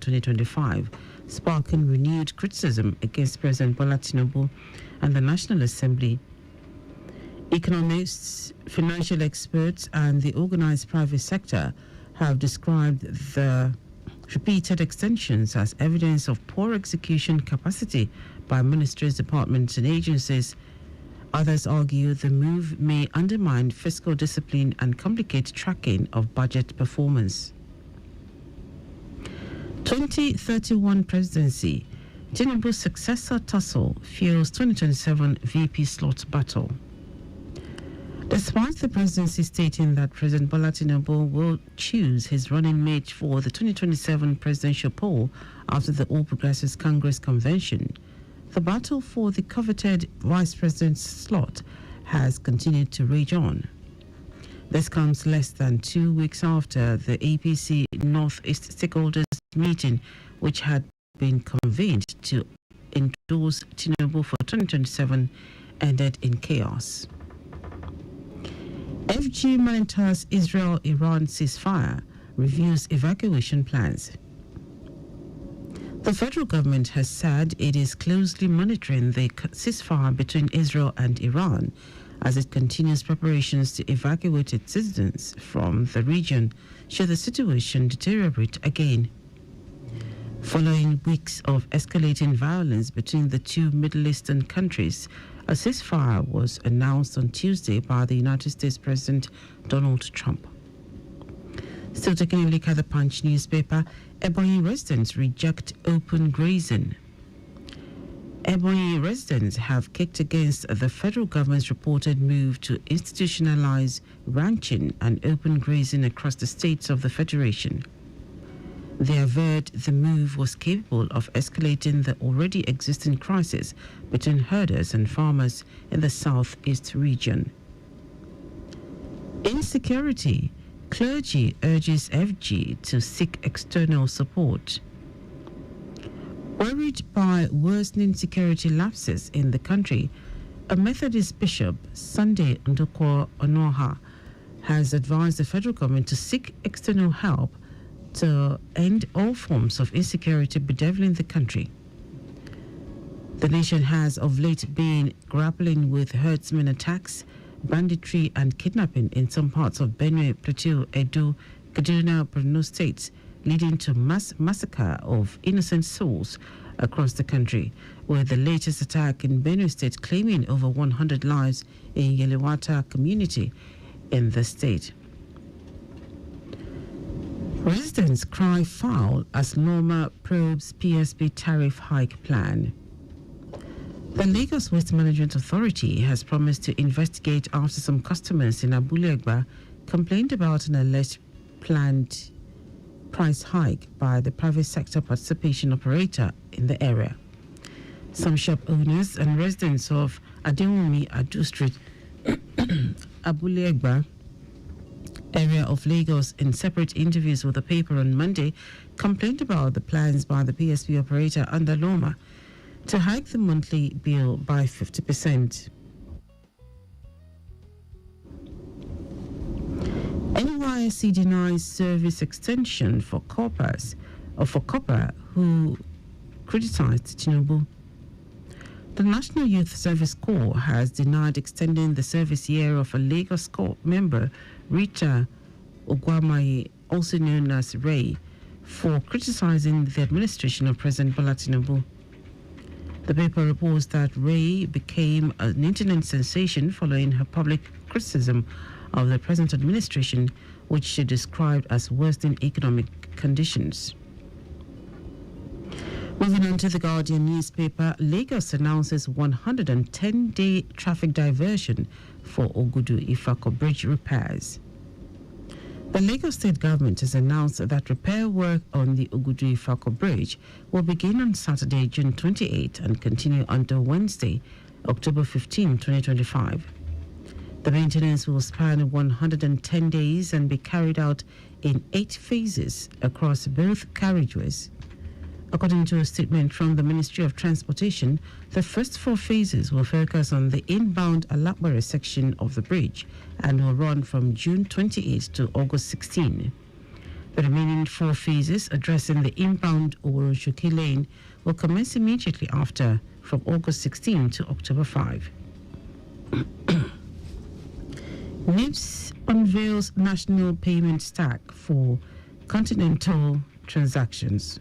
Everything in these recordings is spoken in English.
2025, sparking renewed criticism against President Bola Tinubu and the National Assembly. Economists, financial experts, and the organized private sector have described the repeated extensions as evidence of poor execution capacity by ministries, departments, and agencies. Others argue the move may undermine fiscal discipline and complicate tracking of budget performance. 2031 presidency. Tinubu's successor tussle fuels 2027 VP slot battle. Despite the presidency stating that President Bola Tinubu will choose his running mate for the 2027 presidential poll after the All Progressives Congress convention, the battle for the coveted vice president's slot has continued to rage on. This comes less than 2 weeks after the APC Northeast stakeholders meeting, which had been convened to endorse Tinubu for 2027, ended in chaos. FG monitors Israel-Iran ceasefire, reviews evacuation plans. The federal government has said it is closely monitoring the ceasefire between Israel and Iran as it continues preparations to evacuate its citizens from the region should the situation deteriorate again. Following weeks of escalating violence between the two Middle Eastern countries, a ceasefire was announced on Tuesday by the United States President Donald Trump. Still taking a look at the Punch newspaper, Ebonyi residents reject open grazing. Ebonyi residents have kicked against the federal government's reported move to institutionalize ranching and open grazing across the states of the Federation. They averred the move was capable of escalating the already existing crisis between herders and farmers in the southeast region. Insecurity. Clergy urges FG to seek external support. Worried by worsening security lapses in the country, a Methodist bishop, Sunday Ndukwo Onoha, has advised the federal government to seek external help to end all forms of insecurity bedeviling the country. The nation has of late been grappling with herdsmen attacks, banditry and kidnapping in some parts of Benue, Plateau, Edo, Kaduna, Borno states, leading to mass massacre of innocent souls across the country, with the latest attack in Benue State claiming over 100 lives in Yelewata community in the state. Residents cry foul as Norma probes PSP tariff hike plan. The Lagos Waste Management Authority has promised to investigate after some customers in Abule Egba complained about an alleged planned price hike by the private sector participation operator in the area. Some shop owners and residents of Adewumi Adu Street, Abule Egba area of Lagos, in separate interviews with the paper on Monday, complained about the plans by the PSP operator under Loma to hike the monthly bill by 50%. NYSC denies service extension for corpers who criticized Tinubu. The National Youth Service Corps has denied extending the service year of a Lagos Corps member, Rita Ogwamaye, also known as Ray, for criticizing the administration of President Bola Tinubu. The paper reports that Ray became an internet sensation following her public criticism of the present administration, which she described as worsening economic conditions. Moving on to the Guardian newspaper, Lagos announces 110-day traffic diversion for Ogudu-Ifako Bridge repairs. The Lagos State government has announced that repair work on the Ogudu-Ifako Bridge will begin on Saturday, June 28 and continue until Wednesday, October 15, 2025. The maintenance will span 110 days and be carried out in 8 phases across both carriageways. According to a statement from the Ministry of Transportation, the first 4 phases will focus on the inbound Alakbare section of the bridge and will run from June 28 to August 16. The remaining 4 phases addressing the inbound Oworo-Shoki lane will commence immediately after from August 16 to October 5. NIBS unveils national payment stack for continental transactions.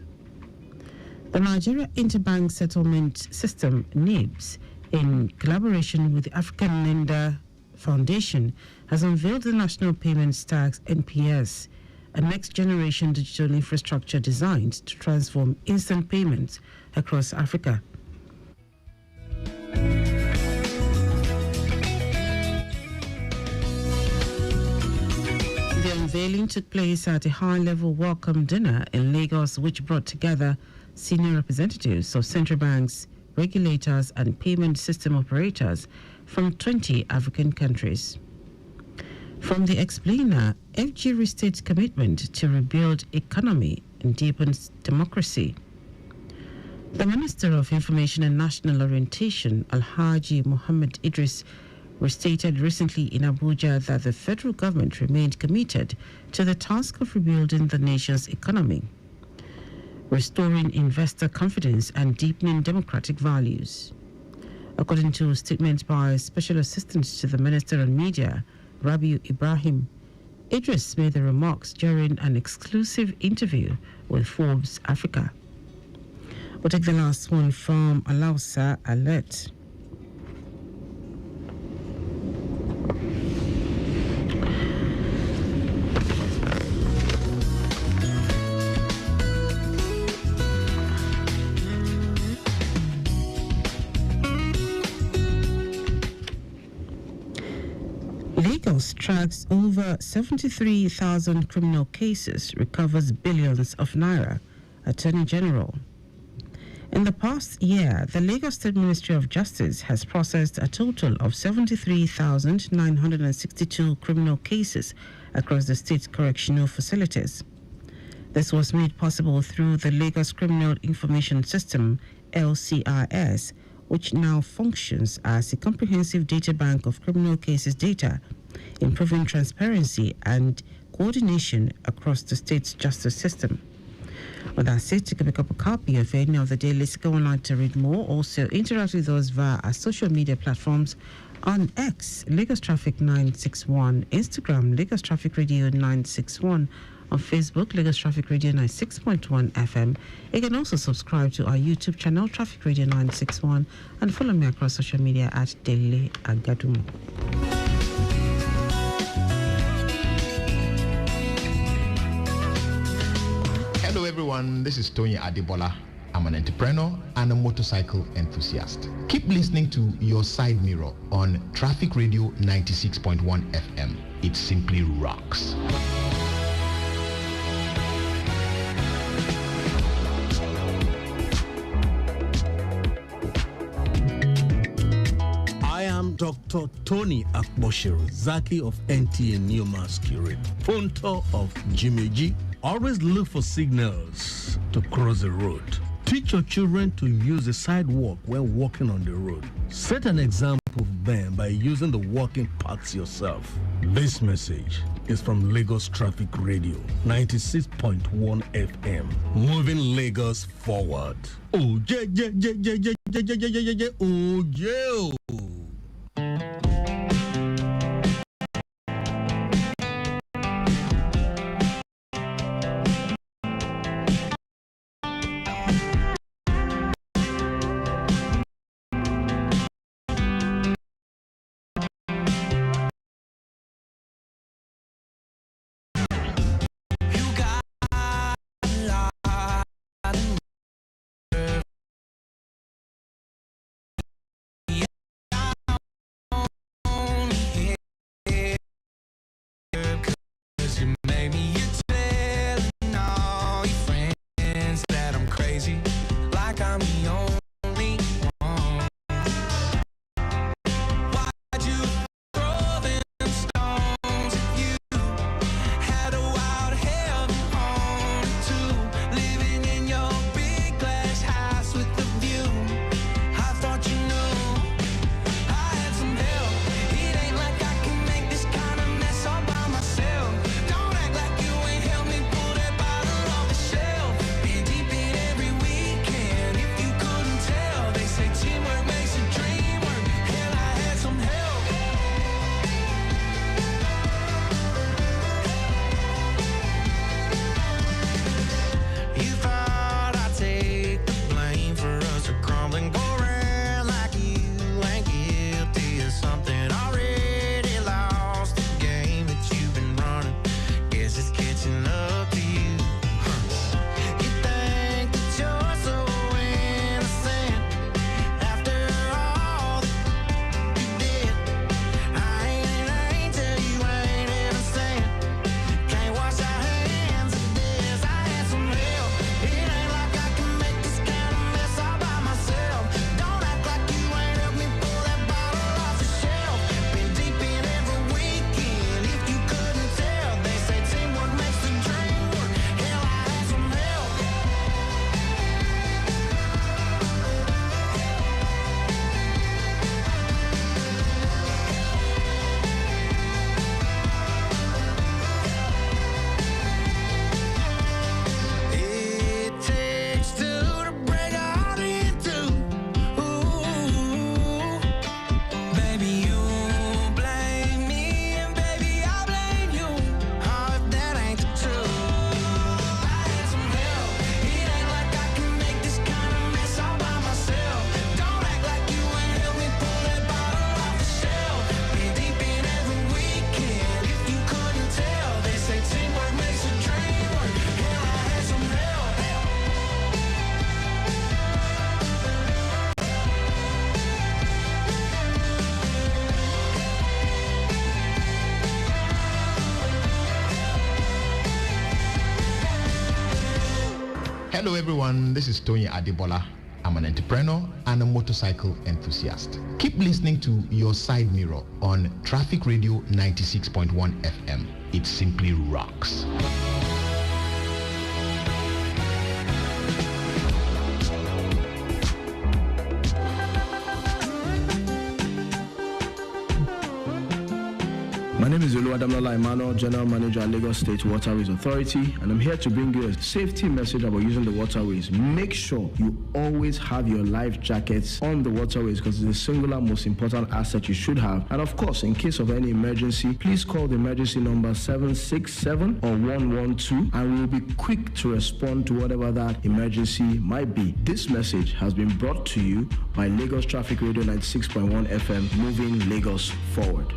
The Nigeria Interbank Settlement System, NIBS, in collaboration with the African Lender Foundation, has unveiled the National Payment Stacks (NPS), a next-generation digital infrastructure designed to transform instant payments across Africa. The unveiling took place at a high-level welcome dinner in Lagos, which brought together senior representatives of central banks, regulators, and payment system operators from 20 African countries. From the explainer, FG restates commitment to rebuild economy and deepens democracy. The Minister of Information and National Orientation, Alhaji Mohammed Idris, restated recently in Abuja that the federal government remained committed to the task of rebuilding the nation's economy, restoring investor confidence, and deepening democratic values. According to a statement by Special Assistant to the Minister on Media, Rabiu Ibrahim, Idris made the remarks during an exclusive interview with Forbes Africa. We'll take the last one from Alausa Alert. Lagos tracks over 73,000 criminal cases, recovers billions of naira, Attorney General. In the past year, the Lagos State Ministry of Justice has processed a total of 73,962 criminal cases across the state's correctional facilities. This was made possible through the Lagos Criminal Information System, LCIS, which now functions as a comprehensive data bank of criminal cases data, improving transparency and coordination across the state's justice system. With that said, you can pick up a copy of any of the dailies. Go online to read more. Also, interact with us via our social media platforms on X, Lagos Traffic 961, Instagram, Lagos Traffic Radio 961, on Facebook, Lagos Traffic Radio 96.1 FM. You can also subscribe to our YouTube channel, Traffic Radio 961, and follow me across social media at Daily Agadum. Hello everyone, this is Tony Adibola. I'm an entrepreneur and a motorcycle enthusiast. Keep listening to Your Side Mirror on Traffic Radio 96.1 FM. It simply rocks. I am Dr. Tony Akboshiru, Zaki of NTA Newmas Curate, Punto of Jimeji. Always look for signals to cross the road. Teach your children to use the sidewalk when walking on the road. Set an example for them by using the walking paths yourself. This message is from Lagos Traffic Radio 96.1 FM. Moving Lagos forward. Oh, oh, Hello everyone, this is Tony Adebola. I'm an entrepreneur and a motorcycle enthusiast. Keep listening to Your Side Mirror on Traffic Radio 96.1 FM. It simply rocks. My name is Oluwadamilala Emmanuel, General Manager at Lagos State Waterways Authority, and I'm here to bring you a safety message about using the waterways. Make sure you always have your life jackets on the waterways because it's the singular most important asset you should have. And of course, in case of any emergency, please call the emergency number 767 or 112, and we'll be quick to respond to whatever that emergency might be. This message has been brought to you by Lagos Traffic Radio 96.1 FM, moving Lagos forward.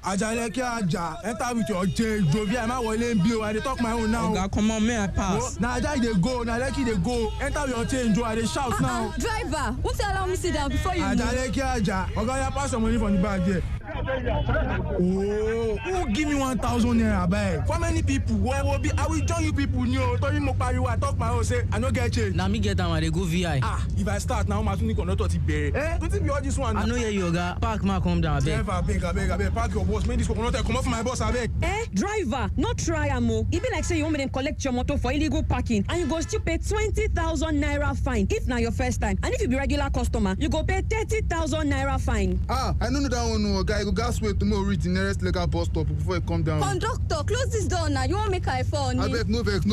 Ajaleke Aja, enter with your change. Jovia, I'm not bill. I talk my own now. Oga, come on, may I pass? Now Aja, they go. Now Leki, they go. Enter with your change. I they shout now. Driver, won't you allow me sit down before you move? Ajaleke Aja, Oga, you pass some money from the bag here. Oh, who give me 1,000 naira back? For many people, where will be? I will join you people. New, tell you Mokpari, I talk my own. Say, I no get change. Now me get down and they go VI. If I start now, my tunic on not to be. Don't it be all this one? I know you, Oga. Park, ma come down. Driver, I beg. Park your boss. Make this coconut come off my boss. I beg. Driver, not try amo. It be like say you want me to collect your motor for illegal parking, and you go still pay 20,000 naira fine if now your first time. And if you be regular customer, you go pay 30,000 naira fine. I don't know that one, no guy. You gas wait tomorrow reach the nearest legal bus stop before you come down. Conductor, close this door now. You won't make a phone. I beg, no vex.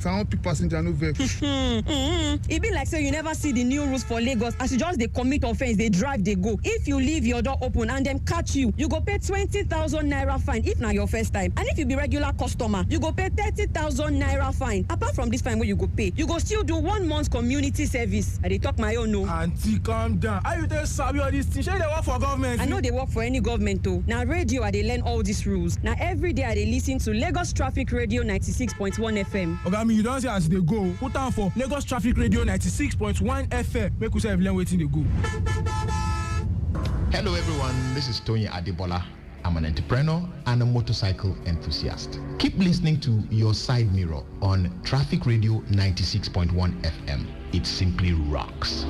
I want pick passenger, no vex. It be like say you never see the new rules for Lagos. As you just they commit offense, they drive, they go. If you leave your door open and them catch you, you go pay 20,000 naira fine if now your first time. And if you be regular customer, you go pay 30,000 naira fine. Apart from this fine where you go pay, you go still do 1 month community service. I they talk my own no. Auntie, calm down. Are you there sabi all this thing? Shey they work for government? I know they work for any government too. Now radio I they learn all these rules. Now every day I they listen to Lagos Traffic Radio 96.1 FM. Okay, me you don't say as they go. Put on for Lagos Traffic Radio 96.1 FM. Make us learn waiting they go. Hello everyone, this is Tony Adebola. I'm an entrepreneur and a motorcycle enthusiast. Keep listening to Your Side Mirror on Traffic Radio 96.1 FM. It simply rocks.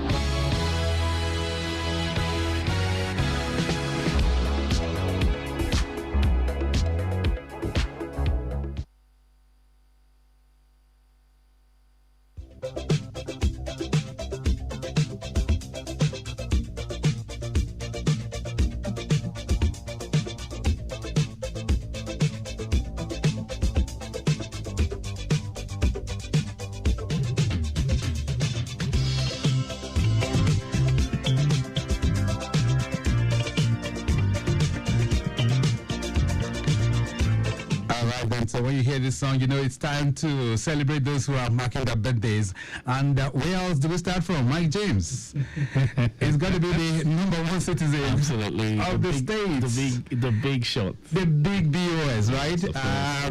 So when you hear this song, you know it's time to celebrate those who are marking their birthdays. And where else do we start from? Mike James. It's got to be the #1 citizen Absolutely. of the state. The big shot. The big BOS, right?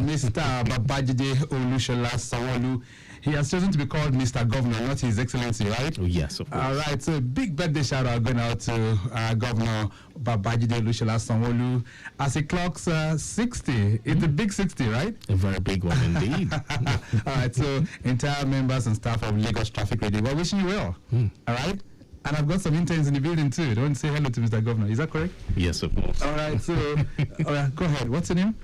Mr. Babajide Olusola Sanwo-Olu. He has chosen to be called Mr. Governor, not His Excellency, right? Oh, yes, of course. All right, so big birthday shout out going out to Governor Babajide Olusola Sanwo-Olu as he clocks 60. It's a big 60, right? A very big one indeed. All right, so entire members and staff of Lagos Traffic Radio, we're wishing you well. All right? And I've got some interns in the building too. Don't say hello to Mr. Governor. Is that correct? Yes, of course. All right, so all right, go ahead. What's your name?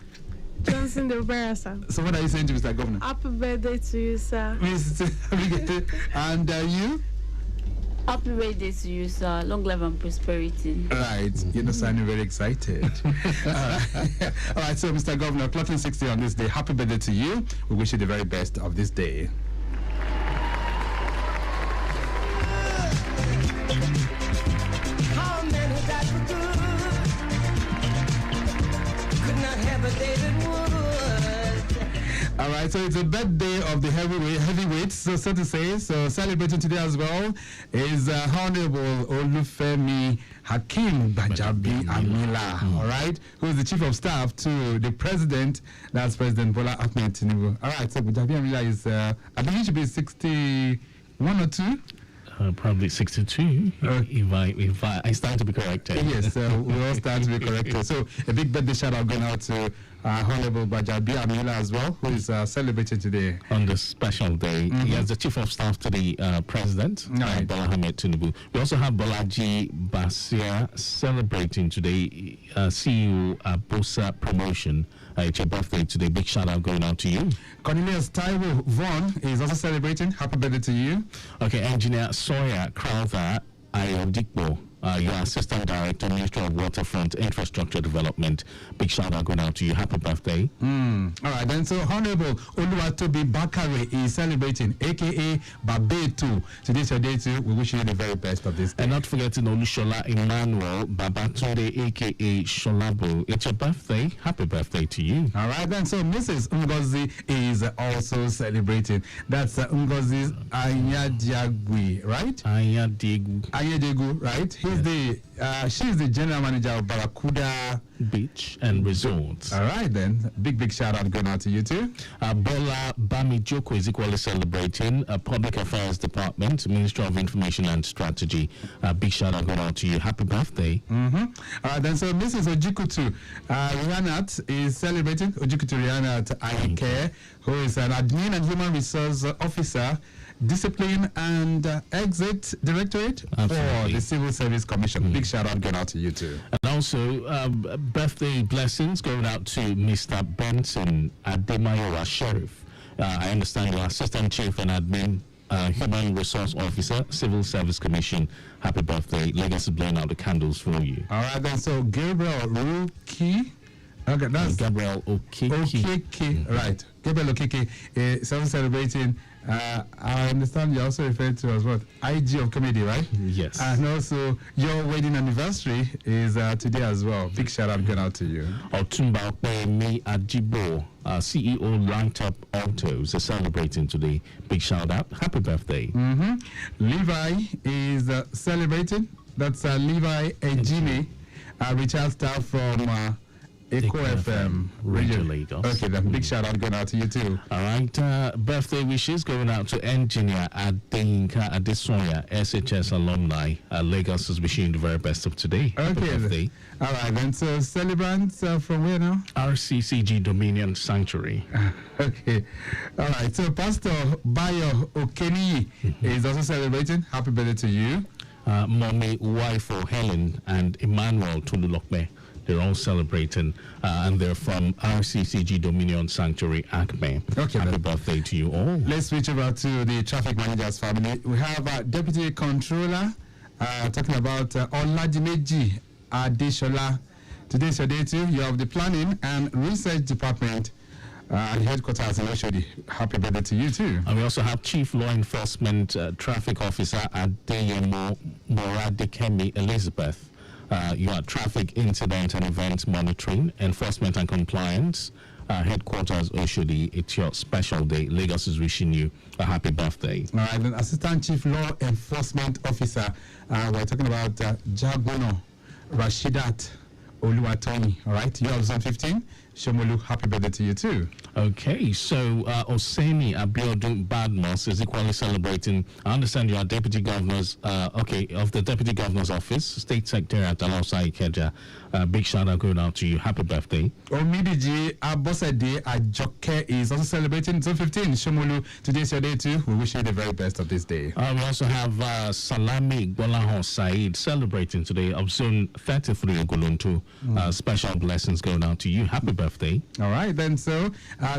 Johnson Delbera, sir. So what are you saying to Mr. Governor? Happy birthday to you, sir. And you? Happy birthday to you, sir. Long life and prosperity. Right. You're not sounding very excited. All right, so Mr. Governor, clocking 60 on this day. Happy birthday to you. We wish you the very best of this day. How many that were good could not have a David Wood. All right, so it's a birthday of the heavyweights, so to say. So celebrating today as well is Honorable Olufemi Hakeem Bajabi Amila, all right, who is the Chief of Staff to the President, that's President Bola Ahmed Tinubu. All right, so Bajabi Amila is, I think he should be 61 or 2. Probably 62. If I stand to be corrected. Yes, we all stand to be corrected. So a big birthday shout out going out to Honorable Gbajabiamila Amila as well, who is celebrating today on this special day. He is the Chief of Staff to the President, Bola Ahmed Tinubu. We also have Bolaji Basia celebrating today, CEO Bosa Promotion. It's your birthday today. Big shout out going out to you. Cornelius Taiwo Vaughn is also celebrating. Happy birthday to you. Okay, Engineer Sawyer Crowther Ayodikbo. Your Assistant Director, Ministry of Waterfront Infrastructure Development. Big shout out going out to you. Happy birthday. All right, then. So Honorable Oluwatobi Bakare is celebrating, aka Babetu. Today's your day too. We wish you the very best of this day. And not forgetting Olushola Emmanuel Babatunde, aka Sholabo. It's your birthday. Happy birthday to you. All right, then. So Mrs. Ngozi is also celebrating. That's Ngozi Anyadiagui, right? Anyadiagui, right? She's the general manager of Barracuda Beach and Resorts. All right, then. Big shout out going out to you too. Bola Bamijoko is equally celebrating. Public Affairs Department, Ministry of Information and Strategy. Big shout out going out to you. Happy birthday. All right, then. So Mrs. Ojikutu Rihanat is celebrating. Ojikutu Rihanat Ayike, who is an admin and human resource officer, Discipline and Exit Directorate for the Civil Service Commission. Big shout out going out to you too. And also birthday blessings going out to Mr. Benson Ademayowa Sheriff. I understand you're Assistant Chief and Admin Human Resource Officer, Civil Service Commission. Happy birthday. Legacy blowing out the candles for you. All right, then. So Gabriel Ruki. Okay, that's Gabriel Okeke. Right. Gabriel Okeke is also celebrating. I understand you also referred to as what? IG of Comedy, right? Yes. And also, your wedding anniversary is today as well. Big shout out going out to you. Otumba Opeyemi Ajibo, CEO Light Up Autos, is celebrating today. Big shout out. Happy birthday. Levi is celebrating. That's Levi Ejime, retired staff from Echo FM Radio Lagos. Okay, then big shout out going out to you too. All right, birthday wishes going out to Engineer Adeyinka Adesoya, SHS alumni. Lagos is wishing you the very best of today. Happy birthday. All right, then. So celebrants from where now? RCCG Dominion Sanctuary. Okay. All right. So Pastor Bayo Okeni is also celebrating. Happy birthday to you. Mommy, wife of Helen and Emmanuel Tululokme. They're all celebrating, and they're from RCCG Dominion Sanctuary, Acme. Okay, happy birthday to you all. Let's switch over to the traffic manager's family. We have Deputy Controller talking about Oladimeji Adeshola. Today's your day too. You have the Planning and Research Department and headquarters in Oshodi. Happy birthday to you too. And we also have Chief Law Enforcement Traffic Officer Adeyemo Moradekemi Elizabeth. You are Traffic Incident and Event Monitoring, Enforcement and Compliance, Headquarters Oshodi. It's your special day. Lagos is wishing you a happy birthday. All right, then Assistant Chief Law Enforcement Officer, we're talking about Jagono Rashidat Oluwatomi. All right, you have Zone 15. Shomolu, happy birthday to you too. Okay, so Oseni Abiodun Badmos is equally celebrating. I understand you are Deputy Governor's, of the Deputy Governor's Office, State Secretary at Alausa Ikeja. Big shout out going out to you. Happy birthday. Omidiji Abosede Ajoke is also celebrating Zone 15. Shomolu, today's your day too. We wish you the very best of this day. We also have Salami Golahon Said celebrating today of Zone 33 Ogolontu. Special blessings going out to you. Happy birthday. All right, then. So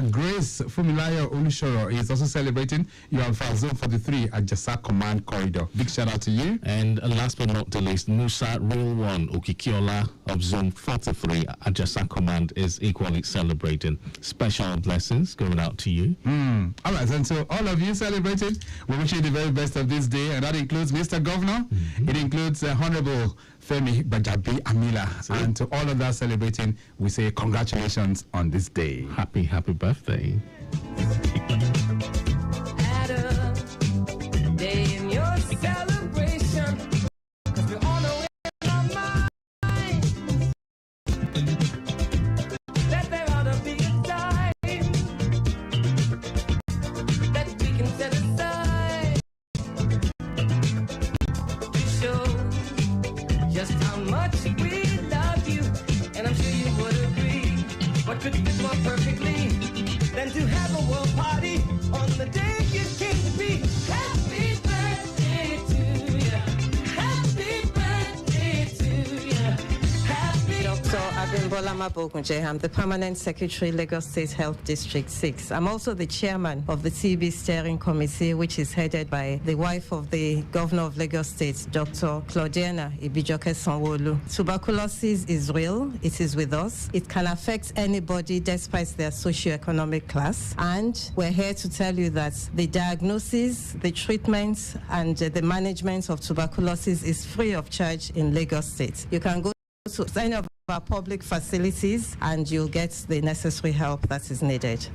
Grace Fumilayo Olushoro is also celebrating. You have Zone 43 at Jasa Command Corridor. Big shout out to you. And last but not the least, Musa Real One Okikiola of Zone 43 at Jasa Command is equally celebrating. Special blessings going out to you. All right, and so all of you celebrating, we wish you the very best of this day, and that includes Mr. Governor. It includes Honorable Femi Gbajabiamila Amila, and to all of that celebrating, we say congratulations on this day. Happy birthday. perfectly than to have a world party on the day you came to be. Happy birthday to you. Happy birthday to you. Happy Dr. Abimbola Mabogunje. I'm the Permanent Secretary, Lagos State Health District 6. I'm also the chairman of the TB Steering Committee, which is headed by the wife of the Governor of Lagos State, Dr. Claudiana Ibijoke Sanwo-Olu. Tuberculosis is real. It is with us. It can affect anybody despite their socioeconomic class. And we're here to tell you that the diagnosis, the treatment, and the management of tuberculosis is free of charge in Lagos State. You can go to any of our public facilities and you'll get the necessary help that is needed.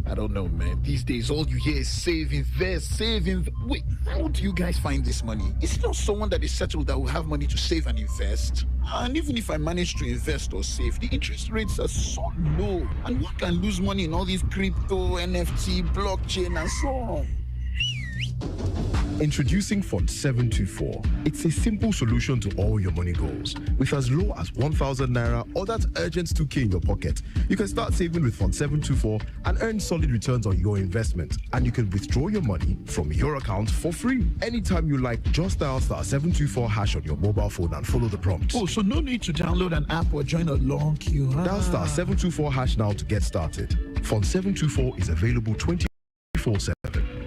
I don't know, man. These days, all you hear is save, invest, save, Wait, how do you guys find this money? Is it not someone that is settled that will have money to save and invest? And even if I manage to invest or save, the interest rates are so low. And one can lose money in all these crypto, NFT, blockchain, and so on. Introducing Fund 724. It's a simple solution to all your money goals. With as low as 1,000 naira or that urgent 2K in your pocket, you can start saving with Fund 724 and earn solid returns on your investment. And you can withdraw your money from your account for free. Anytime you like, just dial *724# on your mobile phone and follow the prompts. Oh, so no need to download an app or join a long queue. Dial *724# now to get started. Fund 724 is available 24/7.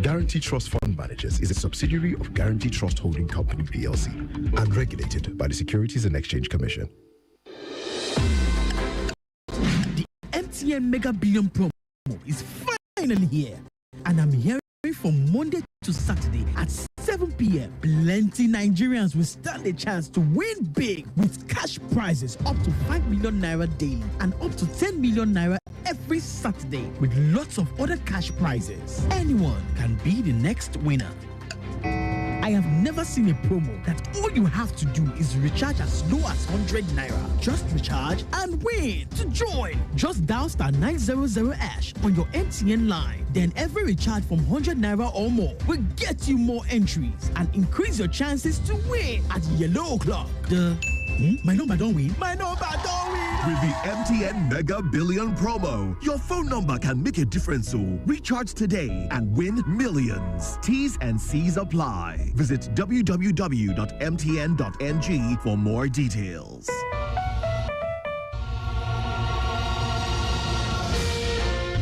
Guarantee Trust Fund Managers is a subsidiary of Guarantee Trust Holding Company PLC and regulated by the Securities and Exchange Commission. The MTN Mega Billion promo is finally here, and I'm hearing from Monday to Saturday at 7 p.m. Plenty Nigerians will stand a chance to win big with cash prizes up to 5 million naira daily and up to 10 million naira every Saturday with lots of other cash prizes. Anyone can be the next winner. I have never seen a promo that all you have to do is recharge as low as 100 naira. Just recharge and win. To join, just dial *900# on your MTN line. Then every recharge from 100 naira or more will get you more entries and increase your chances to win at yellow o'clock. My number don't win. My number don't win. With the MTN Mega Billion promo, your phone number can make a difference. So recharge today and win millions. T's and C's apply. Visit www.mtn.ng for more details.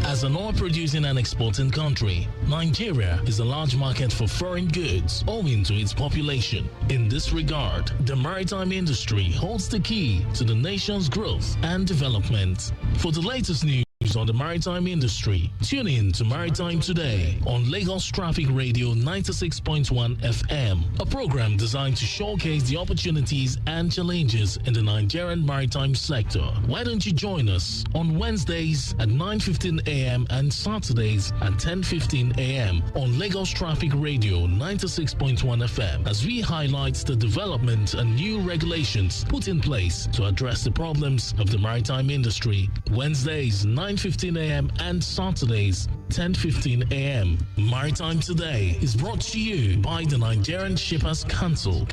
As an oil-producing and exporting country, Nigeria is a large market for foreign goods owing to its population. In this regard, the maritime industry holds the key to the nation's growth and development. For the latest news on the maritime industry, tune in to Maritime Today on Lagos Traffic Radio 96.1 FM, a program designed to showcase the opportunities and challenges in the Nigerian maritime sector. Why don't you join us on Wednesdays at 9:15 a.m. and Saturdays at 10:15 a.m. on Lagos Traffic Radio 96.1 FM as we highlight the development and new regulations put in place to address the problems of the maritime industry. Wednesdays 9:15 a.m. and Saturdays 10:15 a.m. Maritime Today is brought to you by the Nigerian Shippers Council.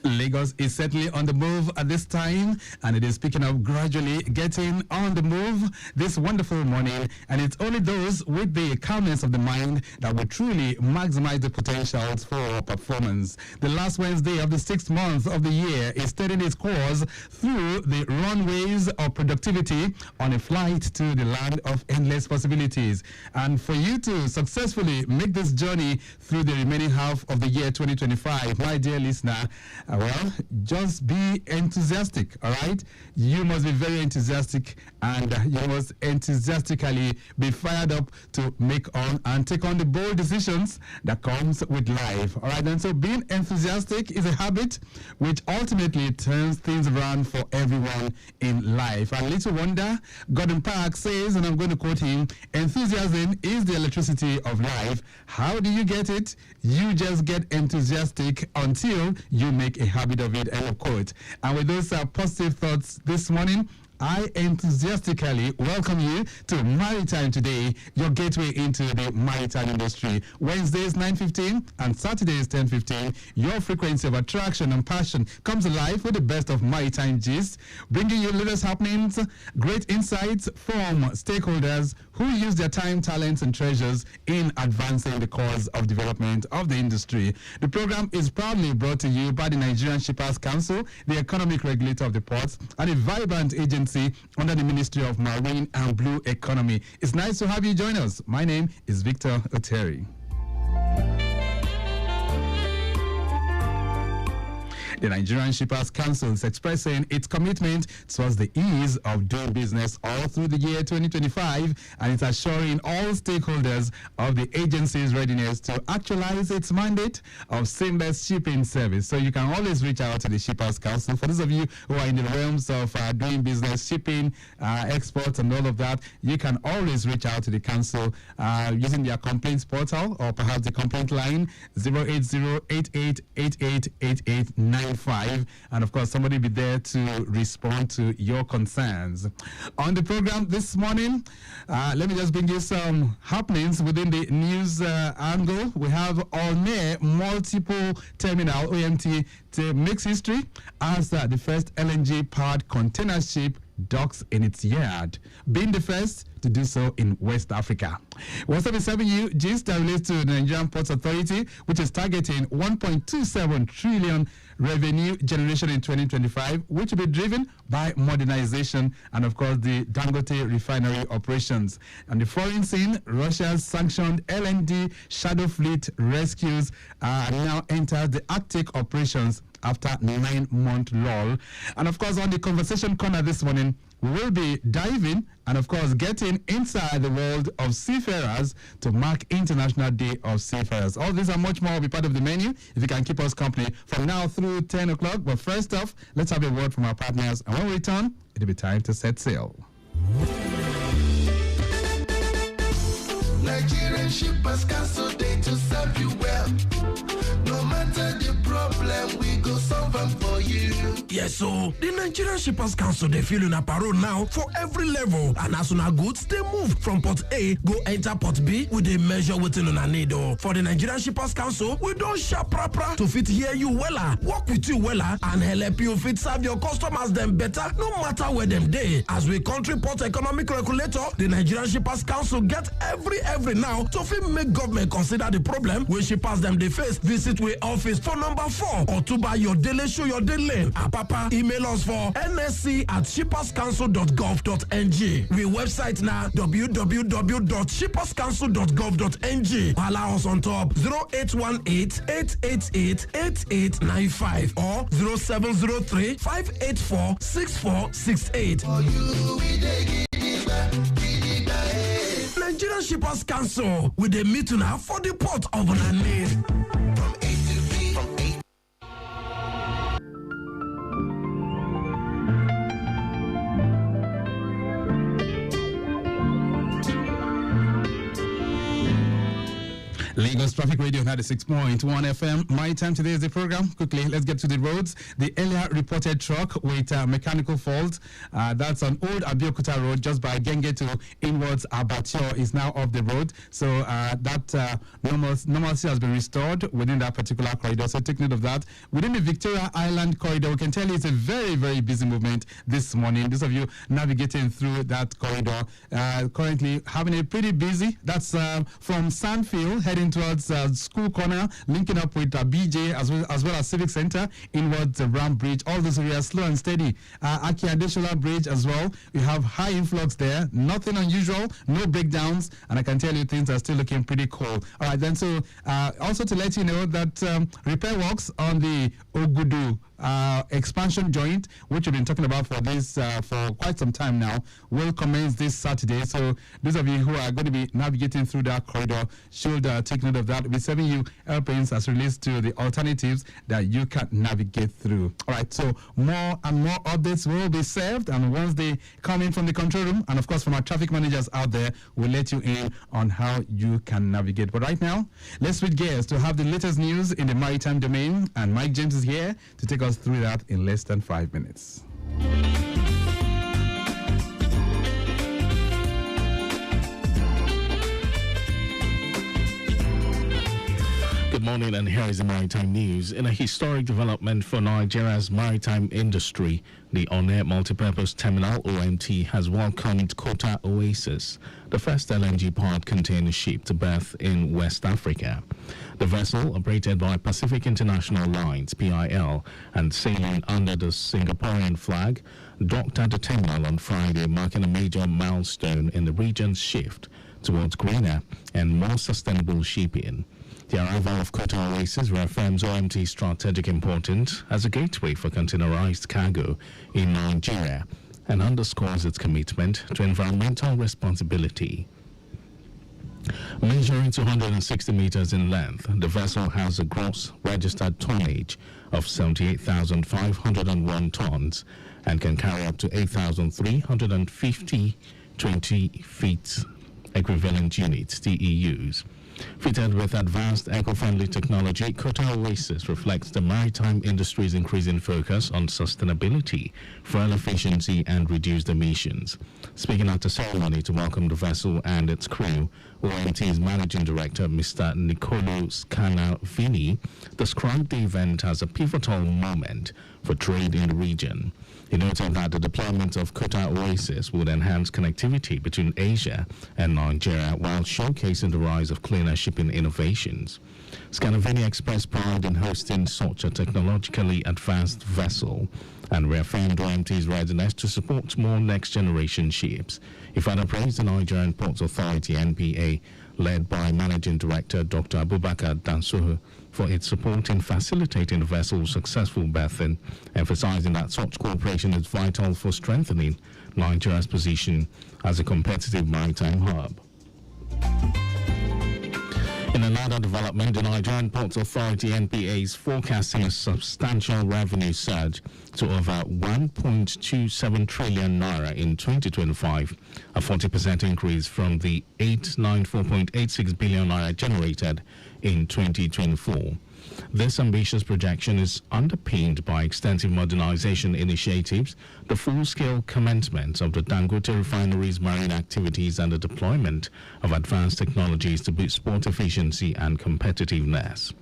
Lagos is certainly on the move at this time, and it is speaking of gradually getting on the move this wonderful morning. And it's only those with the calmness of the mind that will truly maximize the potentials for performance. The last Wednesday of the 6th month of the year is steadying its course through the runways of productivity on a flight to the land of endless possibilities. And for you to successfully make this journey through the remaining half of the year 2025, my dear listener, Well, just be enthusiastic, all right? You must be very enthusiastic, and you must enthusiastically be fired up to make on and take on the bold decisions that comes with life, all right? And so being enthusiastic is a habit which ultimately turns things around for everyone in life. And little wonder, Gordon Park says, and I'm going to quote him, enthusiasm is the electricity of life. How do you get it? You just get enthusiastic until you make a habit of it, end of quote. And with those positive thoughts this morning, I enthusiastically welcome you to Maritime Today, your gateway into the maritime industry. Wednesdays 9:15 and Saturdays 10:15. Your frequency of attraction and passion comes alive with the best of maritime gist, bringing you latest happenings, great insights from stakeholders who use their time, talents, and treasures in advancing the cause of development of the industry. The program is proudly brought to you by the Nigerian Shippers Council, the economic regulator of the ports, and a vibrant agency under the Ministry of Marine and Blue Economy. It's nice to have you join us. My name is Victor Oteri. The Nigerian Shippers Council is expressing its commitment towards the ease of doing business all through the year 2025, and it's assuring all stakeholders of the agency's readiness to actualize its mandate of seamless shipping service. So you can always reach out to the Shippers Council. For those of you who are in the realms of doing business, shipping, exports, and all of that, you can always reach out to the council using their complaints portal or perhaps the complaint line 08088888895. And of course, somebody will be there to respond to your concerns. On the program this morning, let me just bring you some happenings within the news angle. We have Olne Multiple Terminal, OMT, to makes history as the first LNG-powered container ship docks in its yard, being the first to do so in West Africa. What's up, 7U gist that relates to the Nigerian Ports Authority, which is targeting 1.27 trillion revenue generation in 2025, which will be driven by modernization and, of course, the Dangote refinery operations. On the foreign scene, Russia's sanctioned LNG shadow fleet rescues now enters the Arctic operations after 9-month lull. And of course, on the conversation corner this morning, we will be diving and of course getting inside the world of seafarers to mark International Day of Seafarers. All these and much more will be part of the menu if you can keep us company from now through 10 o'clock. But first off, let's have a word from our partners, and when we return, it'll be time to set sail. Nigerian Shippers Council, they to serve you well. No matter the problem, we go solve them for you. Yes, so the Nigerian Shippers Council, they feel in a parole now for every level. And as soon as goods, they move from port A, go enter port B with a measure within on a needle. For the Nigerian Shippers Council, we don't sharp proper to fit hear you wella, work with you wella, and help you fit serve your customers them better, no matter where them day. As we country port economic regulator, the Nigerian Shippers Council get every now to fit make government consider the problem when shippers them they face. Visit we office for number 4 or to buy your daily show your daily. Papa, email us for nsc@shipperscouncil.gov.ng. We website now www.shipperscouncil.gov.ng. Allow us on top 0818-888-8895 or 0703-584-6468. Nigerian Shippers Council with a meeting now for the port of Nane. Lagos Traffic Radio 96.1 FM. My time today is the program. Quickly, let's get to the roads. The earlier reported truck with mechanical fault, that's on Old Abeokuta Road, just by Genge to inwards Abattoir, is now off the road. So that normalcy has been restored within that particular corridor. So take note of that. Within the Victoria Island corridor, we can tell you it's a very, very busy movement this morning. Those of you navigating through that corridor, currently having a pretty busy. That's from Sandfield heading towards towards School Corner, linking up with BJ as well as Civic Center, inwards the Ram Bridge. All those areas slow and steady. Aki Adeshola Bridge as well. We have high influx there. Nothing unusual, no breakdowns, and I can tell you things are still looking pretty cool. All right, then. So also to let you know that repair works on the Ogudu expansion joint, which we've been talking about for quite some time now, will commence this Saturday. So those of you who are going to be navigating through that corridor should take note of that. We'll be serving you airplanes as relates to the alternatives that you can navigate through. All right, so more and more updates will be served, and once they come in from the control room, and of course from our traffic managers out there, we'll let you in on how you can navigate. But right now, let's switch gears to have the latest news in the maritime domain, and Mike James is here to take us through that in less than 5 minutes. Good morning, and here is the maritime news. In a historic development for Nigeria's maritime industry, the On-Air Multipurpose Terminal OMT has welcomed Kota Oasis, the first LNG-powered container ship to berth in West Africa. The vessel, operated by Pacific International Lines (PIL) and sailing under the Singaporean flag, docked at the terminal on Friday, marking a major milestone in the region's shift towards greener and more sustainable shipping. The arrival of Kota Oasis reaffirms OMT's strategic importance as a gateway for containerized cargo in Nigeria and underscores its commitment to environmental responsibility. Measuring 260 meters in length, the vessel has a gross registered tonnage of 78,501 tons and can carry up to 8,350 20 feet equivalent units, TEUs. Fitted with advanced eco-friendly technology, Kota Oasis reflects the maritime industry's increasing focus on sustainability, fuel efficiency, and reduced emissions. Speaking at the ceremony to welcome the vessel and its crew, OMT's Managing Director, Mr. Nicolo Scanavini, described the event as a pivotal moment for trade in the region. He noted that the deployment of Kota Oasis would enhance connectivity between Asia and Nigeria while showcasing the rise of cleaner shipping innovations. Scanavini expressed pride in hosting such a technologically advanced vessel and reaffirmed OMT's readiness to support more next-generation ships. He further praised the Nigerian Ports Authority, NPA, led by Managing Director Dr. Abubakar Dansoho, for its support in facilitating the vessel's successful berthing, emphasizing that such cooperation is vital for strengthening Nigeria's position as a competitive maritime hub. In another development, the Nigerian Ports Authority, NPA, is forecasting a substantial revenue surge to over 1.27 trillion naira in 2025, a 40% increase from the 894.86 billion naira generated in 2024. This ambitious projection is underpinned by extensive modernization initiatives, the full-scale commencement of the Dangote refinery's marine activities, and the deployment of advanced technologies to boost port efficiency and competitiveness.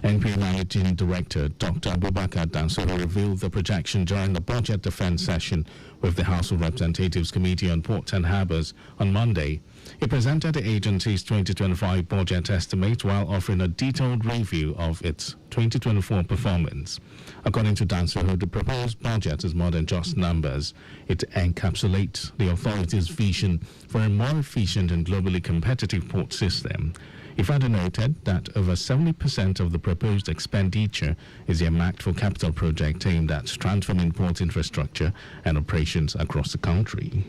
NPA Managing Director Dr. Abubakar Dansoho revealed the projection during the budget defense session with the House of Representatives Committee on Ports and Harbors on Monday. He presented the agency's 2025 budget estimate while offering a detailed review of its 2024 performance. According to Dansoho, the proposed budget is more than just numbers. It encapsulates the authority's vision for a more efficient and globally competitive port system. He further noted that over 70% of the proposed expenditure is earmarked for capital projects aimed at transforming port infrastructure and operations across the country.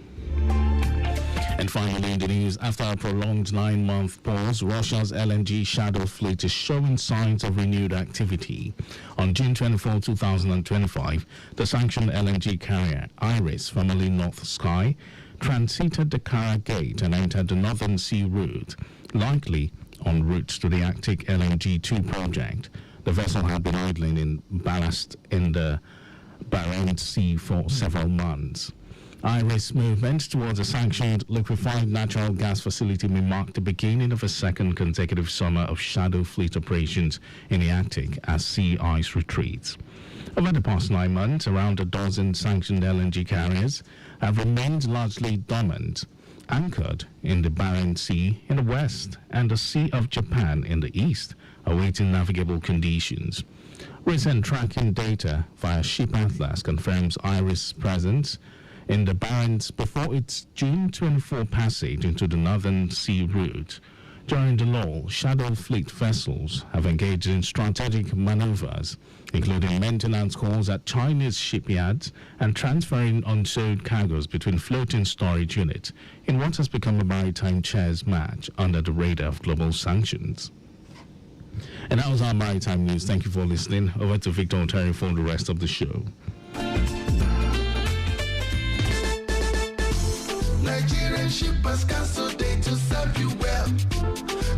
And finally, in the news, after a prolonged 9-month pause, Russia's LNG shadow fleet is showing signs of renewed activity. On June 24, 2025, the sanctioned LNG carrier Iris, formerly North Sky, transited the Kara Gate and entered the Northern Sea route, likely en route to the Arctic LNG 2 project. The vessel had been idling in ballast in the Barents Sea for several months. Iris' movement towards a sanctioned liquefied natural gas facility may mark the beginning of a second consecutive summer of shadow fleet operations in the Arctic as sea ice retreats. Over the past 9 months, around a dozen sanctioned LNG carriers have remained largely dormant anchored in the Barents Sea in the west and the Sea of Japan in the east, awaiting navigable conditions. Recent tracking data via Ship Atlas confirms IRIS' presence in the Barents before its June 24 passage into the Northern Sea route. During the lull, Shadow Fleet vessels have engaged in strategic maneuvers, including maintenance calls at Chinese shipyards and transferring unsold cargoes between floating storage units in what has become a maritime chess match under the radar of global sanctions. And that was our maritime news. Thank you for listening. Over to Victor Oteri for the rest of the show. Nigerian shippers cancel day to serve you well.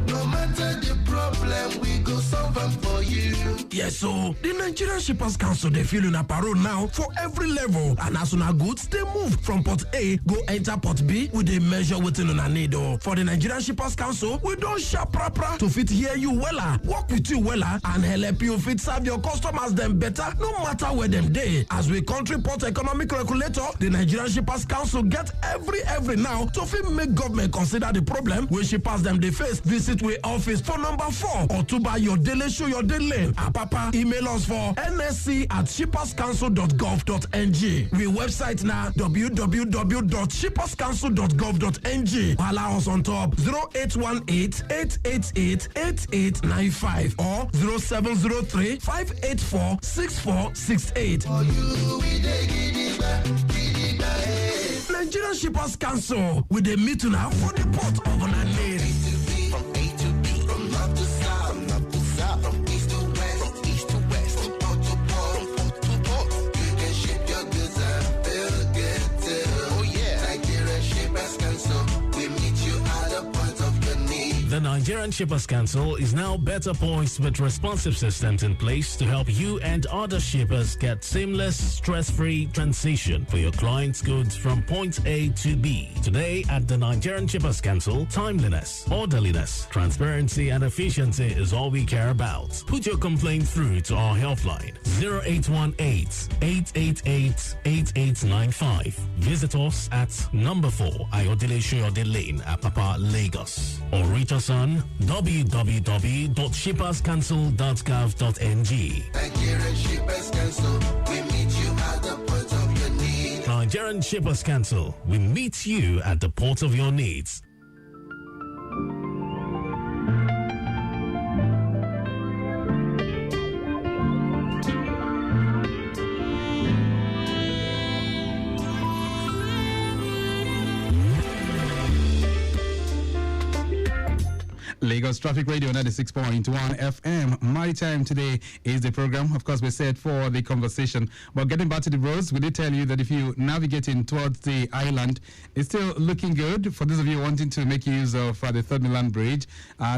No matter the problem, we go solve them for you. Yes, so the Nigerian Shippers Council they feel in a parole now for every level, and as soon as goods they move from Port A go enter Port B with a measure within on a needle. For the Nigerian Shippers Council, we don't sharp proper to fit hear you wella, work with you wella, and help you fit serve your customers them better, no matter where them day. As we country port economic regulator, the Nigerian Shippers Council get every now to fit make government consider the problem when shippers them they face. Visit we office for number 4 or to buy your daily show your daily lane. Papa, email us for nsc@shipperscouncil.gov.ng. We website now www.shipperscouncil.gov.ng. Allow us on top 0818-888-8895 or 0703-584-6468. Nigerian Shippers Council with the meeting now for the port of Onaneri. From A to B, from north to south, from north to south, from east to west, from east to west, from port to port, from port to port. You can ship your goods and feel good too. Oh yeah, Nigerian Shippers Council, we meet you at the point of your need. The Nigerian Shippers Council is now better poised with responsive systems in place to help you and other shippers get seamless, stress-free transition for your clients' goods from point A to B. Today at the Nigerian Shippers Council, timeliness, orderliness, transparency, and efficiency is all we care about. Put your complaint through to our helpline 0818-888-8895. Visit us at number 4 Ayodele Shoyode Lane, Apapa, Lagos, or reach us on www.shipperscouncil.gov.ng. Nigerian Shippers Council, we meet you at the point of your need. Nigerian Shippers Council, we meet you at the port of your needs. Lagos Traffic Radio 96.1 FM. Maritime today is the program. Of course, we said for the conversation. But getting back to the roads, we did tell you that if you navigating towards the island, it's still looking good. For those of you wanting to make use of the Third Mainland Bridge,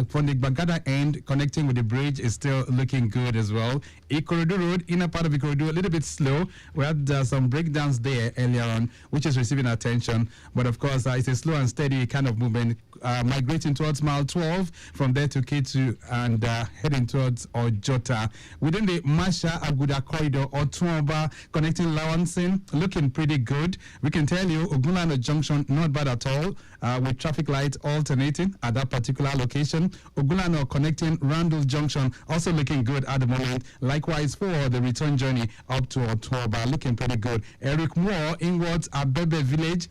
from the Bagada end, connecting with the bridge is still looking good as well. Ikorodu Road, inner part of Ikorodu, a little bit slow. We had some breakdowns there earlier on, which is receiving attention. But of course, it's a slow and steady kind of movement, migrating towards mile 12. From there to K2 and heading towards Ojota. Within the Masha Aguda corridor or Tuoba connecting Lawansin, looking pretty good. We can tell you Ogunlano Junction not bad at all, with traffic lights alternating at that particular location. Ogunlano connecting Randall Junction also looking good at the moment. Likewise for the return journey up to Otuoba, looking pretty good. Eric Moore inwards Abebe Village,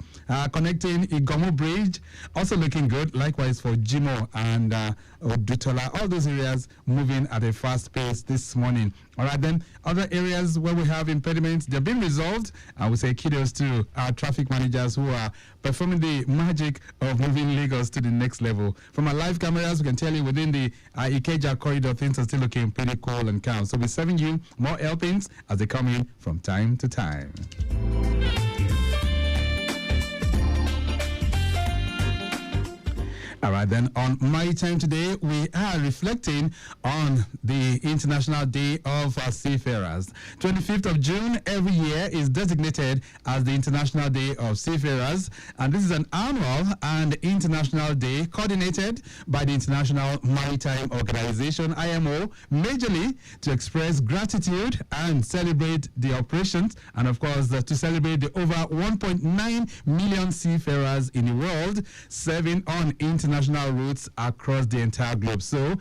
connecting Igomo Bridge, also looking good. Likewise for Jimo and Odutola, all those areas moving at a fast pace this morning. All right, then other areas where we have impediments, they're being resolved. I would say kudos to our traffic managers who are performing the magic of moving Lagos to the next level. From our live cameras, we can tell you within the Ikeja corridor, things are still looking pretty cool and calm. So we're serving you more helpings as they come in from time to time. All right, then on Maritime today, we are reflecting on the International Day of Seafarers. 25th of June every year is designated as the International Day of Seafarers, and this is an annual and international day coordinated by the International Maritime Organization, IMO, majorly to express gratitude and celebrate the operations, and of course to celebrate the over 1.9 million seafarers in the world serving on international routes across the entire globe. So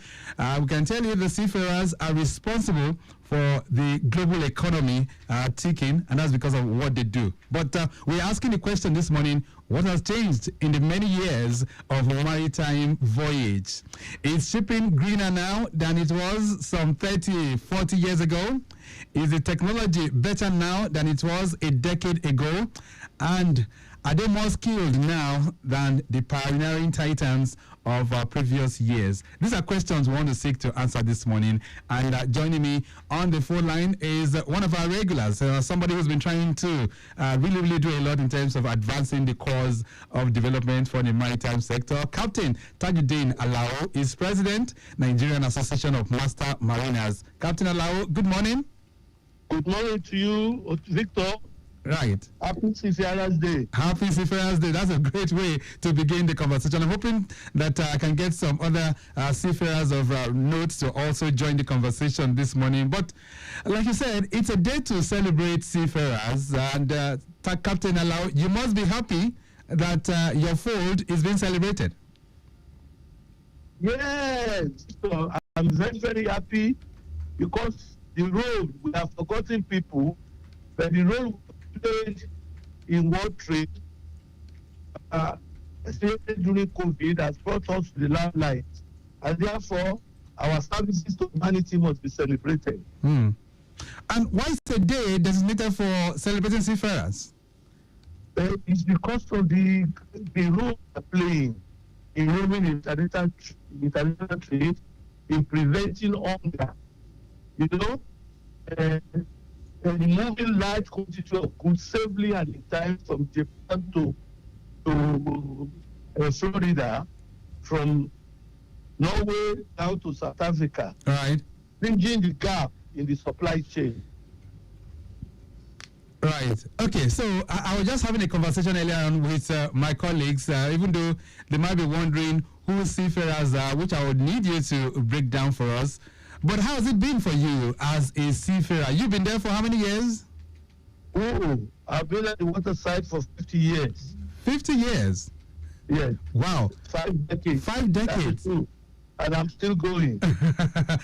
we can tell you the seafarers are responsible for the global economy ticking, and that's because of what they do. But we're asking the question this morning, what has changed in the many years of maritime voyage? Is shipping greener now than it was some 30, 40 years ago? Is the technology better now than it was a decade ago? And are they more skilled now than the pioneering titans of previous years? These are questions we want to seek to answer this morning. And joining me on the phone line is one of our regulars, somebody who's been trying to really do a lot in terms of advancing the cause of development for the maritime sector. Captain Tajuddin Alao is President, Nigerian Association of Master Mariners. Captain Alao, good morning. Good morning to you, Victor. Right. Happy Seafarers Day. Happy Seafarers Day. That's a great way to begin the conversation. I'm hoping that I can get some other seafarers of note to also join the conversation this morning. But like you said, it's a day to celebrate seafarers. And Captain Alao, you must be happy that your fold is being celebrated. Yes. So I'm very, very happy because the role, we have forgotten people, but the role played in world trade, especially during COVID, has brought us to the limelight, and therefore our services to humanity must be celebrated. And why is the day designated for celebrating seafarers? It's because of the role they're playing in roaming international trade, in preventing hunger. You know, moving large quantity of goods safely and in time from Japan to Florida, from Norway down to South Africa. Right. Bridging the gap in the supply chain. Right. Okay. So I was just having a conversation earlier on with my colleagues, even though they might be wondering who seafarers are, which I would need you to break down for us. But how has it been for you as a seafarer? You've been there for how many years? Oh, I've been at the waterside for 50 years. 50 years? Yes. Wow. 5 decades. 5 decades. And I'm still going.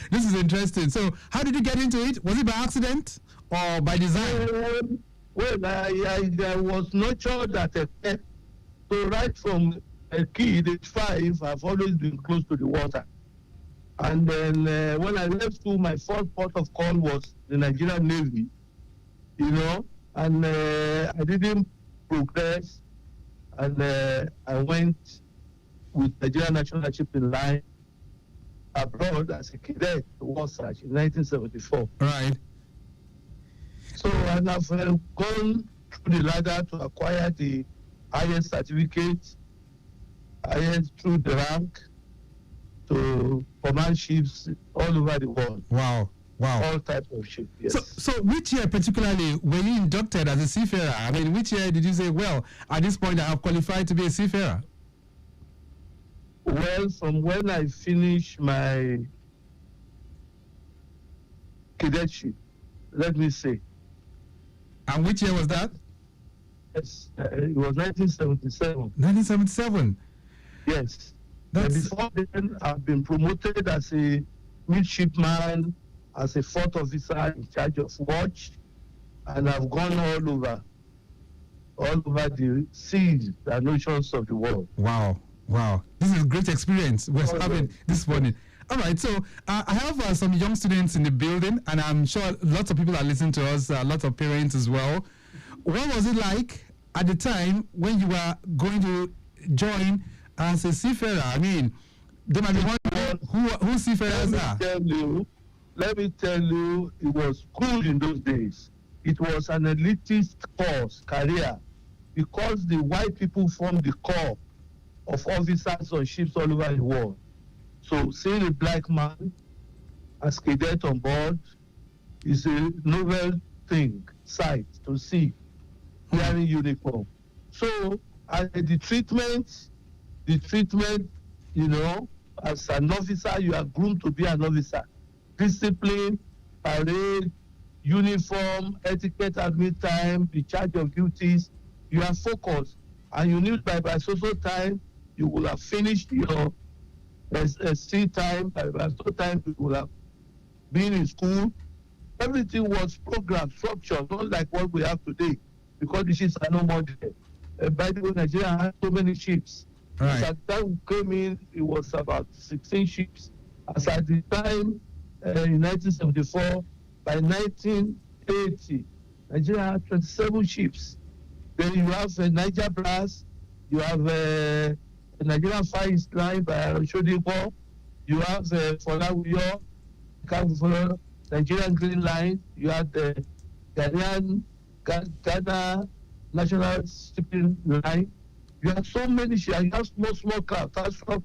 This is interesting. So how did you get into it? Was it by accident or by design? Well, there was no choice that so right from a kid, age 5, I've always been close to the water. And then when I left school, my first port of call was the Nigerian Navy, you know, and I didn't progress. And I went with Nigerian National Shipping Line abroad as a cadet to Wasatch in 1974. Right. So, and I've gone through the ladder to acquire the highest certificate, highest through the rank, to command ships all over the world. Wow. Wow. All types of ships, yes. So which year particularly were you inducted as a seafarer? I mean, which year did you say, well, at this point I have qualified to be a seafarer? Well, from when I finished my cadetship, let me say. And which year was that? Yes, it was 1977. 1977? Yes. And before then, I've been promoted as a midshipman, as a fourth officer in charge of watch, and I've gone all over the seas and oceans of the world. Wow. Wow. This is a great experience we're having this morning. All right, so I have some young students in the building, and I'm sure lots of people are listening to us, lots of parents as well. What was it like at the time when you were going to join as a seafarer? I mean, they might be wondering who seafarers are. Let me tell you, it was good in those days. It was an elitist course, career, because the white people formed the corps of officers on ships all over the world. So seeing a black man as cadet on board is a novel sight to see, wearing uniform. So the treatment, you know, as an officer, you are groomed to be an officer. Discipline, parade, uniform, etiquette at mealtime, the charge of duties. You are focused, and you need by social time you will have finished your SC time. By social time you will have been in school. Everything was programmed, structured, not like what we have today, because the ships are no more there. By the way, Nigeria had so many ships. Right. At the time we came in, it was about 16 ships. As at the time, in 1974, by 1980, Nigeria had 27 ships. Then you have Niger Brass, you have Nigerian Far East Line by Shodipo, you have Folawiyo, Nigerian Green Line, you have the Ghana National Shipping Line. You have so many ships. You have small craft. That's from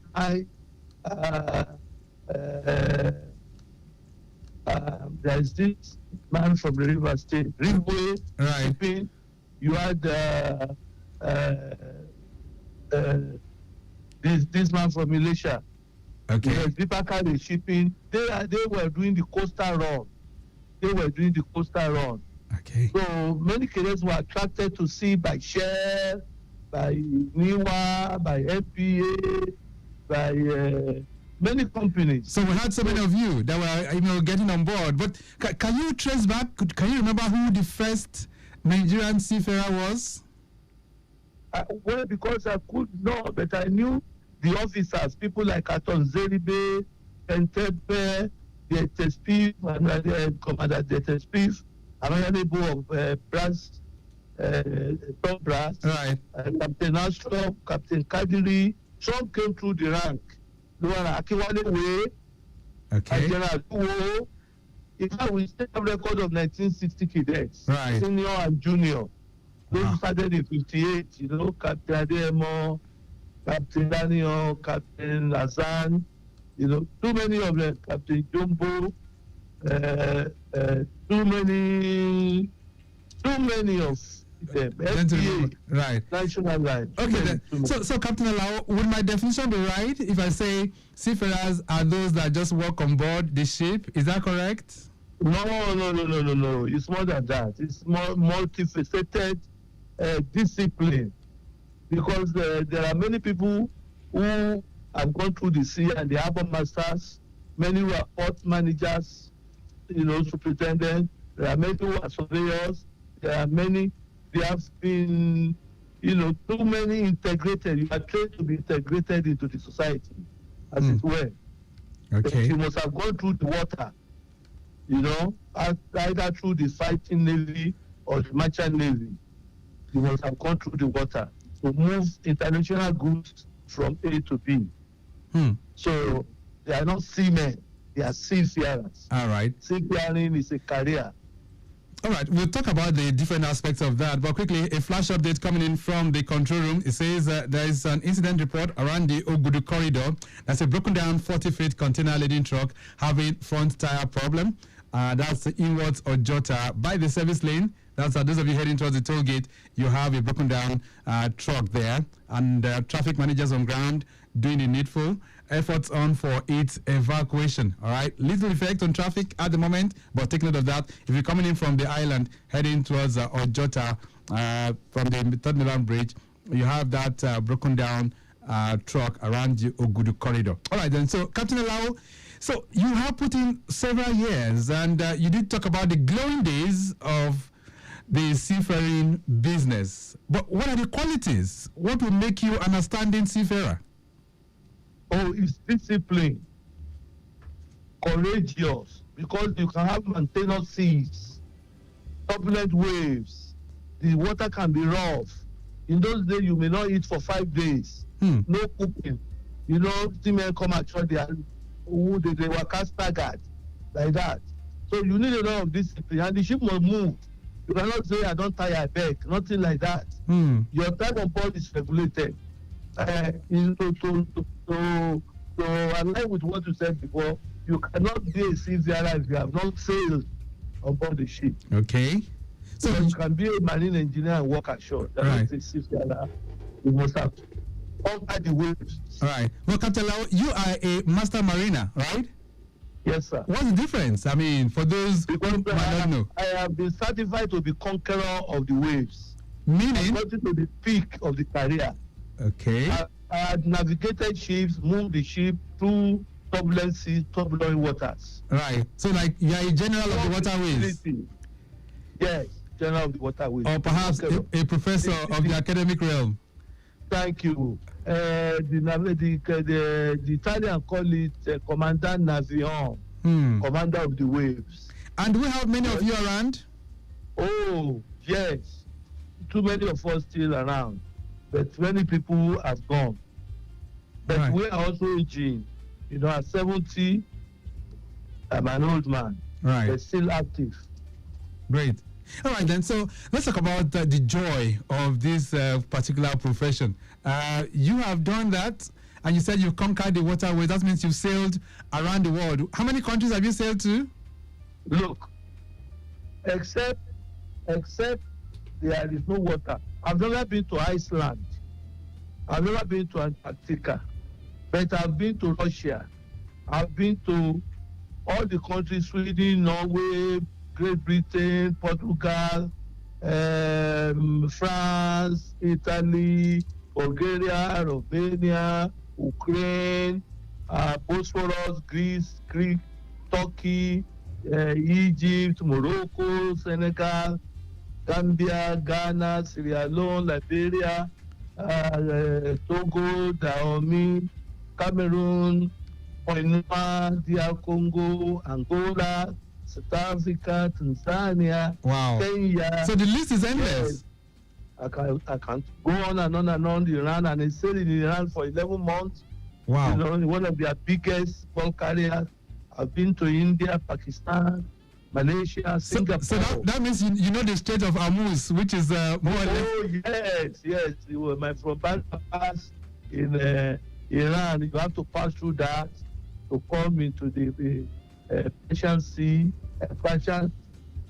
there's this man from the River State, River Shipping. You had this man from Malaysia. Okay. Yes, Vipaka Shipping. They were doing the coastal run. Okay. So many cadets were attracted to sea by Shell, by NIWA, by FPA, by many companies. So we had so many of you that were, getting on board. But can you trace back? Can you remember who the first Nigerian seafarer was? Well, because I could not, but I knew the officers, people like Aton Zeribe, Pentepe, the HSP, Commander the HSP, Amayanebo of Brass, Top Brass, Captain Astro, Captain Kadiri. Some came through the rank. The one Akiwale Way, General Duo. In fact, we still have record of 1960 cadets, senior and junior. Those started in 58, you know, Captain Ademo, Captain Daniel, Captain Lazan, you know, too many of them, Captain Jumbo, too many of them. FPA, right. National Line. Okay, then. So Captain Alao, would my definition be right if I say seafarers are those that just walk on board the ship? Is that correct? No. It's more than that. It's more multifaceted discipline, because there are many people who have gone through the sea and they have a masters. Many who are port managers, you know, superintendents. There are many who are surveyors. There are many. They have been, you know, too many integrated. You are trained to be integrated into the society, as it were. Okay. You must have gone through the water, you know, either through the fighting navy or the merchant navy. You must have gone through the water to move international goods from A to B. So they are not seamen, they are seafarers. All right. Seafaring is a career. All right, we'll talk about the different aspects of that, but quickly, a flash update coming in from the control room. It says there is an incident report around the Ogudu corridor. That's a broken down 40-feet container laden truck having front tire problem. That's inwards Ojota by the service lane. That's those of you heading towards the toll gate, you have a broken down truck there, and traffic managers on ground doing the needful. Efforts on for its evacuation. All right, little effect on traffic at the moment, but take note of that. If you're coming in from the island heading towards Ojota from the Third Milan Bridge, you have that broken down truck around the Ogudu corridor. All right, then. So, Captain Alao, so you have put in several years, and you did talk about the glowing days of the seafaring business. But what are the qualities? What will make you an outstanding seafarer? Oh, it's discipline, courageous, because you can have mountainous seas, turbulent waves, the water can be rough. In those days, you may not eat for 5 days, no cooking. You know, seamen come at shore, they were cast staggered like that. So you need a lot of discipline, and the ship must move. You cannot say, I don't tire, I beg, nothing like that. Your time on board is regulated. to align with what you said before, you cannot be a seafarer if you have not sailed aboard the ship. Okay. So you can be a marine engineer and work ashore. That is a seafarer. You must have conquered the waves. All right. Well, Captain Lau, you are a master mariner, right? Yes, sir. What's the difference? I mean, for those who might not know. I have been certified to be conqueror of the waves. Meaning? I got to the peak of the career. Okay. I had navigated ships, moved the ship through turbulent seas, turbulent waters. Right. So, like, you are a general of the waterways. Yes, general of the waterways. Or perhaps a professor of the academic realm. Thank you. The Italian call it Commander Navion, Commander of the Waves. And do we have many of you around? Oh, yes. Too many of us still around. But many people have gone. But we are also aging. You know, at 70, I'm an old man. Right. But still active. Great. All right, then. So let's talk about the joy of this particular profession. You have done that, and you said you've conquered the waterways. That means you've sailed around the world. How many countries have you sailed to? Look, except there is no water. I've never been to Iceland. I've never been to Antarctica. But I've been to Russia. I've been to all the countries, Sweden, Norway, Great Britain, Portugal, France, Italy, Bulgaria, Romania, Ukraine, Bosphorus, Greece, Turkey, Egypt, Morocco, Senegal, Gambia, Ghana, Sierra Leone, Liberia, Togo, Dahomey, Cameroon, Poinua, DR Congo, Angola, South Africa, Tanzania, Kenya. So the list is endless. Yes. I can't go on and on and on. Iran, and I stayed in Iran for 11 months. Wow. You know, one of their biggest bulk carriers. I've been to India, Pakistan, Malaysia, Singapore. So that means you know the Strait of Hormuz, which is more or less. Oh, yes. It was from Bandar Pass in Iran. You have to pass through that to come into the Persian Sea,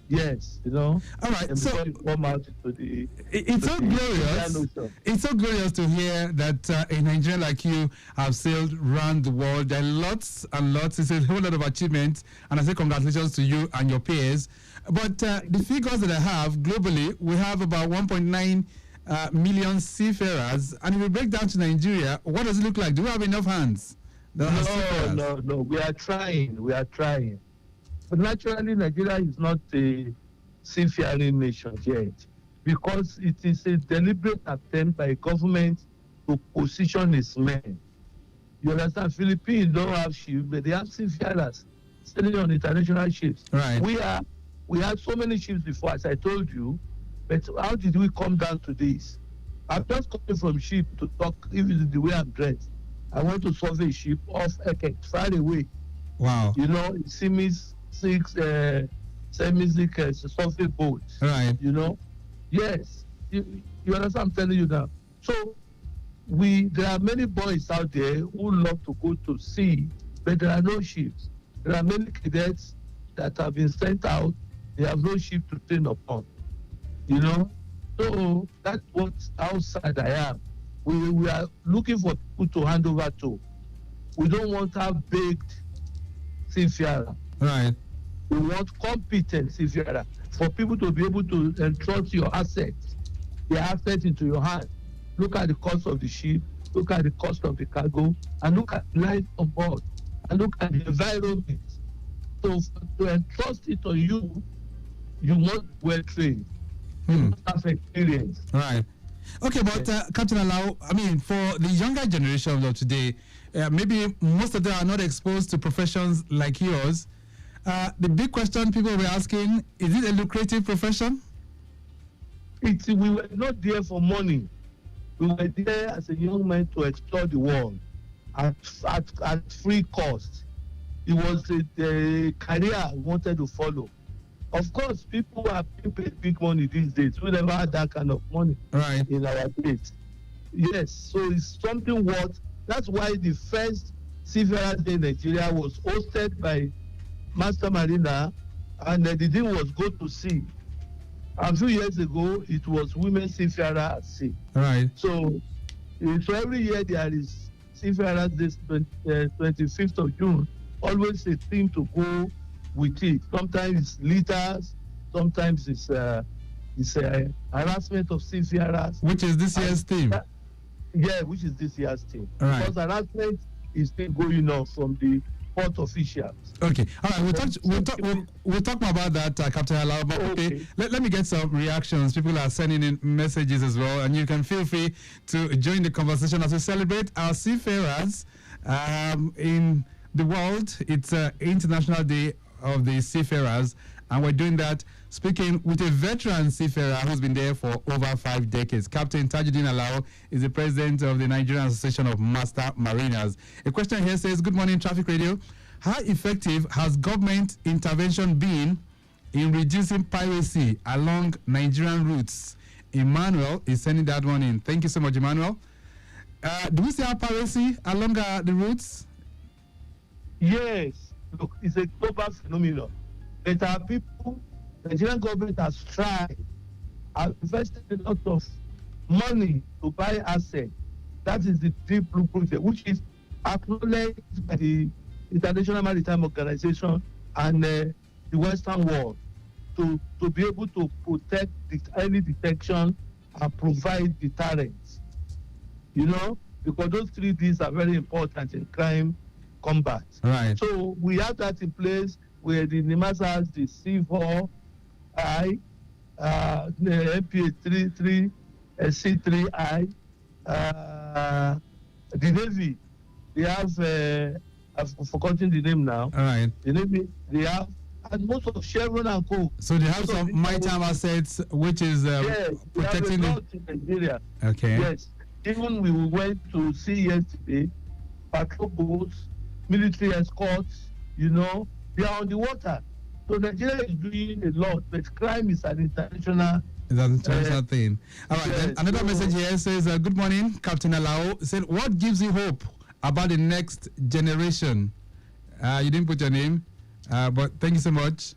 yes, you know. All right, and so you come out into the. It's so glorious. It's so glorious to hear that a Nigerian like you have sailed around the world. There are lots and lots. It's a whole lot of achievements, and I say congratulations to you and your peers. But the figures that I have globally, we have about 1.9 million seafarers, and if we break down to Nigeria, what does it look like? Do we have enough hands? No. We are trying. But naturally, Nigeria is not a seafaring nation yet, because it is a deliberate attempt by government to position its men. You understand? Philippines don't have ships, but they have seafarers sailing on international ships. Right. We had so many ships before, as I told you, but how did we come down to this? I'm just coming from ship to talk, even the way I'm dressed. I went to survey a ship off Eket, far away. Wow. You know, Simis 6 semi-sick survey boat. Right. You know? Yes. You understand what I'm telling you now? So, there are many boys out there who love to go to sea, but there are no ships. There are many cadets that have been sent out. They have no ship to train upon. You know? So, that's what outside I am. We are looking for people to hand over to. We don't want to have baked seafarer. Right. We want competent seafarer, for people to be able to entrust your assets, their assets into your hand. Look at the cost of the ship, look at the cost of the cargo, and look at life on board, and look at the environment. So to entrust it on you, you must be well trained. You must have experience. Right. Okay, but Captain Alau, I mean, for the younger generation of today, maybe most of them are not exposed to professions like yours. The big question people were asking, is it a lucrative profession? We were not there for money. We were there as a young man to explore the world at free cost. It was a career I wanted to follow. Of course, people are paid big money these days. We never had that kind of money in our days. Yes, so it's something what. That's why the first Seafarers Day in Nigeria was hosted by Master Marina, and the thing was go to sea. A few years ago, it was Women Seafarer at Sea. Right. So every year there is Seafarers Day, 25th of June. Always a theme to go with it. Sometimes it's litters, sometimes it's harassment of seafarers. Which is this year's theme? Yeah, which is this year's theme. All right. Because harassment is still going on from the port officials. Okay, all right. We'll talk more about that, Captain Alao. But okay, let me get some reactions. People are sending in messages as well, and you can feel free to join the conversation as we celebrate our seafarers in the world. It's International Day of the Seafarers, and we're doing that speaking with a veteran seafarer who's been there for over 5 decades. Captain Tajuddin Alao is the president of the Nigerian Association of Master Mariners. A question here says, good morning, Traffic Radio. How effective has government intervention been in reducing piracy along Nigerian routes? Emmanuel is sending that one in. Thank you so much, Emmanuel. Do we see our piracy along the routes? Yes. Look, it's a global phenomenon. But our people, the Nigerian government has tried, has invested a lot of money to buy assets. That is the deep blueprint, which is acknowledged by the International Maritime Organization and the Western world to be able to protect early detection and provide deterrence. You know, because those 3 Ds are very important in crime combat. Right. So we have that in place where the NIMAS has the C4I, the MPA 3, C3I, the Navy, they have, I've forgotten the name now. All right. The Navy, they have, and most of Chevron and Co. So they have some maritime assets which is yes, protecting they have a lot in Nigeria. Okay. Yes. Even we went to see yesterday, patrol boats, military escorts, you know, they are on the water. So Nigeria is doing a lot, but crime is an international thing. All right, then another message here says, good morning, Captain Alao. Said, what gives you hope about the next generation? You didn't put your name, but thank you so much.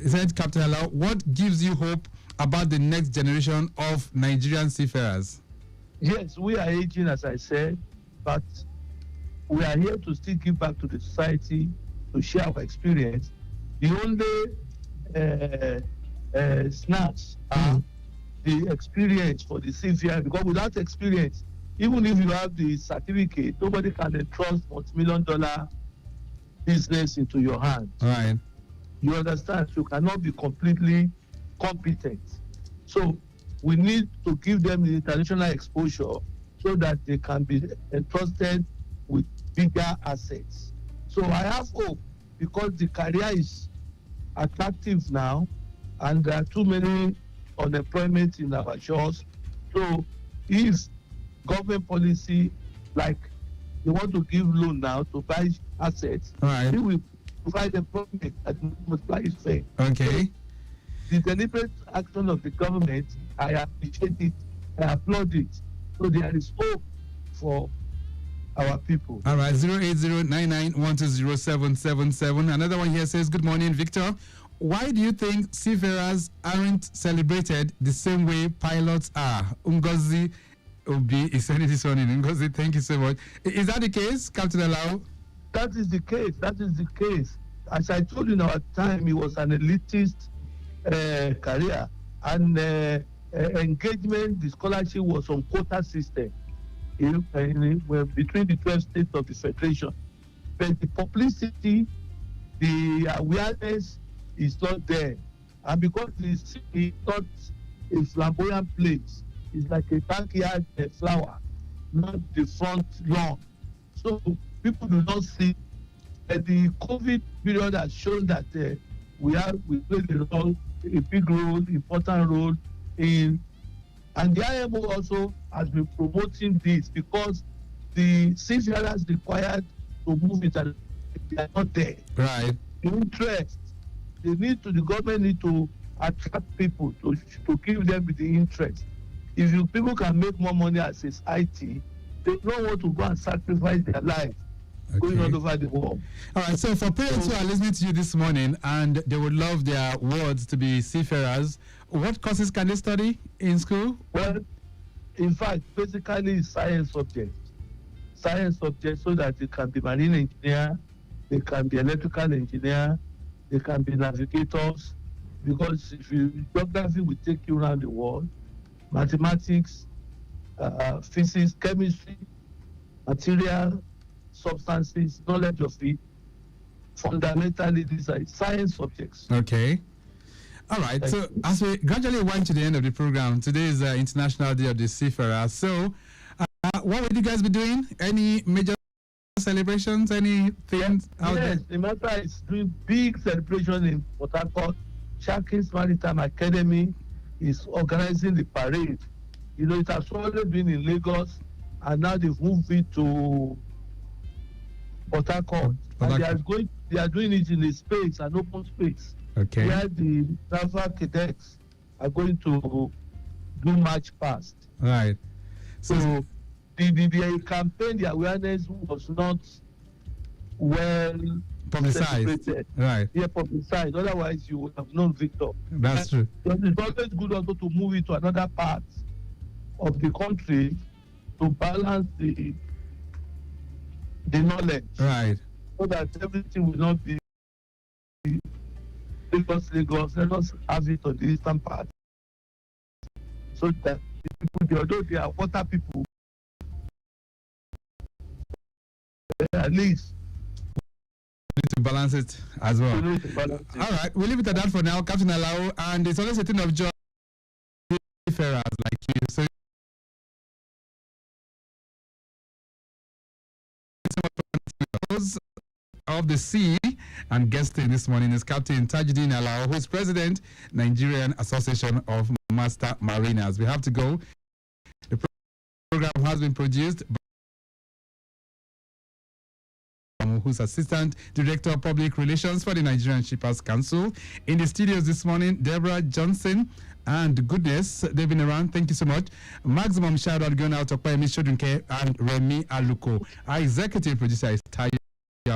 He said, Captain Alao, what gives you hope about the next generation of Nigerian seafarers? Yes, we are aging, as I said, but we are here to still give back to the society, to share our experience. The only snaps are the experience for the seafarer, because without experience, even if you have the certificate, nobody can entrust multi-million-dollar business into your hands. Right. You understand? You cannot be completely competent. So we need to give them the international exposure so that they can be entrusted with bigger assets. So I have hope, because the career is attractive now and there are too many unemployment in our shores. So if government policy, like they want to give loan now to buy assets, right, they will provide employment at multiply effect. Okay. The deliberate action of the government, I appreciate it, I applaud it. So there is hope for our people. All right, 08099120777. Another one here says, good morning, Victor. Why do you think seafarers aren't celebrated the same way pilots are? Ngozi Obi is sending this one in. Ngozi, thank you so much. Is that the case, Captain Alao? That is the case. That is the case. As I told you in our time, it was an elitist career. And engagement, the scholarship was on quota system between the 12 states of the Federation. But the publicity, the awareness is not there. And because it's not a flamboyant place, it's like a backyard flower, not the front lawn. So people do not see. The COVID period has shown that we played a big role, important role in, and the IMO also has been promoting this, because the seafarers required to move it and they are not there. Right. The interest, the government need to attract people to give them the interest. if you people can make more money as a society, they don't want to go and sacrifice their life going all over the world. All right, so for parents who are listening to you this morning and they would love their wards to be seafarers, what courses can they study in school? Well, in fact, basically it's science subjects. Science subjects so that they can be marine engineer, they can be electrical engineer, they can be navigators, because if geography will take you around the world, mathematics, physics, chemistry, material, substances, knowledge of it, fundamentally these are science subjects. Okay. All right. So as we gradually wind to the end of the program, today is International Day of the Seafarer. So what would you guys be doing? Any major celebrations? Anything out there? Yes, the matter is doing big celebration in Port Harcourt. Sharkins Maritime Academy is organizing the parade. You know, it has always been in Lagos, and now they've moved it to Port Harcourt. And they are doing it in a space, an open space. Okay. Where the naval cadets are going to do march past. Right. So the campaign, the awareness was not well publicized. Right. Yeah, publicized. Otherwise, you would have known Victor. That's true. But it's always good also to move it to another part of the country to balance the knowledge. Right. So that everything will not be Lagos. Let us have it on the eastern part. So that the people, although they are water people, at least need to balance it as well. All right, we'll leave it at that for now, Captain Alao. And it's always a thing of joy seafarers like you. So of the sea, and guesting this morning is Captain Tajuddin Alao, who is President, Nigerian Association of Master Mariners. We have to go. The program has been produced by who's Assistant Director of Public Relations for the Nigerian Shippers Council. In the studios this morning, Deborah Johnson and Goodness, they've been around. Thank you so much. Maximum shout out going out to Kwame Shodunke and Remy Aluko. Our executive producer is Tayo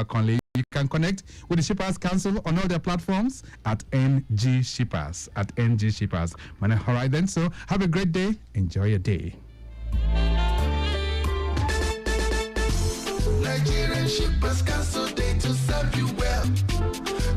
Conley. You can connect with the Shippers Council on all their platforms at NG Shippers. All right then, so have a great day. Enjoy your day. Nigerian Shippers Council, they to serve you well.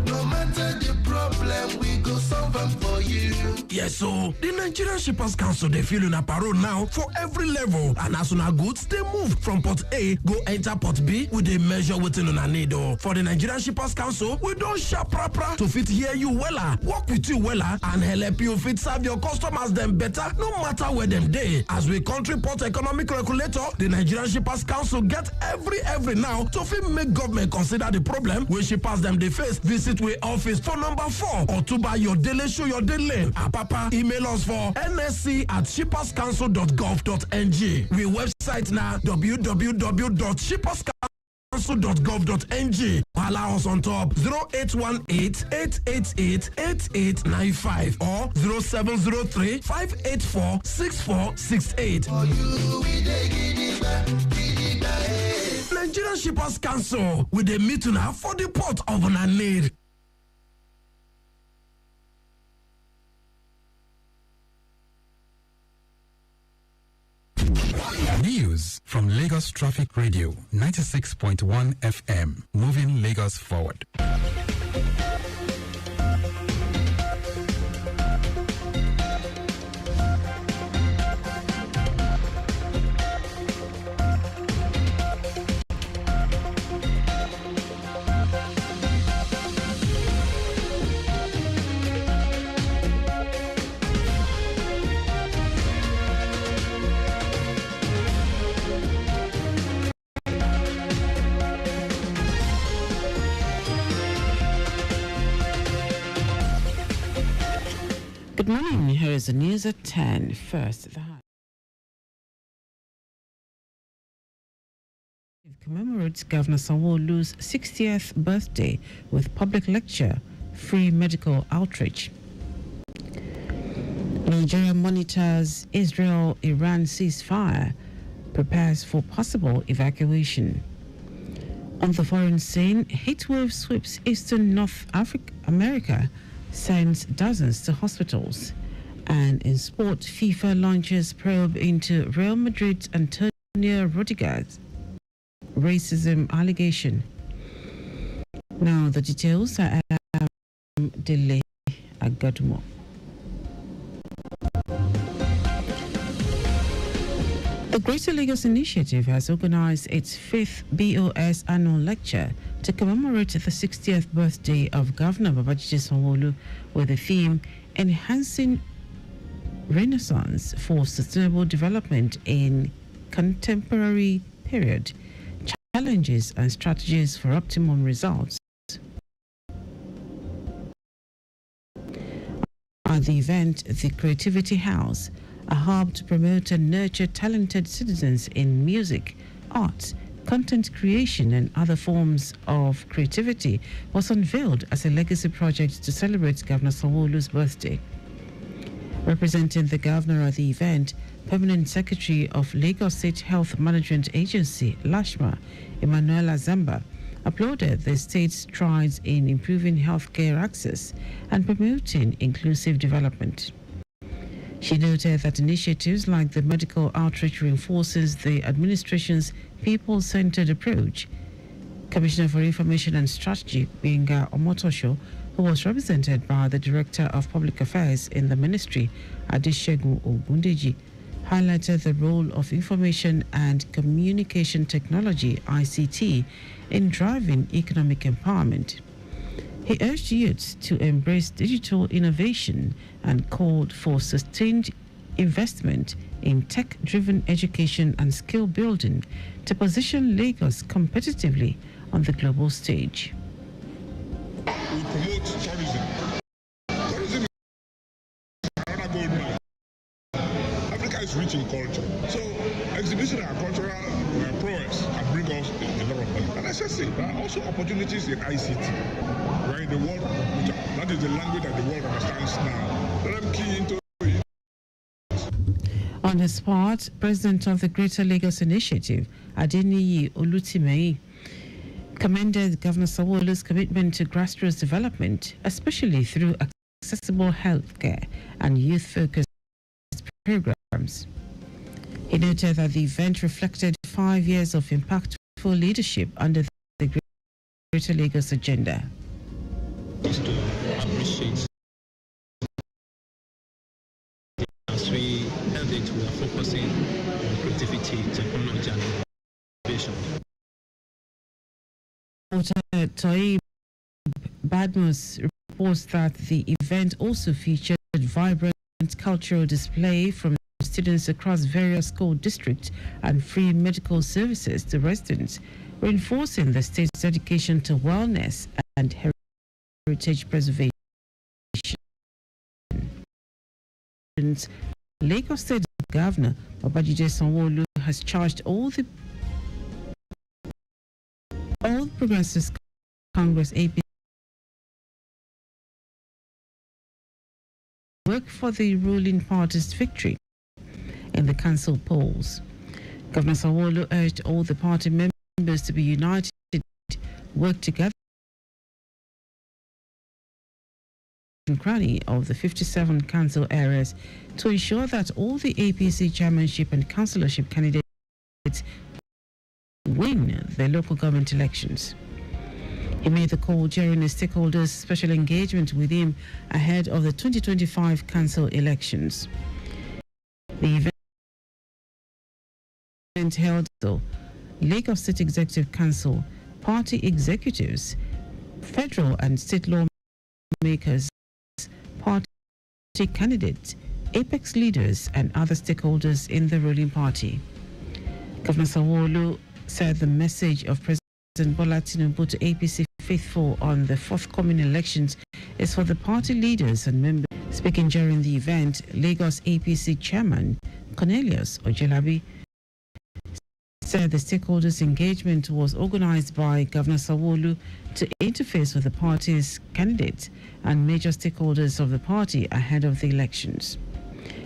No matter the problem, we go solve them for you. Yes, so the Nigerian Shippers Council, they feel in a parole now for every level. And as soon as goods, they move from Port A, go enter Port B with a measure within on a needle. For the Nigerian Shippers Council, we don't sharp proper to fit hear you wella, work with you wella, and help you fit serve your customers them better, no matter where them day. As we country port economic regulator, the Nigerian Shippers Council get every now to fit make government consider the problem when shippers them they face. Visit we office for number 4 or to buy your daily show your daily. Papa, email us for nsc@shipperscouncil.gov.ng. We website now www.shipperscouncil.gov.ng. Allow us on top 0818-888-8895 or 0703-584-6468. Nigerian Shippers Council with a meeting for the port of Nanir. News from Lagos Traffic Radio 96.1 FM, moving Lagos forward. Good morning. Here is the news at 10. First, the commemorates Governor Sanwo-Olu's 60th birthday with public lecture, free medical outreach. Nigeria monitors Israel-Iran ceasefire, prepares for possible evacuation. On the foreign scene, heatwave sweeps eastern North America, sends dozens to hospitals. And in sport, FIFA launches probe into Real Madrid's Antonio Rudiger's racism allegation. Now the details are Dele Agadumo. The Greater Lagos Initiative has organized its 5th BOS annual lecture to commemorate the 60th birthday of Governor Babajide Sanwo-Olu with the theme Enhancing Renaissance for Sustainable Development in Contemporary Period, Challenges and Strategies for Optimum Results. At the event, the Creativity House, a hub to promote and nurture talented citizens in music, arts, content creation and other forms of creativity, was unveiled as a legacy project to celebrate Governor Sanwo-Olu's birthday. Representing the governor at the event, Permanent Secretary of Lagos State Health Management Agency, LASHMA, Emmanuela Zamba, applauded the state's strides in improving healthcare access and promoting inclusive development. She noted that initiatives like the medical outreach reinforces the administration's people-centered approach. Commissioner for Information and Strategy, Benga Omotosho, who was represented by the Director of Public Affairs in the ministry, Adeshegun Ogundeji, highlighted the role of information and communication technology, ICT, in driving economic empowerment. He urged youths to embrace digital innovation and called for sustained investment in tech-driven education and skill building to position Lagos competitively on the global stage. We promote tourism. Tourism is another gold mine. Africa is rich in culture. So exhibition and cultural prowess can bring us development. And as I say, there are also opportunities in ICT. We're in the world of computer. That is the language that the world understands now. Let them key into it. On his part, President of the Greater Lagos Initiative, Adeniyi Olutimei, commended Governor Sanwo-Olu's commitment to grassroots development, especially through accessible healthcare and youth-focused programs. He noted that the event reflected 5 years of impactful leadership under the Greater Lagos agenda. Just to appreciate as we held it, we are focusing on creativity, technology, and innovation. Toib Badmus reports that the event also featured vibrant cultural display from students across various school districts and free medical services to residents, reinforcing the state's dedication to wellness and heritage preservation. Lagos State Governor Babajide Sanwo-Olu has charged all Progressive Congress APC work for the ruling party's victory in the council polls. Governor Sanwo-Olu urged all the party members to be united, work together in cranny of the 57 council areas to ensure that all the APC chairmanship and councillorship candidates win the local government elections. He made the call during a stakeholders' special engagement with him ahead of the 2025 council elections. The event held the Lagos State Executive Council, party executives, federal and state lawmakers, party candidates, apex leaders, and other stakeholders in the ruling party. Governor Sanwo-Olu said the message of President Bola Tinubu to APC faithful on the forthcoming elections is for the party leaders and members. Speaking during the event, Lagos APC chairman Cornelius Ojelabi said the stakeholders' engagement was organized by Governor Sanwo-Olu to interface with the party's candidates and major stakeholders of the party ahead of the elections.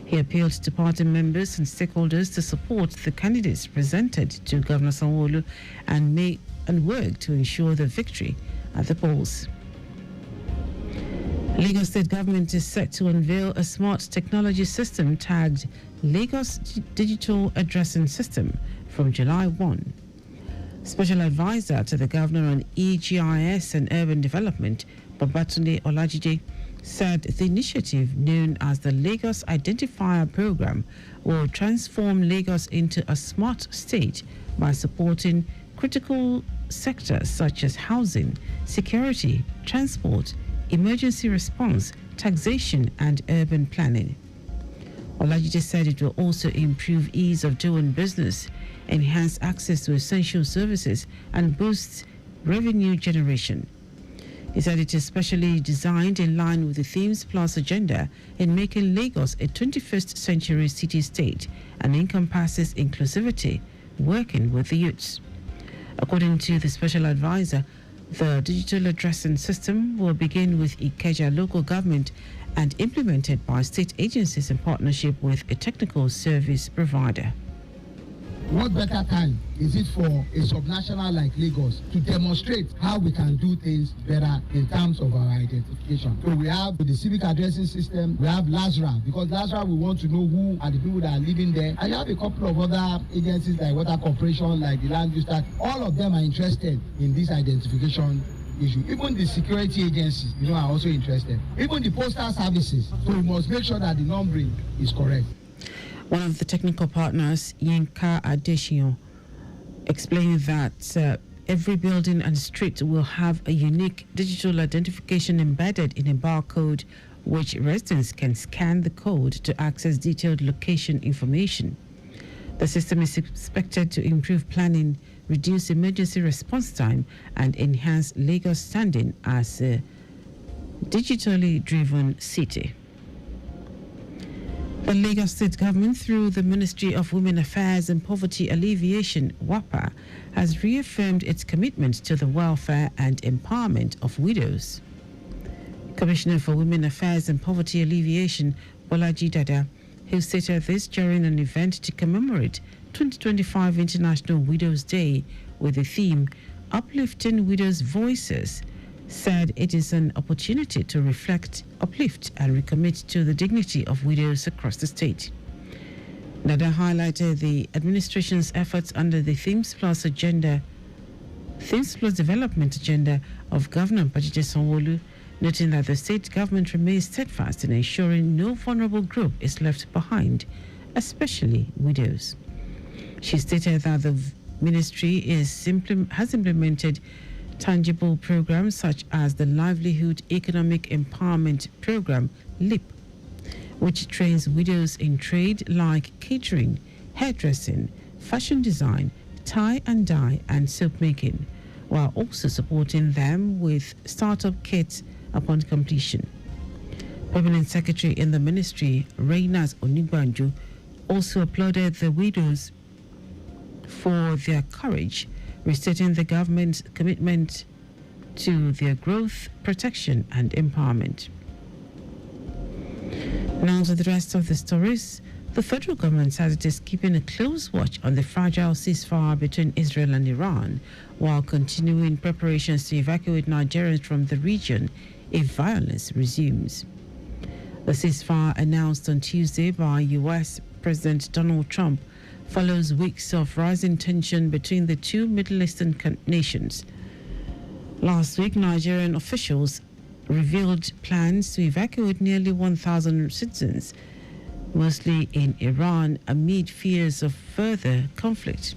He appealed to party members and stakeholders to support the candidates presented to Governor Sanwo-Olu and work to ensure the victory at the polls. Lagos State Government is set to unveil a smart technology system tagged Lagos Digital Addressing System from July 1. Special Advisor to the Governor on EGIS and Urban Development, Babatunde Olajide, said the initiative, known as the Lagos Identifier Program, will transform Lagos into a smart state by supporting critical sectors such as housing, security, transport, emergency response, taxation, and urban planning. Olajide said it will also improve ease of doing business, enhance access to essential services, and boost revenue generation. He said it is specially designed in line with the Themes Plus agenda in making Lagos a 21st century city-state and encompasses inclusivity, working with the youths. According to the special advisor, the digital addressing system will begin with Ikeja local government and implemented by state agencies in partnership with a technical service provider. What better time is it for a subnational like Lagos to demonstrate how we can do things better in terms of our identification? So we have the civic addressing system, we have LASRA, because LASRA we want to know who are the people that are living there. And you have a couple of other agencies like Water Corporation, like the Land Use Tax. All of them are interested in this identification issue. Even the security agencies, are also interested. Even the postal services. So we must make sure that the numbering is correct. One of the technical partners, Yinka Adesina, explained that every building and street will have a unique digital identification embedded in a barcode, which residents can scan the code to access detailed location information. The system is expected to improve planning, reduce emergency response time, and enhance Lagos' standing as a digitally driven city. The Lagos State Government, through the Ministry of Women Affairs and Poverty Alleviation, WAPA, has reaffirmed its commitment to the welfare and empowerment of widows. Commissioner for Women Affairs and Poverty Alleviation, Bolaji Dada, who stated this during an event to commemorate 2025 International Widows' Day with the theme Uplifting Widows' Voices, said it is an opportunity to reflect, uplift, and recommit to the dignity of widows across the state. Nada highlighted the administration's efforts under the Themes Plus development agenda of Governor Babajide Sanwo-Olu, noting that the state government remains steadfast in ensuring no vulnerable group is left behind, especially widows. She stated that the ministry has implemented tangible programs such as the Livelihood Economic Empowerment Program, LEAP, which trains widows in trade like catering, hairdressing, fashion design, tie and dye, and soap making, while also supporting them with startup kits upon completion. Permanent Secretary in the ministry, Reynaz Onigbanjo, also applauded the widows for their courage, restating the government's commitment to their growth, protection, and empowerment. Now to the rest of the stories. The federal government says it is keeping a close watch on the fragile ceasefire between Israel and Iran, while continuing preparations to evacuate Nigerians from the region if violence resumes. The ceasefire announced on Tuesday by U.S. President Donald Trump follows weeks of rising tension between the two Middle Eastern nations. Last week, Nigerian officials revealed plans to evacuate nearly 1,000 citizens, mostly in Iran, amid fears of further conflict.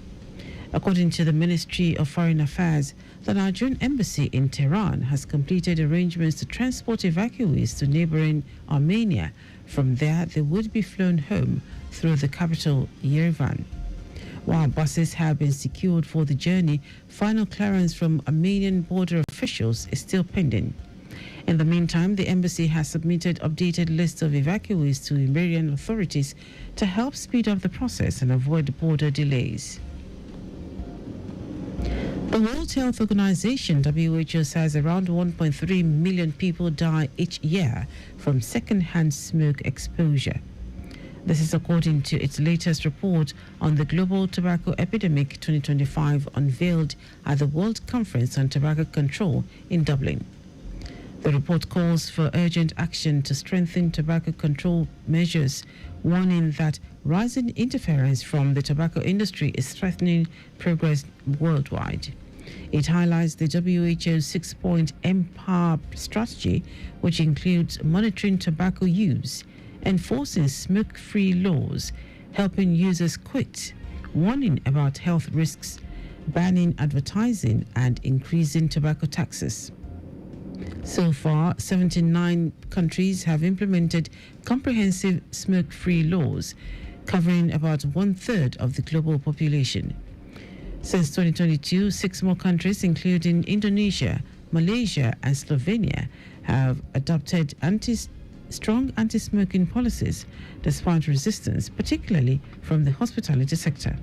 According to the Ministry of Foreign Affairs, the Nigerian embassy in Tehran has completed arrangements to transport evacuees to neighboring Armenia. From there, they would be flown home through the capital, Yerevan. While buses have been secured for the journey, final clearance from Armenian border officials is still pending. In the meantime, the embassy has submitted updated lists of evacuees to Armenian authorities to help speed up the process and avoid border delays. The World Health Organization, WHO, says around 1.3 million people die each year from second-hand smoke exposure. This is according to its latest report on the Global Tobacco Epidemic 2025 unveiled at the World Conference on Tobacco Control in Dublin. The report calls for urgent action to strengthen tobacco control measures, warning that rising interference from the tobacco industry is threatening progress worldwide. It highlights the WHO's 6-point Empower strategy, which includes monitoring tobacco use, enforcing smoke-free laws, helping users quit, warning about health risks, banning advertising, and increasing tobacco taxes. So far, 79 countries have implemented comprehensive smoke-free laws, covering about 1/3 of the global population. Since 2022, 6 more countries, including Indonesia, Malaysia, and Slovenia, have adopted strong anti-smoking policies despite resistance, particularly from the hospitality sector.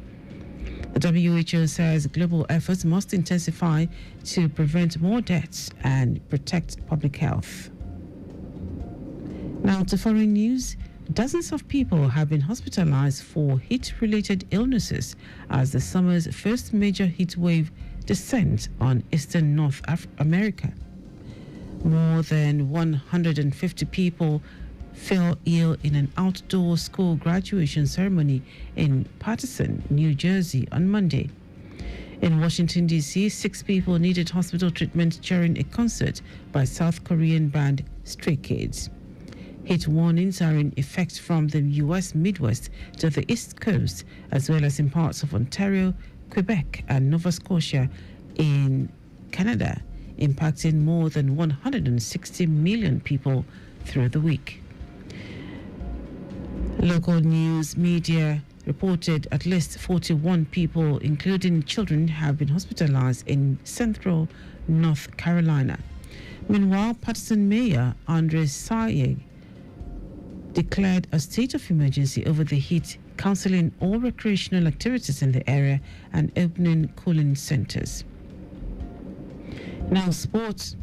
The WHO says global efforts must intensify to prevent more deaths and protect public health. Now to foreign news. Dozens of people have been hospitalized for heat-related illnesses as the summer's first major heat wave descends on eastern North America. More than 150 people fell ill in an outdoor school graduation ceremony in Paterson, New Jersey on Monday. In Washington, D.C., 6 people needed hospital treatment during a concert by South Korean band Stray Kids. Heat warnings are in effect from the U.S. Midwest to the East Coast, as well as in parts of Ontario, Quebec, and Nova Scotia in Canada, impacting more than 160 million people through the week. Local news media reported at least 41 people, including children, have been hospitalized in central North Carolina. Meanwhile, Paterson Mayor Andre Sayegh declared a state of emergency over the heat, cancelling all recreational activities in the area and opening cooling centres. Now, sports.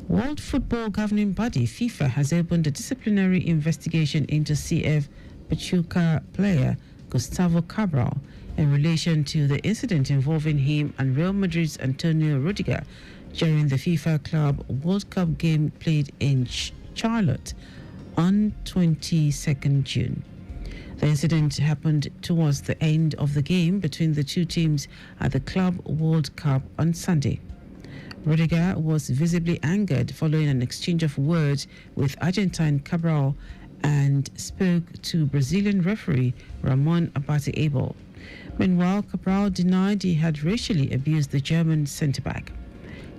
World Football Governing Body FIFA has opened a disciplinary investigation into CF Pachuca player Gustavo Cabral in relation to the incident involving him and Real Madrid's Antonio Rudiger during the FIFA Club World Cup game played in Charlotte on 22nd June. The incident happened towards the end of the game between the two teams at the Club World Cup on Sunday. Rudiger was visibly angered following an exchange of words with Argentine Cabral and spoke to Brazilian referee Ramon Abate-Abel. Meanwhile, Cabral denied he had racially abused the German centre-back.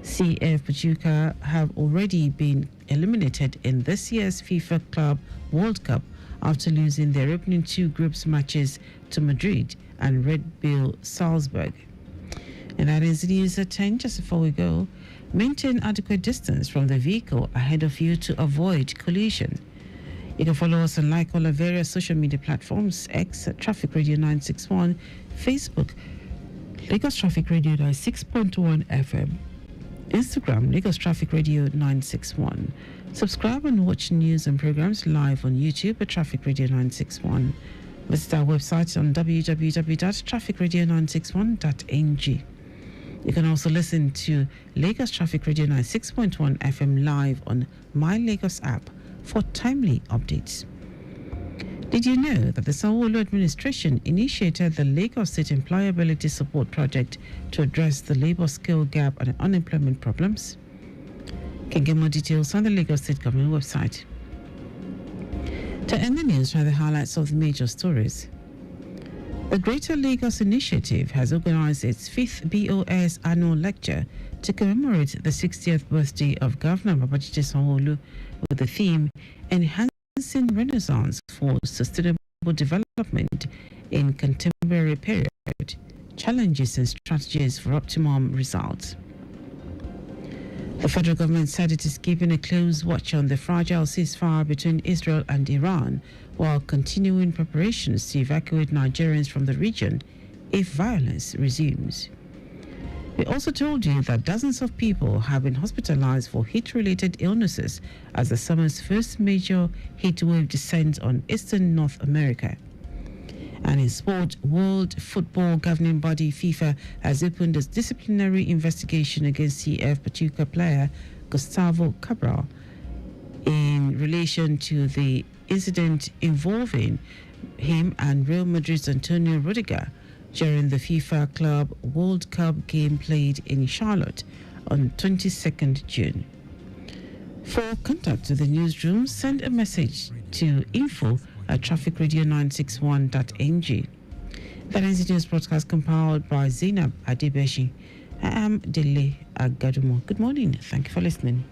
CF Pachuca have already been eliminated in this year's FIFA Club World Cup after losing their opening 2 groups matches to Madrid and Red Bull Salzburg. And that is the news at 10. Just before we go, maintain adequate distance from the vehicle ahead of you to avoid collision. You can follow us and like all our various social media platforms: X at Traffic Radio 961, Facebook Lagos Traffic Radio 96.1 FM, Instagram Lagos Traffic Radio 961. Subscribe and watch news and programs live on YouTube at Traffic Radio 961. Visit our website on www.trafficradio961.ng. You can also listen to Lagos Traffic Radio 96.1 FM live on My Lagos app for timely updates. Did you know that the Sanwo-Olu administration initiated the Lagos State Employability Support Project to address the labor skill gap and unemployment problems? You can get more details on the Lagos State Government website. To end the news, try the highlights of the major stories. The Greater Lagos Initiative has organized its 5th BOS annual lecture to commemorate the 60th birthday of Governor Babajide Sanwo-Olu with the theme Enhancing Renaissance for Sustainable Development in Contemporary Period, Challenges and Strategies for Optimum Results. The federal government said it is keeping a close watch on the fragile ceasefire between Israel and Iran while continuing preparations to evacuate Nigerians from the region if violence resumes. We also told you that dozens of people have been hospitalized for heat-related illnesses as the summer's first major heat wave descends on eastern North America. And in sport, World Football Governing Body FIFA has opened a disciplinary investigation against CF Pachuca player Gustavo Cabral in relation to the incident involving him and Real Madrid's Antonio Rudiger during the FIFA Club World Cup game played in Charlotte on 22nd June. For contact to the newsroom, send a message to info@trafficradio961.ng. That is the news broadcast compiled by Zainab Adebeshi. I am Dele Agadumo. Good morning. Thank you for listening.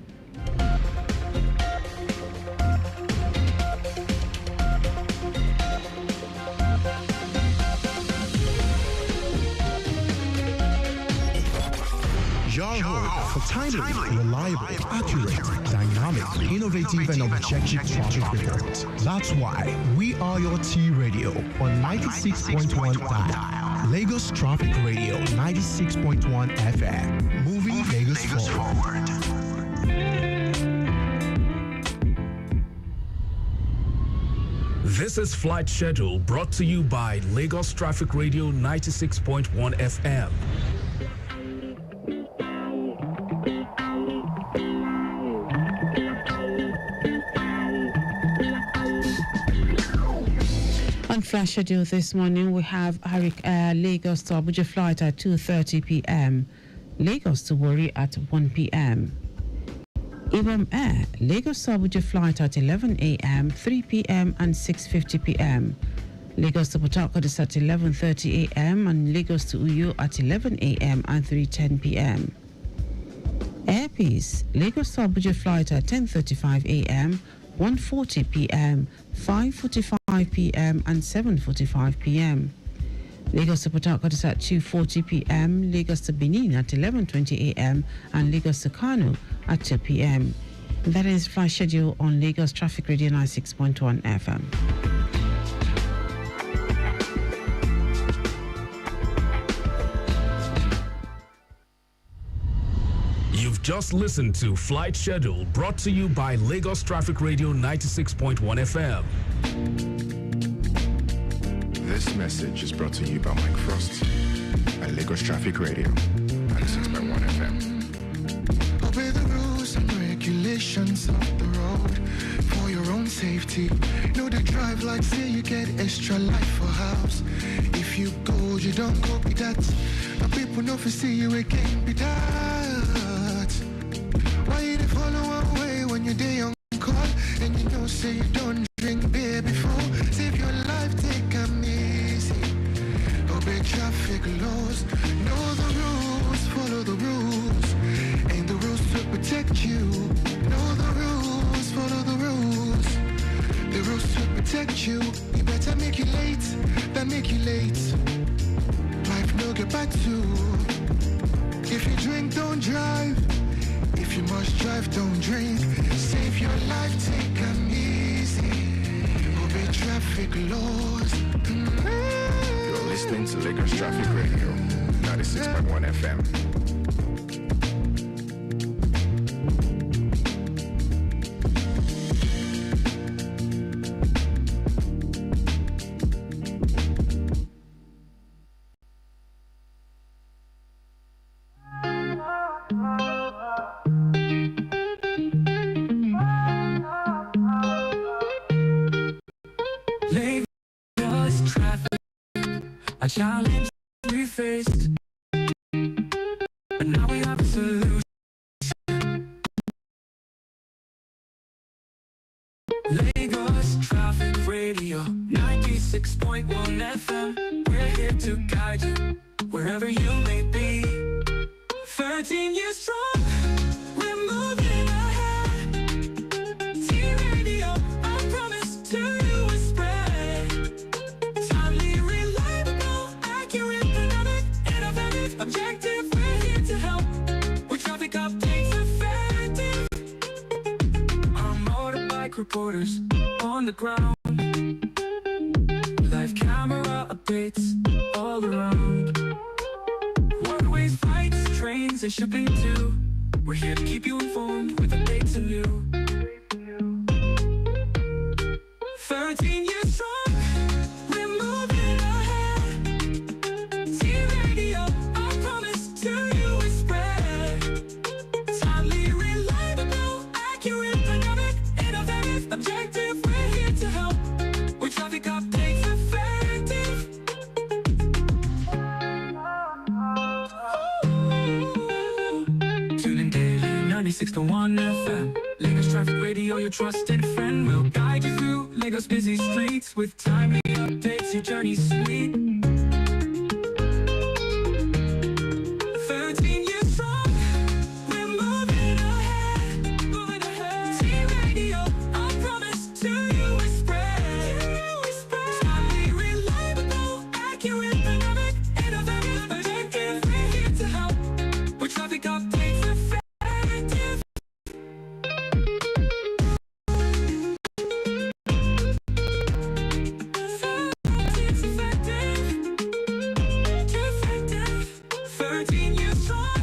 Your home for timely, reliable, accurate, dynamic, innovative, and objective traffic reports. That's why we are your T Radio on 96.1 dial. Lagos Traffic Radio 96.1 FM. Moving Lagos forward. This is Flight Schedule brought to you by Lagos Traffic Radio 96.1 FM. On Flash Schedule this morning, we have Lagos to Abuja flight at 2:30 p.m., Lagos to Warri at 1 p.m. Ibom Air, Lagos to Abuja flight at 11 a.m., 3 p.m. and 6:50 p.m. Lagos to Port Harcourt is at 11:30 a.m. and Lagos to Uyo at 11 a.m. and 3:10 p.m. Air Peace, Lagos to Abuja flight at 10:35 a.m., 1:40 p.m., 5:45 p.m. and 7:45 p.m. Lagos to Port Harcourt is at 2:40 p.m., Lagos to Benin at 11:20 a.m. and Lagos to Kano at 2 p.m. And that is flight schedule on Lagos Traffic Radio 96.1 FM. You've just listened to Flight Schedule brought to you by Lagos Traffic Radio 96.1 FM. This message is brought to you by Mike Frost at Lagos Traffic Radio 96.1 FM. Obey the rules and regulations of the road for your own safety. Know the drive like say you get extra life for house. If you go, you don't go be that. And people know if see you again be that. Why you dey follow away when you're day on call and you know say you don't drink beer before? Save your life, take them easy. Obey traffic laws. Know the rules, follow the rules. Ain't the rules to protect you. Know the rules, follow the rules. The rules to protect you. You better make you late than make you late. Life no get back to. If you drink, don't drive. If you must drive, don't drink. Save your life, take them easy. Obey traffic laws. You're listening to Lagos Traffic Radio 96.1 FM. Lagos traffic, a challenge we faced, but now we have a solution. Lagos Traffic Radio 96.1 FM. We're here to guide you wherever you may be. 13 years strong, we're moving ahead. T-Radio, I promise to you is spread. Timely, reliable, accurate, dynamic, innovative, objective. We're here to help with traffic updates effective. Our motorbike reporters on the ground. Live camera updates all around. Waterways, fights, and shipping too. We're here to keep you informed with updates and new. 13 years strong, we're moving ahead. T-Radio, our promise to you is spread. Timely, reliable, accurate, dynamic, innovative, objective. We're here to help with traffic updates effective. Tune in daily, 96.1 FM. Lagos Traffic Radio, your trusted friend, will guide you through Lagos busy streets with timely updates. Your journey's sweet. 13 years strong, we're moving ahead, moving ahead. T-Radio, our promise to you is spread. Timely, reliable, accurate, dynamic, innovative, objective. We're here to help with traffic updates effective. It's effective. 13 years strong,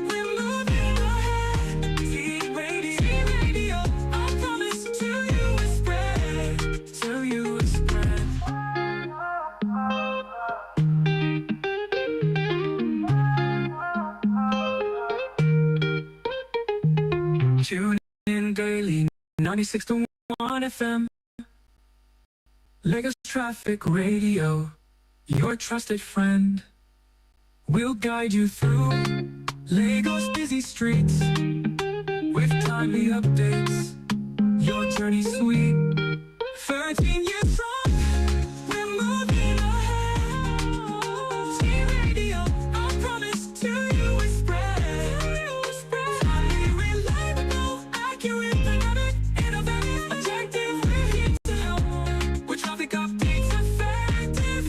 we're moving ahead. T-Radio, our promise to you is spread. To you is spread. Tune in daily, 96.1 FM. Lagos Traffic Radio, your trusted friend. We'll guide you through Lagos busy streets with timely updates. Your journey's sweet. 13 years strong, we're moving ahead. T-Radio, our promise to you is spread. Timely, reliable, accurate, dynamic, innovative, objective. We're here to help with traffic updates effective.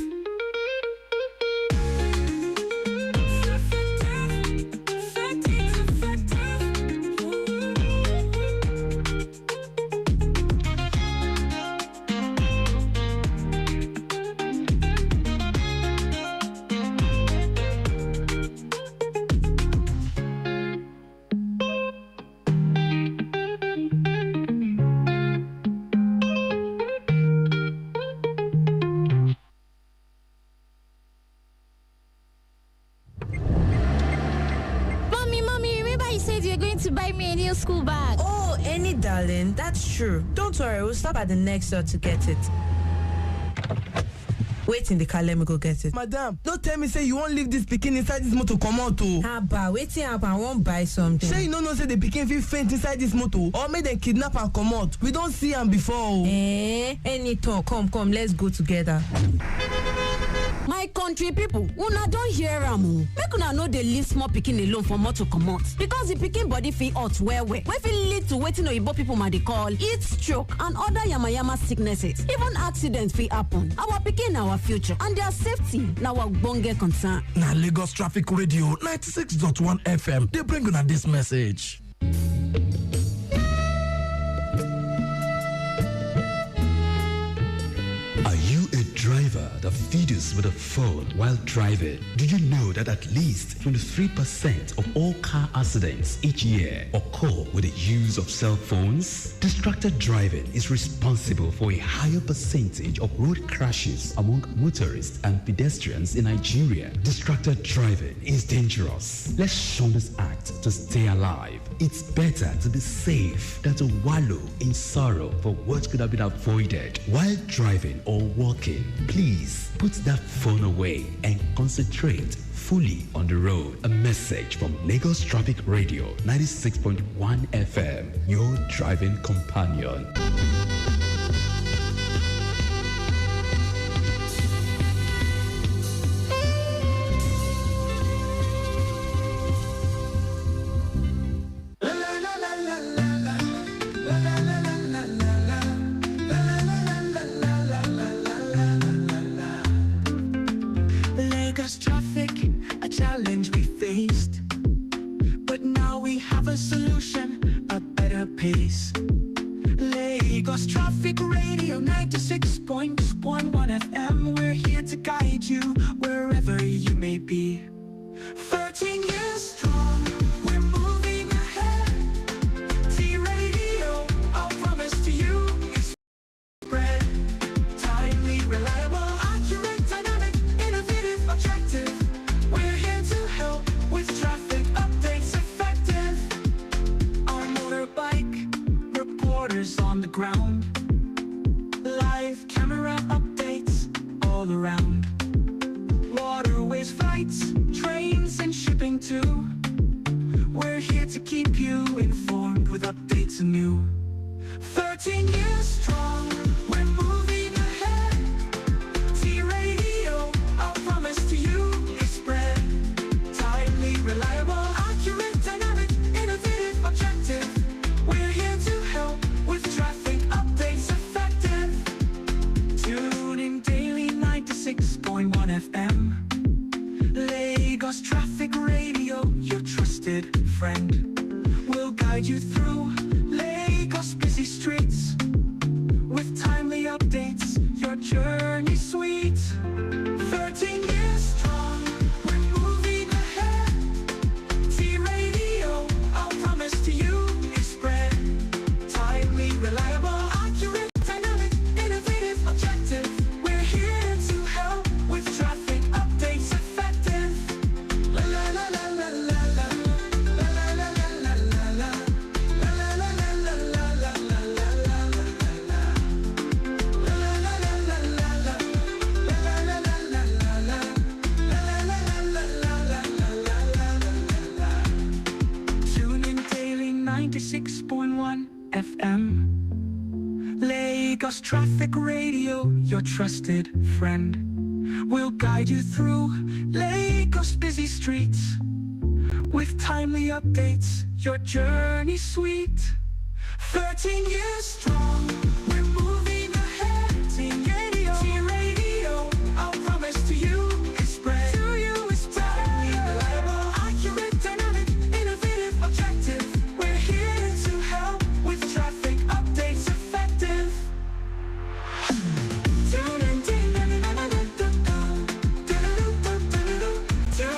Mommy, remember you said you're going to buy me a new school bag? Oh, Annie, darling, that's true. Don't worry, we'll stop at the next store to get it. Wait in the car, let me go get it. Madam, don't tell me say you won't leave this pikin inside this motor come out too. Abba, waiting up, I won't buy something. Say you no know say the pikin fit faint inside this motor or make them kidnap and come out. We don't see am before. Any talk, come, let's go together. My country people, una don hear am o. Make una no dey leave small pikin alone for motor comot because the pikin body fit hot well well. Wey fit lead to wetin oyibo people ma dey call heat stroke and other yamayama sicknesses. Even accident fit happen. Our pikin na our future and their safety na our ogbonge concern. Na Lagos Traffic Radio 96.1 FM dey bring una this message. Are you a driver that fiddles with a phone while driving? Do you know that at least 23% of all car accidents each year occur with the use of cell phones? Distracted driving is responsible for a higher percentage of road crashes among motorists and pedestrians in Nigeria. Distracted driving is dangerous. Let's shun this act to stay alive. It's better to be safe than to wallow in sorrow for what could have been avoided. While driving or walking, please put that phone away and concentrate fully on the road. A message from Lagos Traffic Radio 96.1 FM, your driving companion. Lagos traffic, a challenge we faced, but now we have a solution, a better pace. Lagos Traffic Radio 96.1 FM, we're here to guide you wherever you may be. 13 years strong, 96.1 FM. Lagos Traffic Radio, your trusted friend. We'll guide you through Lagos busy streets with timely updates, your journey sweet. 13 years strong, we're moving ahead. T-Radio, our promise to you is spread. Timely, reliable, accurate, dynamic, innovative, objective. We're here to help with traffic updates effective. La la la la la la la. La la la la la la la. La la la la la la la la la la la la. La la la la la la la. La la la la la la la. La la la la la la la la la. Tune in daily 96.1 FM. Lagos Traffic Radio, your trusted friend. We'll guide you through Lagos busy streets with timely updates, your journey sweet. 13 years strong, we're moving ahead. T-Radio, our promise to you is spread. To you is spread. Reliable, accurate, dynamic, innovative, objective. We're here to help with traffic updates effective. Tune in to 99.1. Tune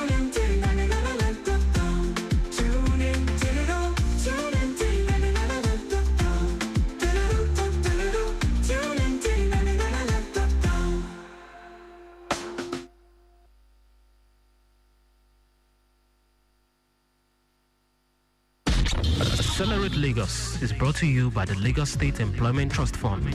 in to 99.1. Tune in to 99.1. Accelerate Lagos is brought to you by the Lagos State Employment Trust Fund.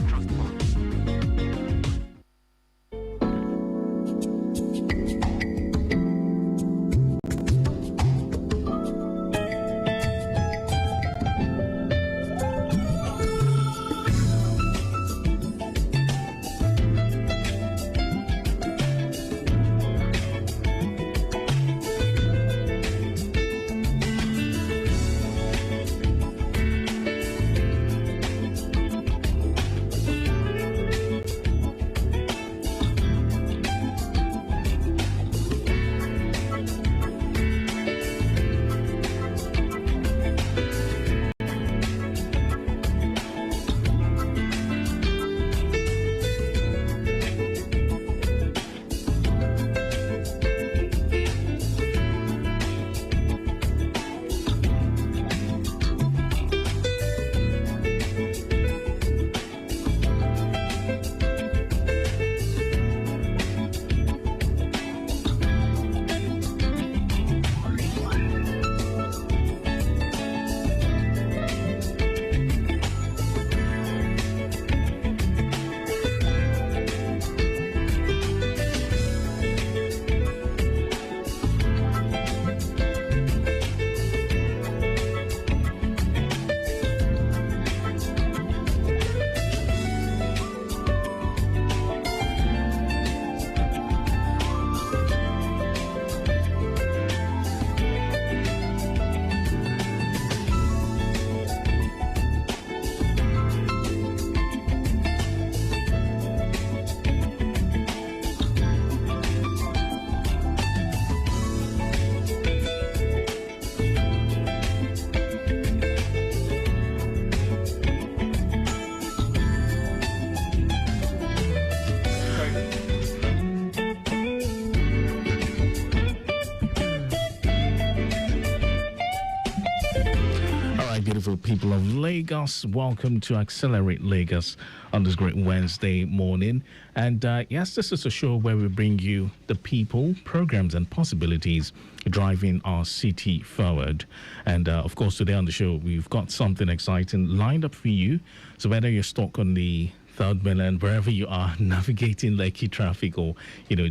Beautiful people of Lagos, welcome to Accelerate Lagos on this great Wednesday morning. And yes, this is a show where we bring you the people, programs, and possibilities driving our city forward. And of course, today on the show, we've got something exciting lined up for you. So whether you're stuck on the Third Mainland, wherever you are, navigating Lekki traffic, or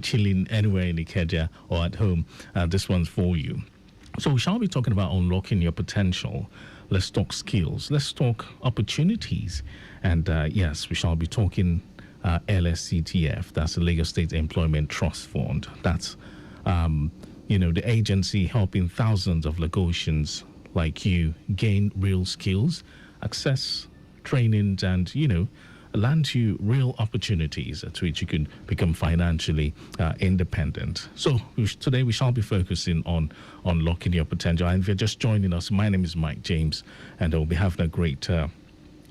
chilling anywhere in Ikeja or at home, this one's for you. So we shall be talking about unlocking your potential. Let's talk skills. Let's talk opportunities. And yes, we shall be talking LSCTF. That's the Lagos State Employment Trust Fund. That's, the agency helping thousands of Lagosians like you gain real skills, access trainings, and, land you real opportunities to which you can become financially independent. So today we shall be focusing on unlocking your potential. And if you're just joining us, my name is Mike James, and I'll be having a great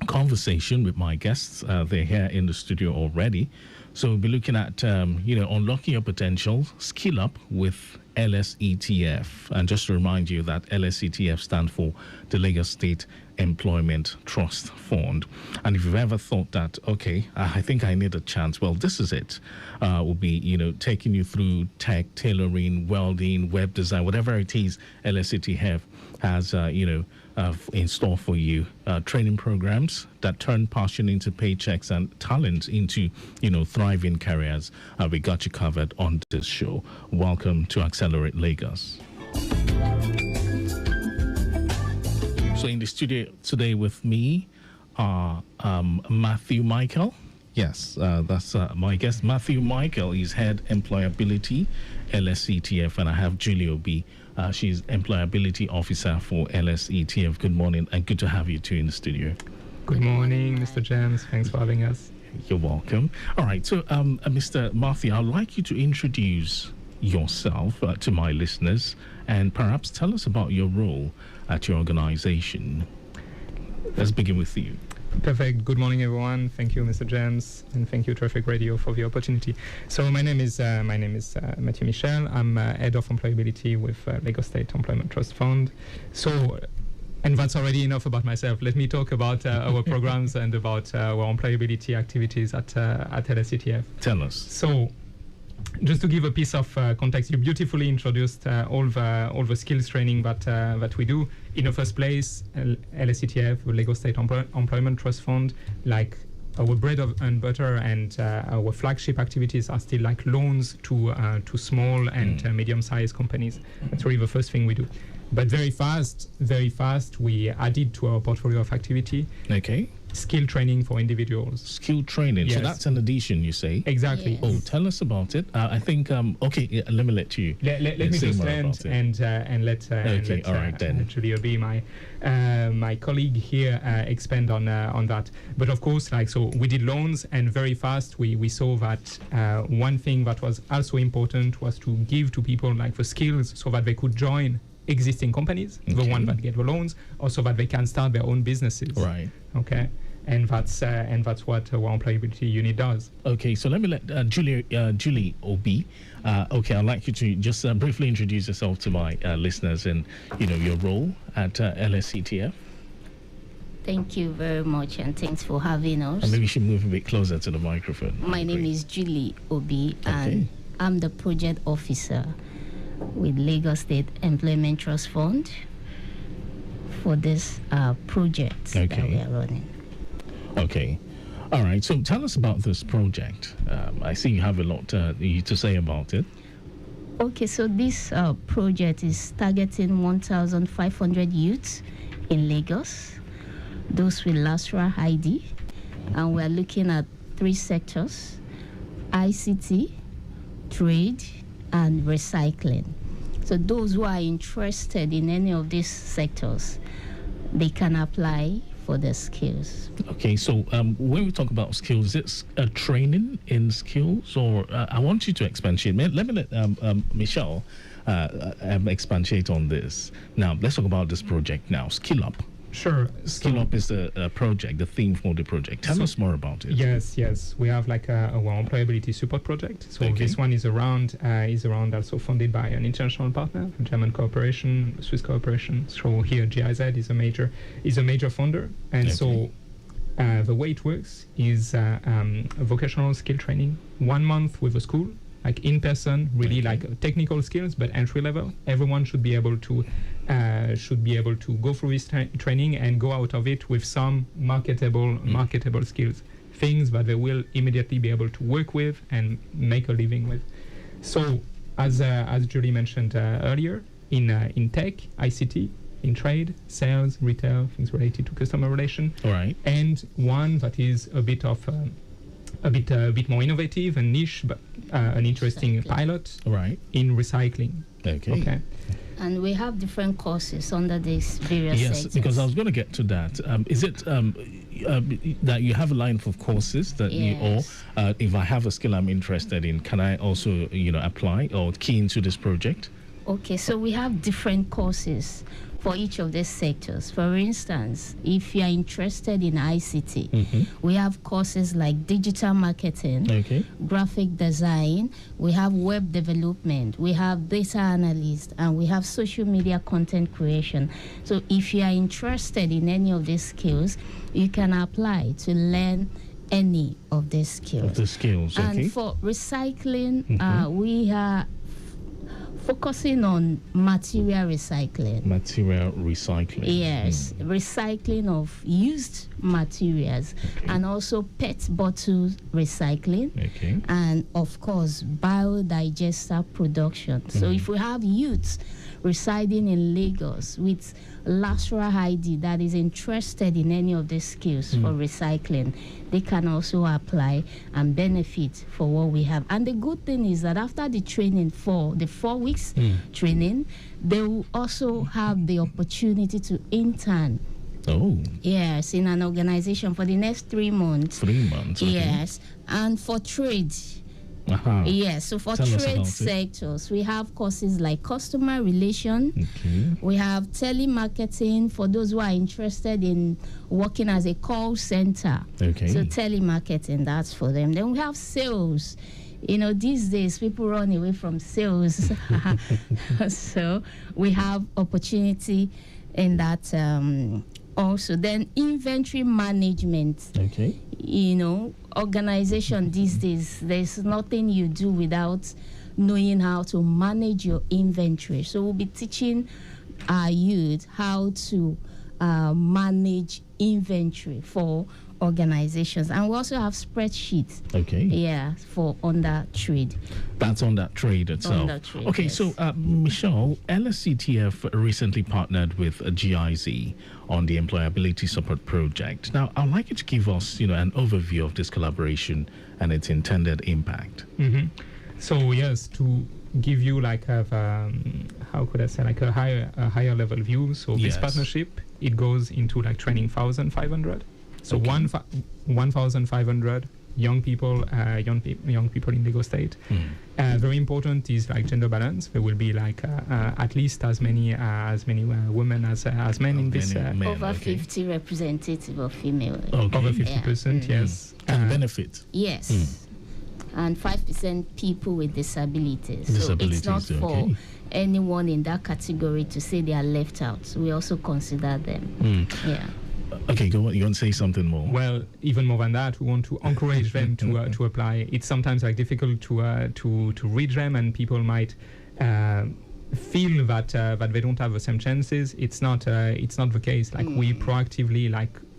conversation with my guests. They're here in the studio already. So we'll be looking at, unlocking your potential, skill up with LSETF. And just to remind you that LSETF stands for the Lagos State Employment Trust Fund. And if you've ever thought that, okay, I think I need a chance, well, this is it. We'll be, taking you through tech, tailoring, welding, web design, whatever it is LSETF has, in store for you. Training programs that turn passion into paychecks and talent into, thriving careers. We got you covered on this show. Welcome to Accelerate Lagos. So in the studio today with me are Matthew Michael. Yes, that's my guest. Matthew Michael is Head Employability, LSETF, and I have Julie Obi. She's Employability Officer for LSETF. Good morning, and good to have you two in the studio. Good morning, Mr. James. Thanks for having us. You're welcome. All right, so Mr. Matthew, I'd like you to introduce yourself to my listeners and perhaps tell us about your role at your organization. Let's begin with you. Perfect. Good morning, everyone. Thank you, Mr. James, and thank you, Traffic Radio, for the opportunity. So my name is Mathieu Michel. I'm Head of Employability with Lagos State Employment Trust Fund. So, and that's already enough about myself. Let me talk about our programs and about our employability activities at LSETF. Tell us. So, just to give a piece of context, you beautifully introduced all the skills training that we do. In the first place, LSETF, the Lagos State Employment Trust Fund, like our bread and butter and our flagship activities are still like loans to small and medium-sized companies. That's really the first thing we do. But very fast, we added to our portfolio of activity. Okay. Skill training for individuals. Skill training. Yes. So that's an addition, you say? Exactly. Yes. Oh, tell us about it. I think, let me let you. Let me just end and let Julia B, my colleague here, expand on that. But of course, so we did loans, and very fast we saw that one thing that was also important was to give to people the skills so that they could join existing companies, the one that get the loans, also that they can start their own businesses. Right. Okay. And that's what our employability unit does. Okay, so let me let Julie Obi. Okay, I'd like you to just briefly introduce yourself to my listeners and your role at LSETF. Thank you very much, and thanks for having us. And maybe you should move a bit closer to the microphone. My name is Julie Obi, and I'm the project officer with Lagos State Employment Trust Fund for this project that we are running. Okay. All right. So tell us about this project. I see you have a lot to say about it. Okay. So this project is targeting 1,500 youths in Lagos, those with LASRA ID. And we're looking at 3 sectors: ICT, trade, and recycling. So those who are interested in any of these sectors, they can apply for the skills. Okay, so when we talk about skills, is it a training in skills, or I want you to expatiate. Let me let Michelle expatiate on this. Now, let's talk about this project now, Skill Up. Sure. Skill Up is the project, the theme for the project. Tell us more about it. Yes. We have our employability support project. So this one is around also funded by an international partner, German cooperation, Swiss cooperation. So here GIZ is a major funder, and so the way it works is a vocational skill training, 1 month with a school, in person, really technical skills, but entry level. Everyone should be able to go through this training and go out of it with some marketable skills, things that they will immediately be able to work with and make a living with. So, as Julie mentioned earlier, in tech, ICT, in trade, sales, retail, things related to customer relation, and one that is a bit more innovative and niche, but an interesting pilot in recycling. Okay. And we have different courses under these various Yes, sectors. because I was going to get to that. Is it that you have a line of courses that Yes. if I have a skill I'm interested in, can I also, apply or key into this project? Okay, so we have different courses for each of these sectors. For instance, if you are interested in ICT, we have courses like digital marketing, graphic design, we have web development, we have data analyst, and we have social media content creation. So if you are interested in any of these skills, you can apply to learn any of these skills. Of the skills, okay. And for recycling, we are focusing on material recycling. Material recycling. Yes, recycling of used materials and also PET bottle recycling. Okay. And of course, biodigester production. So if we have youths residing in Lagos with Lasra ID that is interested in any of these skills for recycling, they can also apply and benefit for what we have. And the good thing is that after the training, for the 4 weeks training, they will also have the opportunity to intern. Oh. Yes, in an organization for the next 3 months. 3 months. Okay. Yes, and for trade. Yes, so for Tell us trade about it. sectors, we have courses like customer relation. We have telemarketing for those who are interested in working as a call center. Okay. So telemarketing, that's for them. Then we have sales. These days people run away from sales. So we have opportunity in that also. Then inventory management. Okay. Organization these days, there's nothing you do without knowing how to manage your inventory. So we'll be teaching our youth how to manage inventory for organizations. And we also have spreadsheets. Okay. Yeah, for under trade. That's on that trade itself. On that trade, okay, yes. so Michelle, LSCTF recently partnered with GIZ on the Employability Support Project. Now, I'd like you to give us, an overview of this collaboration and its intended impact. So yes, to give you like how could I say, like a higher level view. So Yes. this partnership, it goes into like training 1,500. So 1,500 young people in Lagos State. Very important is like gender balance. There will be like at least as many women as men in this. Over 50 representative of female. Over 50%, yes. Can benefit. Yes. And 5% people with disabilities. So it's not for anyone in that category to say they are left out. We also consider them. Yeah. Okay, go on. You want to say something more? Well, even more than that, we want to encourage them to apply. It's sometimes like difficult to reach them, and people might feel that they don't have the same chances. It's not the case. Like we proactively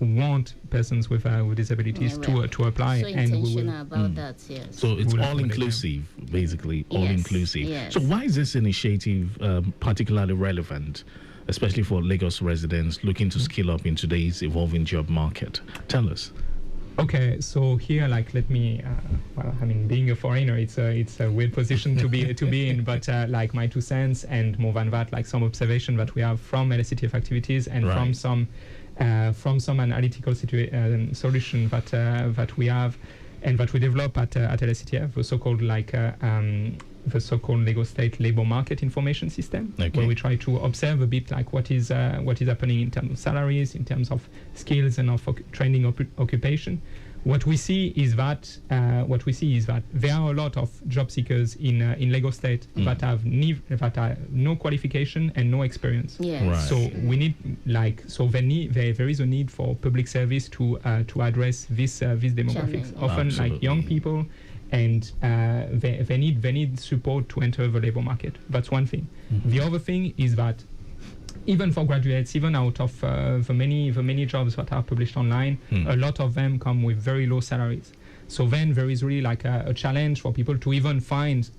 want persons with disabilities to apply, So and we will. intentional about that, yes. So it's We'll all inclusive, basically, all Yes, inclusive. yes. So why is this initiative particularly relevant, especially for Lagos residents looking to skill up in today's evolving job market? Tell us. Okay, so here, let me. Being a foreigner, it's a weird position to be in. But my 2 cents, and more than that, some observation that we have from LSCTF activities and Right. from some analytical solution that we have and that we develop at LSCTF, the so-called Lagos State Labor Market Information System, where we try to observe a bit what is happening in terms of salaries, in terms of skills and of training occupation. What we see is that there are a lot of job seekers in Lagos State that have no qualification and no experience. Yes. Right. So we need there is a need for public service to address this demographics. Challenge. Often Absolutely. young people, and they need support to enter the labor market. That's one thing. The other thing is that even for graduates, even out of the many jobs that are published online, a lot of them come with very low salaries. So then there is really a challenge for people to even find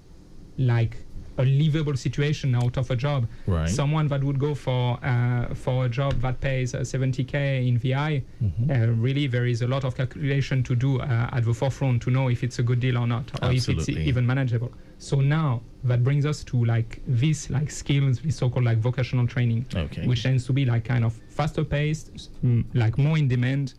a livable situation out of a job. Right. Someone that would go for a job that pays 70K in VI, really there is a lot of calculation to do at the forefront to know if it's a good deal or not, or if it's Absolutely. even manageable. So now that brings us to like this like skills, this so-called like vocational training, Okay. which tends to be like kind of faster paced, like more in demand.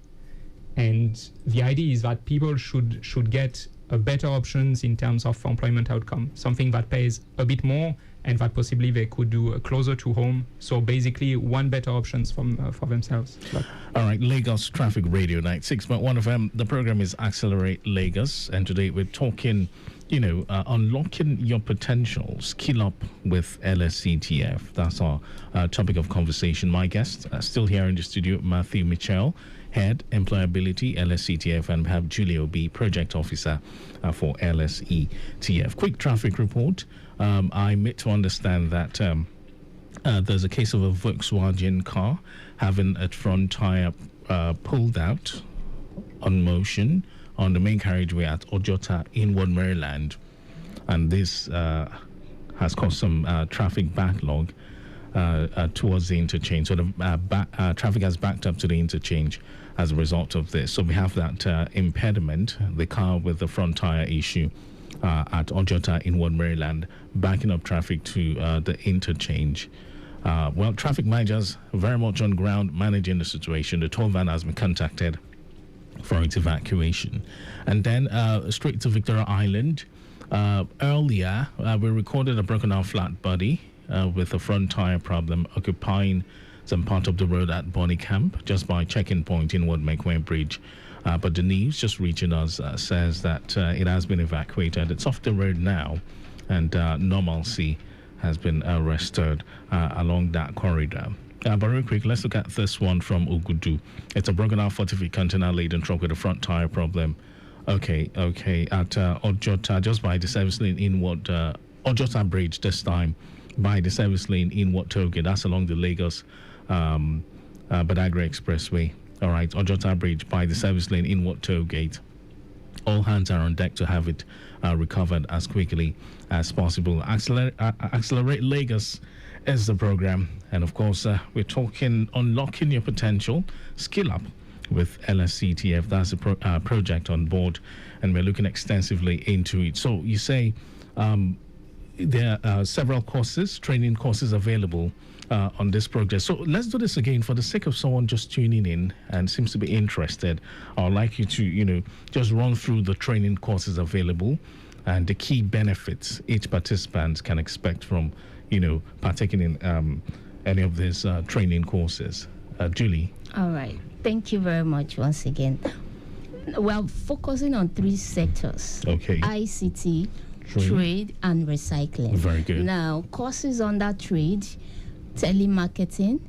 And the idea is that people should get better options in terms of employment outcome, something that pays a bit more and that possibly they could do closer to home. So basically one better options for themselves. All right, Lagos Traffic Radio 96.1 FM. The program is Accelerate Lagos, and today we're talking, unlocking your potential, skill up with LSCTF. That's our topic of conversation. My guest, still here in the studio, Matthew Mitchell, Head Employability, LSCTF, and we have Julie Obi, Project Officer for LSETF. Quick traffic report. I made to understand that there's a case of a Volkswagen car having its front tire pulled out on motion on the main carriageway at Ojota, Inward Maryland, and this has caused some traffic backlog towards the interchange. So the traffic has backed up to the interchange as a result of this. So we have that impediment, the car with the front tire issue at Ojota, Inward Maryland, backing up traffic to the interchange. Traffic managers very much on ground managing the situation. The toll van has been contacted for its evacuation. And then straight to Victoria Island. Earlier, we recorded a broken out flat body with a front tire problem occupying some part of the road at Bonnie Camp, just by checking point Inward Makeway Bridge. But the news just reaching us says that it has been evacuated. It's off the road now, and normalcy has been restored along that corridor. But real quick, let's look at this one from Ugudu. It's a broken out 40-feet container laden truck with a front tire problem. Okay. At Ojota, just by the service lane Inward, Ojota Bridge this time, by the service lane Inward Tollgate. That's along the Lagos Badagry Expressway. All right, Ojota Bridge by the service lane Inward Tollgate. All hands are on deck to have it recovered as quickly as possible. Accelerate Lagos is the program, and of course we're talking unlocking your potential, skill up with LSCTF. That's a project on board, and we're looking extensively into it. So you say there are several courses, training courses available on this project. So let's do this again for the sake of someone just tuning in and seems to be interested. I'd like you to, just run through the training courses available and the key benefits each participant can expect from, partaking in any of these training courses. Julie. All right. Thank you very much once again. Well, focusing on 3 sectors. Okay. ICT, trade and recycling. Very good. Now, courses under trade, telemarketing,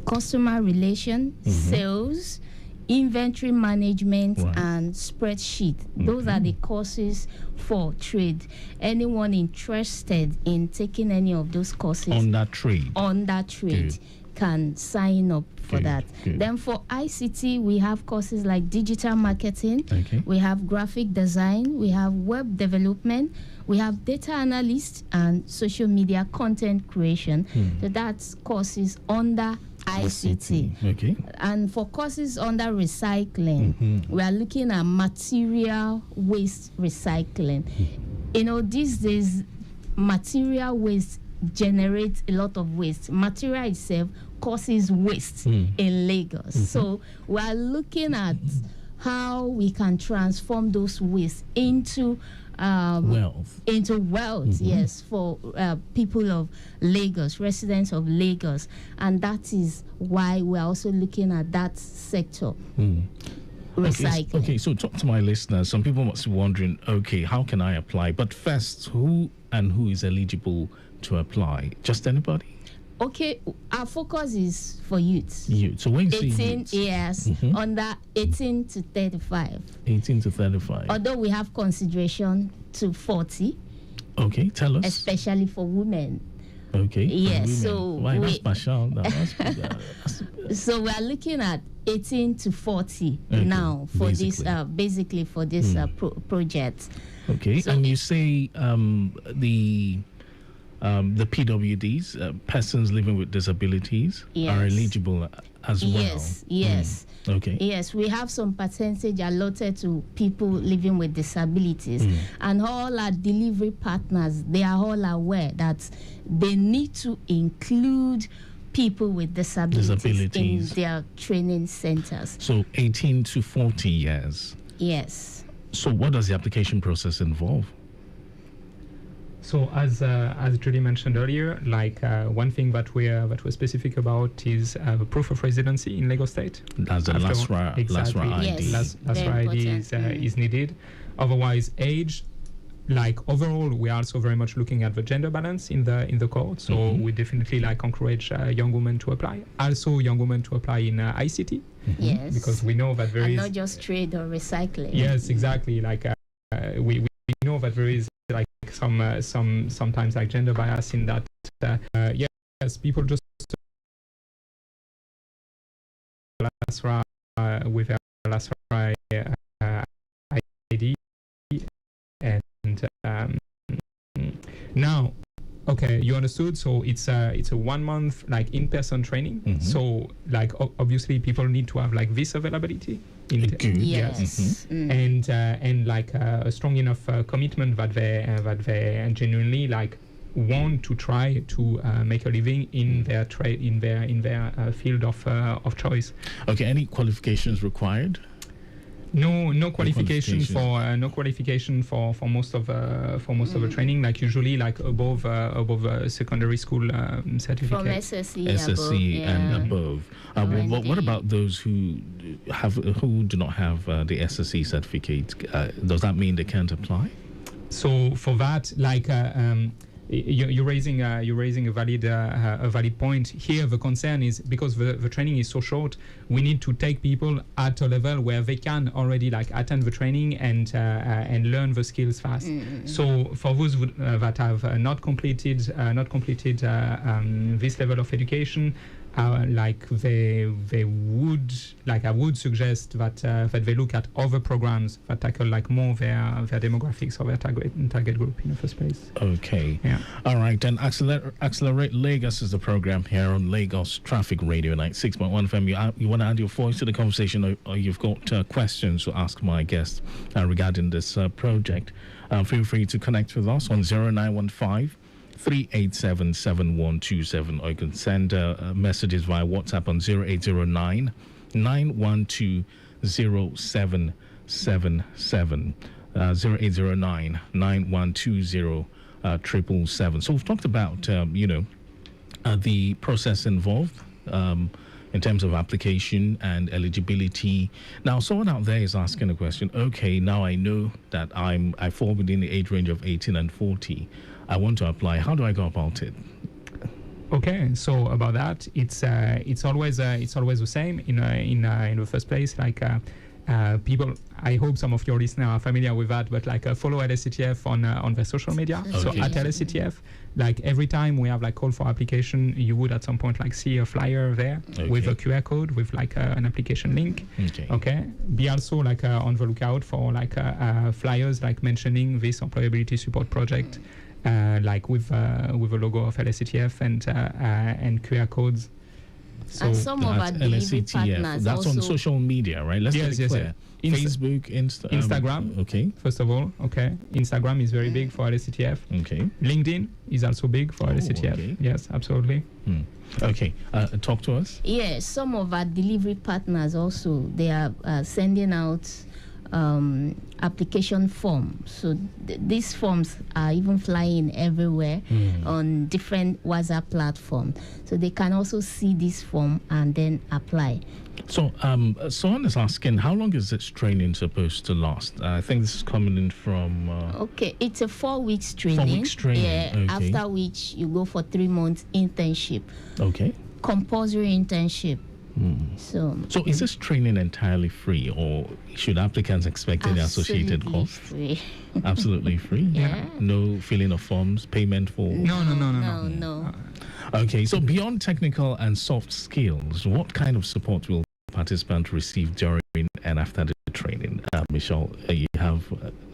customer relation, sales, inventory management, and spreadsheet. Those are the courses for trade. Anyone interested in taking any of those courses on that trade Good. Can sign up for that. Good. Then for ICT, we have courses like digital marketing, we have graphic design, we have web development, we have data analyst and social media content creation. So that's courses under ICT. Okay. And for courses under recycling, we are looking at material waste recycling. These days, material waste generates a lot of waste. Material itself causes waste in Lagos. So we are looking at how we can transform those waste into wealth. Yes, for people of Lagos, residents of Lagos, and that is why we're also looking at that sector. Recycling. Okay, so talk to my listeners. Some people must be wondering, okay, how can I apply? But first, who is eligible to apply? Just anybody? Okay, our focus is for youth. Youth. So when you say 18 youth, years, under 18 to 35. 18 to 35. Although we have consideration to 40. Okay, tell us. Especially for women. Okay. Yes, Women. so Why, that's we- partial. That's So we are looking at 18 to 40 Okay, now for basically. basically for this project. okay. So And you say the PWDs, persons living with disabilities, Yes. are eligible as well. Yes, yes. Okay. Yes, we have some percentage allotted to people living with disabilities, and all our delivery partners, they are all aware that they need to include people with disabilities in their training centers. So 18 to 40 years. Yes. So what does the application process involve? So as Julie mentioned earlier, like one thing that we're specific about is proof of residency in Lagos State. That's the LASRA ID. Yes, LASRA very ID important. is needed. Otherwise, age. Like overall, we are also very much looking at the gender balance in the court. So we definitely like encourage young women to apply. Also, young women to apply in ICT. Yes. Because we know that there And is not just trade or recycling. Yes, exactly. Like we know that there is like sometimes like gender bias in that. Yes, people just LASRA with LASRA ID, and now. Okay, you understood. So it's a 1 month like in-person training. So like obviously people need to have like this availability. Yes. And like a strong enough commitment that they genuinely like want to try to make a living in their trade in their field of choice. Okay, any qualifications required? No qualification for most of the training. Like usually like above secondary school certificate. From SSE above, and above. What about those who do not have the SSE certificate? Does that mean they can't apply? So for that, like you're raising a valid point here. The concern is because the training is so short, we need to take people at a level where they can already like attend the training and learn the skills fast. So for those that have not completed this level of education, like they would like I would suggest that they look at other programs that tackle like more their demographics or their target group in the first place. Okay. Yeah. All right. And Accelerate Lagos is the program here on Lagos Traffic Radio 96.1 FM. You want to add your voice to the conversation, or you've got questions to ask my guest regarding this project? Feel free to connect with us on 0915 387-7127, or you can send messages via WhatsApp on 0809 912 0777, 0809 9120 777. So we've talked about the process involved in terms of application and eligibility. Now, someone out there is asking a question. Okay, now I know that I fall within the age range of 18 and 40. I want to apply. How do I go about it? Okay, so about that, it's always the same in the first place. Like people, I hope some of your listeners are familiar with that, but like follow LSCTF on their social media. Okay. So at LSCTF, like every time we have like call for application, you would at some point like see a flyer there with a QR code with like an application link. Okay. Be also like on the lookout for like flyers like mentioning this employability support project. Like with a logo of LSCTF and QR codes. So and some of our delivery partners that's also on social media, right? Let's get it clear. Facebook, Instagram. Okay. First of all, okay. Instagram is very big for LSCTF. Okay. LinkedIn is also big for LSCTF. Okay. Yes, absolutely. Okay. Talk to us. Yes, some of our delivery partners also, they are sending out application form. So these forms are even flying everywhere on different WhatsApp platforms. So they can also see this form and then apply. So someone is asking, how long is this training supposed to last? I think this is coming in from... Okay, it's a 4 weeks training. 4 weeks training, okay. After which you go for 3 months internship. Okay. Compulsory internship. So is this training entirely free, or should applicants expect any associated Absolutely cost? free. Absolutely free. Yeah. No filling of forms, payment for. No. Okay, so beyond technical and soft skills, what kind of support will participants receive during and after the training? Michelle, you have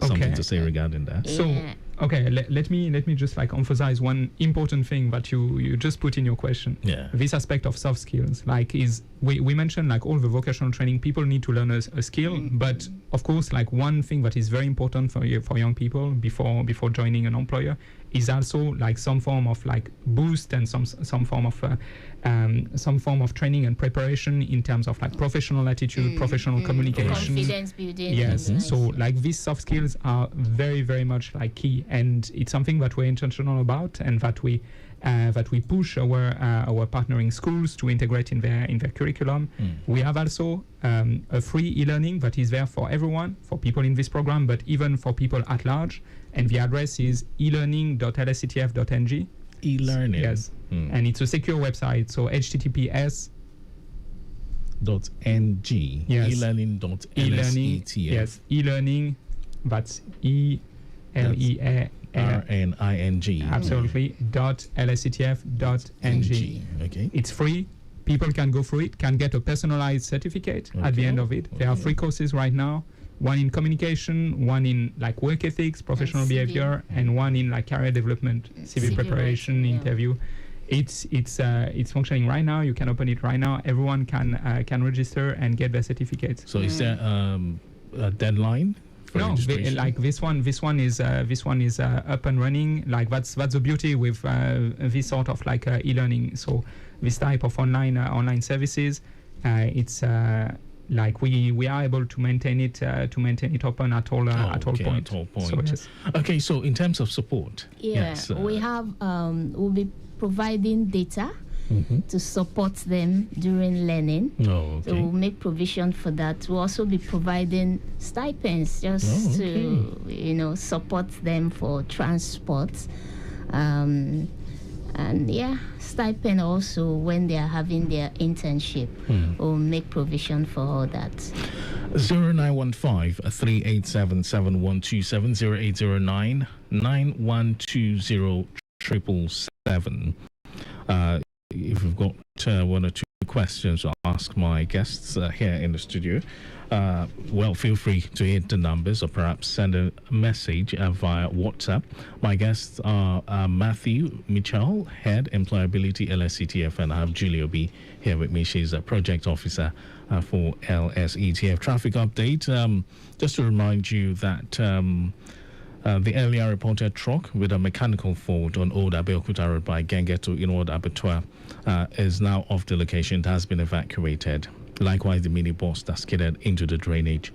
something to say regarding that? So, okay, let me just like emphasize one important thing that you just put in your question. Yeah. This aspect of soft skills, like we mentioned like all the vocational training, people need to learn a skill, but of course, like one thing that is very important for young people before joining an employer is also like some form of like boost and some form of training and preparation in terms of like professional attitude, professional communication, confidence building. Yes. So like these soft skills are very, very much like key, and it's something that we're intentional about, and that we push our partnering schools to integrate in their curriculum. We have also a free e-learning that is there for everyone, for people in this program, but even for people at large. And the address is elearning.lsctf.ng. E-learning. Yes. And it's a secure website. So https .ng. Yes. E-learning.lsctf. E-learning. Yes. E-learning. That's E-L-E-A. R-N-I-N-G. Absolutely. .lsctf.ng. Okay. It's free. People can go through it, can get a personalized certificate at the end of it. There are free courses right now. One in communication, one in like work ethics, professional behavior, and one in like career development, CV preparation, interview. It's functioning right now. You can open it right now. Everyone can register and get their certificates. So is there a deadline? No, like this one is up and running. Like that's the beauty with this sort of like e-learning. So this type of online services, it's like we are able to maintain it open at all points. So, yes. Okay, so in terms of support, we have we'll be providing data to support them during learning. So we'll make provision for that. We'll also be providing stipends just to support them for transport. And stipend also when they are having their internship. We'll make provision for all that. 0915-387-7127, 0809-9120-777. If you've got one or two questions, I'll ask my guests here in the studio. Feel free to hit the numbers or perhaps send a message via WhatsApp. My guests are Matthew Mitchell, Head Employability LSCTF, and I have Julie Obi here with me. She's a project officer for LSETF. Traffic update. Just to remind you that the earlier reported truck with a mechanical fault on Old Abeokuta Road by Genge to Inward Abattoir is now off the location. It has been evacuated. Likewise, the minibus that skidded into the drainage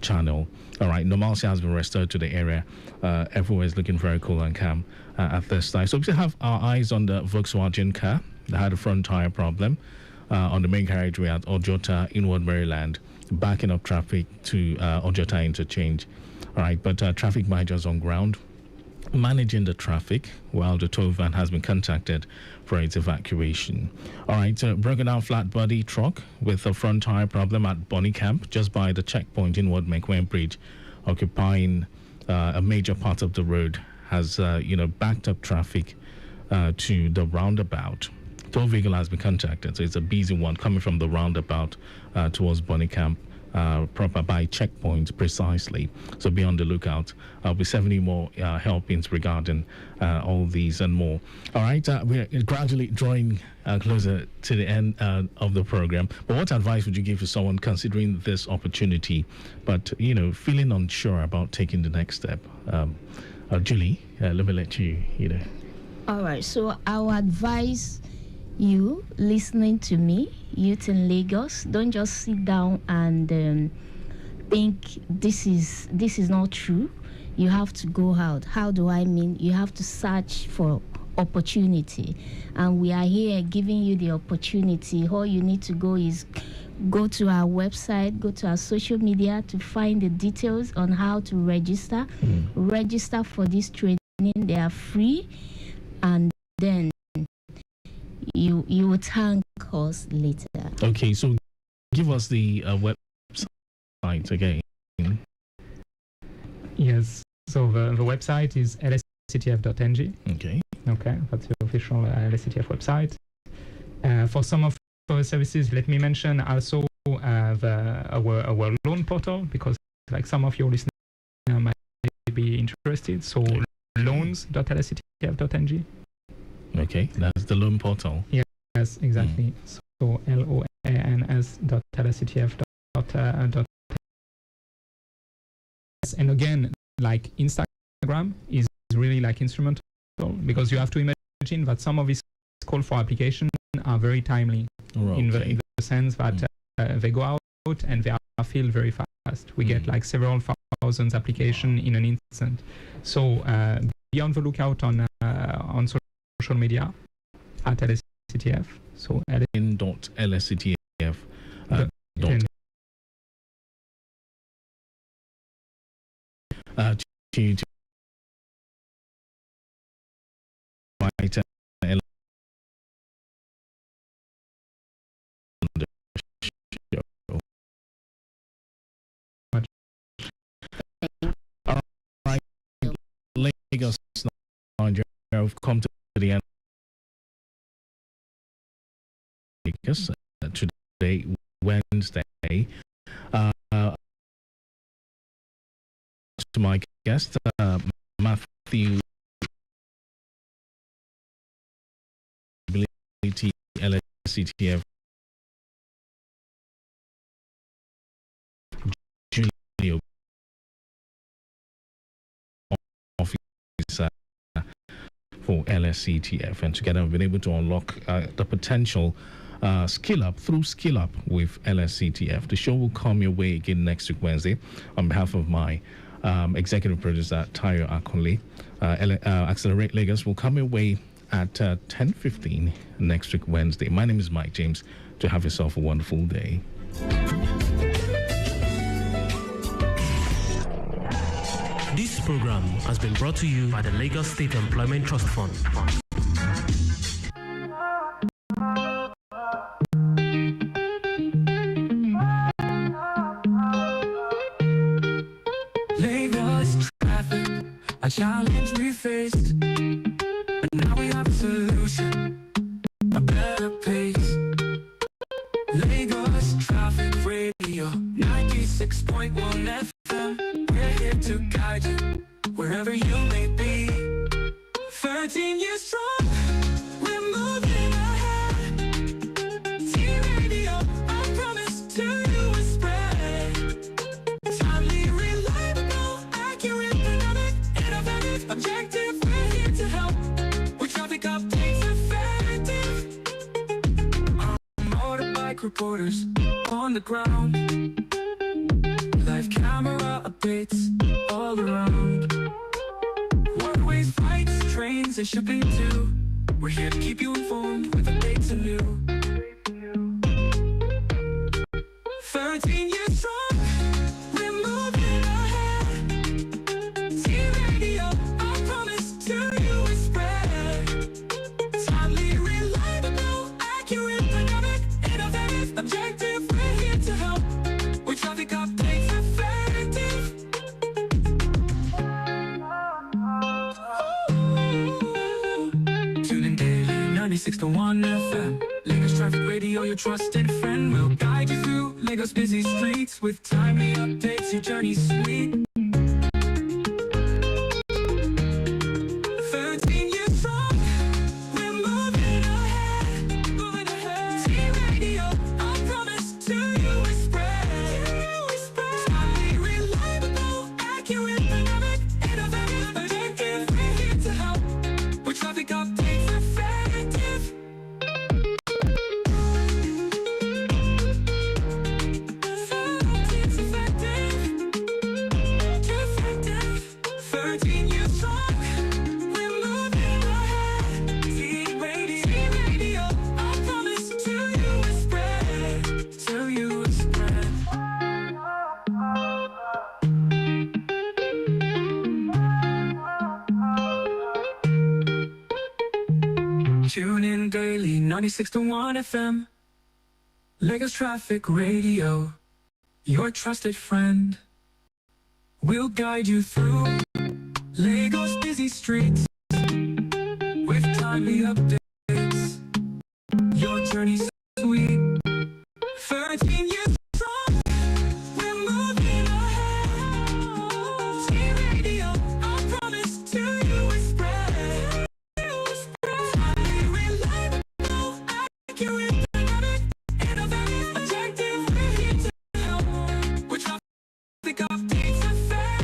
channel. All right, normalcy has been restored to the area. Everywhere is looking very cool and calm at this time. So we have our eyes on the Volkswagen car that had a front tire problem on the main carriageway at Ojota, Inward Maryland, backing up traffic to Ojota interchange. All right, but traffic managers on ground managing the traffic while the tow van has been contacted for its evacuation. All right, broken down flat body truck with a front tire problem at Bonnie Camp, just by the checkpoint in Ward McWayne Bridge, occupying a major part of the road, has backed up traffic to the roundabout. Tow vehicle has been contacted, so it's a busy one coming from the roundabout towards Bonnie Camp. Proper by checkpoints precisely. So be on the lookout. I'll be sending you more helpings regarding all these and more. All right, we're gradually drawing closer to the end of the program. But what advice would you give to someone considering this opportunity, but feeling unsure about taking the next step? Julie, let me let you. All right. So our advice. You listening to me, youth in Lagos, don't just sit down and think this is not true. You have to go out. How do I mean? You have to search for opportunity, and we are here giving you the opportunity. All you need to go is go to our website, go to our social media to find the details on how to register. Register for this training. They are free, and then you will thank us later. Okay, so give us the website again. Yes. So the website is lsctf.ng. Okay. Okay, that's the official LSCTF website. For some of our services, let me mention also our loan portal, because like some of your listeners might be interested. So loans.lsctf.ng. Okay, that's the loan portal. Yes, exactly. So loans.lsctf.ng. And again, like Instagram is really like instrumental, because you have to imagine that some of these call for application are very timely in the sense that they go out and they are filled very fast. We get like several thousands applications in an instant. So be on the lookout on social media at LSCTF. So lsctf. To write Lagos, Nigeria, have come to the end because today, Wednesday, to my guest, Matthew LSCTF Julio officer for LSCTF, and together we've been able to unlock the potential Skill Up through Skill Up with LSCTF. The show will come your way again next week Wednesday. On behalf of my executive producer Tayo Akonle, Accelerate Lagos will come your way at 10:15 next week Wednesday. My name is Mike James. To have yourself a wonderful day. This program has been brought to you by the Lagos State Employment Trust Fund. Lagos traffic, a challenge we faced, but now we have a solution, a better pace. Lagos Traffic Radio, 96.1 FM. We're here to guide you wherever you may be. 13 years strong, we're moving ahead. T-Radio, I promise to you is spread. Timely, reliable, accurate, dynamic, innovative, objective. We're here to help with traffic updates effective. Motorbike reporters on the ground, live camera updates all around. Waterways, flights, trains, and shipping too. We're here to keep you informed with updates anew. 13 years strong, we're moving ahead. T-Radio, I promise to you is spread. Timely, reliable, accurate, dynamic, innovative, objective. We're here to help with traffic updates effective. Tune in daily, 96.1 FM. Lagos Traffic Radio, your trusted friend, will guide you through Lagos busy streets with timely updates. Your journey's sweet. 13 years strong, we're moving ahead, moving ahead. T-Radio, I promise to you is spread. Timely, reliable, accurate, dynamic, innovative, objective. We're here to help with traffic updates effective. Updates effective. 96.1 FM, Lagos Traffic Radio, your trusted friend. We'll guide you through Lagos' busy streets with timely updates. Your journey's sweet. 13 years strong, we're moving ahead. T-Radio, I promise to you we spread. Timely, reliable, accurate, dynamic, innovative, objective. We're here to help with traffic updates effective.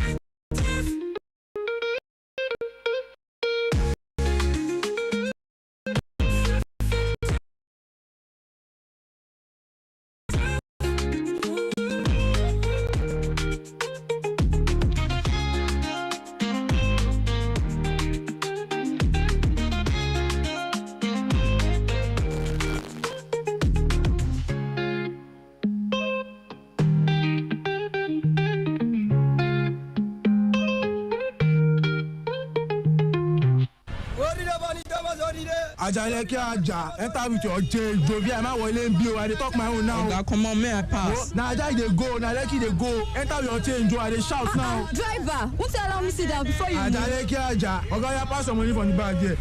Ajaleke Aja, enter with your J, Jovia, I'm willing to I talk my own now. Oga, come on, may I pass? Now Aja they go, now Leki they go. Enter your change, Joe, they shout now. Driver, won't you allow me sit down before you move? Ajaleke Aja, Oga, you pass some money from the bag here.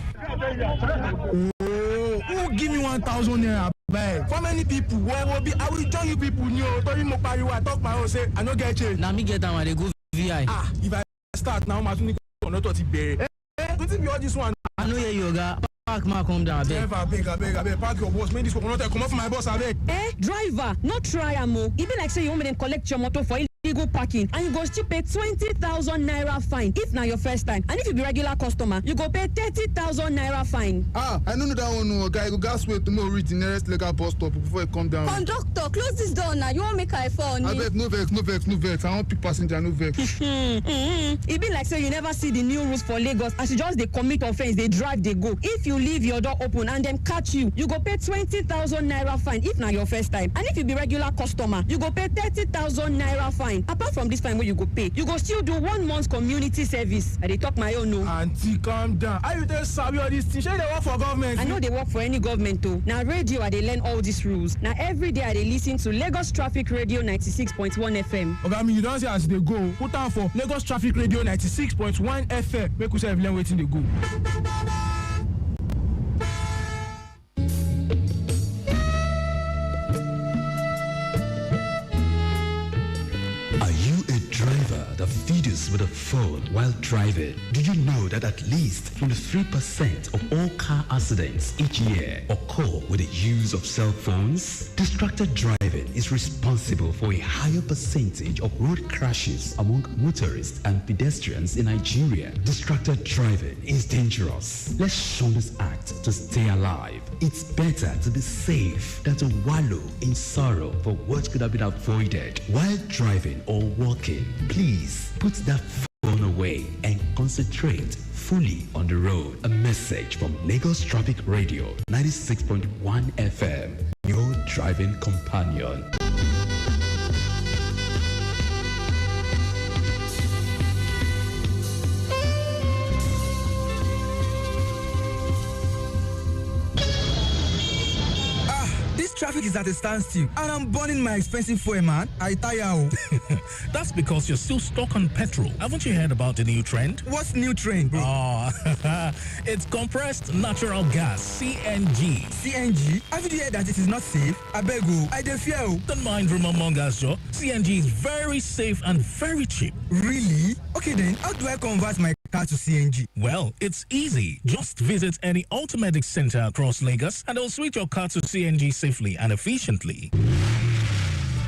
Oh, who give me 1,000 naira? Bag. For many people, where will be? I will join you people. You tell me I talk my own say I no get change. Now me get down when they go VI. If I start now, my tunic not what it be. Don't be all this one. I know you Oga. Park ma come down, I beg. Park your boss. Make this coconut come off my boss, I beg. Driver, not try amo. It be like say you want me to collect your motor for illegal parking and you go still pay 20,000 naira fine if na your first time. And if you be regular customer, you go pay 30,000 naira fine. I don't know that one, no guy. You go gas wait tomorrow reach the nearest legal bus stop before you come down. Conductor, close this door now. You won't make I fall. I beg, no vex. I want pick passenger, no vex. It be like say you never see the new rules for Lagos as you just they commit offense, they drive, they go. If you leave your door open and them catch you, you go pay 20,000 naira fine if na your first time. And if you be regular customer, you go pay 30,000 naira fine. Apart from this fine where you go pay, you go still do 1 month community service. I dey talk my own no. Auntie, calm down. Are you there sabi all this thing? Shey they work for government? I know they work for any government too. Now radio I dey learn all these rules. Now every day I dey listen to Lagos Traffic Radio 96.1 FM. Okay, me you don't say as they go. Put on for Lagos Traffic Radio 96.1 FM. Make we say learn waiting they go. Are you a driver that feeds with a phone while driving? Do you know that at least 23% of all car accidents each year occur with the use of cell phones? Distracted driving is responsible for a higher percentage of road crashes among motorists and pedestrians in Nigeria. Distracted driving is dangerous. Let's shun this act to stay alive. It's better to be safe than to wallow in sorrow for what could have been avoided. While driving or walking, please put that phone away and concentrate fully on the road. A message from Lagos Traffic Radio 96.1 FM, your driving companion. Traffic is at a standstill and I'm burning my expensive fuel, man. I tire. That's because you're still stuck on petrol. Haven't you heard about the new trend? What's new trend, bro? It's compressed natural gas, CNG. CNG? Have you heard that it is not safe? I beg you, I dey fear. Don't mind Ramon gas, Joe. CNG is very safe and very cheap. Really? Okay then, how do I convert my car to CNG? Well, it's easy. Just visit any Automatic center across Lagos and they'll switch your car to CNG safely and efficiently.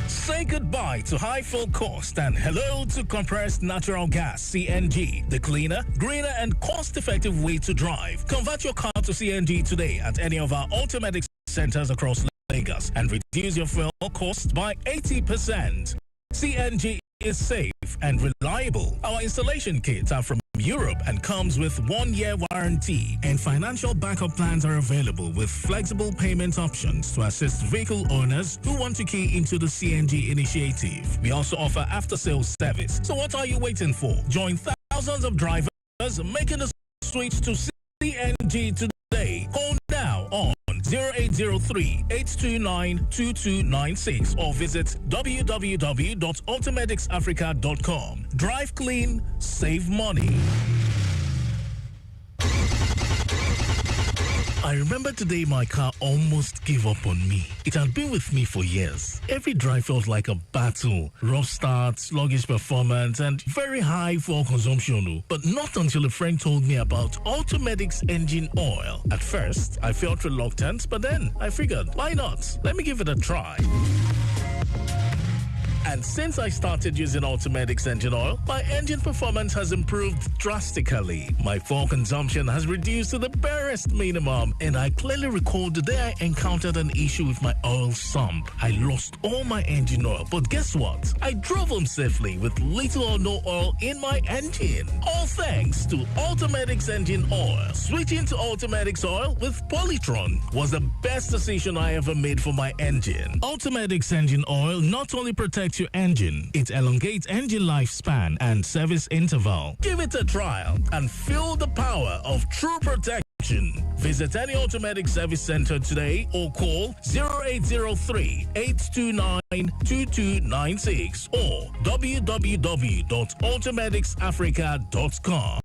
Say goodbye to high fuel cost and hello to compressed natural gas, CNG, the cleaner, greener and cost-effective way to drive. Convert your car to CNG today at any of our Automatic centers across Lagos and reduce your fuel cost by 80%. CNG is safe and reliable. Our installation kits are from Europe and comes with 1-year warranty, and financial backup plans are available with flexible payment options to assist vehicle owners who want to key into the CNG initiative. We also offer after-sales service. So what are you waiting for? Join thousands of drivers making the switch to CNG today. Call now on 0803-829-2296 or visit www.automedicsafrica.com. Drive clean, save money. I remember the day my car almost gave up on me. It had been with me for years. Every drive felt like a battle. Rough start, sluggish performance, and very high fuel consumption. But not until a friend told me about Automedics engine oil. At first, I felt reluctant, but then I figured, why not? Let me give it a try. And since I started using Automedics engine oil, my engine performance has improved drastically. My fuel consumption has reduced to the barest minimum, and I clearly recall the day I encountered an issue with my oil sump. I lost all my engine oil, but guess what? I drove home safely with little or no oil in my engine. All thanks to Automedics engine oil. Switching to Automedics oil with Polytron was the best decision I ever made for my engine. Automedics engine oil not only protects your engine, it elongates engine lifespan and service interval. Give it a trial and feel the power of true protection. Visit any Automedics service center today or call 0803-829-2296 or www.automedicsafrica.com.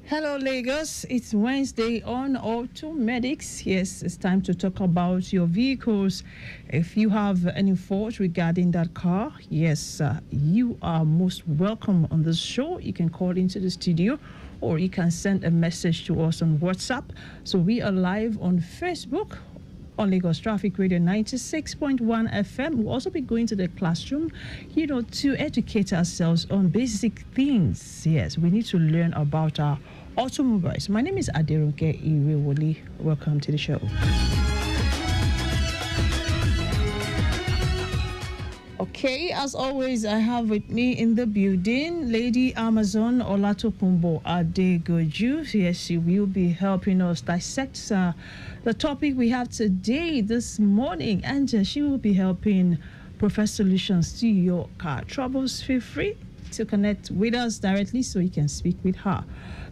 Hello, Lagos. It's Wednesday on Automedics. Yes, it's time to talk about your vehicles. If you have any fault regarding that car, yes, you are most welcome on this show. You can call into the studio or you can send a message to us on WhatsApp. So we are live on Facebook on Lagos Traffic Radio 96.1 FM. We'll also be going to the classroom, to educate ourselves on basic things. Yes, we need to learn about our automobiles. My name is Aderonke Irewoli. Welcome to the show. Okay, as always, I have with me in the building Lady Amazon Olatokunbo Adegoju. Yes, she will be helping us dissect the topic we have today, this morning, and she will be helping provide solutions to your car troubles. Feel free to connect with us directly so you can speak with her.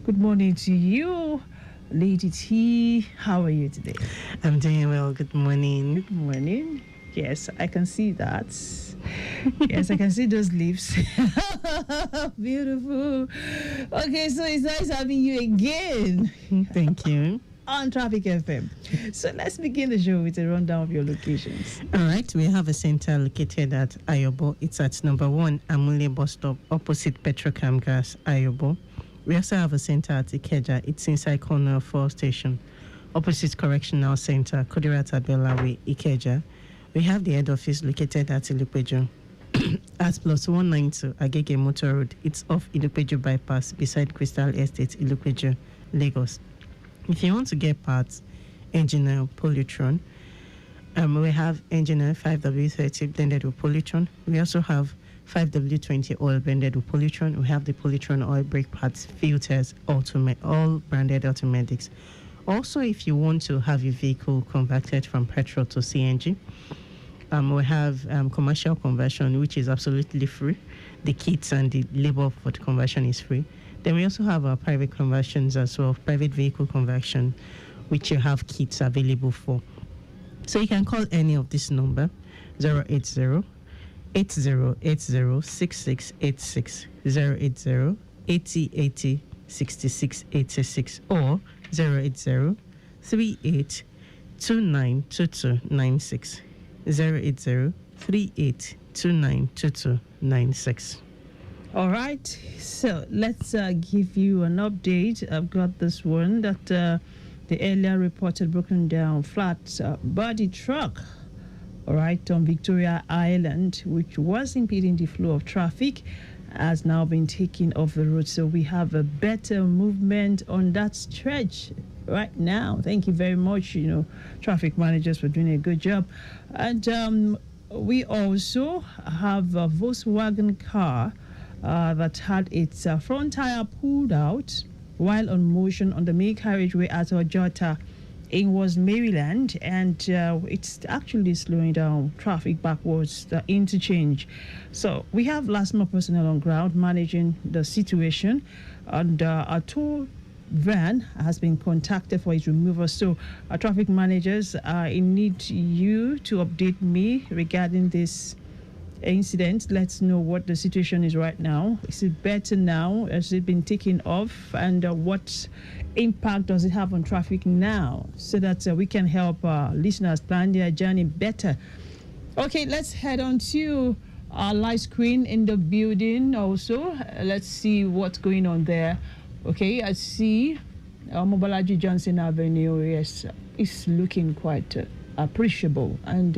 Good morning to you, Lady T. How are you today? I'm doing well. Good morning. Good morning. Yes, I can see that. Yes, I can see those lips. Beautiful. Okay, so it's nice having you again. Thank you. On Traffic FM. So let's begin the show with a rundown of your locations. All right, we have a center located at Ayobo. It's at number 1 Amule bus stop opposite Petrocam Gas, Ayobo. We also have a center at Ikeja. It's inside Corner 4 station, opposite Correctional Center, Kudirat Abelawe, Ikeja. We have the head office located at Ilupeju. At plus 192 Agege Motor Road. It's off Ilupeju bypass beside Crystal Estate, Ilupeju, Lagos. If you want to get parts, engine oil, Polytron, we have engine oil 5W30 blended with Polytron. We also have 5W20 oil blended with Polytron. We have the Polytron oil brake pads, filters, all branded Automedics. Also, if you want to have your vehicle converted from petrol to CNG, We have commercial conversion, which is absolutely free. The kits and the labor for the conversion is free. Then we also have our private conversions as well, private vehicle conversion, which you have kits available for. So you can call any of this number, 080 8080 6686, 080 8080 6686, or 080 38 292296, 080 38 292296. All right, so let's give you an update. I've got this one that the earlier reported broken down flat body truck, all right, on Victoria Island, which was impeding the flow of traffic, has now been taken off the road. So we have a better movement on that stretch right now. Thank you very much, traffic managers, for doing a good job. And we also have a Volkswagen car that had its front tire pulled out while on motion on the main carriageway at Ojota in Maryland, and it's actually slowing down traffic backwards the interchange. So we have LASMA personnel on ground managing the situation, and a tow van has been contacted for its removal. So our traffic managers, I need you to update me regarding this incident. Let's know what the situation is right now. Is it better now? Has it been taken off? And what impact does it have on traffic now, so that we can help listeners plan their journey better? Okay, let's head on to our live screen in the building also. Let's see what's going on there. Okay, I see Mobolaji Johnson Avenue, yes, is looking quite appreciable, and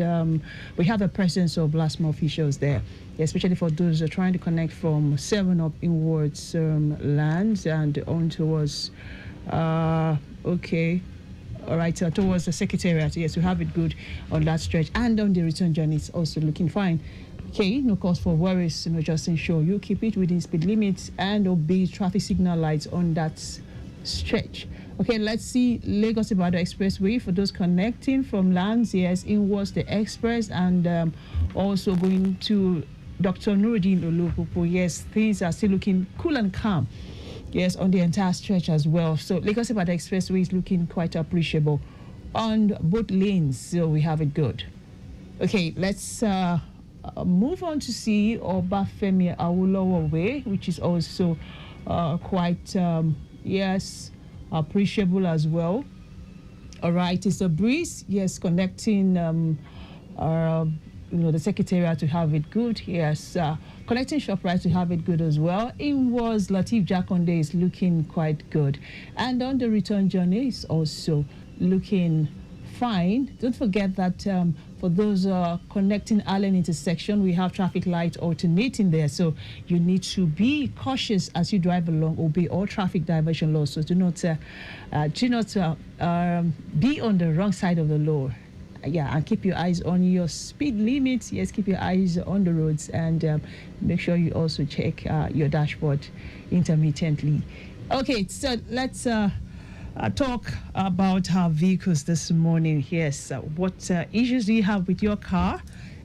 we have a presence of LASMA officials there, especially for those who are trying to connect from 7 up inwards lands and on towards okay, all right, towards the Secretariat. Yes, we have it good on that stretch, and on the return journey it's also looking fine. Okay, no cause for worries, just ensure you keep it within speed limits and obey traffic signal lights on that stretch. Okay, let's see Lagos Ibadan Expressway for those connecting from lands, yes, inwards the express, and also going to Dr. Nuruddin Olupopo. Yes, things are still looking cool and calm, yes, on the entire stretch as well. So Lagos Ibadan Expressway is looking quite appreciable on both lanes, so we have it good. Okay, let's move on to see Obafemi Awolowo Way, which is also quite, yes, appreciable as well. All right, it's a breeze, yes, connecting the Secretariat to have it good, yes, connecting ShopRite to have it good as well. It was Lateef Jakonde is looking quite good, and on the return journey is also looking fine. Don't forget that for those connecting Allen intersection, we have traffic light alternating there, so you need to be cautious as you drive along, obey all traffic diversion laws. So do not be on the wrong side of the law. Yeah, and keep your eyes on your speed limits. Yes, keep your eyes on the roads, and make sure you also check your dashboard intermittently. Okay, so let's talk about our vehicles this morning. Yes, what issues do you have with your car?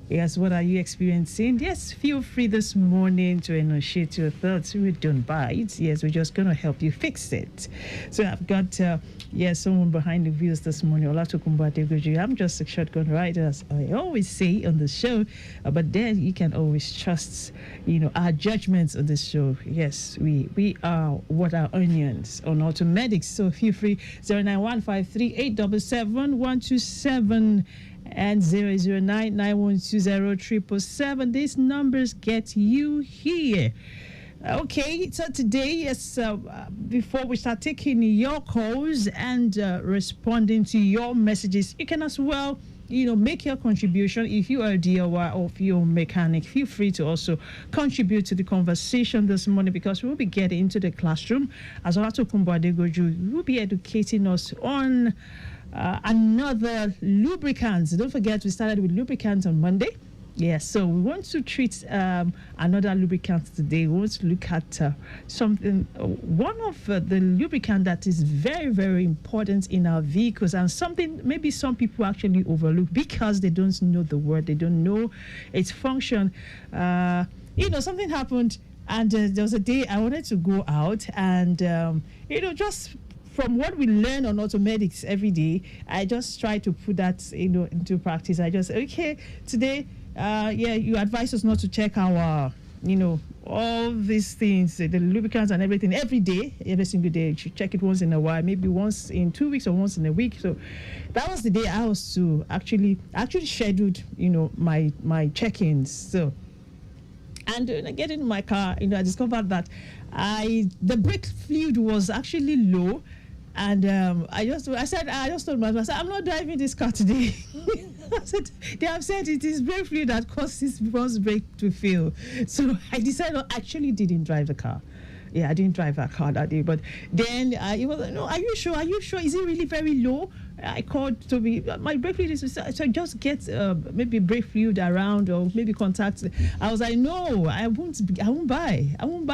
Yes, what are you experiencing? Yes, feel free this morning to initiate your thoughts. We don't buy it. Yes, we're just going to help you fix it. So I've got, someone behind the wheels this morning. Olatokunbo Adegoju. I'm just a shotgun rider, as I always say on the show. But then you can always trust, our judgments on this show. Yes, we are what our onions on automatics. So feel free, 09153877127. and 00991207777. These numbers get you here. Okay, so today, yes, before we start taking your calls and responding to your messages, you can as well, make your contribution. If you are a DIY or if you're a mechanic, feel free to also contribute to the conversation this morning, because we'll be getting into the classroom. As Olatokunbo Adegoju will be educating us on another lubricants. Don't forget, we started with lubricants on Monday. Yes, so we want to treat another lubricant today. We want to look at something, one of the lubricant that is very, very important in our vehicles, and something maybe some people actually overlook because they don't know the word, they don't know its function. Something happened, and there was a day I wanted to go out, and just from what we learn on automatics every day, I just try to put that into practice. I just today. You advise us not to check our, all these things, the lubricants and everything, every day, every single day. You should check it once in a while, maybe once in 2 weeks or once in a week. So that was the day I was to actually scheduled, my check-ins. So, and I get in my car, I discovered that the brake fluid was actually low. And I just told myself, I said, I'm not driving this car today. I said, they have said it is brake fluid that causes one's brake to fail. So I decided I actually didn't drive the car. Yeah, I didn't drive that car that day. But then it was like, no, are you sure? Are you sure? Is it really very low? I called Toby. My brake fluid is so just get maybe brake fluid around or maybe contact. I was like, no, I won't buy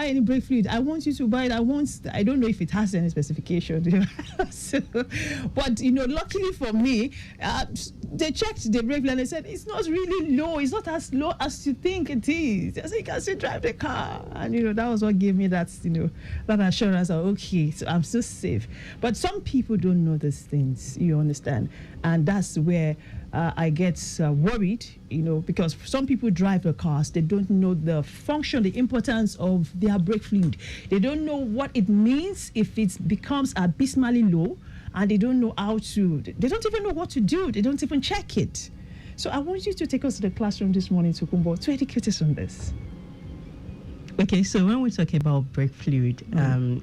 any brake fluid. I want you to buy it. I don't know if it has any specification. So, but luckily for me, they checked the brake fluid and they said it's not really low. It's not as low as you think it is. I said, you can still drive the car, and that was what gave me that that assurance of okay, so I'm still safe. But some people don't know these things. You understand, and that's where I get worried, because some people drive the cars, they don't know the function, the importance of their brake fluid. They don't know what it means if it becomes abysmally low, and they don't know they don't even know what to do. They don't even check it. So I want you to take us to the classroom this morning, Tokumbo, to educate us on this. Okay, so when we talk about brake fluid,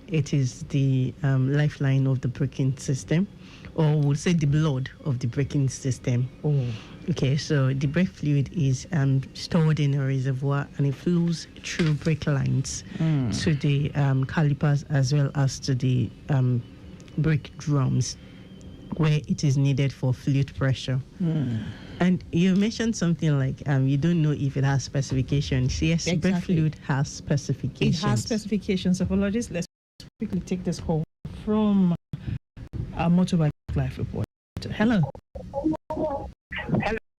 it is the lifeline of the braking system, or we'll say the blood of the braking system. Oh. Okay, so the brake fluid is stored in a reservoir, and it flows through brake lines to the calipers as well as to the brake drums, where it is needed for fluid pressure. And you mentioned something like you don't know if it has specifications. Yes, exactly. Brake fluid has specifications. It has specifications. Apologies. Let's quickly take this call from our Motorbike Life Report. Hello.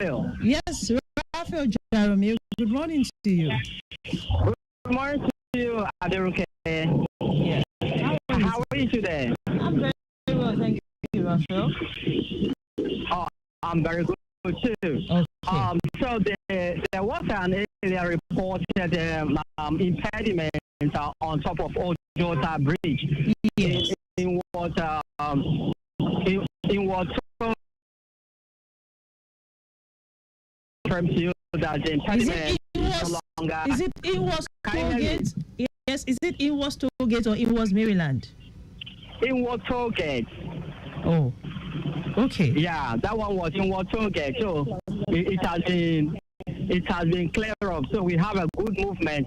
Hello. Yes, Raphael Jeremy. Good morning to you. Good morning to you, Aderuke. Yes. How are you today? I'm very well, thank you, Raphael. Oh, I'm very good too. Okay. So there was an earlier reported impediment on top of Ojota Bridge. Yes. In what confirmed to you that the impediment is no longer. Is it Inwas Tollgate? Yes. Is it Inwas Tollgate or Inwas Maryland? Inwas Tollgate. Oh. Okay. Yeah, that one was in Tollgate. So it has been cleared up. So we have a good movement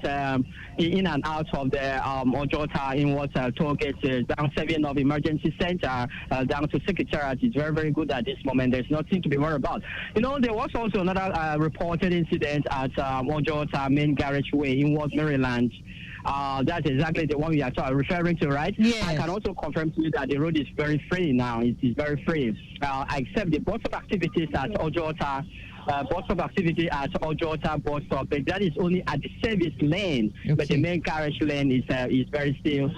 in and out of the Ojota in Tollgate, down 7 of emergency center, down to Secretariat. It's very, very good at this moment. There's nothing to be worried about. There was also another reported incident at Ojota Main Garage Way in Maryland. That's exactly the one we are referring to, right? Yes. I can also confirm to you that the road is very free now. It is very free, except the bus stop activities at Ojota. Bus stop activity at Ojota bus stop, but that is only at the service lane. Okay. But the main carriage lane is still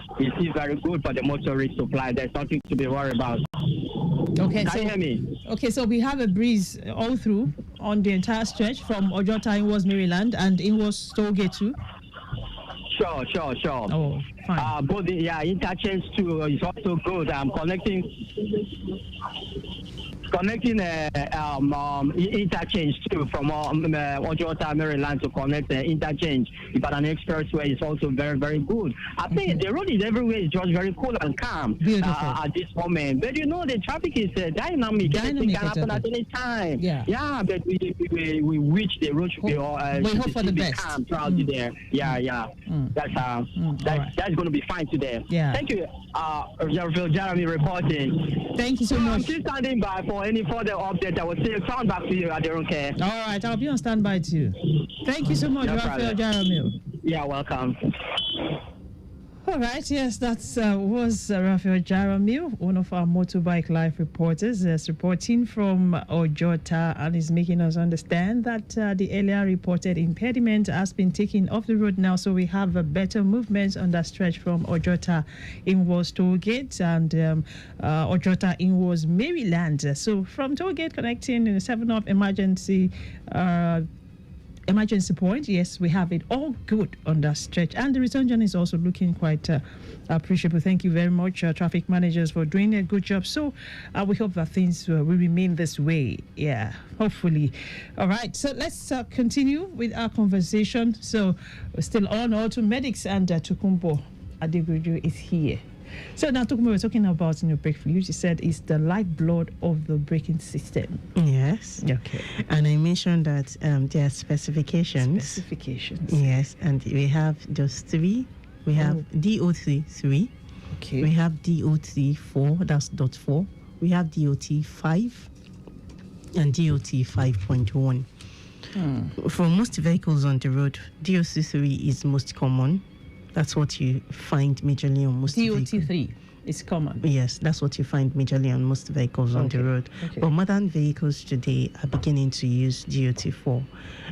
very good for the motorist supply. There's nothing to be worried about. Okay, Can you hear me? Okay, so we have a breeze all through on the entire stretch from Ojota Inwas Maryland and Inwas Tollgate too. Sure. Oh, fine. Both interchange too is also good. Connecting interchange too from Ojota Maryland to connect the interchange. Ibadan Expressway is also very, very good. I think the road is everywhere is just very cool and calm at this moment. But the traffic is dynamic. Anything can happen at any time. Yeah. But we wish the road should be we hope for the best. Calm throughout the day. Yeah. That's going to be fine today. Yeah. Thank you, Jeremy reporting. Thank you so much. I'm still standing by for for any further update, I will see you. Sound back to you. I don't care. All right, I'll be on standby too. Thank you so much, No Raphael problem. Jaramil. Yeah, welcome. All right, yes, that was Raphael Jaramil, one of our Motorbike Live reporters, reporting from Ojota, and is making us understand that the earlier reported impediment has been taken off the road now, so we have a better movement on that stretch from Ojota Inwards Tollgate and Ojota Inwards Maryland. So from Tollgate connecting in the 7-up emergency point, yes, we have it all good on that stretch, and the return journey is also looking quite appreciable. Thank you very much, traffic managers, for doing a good job. So we hope that things will remain this way, yeah, hopefully. All right, so let's continue with our conversation. So we're still on Auto Medics, and Tukumbo Adeguju is here. So now, Tukumbo, we're talking about brake fluid. You said it's the lifeblood of the braking system. Yes. Okay. And I mentioned that there are specifications. Specifications. Yes, and we have just 3. We have DOT 3. Okay. We have DOT 4, that's dot 4. We have DOT 5 and DOT 5.1. For most vehicles on the road, DOT 3 is most common. That's what you find majorly on most vehicles. DOT 3 is common. Yes, that's what you find majorly on most vehicles on the road. Okay. But modern vehicles today are beginning to use DOT 4.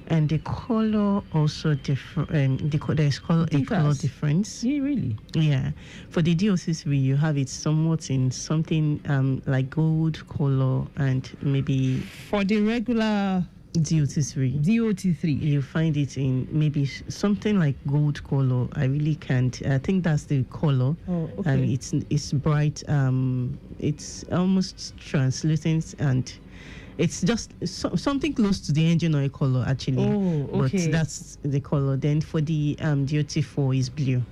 And the color also different. There's a color difference. Yeah, really? Yeah. For the DOT 3, you have it somewhat in something like gold color, and maybe for the regular DOT 3. DOT 3. You find it in maybe something like gold color. I really can't. I think that's the color. Oh, okay. And it's bright. It's almost translucent, and it's just something close to the engine oil color actually. Oh, okay. But that's the color. Then for the DOT 4 is blue.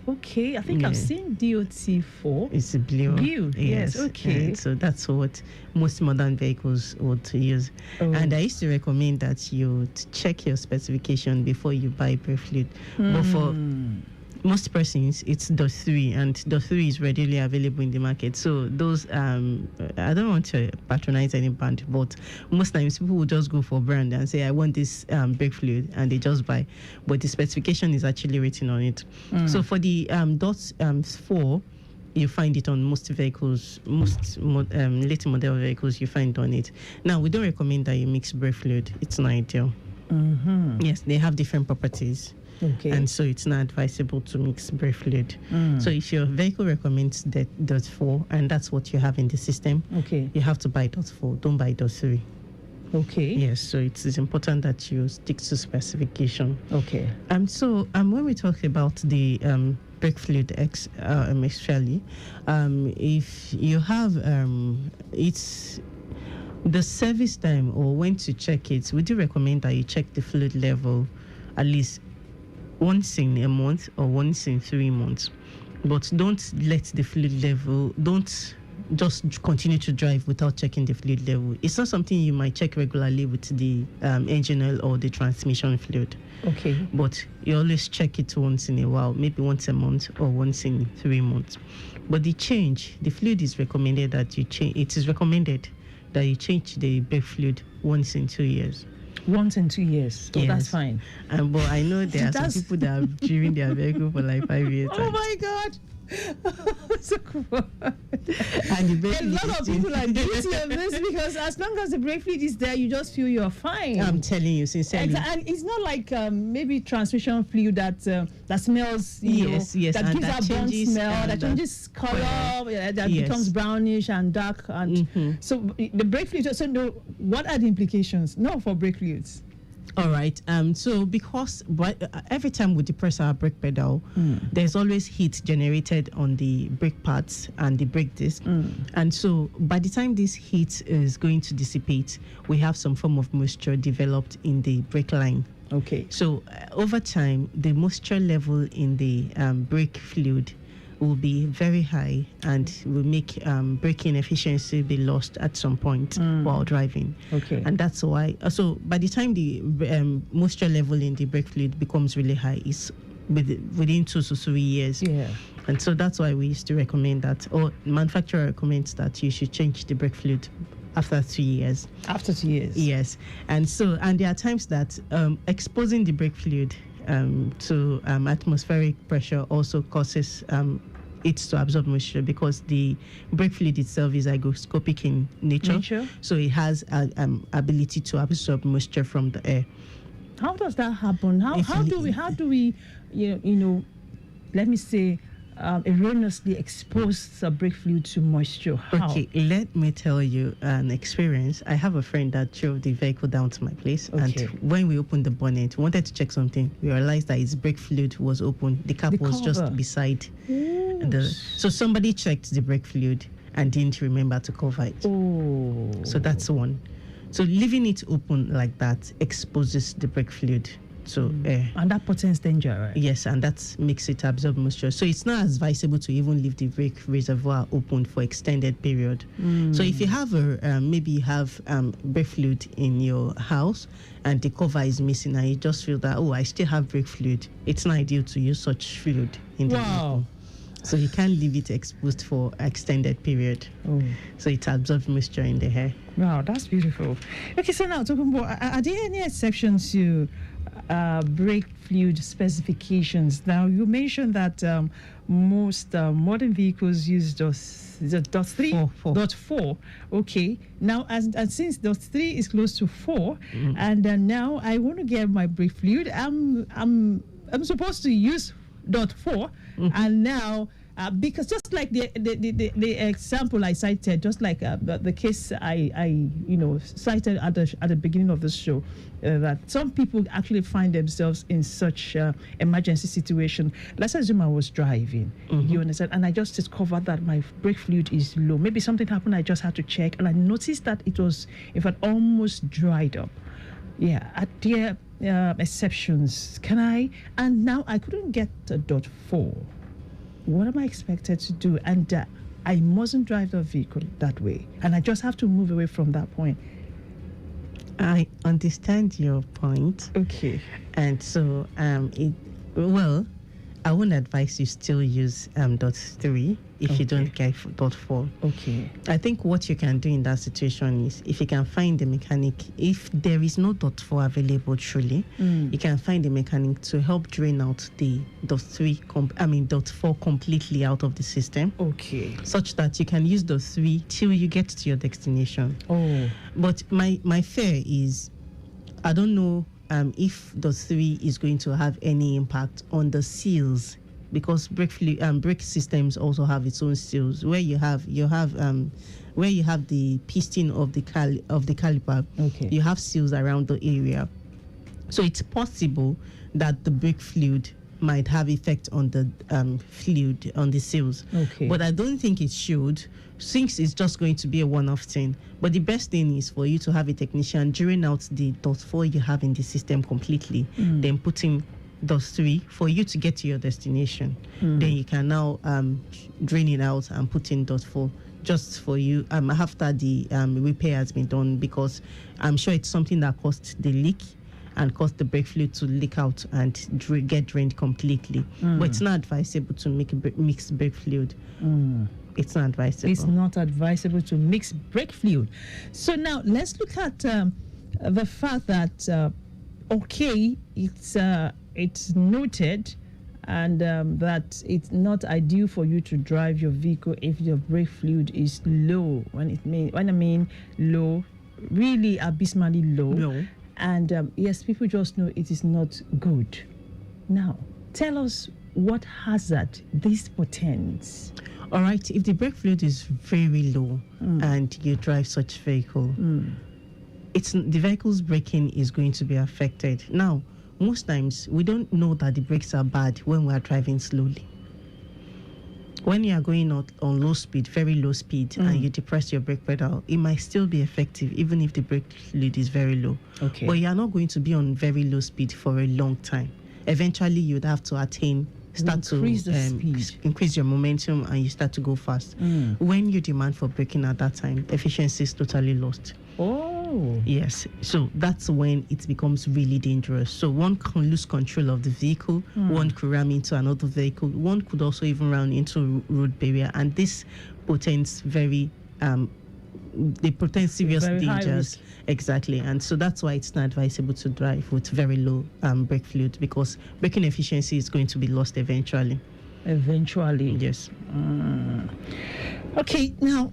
Okay, I think I've seen DOT 4. It's a blue. Blue, yes, okay. And so that's what most modern vehicles would use. And I used to recommend that you check your specification before you buy brake fluid. But for most persons, it's DOT 3, and DOT 3 is readily available in the market. So those, I don't want to patronize any brand, but most times people will just go for brand and say, I want this brake fluid, and they just buy. But the specification is actually written on it. So for the DOT 4, you find it on most vehicles, most late model vehicles, you find on it. Now, we don't recommend that you mix brake fluid. It's not ideal. Yes, they have different properties. Okay. And so it's not advisable to mix brake fluid. So if your vehicle recommends that DOT 4, and that's what you have in the system, okay, you have to buy DOT 4. Don't buy DOT 3. Okay. Yes, so it's important that you stick to specification. Okay. So when we talk about the brake fluid especially, if you have it's the service time or when to check it, we do recommend that you check the fluid level at least once in a month or once in 3 months. But don't let the fluid level, don't just continue to drive without checking the fluid level. It's not something you might check regularly with the engine oil or the transmission fluid. Okay. But you always check it once in a while, maybe once a month or once in 3 months. But the fluid is recommended that you change. It is recommended that you change the brake fluid once in 2 years. Once in 2 years. Oh, yes. That's fine. But I know there are some people that have driven their vehicle for like 5 years. Oh my God. So cool. And the a lot of people are guilty of this, because as long as the brake fluid is there, you just feel you're fine. I'm telling you sincerely. And it's not like maybe transmission fluid that smells, yes, that and gives that a burnt changes, smell, that changes color, that becomes brownish and dark. And so the brake fluid. So what are the implications? No, for brake fluids. All right. So because every time we depress our brake pedal, there's always heat generated on the brake pads and the brake disc. And so by the time this heat is going to dissipate, we have some form of moisture developed in the brake line. Okay. So over time, the moisture level in the brake fluid will be very high and will make braking efficiency be lost at some point while driving. Okay. And that's why, so by the time the moisture level in the brake fluid becomes really high, it's within 2 to 3 years. Yeah. And so that's why we used to recommend that, or manufacturer recommends that you should change the brake fluid after 3 years. After 2 years. Yes, and there are times that exposing the brake fluid to atmospheric pressure also causes it to absorb moisture, because the brake fluid itself is hygroscopic in nature. So it has ability to absorb moisture from the air. How does that happen? How do we let me say erroneously expose the brake fluid to moisture? How? Okay, let me tell you an experience. I have a friend that drove the vehicle down to my place, and when we opened the bonnet, we wanted to check something. We realized that its brake fluid was open. The cap was just beside. So somebody checked the brake fluid and didn't remember to cover it. So that's one. So leaving it open like that exposes the brake fluid to air. And that portends danger, right? Yes, and that makes it absorb moisture. So it's not advisable to even leave the brake reservoir open for extended period. So if you have maybe you have brake fluid in your house and the cover is missing, and you just feel that, I still have brake fluid, it's not ideal to use such fluid in the vehicle. So you can't leave it exposed for extended period. So it absorbs moisture in the hair. Wow, that's beautiful. Okay, so now talking about, are there any exceptions to brake fluid specifications? Now, you mentioned that most modern vehicles use .4. Okay. Now, and since .3 is close to 4, and now I want to get my brake fluid, I'm supposed to use .4, and now because just like the example I cited, just like the case I cited at the beginning of the show, that some people actually find themselves in such emergency situation. Let's assume I was driving, you understand, and I just discovered that my brake fluid is low. Maybe something happened, I just had to check, and I noticed that it was, in fact, almost dried up. Yeah, are there exceptions? Can I? And now I couldn't get a .4. What am I expected to do? And I mustn't drive the vehicle that way, and I just have to move away from that point. I understand your point. Okay. And so, I wouldn't advise you still use .3 if you don't get .4. Okay. I think what you can do in that situation is, if you can find the mechanic, if there is no .4 available truly, you can find the mechanic to help drain out the .4 completely out of the system. Okay. Such that you can use .3 till you get to your destination. But my fear is, I don't know if .3 is going to have any impact on the seals, because brake systems also have its own seals, where you have where you have the piston of the caliper. You have seals around the area, so it's possible that the brake fluid might have effect on the fluid on the seals. But I don't think it should, since it's just going to be a one-off thing. But the best thing is for you to have a technician drain out the .4 you have in the system completely, then put in .3 for you to get to your destination. Then you can now drain it out and put in .4 just for you after the repair has been done, because I'm sure it's something that caused the leak and cause the brake fluid to leak out and get drained completely. But it's not advisable to mix brake fluid. It's not advisable. It's not advisable to mix brake fluid. So now let's look at the fact that it's noted, and that it's not ideal for you to drive your vehicle if your brake fluid is low. When I mean low, really abysmally low. And yes, people just know it is not good. Now, tell us what hazard this portends. All right, if the brake fluid is very low and you drive such vehicle, the vehicle's braking is going to be affected. Now, most times we don't know that the brakes are bad when we are driving slowly. When you are going on low speed, very low speed, and you depress your brake pedal, it might still be effective even if the brake fluid is very low. But you are not going to be on very low speed for a long time. Eventually, you would have to increase your momentum, and you start to go fast. When you demand for braking at that time, efficiency is totally lost. Yes, so that's when it becomes really dangerous. So one can lose control of the vehicle, one could ram into another vehicle, one could also even run into road barrier, and this portends very they present serious Very high dangers. risk. Exactly, and so that's why it's not advisable to drive with very low brake fluid, because braking efficiency is going to be lost eventually. Eventually. Yes. Okay, now,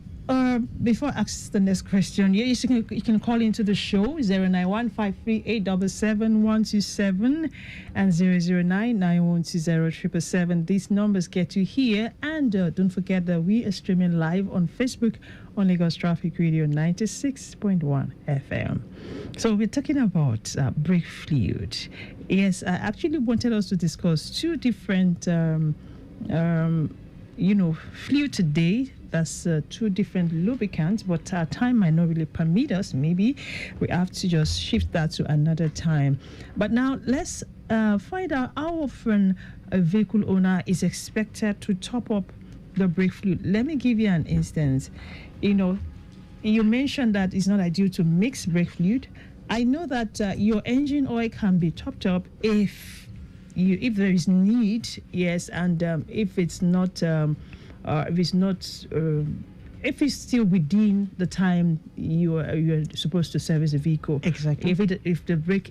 before I ask the next question, you can call into the show 09153877127 and 00991207777. These numbers get you here, and don't forget that we are streaming live on Facebook on Lagos Traffic Radio 96.1 FM. So we're talking about brake fluid. Yes, I actually wanted us to discuss two different fluid today. That's two different lubricants, but our time might not really permit us. Maybe we have to just shift that to another time. But now let's find out how often a vehicle owner is expected to top up the brake fluid. Let me give you an instance. You mentioned that it's not ideal to mix brake fluid. I know that your engine oil can be topped up if there is need, yes, and if it's still within the time you're supposed to service the vehicle. Exactly. If the brake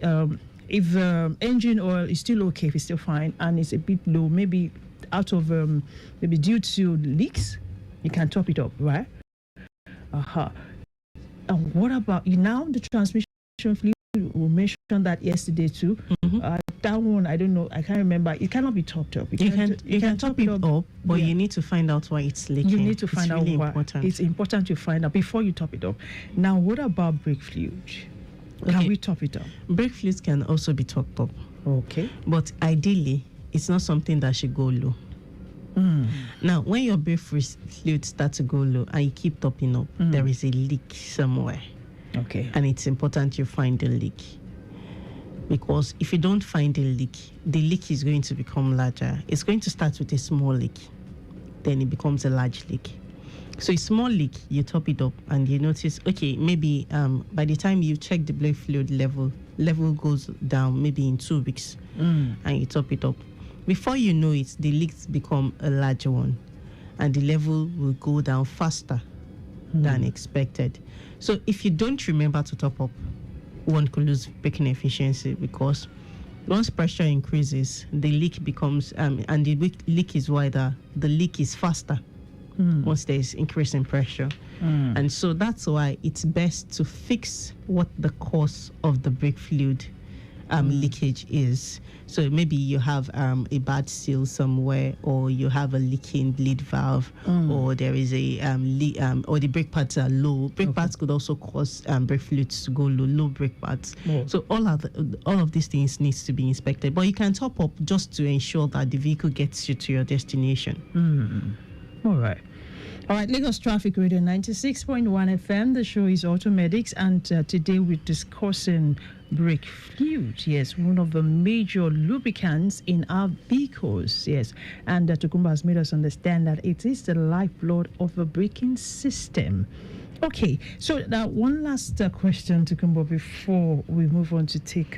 if engine oil is still okay, if it's still fine, and it's a bit low, maybe out of maybe due to leaks, you can top it up, right? And what about now the transmission fluid? We mentioned that yesterday too. That one, I don't know, I can't remember. It cannot be topped up. You can top it up, but you need to find out why it's leaking. You need to find out really why. Important. It's important to find out before you top it up. Now, what about brake fluid? Can we top it up? Brake fluids can also be topped up. Okay. But ideally, it's not something that should go low. Now, when your brake fluid starts to go low and you keep topping up, there is a leak somewhere. Okay. And it's important you find the leak. Because if you don't find the leak is going to become larger. It's going to start with a small leak. Then it becomes a large leak. So a small leak, you top it up and you notice, okay, maybe by the time you check the brake fluid level goes down maybe in 2 weeks and you top it up. Before you know it, the leaks become a larger one and the level will go down faster than expected. So if you don't remember to top up, one could lose braking efficiency, because once pressure increases, the leak becomes, and the leak is wider, the leak is faster once there is increase in pressure. And so that's why it's best to fix what the cause of the brake fluid leakage is. So maybe you have a bad seal somewhere, or you have a leaking bleed valve, or there is a or the brake pads are low. Brake pads could also cause brake fluids to go low brake pads. So all of these things needs to be inspected. But you can top up just to ensure that the vehicle gets you to your destination. All right. All right, Lagos Traffic Radio 96.1 FM. The show is Automedics, and today we're discussing brake fluid. Yes, one of the major lubricants in our vehicles. Yes, and Tokumba has made us understand that it is the lifeblood of the braking system. Okay, so now one last question, Tokumba, before we move on to take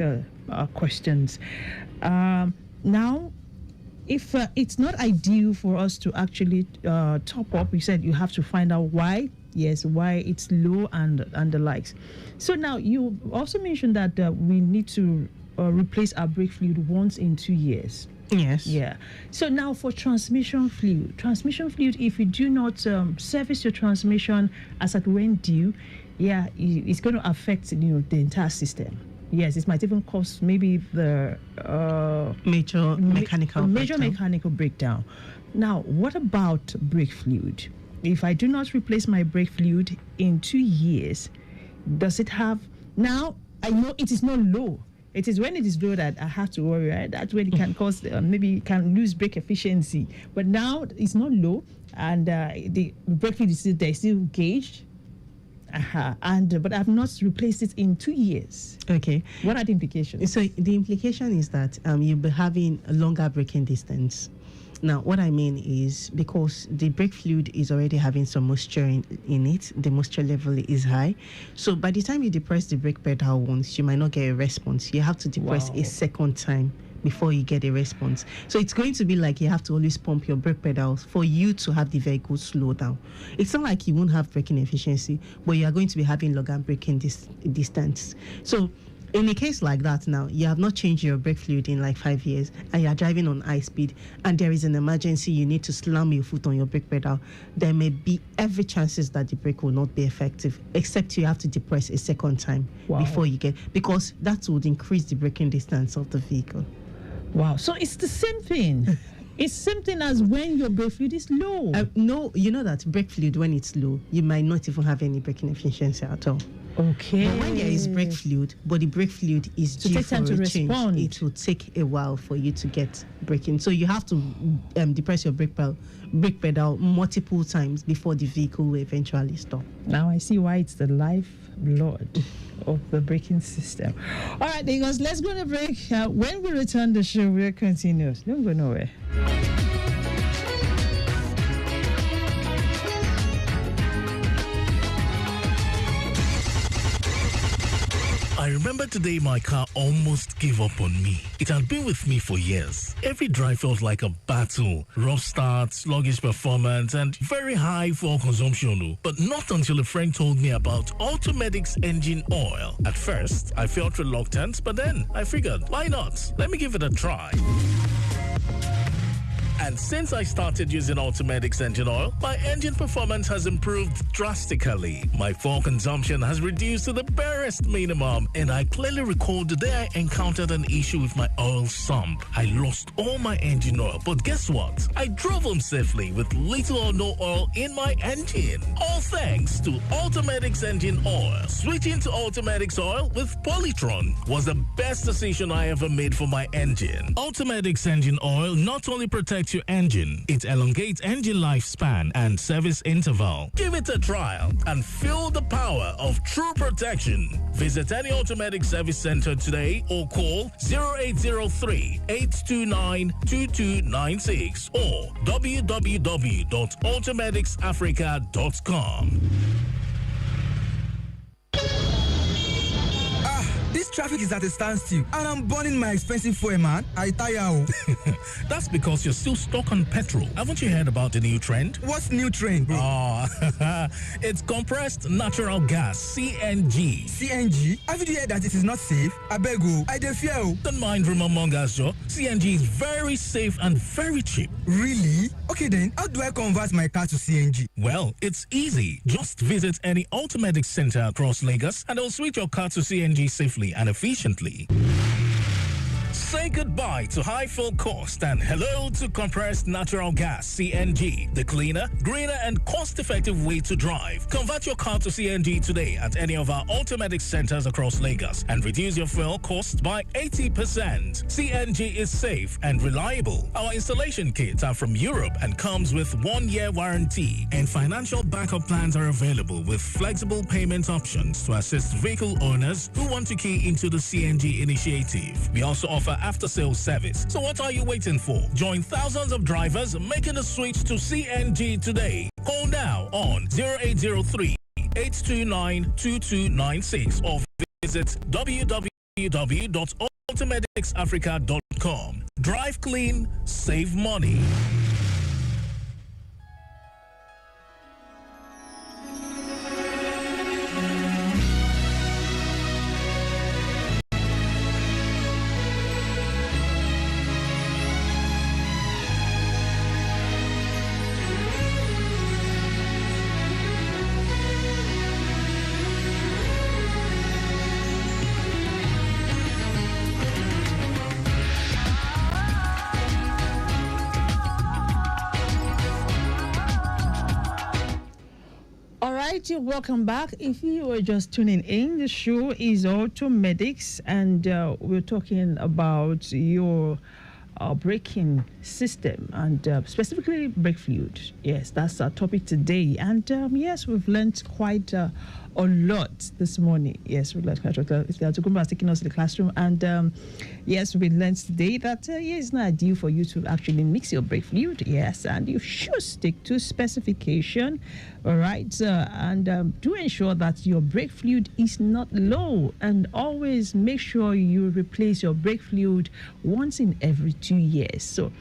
questions. Now, if it's not ideal for us to actually top up, you said you have to find out why. Yes, why it's low and the likes. So now you also mentioned that we need to replace our brake fluid once in 2 years. Yes. Yeah. So now for transmission fluid, if you do not service your transmission as at when due, it's going to affect the entire system. Yes, it might even cause maybe the major mechanical breakdown. Now, what about brake fluid? If I do not replace my brake fluid in 2 years, does it have... Now, I know it is not low. It is when it is low that I have to worry, right? That's when it can cause, maybe it can lose brake efficiency. But now it's not low, and the brake fluid is still there, still gauged. But I've not replaced it in 2 years. Okay. What are the implications? So the implication is that you'll be having a longer braking distance. Now, what I mean is, because the brake fluid is already having some moisture in it, the moisture level is high. So by the time you depress the brake pedal once, you might not get a response. You have to depress a second time before you get a response. So it's going to be like you have to always pump your brake pedals for you to have the vehicle slow down. It's not like you won't have braking efficiency, but you are going to be having log and braking distance. So in a case like that now, you have not changed your brake fluid in like 5 years and you are driving on high speed and there is an emergency, you need to slam your foot on your brake pedal, there may be every chances that the brake will not be effective, except you have to depress a second time before you get, because that would increase the braking distance of the vehicle. Wow. So it's the same thing. It's same thing as when your brake fluid is low. No, you know that brake fluid, when it's low, you might not even have any braking efficiency at all. Okay. But when there is brake fluid, but the brake fluid is due take time for to a change, respond. it will take a while for you to get braking. So you have to depress your brake pedal multiple times before the vehicle will eventually stop. Now I see why it's the lifeblood of the braking system. All right, Lagos, let's go on a break. When we return, the show will continue. Don't go nowhere. I remember today my car almost gave up on me. It had been with me for years. Every drive felt like a battle. Rough start, sluggish performance, and very high fuel consumption. But not until a friend told me about Automedics engine oil. At first, I felt reluctant, but then I figured, why not? Let me give it a try. And since I started using Automedics engine oil, my engine performance has improved drastically. My fuel consumption has reduced to the barest minimum, and I clearly recall the day I encountered an issue with my oil sump. I lost all my engine oil, but guess what? I drove home safely with little or no oil in my engine. All thanks to Automedics engine oil. Switching to Automedics oil with Polytron was the best decision I ever made for my engine. Automedics engine oil not only protects your engine, it elongates engine lifespan and service interval. Give it a trial and feel the power of true protection. Visit any Automedics service center today or call 0803-829-2296 or www.automedicsafrica.com. This traffic is at a standstill, and I'm burning my expensive fuel, man. I tire. That's because you're still stuck on petrol. Haven't you heard about the new trend? What's new trend, bro? Oh, it's compressed natural gas, CNG. CNG? Have you heard that it is not safe? I beg you, I dey fear. Don't mind rumor mongers, Joe. CNG is very safe and very cheap. Really? Okay then, how do I convert my car to CNG? Well, it's easy. Just visit any Automedics center across Lagos and they'll switch your car to CNG safely and efficiently. Say goodbye to high fuel cost and hello to compressed natural gas, CNG, the cleaner, greener, and cost-effective way to drive. Convert your car to CNG today at any of our Automedics centers across Lagos and reduce your fuel cost by 80%. CNG is safe and reliable. Our installation kits are from Europe and comes with 1-year warranty, and financial backup plans are available with flexible payment options to assist vehicle owners who want to key into the CNG initiative. We also offer after-sales service. So what are you waiting for? Join thousands of drivers making the switch to CNG today. Call now on 0803-829-2296 or visit www.automedicsafrica.com. Drive clean, save money. Welcome back. If you were just tuning in, the show is Automedics, and we're talking about your braking system and specifically brake fluid. Yes, that's our topic today. And yes, we've learned quite a a lot this morning. Yes, we learned Tukumba is taking us to the classroom, and yes, we learned today that it's not ideal for you to actually mix your brake fluid. Yes, and you should stick to specification. All right, and do ensure that your brake fluid is not low, and always make sure you replace your brake fluid once in every 2 years. So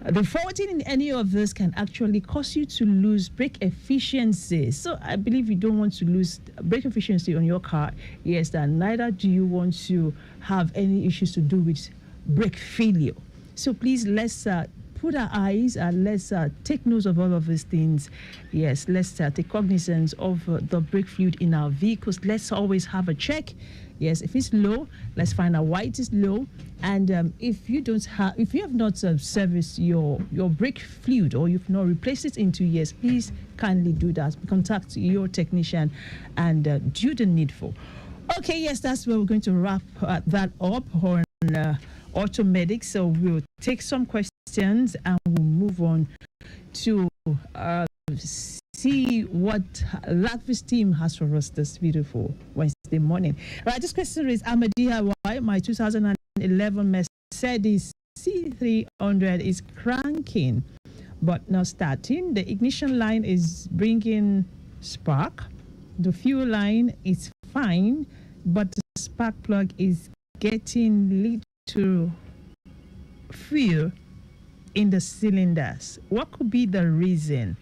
the faulting in any of this can actually cause you to lose brake efficiency. So I believe you don't want to lose brake efficiency on your car. Yes, and neither do you want to have any issues to do with brake failure. So please, let's put our eyes and let's take note of all of these things. Yes, let's take cognizance of the brake fluid in our vehicles. Let's always have a check. Yes, if it's low, let's find out why it is low. And if you have not serviced your brake fluid, or you've not replaced it in 2 years, please kindly do that. Contact your technician and do the needful. Okay, yes, that's where we're going to wrap that up on Automedics. So we'll take some questions and we'll move on to see what Latvia's team has for us this beautiful Wednesday morning. Right, this question is Ahmadiyya, why my 2011 Mercedes C300 is cranking but not starting. The ignition line is bringing spark. The fuel line is fine, but the spark plug is getting little fuel in the cylinders. What could be the reason?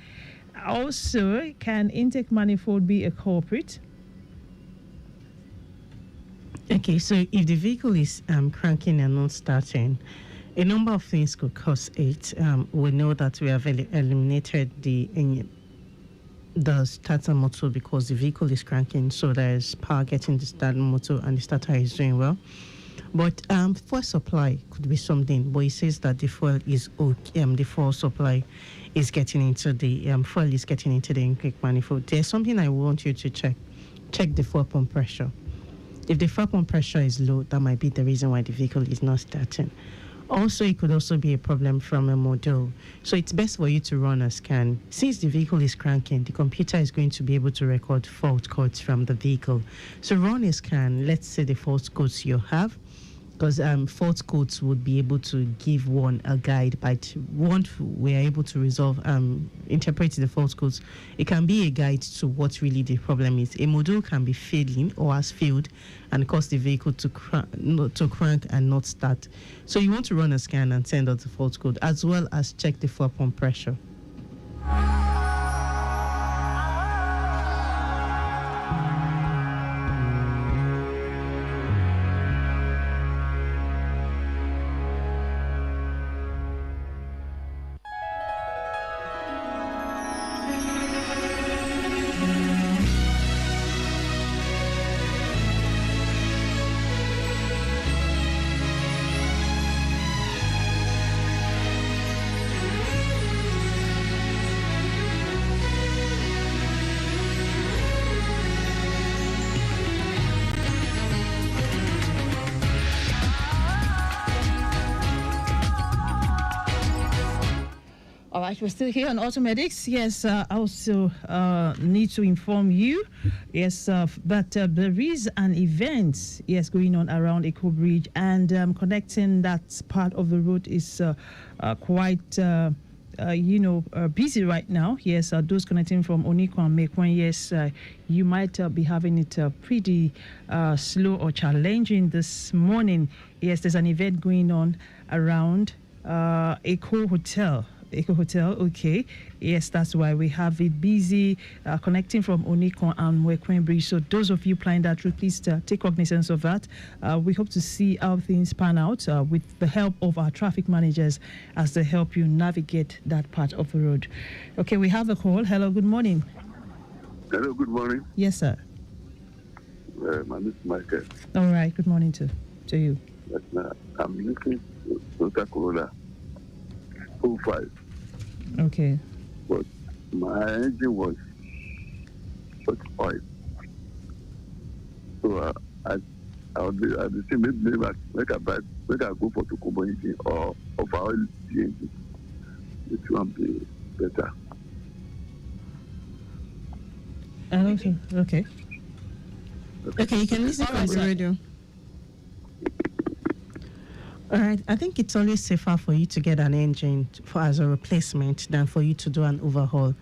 Also, can intake manifold be a culprit? Okay, so if the vehicle is cranking and not starting, a number of things could cause it. We know that we have eliminated the starter motor because the vehicle is cranking, so there's power getting the starter motor and the starter is doing well. But fuel supply could be something, but it says that the fuel is okay. The fuel supply is getting into the fuel is getting into the intake manifold. There's something I want you to check. Check the fuel pump pressure. If the fuel pump pressure is low, that might be the reason why the vehicle is not starting. Also, it could also be a problem from a model. So it's best for you to run a scan. Since the vehicle is cranking, the computer is going to be able to record fault codes from the vehicle. So run a scan. Let's say the fault codes you have, because fault codes would be able to give one a guide. But once we are able to resolve, interpret the fault codes, it can be a guide to what really the problem is. A module can be failing or has failed and cause the vehicle to crank and not start. So you want to run a scan and send out the fault code, as well as check the fuel pump pressure. All right, we're still here on Automedics. Yes, I also need to inform you, yes, that there is an event, yes, going on around Eco Bridge, and connecting that part of the road is quite, busy right now. Yes, those connecting from Oniko and Mekwen, yes, you might be having it pretty slow or challenging this morning. Yes, there's an event going on around Eco Hotel. Eco Hotel, okay. Yes, that's why we have it busy connecting from Oniko and Mekwen Bridge. So those of you planning that route, please take cognizance of that. We hope to see how things pan out with the help of our traffic managers as they help you navigate that part of the road. Okay, we have a call. Hello, good morning. Hello, good morning. Yes, sir. My name is Michael. All right, good morning to you. Yes, I'm looking to Toyota Corolla 05. Okay. But my engine was short oil. So I'll be saying maybe I go for Tokumbo engine or of oil the engine. Which one be better? Okay. Okay, you can listen from the radio. All right, I think it's always safer for you to get an engine as a replacement than for you to do an overhaul.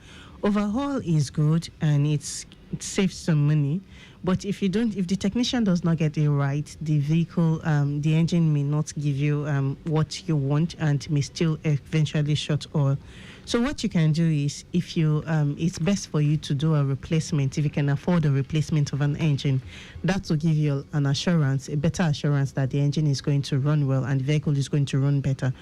Overhaul is good and it saves some money, but if the technician does not get it right, the vehicle, the engine may not give you what you want and may still eventually short oil. So what you can do is, if you, it's best for you to do a replacement. If you can afford a replacement of an engine, that will give you an assurance, a better assurance that the engine is going to run well and the vehicle is going to run better,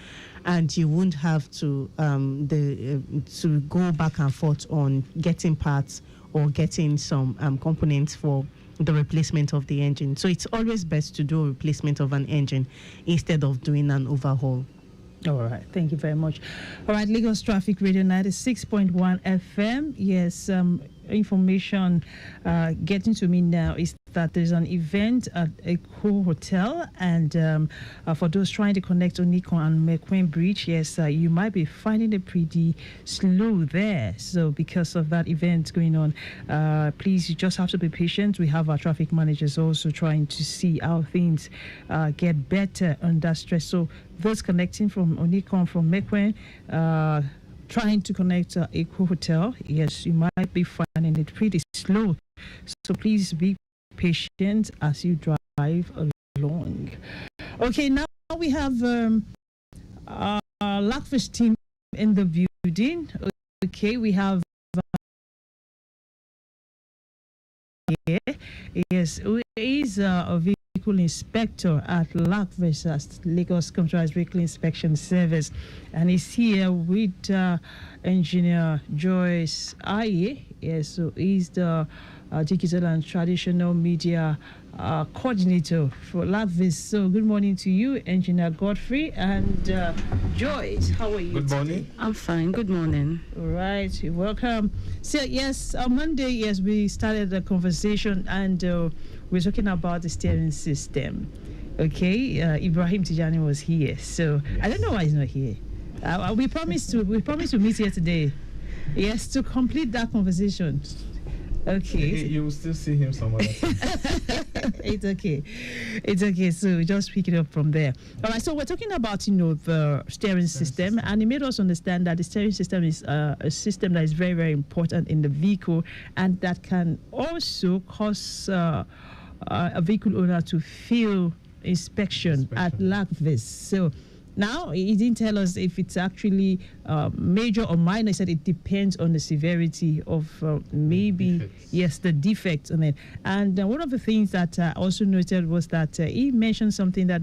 and you won't have to to go back and forth on getting parts or getting some components for the replacement of the engine. So it's always best to do a replacement of an engine instead of doing an overhaul. All right, thank you very much. All right, Lagos Traffic Radio 96.1 FM. Yes, information getting to me now is that there's an event at Echo Hotel, and for those trying to connect Onikon and Mekwen Bridge, yes, you might be finding it pretty slow there. So because of that event going on, please, you just have to be patient. We have our traffic managers also trying to see how things get better under stress. So those connecting from Onikon, from Mekwen, trying to to Echo Hotel, yes, you might be finding it pretty slow. So please be patient as you drive along. Okay, now we have Lackfish team in the building. Okay, we have yes, who is a vehicle inspector at Lackfish, Lagos Computerized Vehicle Inspection Service, and he's here with engineer Joyce Aye. Yes, so he's the digital and traditional media coordinator for Lackfish. So good morning to you, Engineer Godfrey and Joyce. How are you? Good morning. I'm fine. Good morning. All right, you're welcome. So yes, on Monday, yes, we started the conversation and we're talking about the steering system. Okay, Ibrahim Tijani was here, so I don't know why he's not here. We promised to meet here today. Yes, to complete that conversation. Okay. You will still see him somewhere. It's okay. It's okay. So we just pick it up from there. All right. So we're talking about, the steering system, and it made us understand that the steering system is a system that is very, very important in the vehicle, and that can also cause a vehicle owner to fail inspection at Lackfish. So now, he didn't tell us if it's actually major or minor. He said it depends on the severity of maybe, yes, the defect on it. And one of the things that I also noted was that he mentioned something that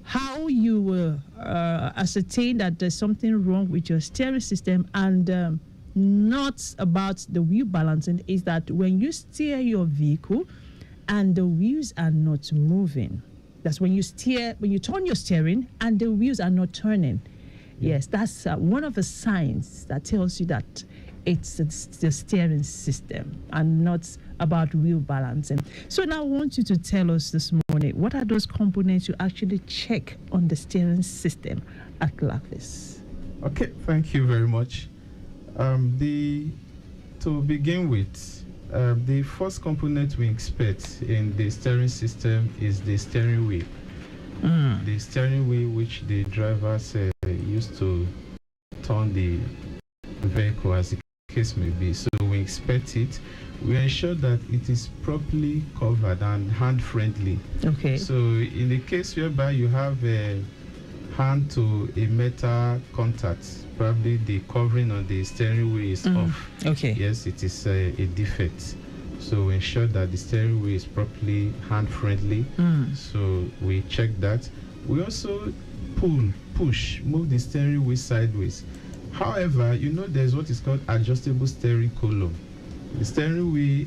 how you will ascertain that there's something wrong with your steering system and not about the wheel balancing is that when you steer your vehicle and the wheels are not moving. That's when you turn your steering and the wheels are not turning. Yeah. Yes, that's one of the signs that tells you that it's the steering system and not about wheel balancing. So now I want you to tell us this morning, what are those components you actually check on the steering system at Lackfish? Okay, thank you very much. To begin with, the first component we inspect in the steering system is the steering wheel. The steering wheel which the drivers use to turn the vehicle, as the case may be. So we inspect it. We ensure that it is properly covered and hand-friendly. Okay. So in the case whereby you have a hand to a metal contact, probably the covering on the steering wheel is off. Okay. Yes, it is a defect. So we ensure that the steering wheel is properly hand-friendly. So we check that. We also push, move the steering wheel sideways. However, there's what is called adjustable steering column. The steering wheel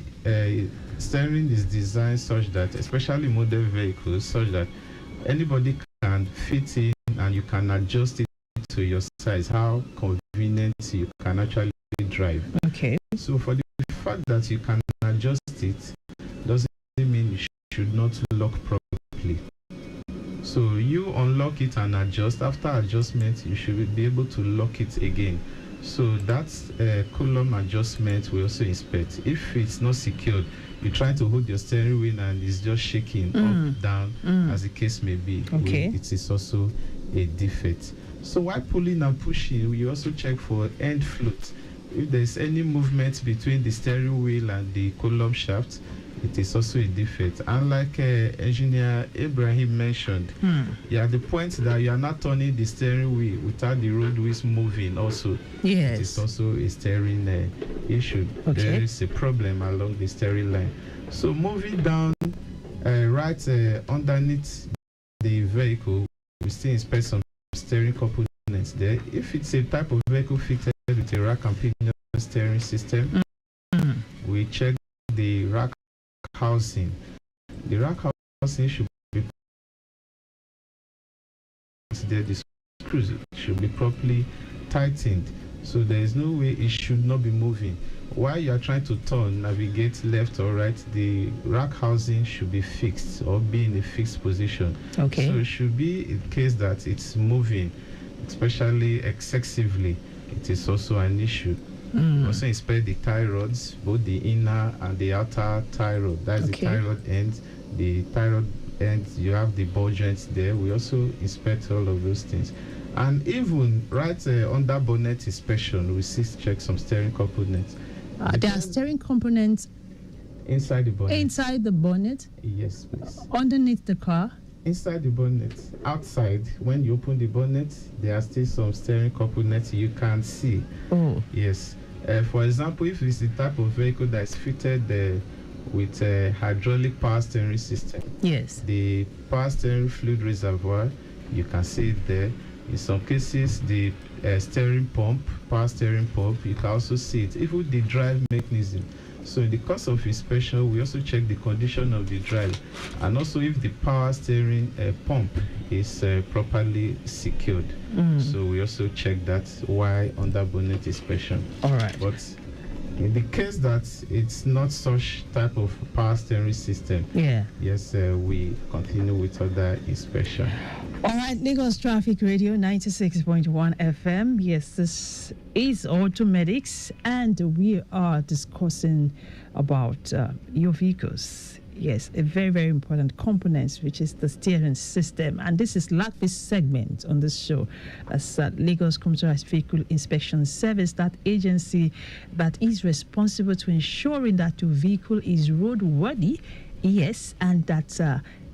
steering is designed such that, especially modern vehicles, such that anybody can fit in and you can adjust it to your size, how convenient you can actually drive. Okay. So for the fact that you can adjust it doesn't mean you should not lock properly. So you unlock it and adjust. After adjustment, you should be able to lock it again. So that's column adjustment we also inspect. If it's not secured, you try to hold your steering wheel and it's just shaking up, down, as the case may be. Okay. It is also a defect. So while pulling and pushing, we also check for end float. If there's any movement between the steering wheel and the column shaft, it is also a defect. And like Engineer Ibrahim mentioned, you're at the point that you are not turning the steering wheel without the road wheels moving also. Yes. It is also a steering issue. Okay. There is a problem along the steering line. So moving down right underneath the vehicle, we still inspect some steering components there. If it's a type of vehicle fitted with a rack and pinion steering system, we check the rack housing. The rack housing should be there. The screws should be properly tightened, so there is no way it should not be moving. While you are trying to turn, navigate left or right, the rack housing should be fixed or be in a fixed position. Okay. So it should be in case that it's moving, especially excessively. It is also an issue. Also inspect the tie rods, both the inner and the outer tie rod. That's the tie rod end. The tie rod end, you have the ball joints there. We also inspect all of those things. And even right under bonnet inspection, we see check some steering components. There are steering components inside the bonnet. inside the bonnet, Yes, please. underneath the car. Inside the bonnet, outside, when you open the bonnet, there are still some steering components you can't see. Oh. Yes. For example, if it's the type of vehicle that is fitted with a hydraulic power steering system, Yes. the power steering fluid reservoir, you can see it there. In some cases, the steering pump, power steering pump, you can also see it. Even the drive mechanism. So in the course of inspection, we also check the condition of the drive and also if the power steering pump is properly secured. So we also check that while under bonnet inspection. All right. But in the case that it's not such type of power steering system, yes, we continue with other inspection. All right, Lagos Traffic Radio 96.1 FM. Yes, this is Automedics, and we are discussing about your vehicles. Yes, a very, very important component, which is the steering system. And this is LACVIS segment on this show. As Lagos Computerized Vehicle Inspection Service, that agency that is responsible to ensuring that your vehicle is roadworthy. Yes, and that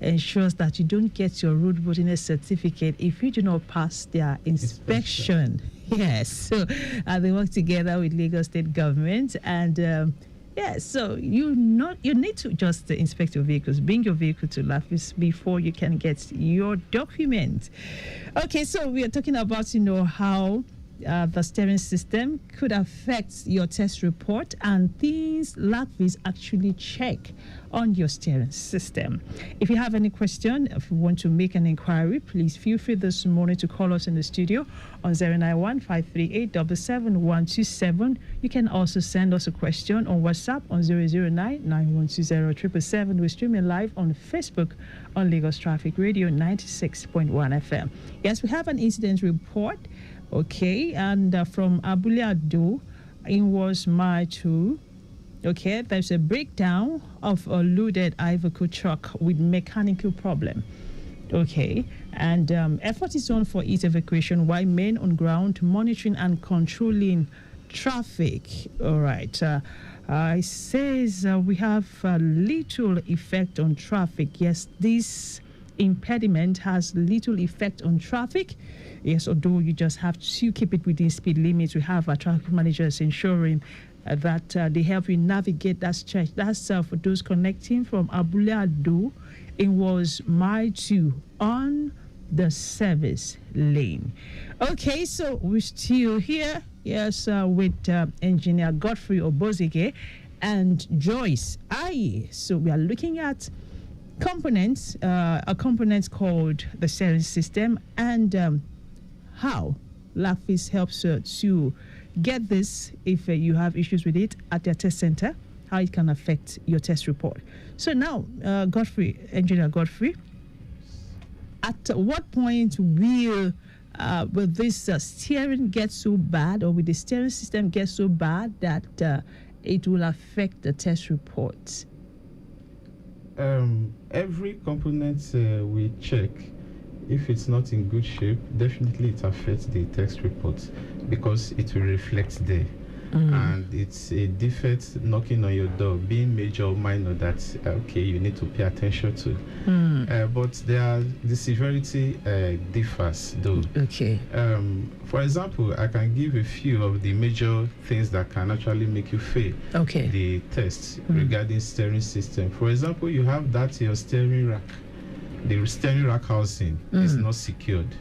ensures that you don't get your roadworthiness certificate if you do not pass their inspection. Yes, so they work together with Lagos State Government, and so you need to just inspect your vehicles, bring your vehicle to LACVIS before you can get your document. Okay, so we are talking about how the steering system could affect your test report and things LACVIS actually check on your steering system. If you have any question, if you want to make an inquiry, please feel free this morning to call us in the studio on 091-538-77127. You can also send us a question on WhatsApp on 009-9120-777. We're streaming live on Facebook on Lagos Traffic Radio 96.1 FM. Yes, we have an incident report. Okay, and from Abule Ado, it was March 2. Okay, there's a breakdown of a loaded Ivory truck with mechanical problem. Okay, and effort is on for its evacuation while men on ground monitoring and controlling traffic. All right. It says we have little effect on traffic. Yes, this impediment has little effect on traffic. Yes, although you just have to keep it within speed limits. We have our traffic managers ensuring that they help you navigate that stretch. That's for those connecting from Abule Ado. It was mile 2 on the service lane. Okay, so we're still here. Yes, with Engineer Godfrey Obozike and Joyce Aye. So we are looking at components, a component called the steering system, and how LACVIS helps to get this if you have issues with it at their test center, how it can affect your test report. So now, Engineer Godfrey, at what point will will this steering get so bad, or will the steering system get so bad that it will affect the test reports? Every component we check, if it's not in good shape, definitely it affects the test reports because it will reflect there. And it's a defect knocking on your door, being major or minor, that okay, you need to pay attention to. But the severity differs though. Okay. For example, I can give a few of the major things that can actually make you fail the test regarding steering system. For example, you have that your steering rack, the steering rack housing is not secured.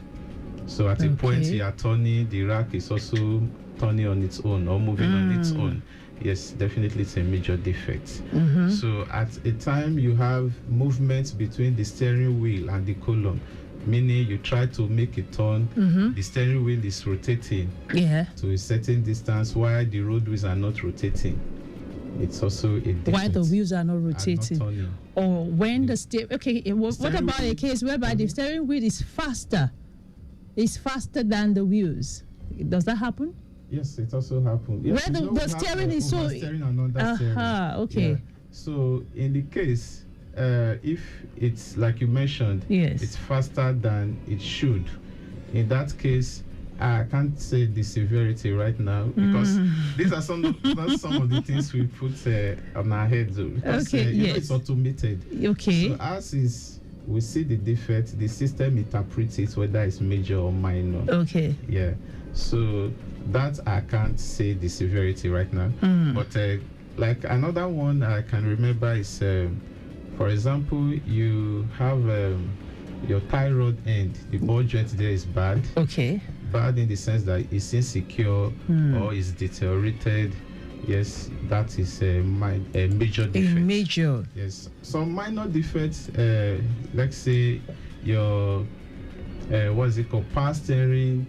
So at a point you are turning, the rack is also turning on its own or moving on its own. Yes, definitely it's a major defect. So at a time you have movements between the steering wheel and the column, meaning you try to make a turn, the steering wheel is rotating to a certain distance while the road wheels are not rotating. It's also a defect. Why the wheels are not rotating? Or when the what about a case whereby the steering wheel is faster? It's faster than the wheels. Does that happen? Yes, it also happens. Yes, where the steering is so... Okay. Yeah. So in the case, if it's like you mentioned, it's faster than it should, in that case, I can't say the severity right now because these are some of the things we put on our heads. Because it's automated. Okay. So as is, we see the defect, the system interprets it whether it's major or minor. Okay. Yeah. So that I can't say the severity right now. But like another one I can remember is, for example, you have your tie rod end, the ball joint there is bad. Okay. Bad in the sense that it's insecure or is deteriorated. Yes, that is a major defect. A major. Yes. Some minor defects, let's say your what's it called, power steering.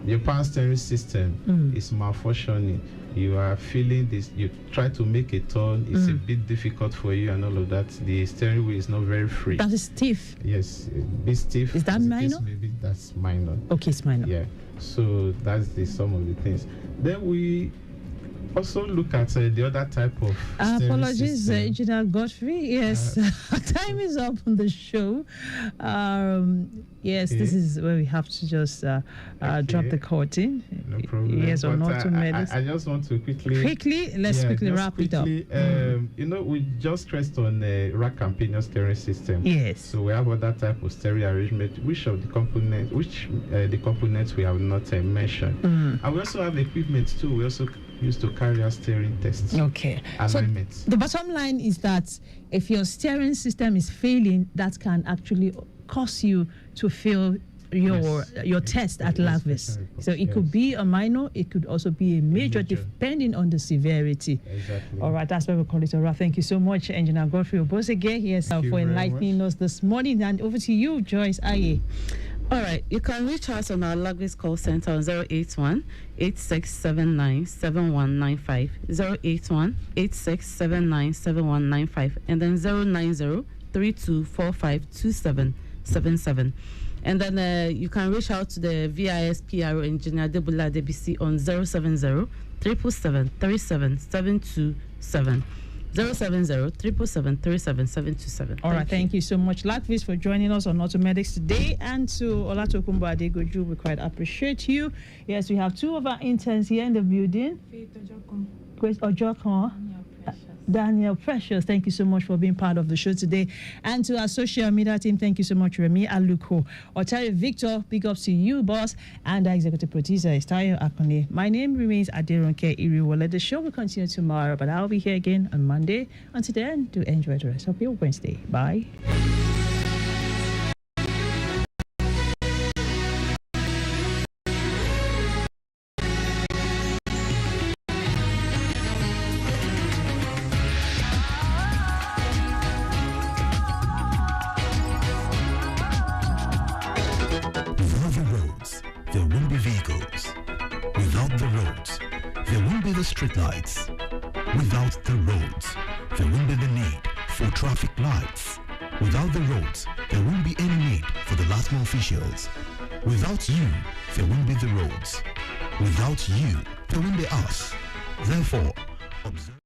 Your power steering system is malfunctioning. You are feeling this, you try to make a turn, it's a bit difficult for you and all of that. The steering wheel is not very free. That is stiff. Yes, a bit stiff. Is that minor? Maybe that's minor. Okay, it's minor. Yeah. So that's some of the things. Then we also look at the other type of apologies, Engineer Godfrey. Yes, time is up on the show. Yes, this is where we have to just drop the curtain. No problem. Yes, or not to medics. I just want to quickly wrap it up. You know, we just stressed on the rack and pinion steering system. Yes. So we have other type of steering arrangement. Which the components we have not mentioned. And we also have equipment too. We also used to carry out steering tests. Okay. Alignment. So the bottom line is that if your steering system is failing, that can actually cause you to fail your test at LACVIS. So it could be a minor, it could also be a major, depending on the severity. Exactly. All right, that's why we call it a wrap. Thank you so much, Engineer Godfrey Obosege, for enlightening us this morning. And over to you, Joyce Aye. All right, you can reach us on our LACVIS call center on 081-8679-7195, 081-8679-7195, and then 090-3245-2777. And then you can reach out to the VISPRO Engineer Debula DBC on 070-777-37-727. 070-777-37727. All right, thank you so much, LACVIS, for joining us on Automedics today. And to Olatokunbo Adegoju, we quite appreciate you. Yes, we have two of our interns here in the building. Grace Ojokon. Daniel Precious, thank you so much for being part of the show today. And to our social media team, thank you so much, Remy Aluko. Otari Victor, big ups to you, boss. And our executive producer is Tayo Akone. My name remains Aderonke Iriwole. The show will continue tomorrow, but I'll be here again on Monday. Until then, do enjoy the rest of your Wednesday. Bye. Streetlights. Without the roads, there won't be the need for traffic lights. Without the roads, there won't be any need for the LATMA officials. Without you, there won't be the roads. Without you, there won't be us. Therefore, observe.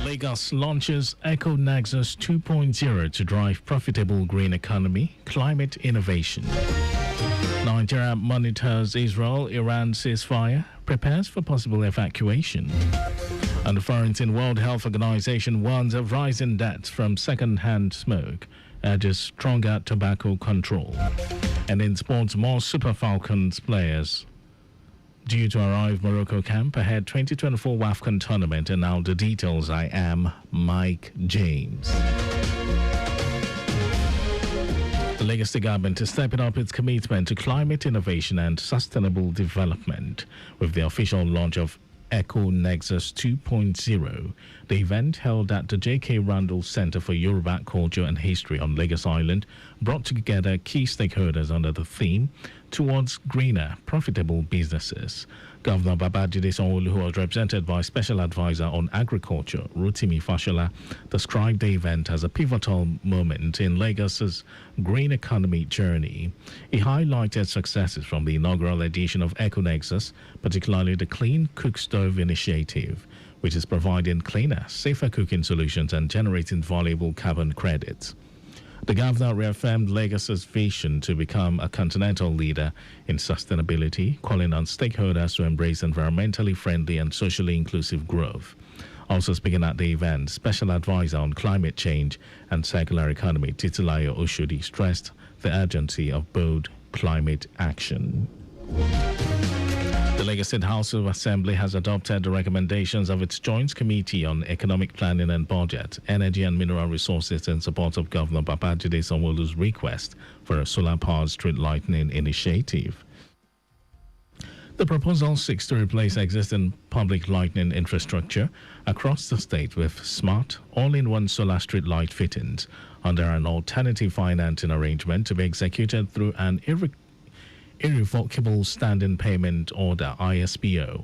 Lagos launches Eco Nexus 2.0 to drive profitable green economy, climate innovation. Nigeria monitors Israel-Iran ceasefire, prepares for possible evacuation. And the Florentine World Health Organization warns of rising deaths from second-hand smoke, urges stronger tobacco control. And in sports, more Super Falcons players due to arrive Morocco camp ahead 2024 WAFCON tournament. And now the details. I am Mike James. The Lagos State government is stepping up its commitment to climate innovation and sustainable development with the official launch of Eco Nexus 2.0. The event, held at the J.K. Randall Center for Yoruba Culture and History on Lagos Island, brought together key stakeholders under the theme Towards Greener, Profitable Businesses. Governor Babajide Sanwo-Olu, who was represented by Special Advisor on Agriculture, Rotimi Fashola, described the event as a pivotal moment in Lagos's green economy journey. He highlighted successes from the inaugural edition of EcoNexus, particularly the Clean Cook Stove Initiative, which is providing cleaner, safer cooking solutions and generating valuable carbon credits. The governor reaffirmed Lagos's vision to become a continental leader in sustainability, calling on stakeholders to embrace environmentally friendly and socially inclusive growth. Also speaking at the event, Special Advisor on Climate Change and Circular Economy, Titilayo Oshodi, stressed the urgency of bold climate action. The Lagos State House of Assembly has adopted the recommendations of its Joint Committee on Economic Planning and Budget, Energy and Mineral Resources in support of Governor Babajide Sanwo-Olu's request for a solar-powered street lighting initiative. The proposal seeks to replace existing public lighting infrastructure across the state with smart, all-in-one solar street light fittings under an alternative financing arrangement to be executed through an irrevocable standing payment order (ISPO).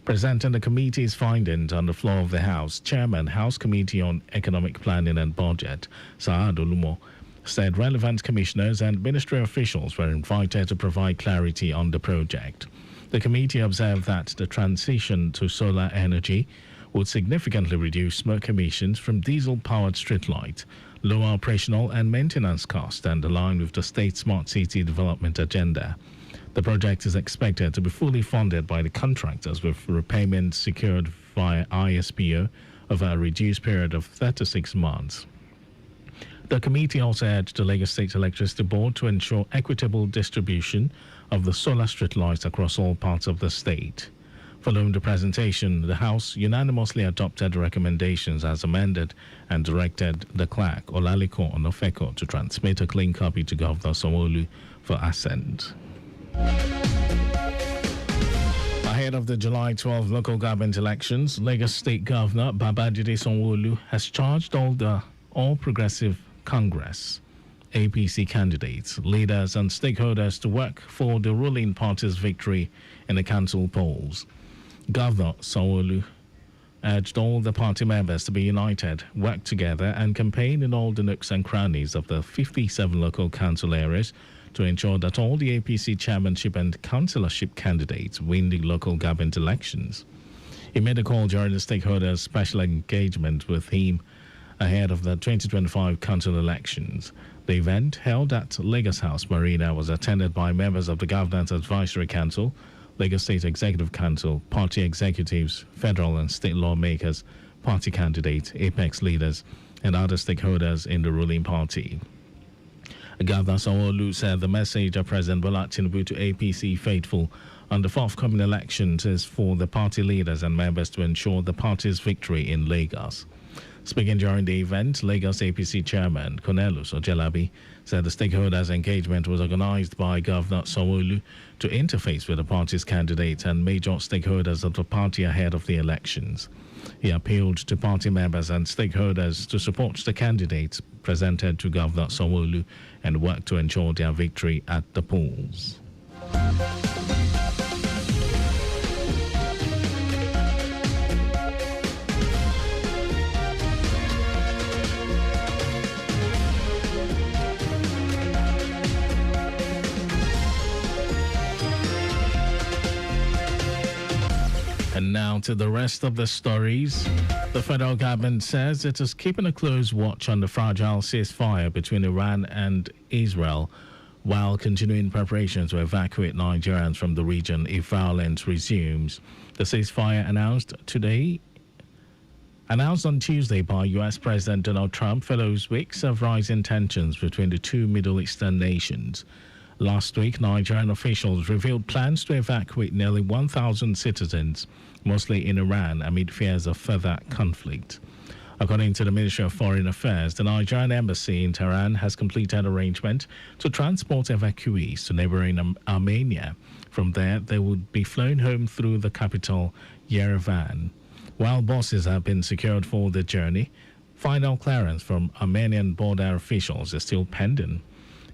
Presenting the committee's findings on the floor of the House, Chairman, House Committee on Economic Planning and Budget, Saad Olumo, said relevant commissioners and ministry officials were invited to provide clarity on the project. The committee observed that the transition to solar energy would significantly reduce smoke emissions from diesel-powered streetlights, lower operational and maintenance costs, and align with the state's smart city development agenda. The project is expected to be fully funded by the contractors with repayment secured via ISPO over a reduced period of 36 months. The committee also urged the Lagos State Electricity Board to ensure equitable distribution of the solar streetlights across all parts of the state. Following the presentation, the House unanimously adopted the recommendations as amended and directed the clerk, Olaliko Onofeko, to transmit a clean copy to Governor Sanwo-Olu for assent. Ahead of the July 12 local government elections, Lagos State Governor Babajide Sanwo-Olu has charged all Progressive Congress APC candidates, leaders and stakeholders to work for the ruling party's victory in the council polls. Governor Sanwo-Olu urged all the party members to be united, work together and campaign in all the nooks and crannies of the 57 local council areas to ensure that all the APC chairmanship and councillorship candidates win the local government elections. He made a call during the stakeholders' special engagement with him ahead of the 2025 council elections. The event, held at Lagos House Marina, was attended by members of the Governance Advisory Council, Lagos State Executive Council, party executives, federal and state lawmakers, party candidates, apex leaders, and other stakeholders in the ruling party. Governor Sanwo-Olu said the message of President Bola Tinubu to APC faithful on the forthcoming elections is for the party leaders and members to ensure the party's victory in Lagos. Speaking during the event, Lagos APC Chairman Cornelius Ojelabi said the stakeholders' engagement was organized by Governor Sanwo-Olu to interface with the party's candidates and major stakeholders of the party ahead of the elections. He appealed to party members and stakeholders to support the candidates presented to Governor Sanwo-Olu and work to ensure their victory at the polls. And now to the rest of the stories. The federal government says it is keeping a close watch on the fragile ceasefire between Iran and Israel while continuing preparations to evacuate Nigerians from the region if violence resumes. The ceasefire announced on Tuesday by U.S. President Donald Trump follows weeks of rising tensions between the two Middle Eastern nations. Last week, Nigerian officials revealed plans to evacuate nearly 1,000 citizens, mostly in Iran, amid fears of further conflict. According to the Ministry of Foreign Affairs, the Nigerian embassy in Tehran has completed arrangement to transport evacuees to neighboring Armenia. From there, they would be flown home through the capital, Yerevan. While buses have been secured for the journey, final clearance from Armenian border officials is still pending.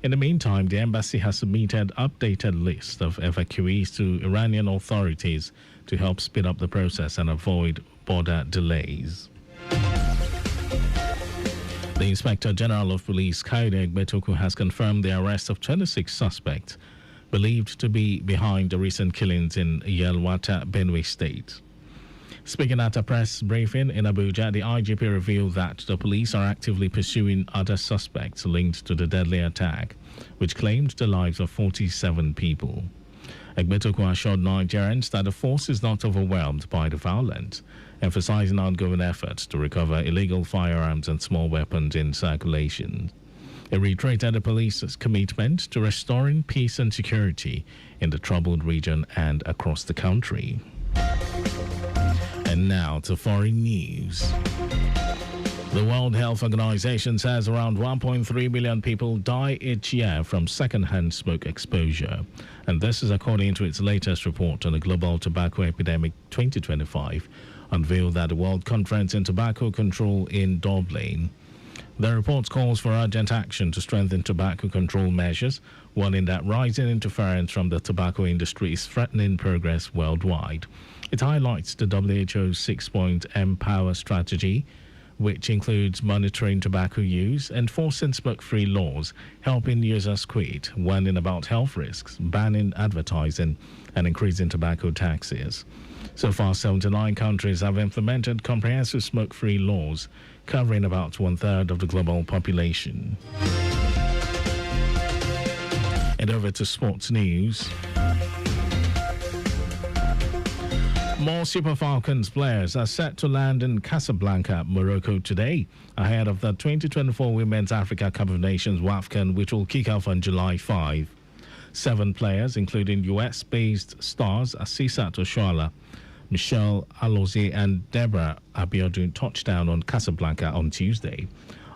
In the meantime, the embassy has submitted updated list of evacuees to Iranian authorities to help speed up the process and avoid border delays. The Inspector General of Police, Kayode Egbetoku, has confirmed the arrest of 26 suspects believed to be behind the recent killings in Yelwata, Benue State. Speaking at a press briefing in Abuja, the IGP revealed that the police are actively pursuing other suspects linked to the deadly attack, which claimed the lives of 47 people. Egbetoku assured Nigerians that the force is not overwhelmed by the violence, emphasizing ongoing efforts to recover illegal firearms and small weapons in circulation. It reiterated the police's commitment to restoring peace and security in the troubled region and across the country. And now to foreign news. The World Health Organization says around 1.3 million people die each year from secondhand smoke exposure. And this is according to its latest report on the Global Tobacco Epidemic 2025, unveiled at the World Conference in Tobacco Control in Dublin. The report calls for urgent action to strengthen tobacco control measures, warning that rising interference from the tobacco industry is threatening progress worldwide. It highlights the WHO's 6-point Empower strategy, which includes monitoring tobacco use, enforcing smoke-free laws, helping users quit, warning about health risks, banning advertising, and increasing tobacco taxes. So far, 79 countries have implemented comprehensive smoke-free laws, covering about one-third of the global population. And over to sports news. More Super Falcons players are set to land in Casablanca, Morocco today, ahead of the 2024 Women's Africa Cup of Nations WAFCON, which will kick off on July 5. 7 players, including US-based stars Asisat Oshoala, Michelle Alozie and Deborah Abiodun, touched down on Casablanca on Tuesday.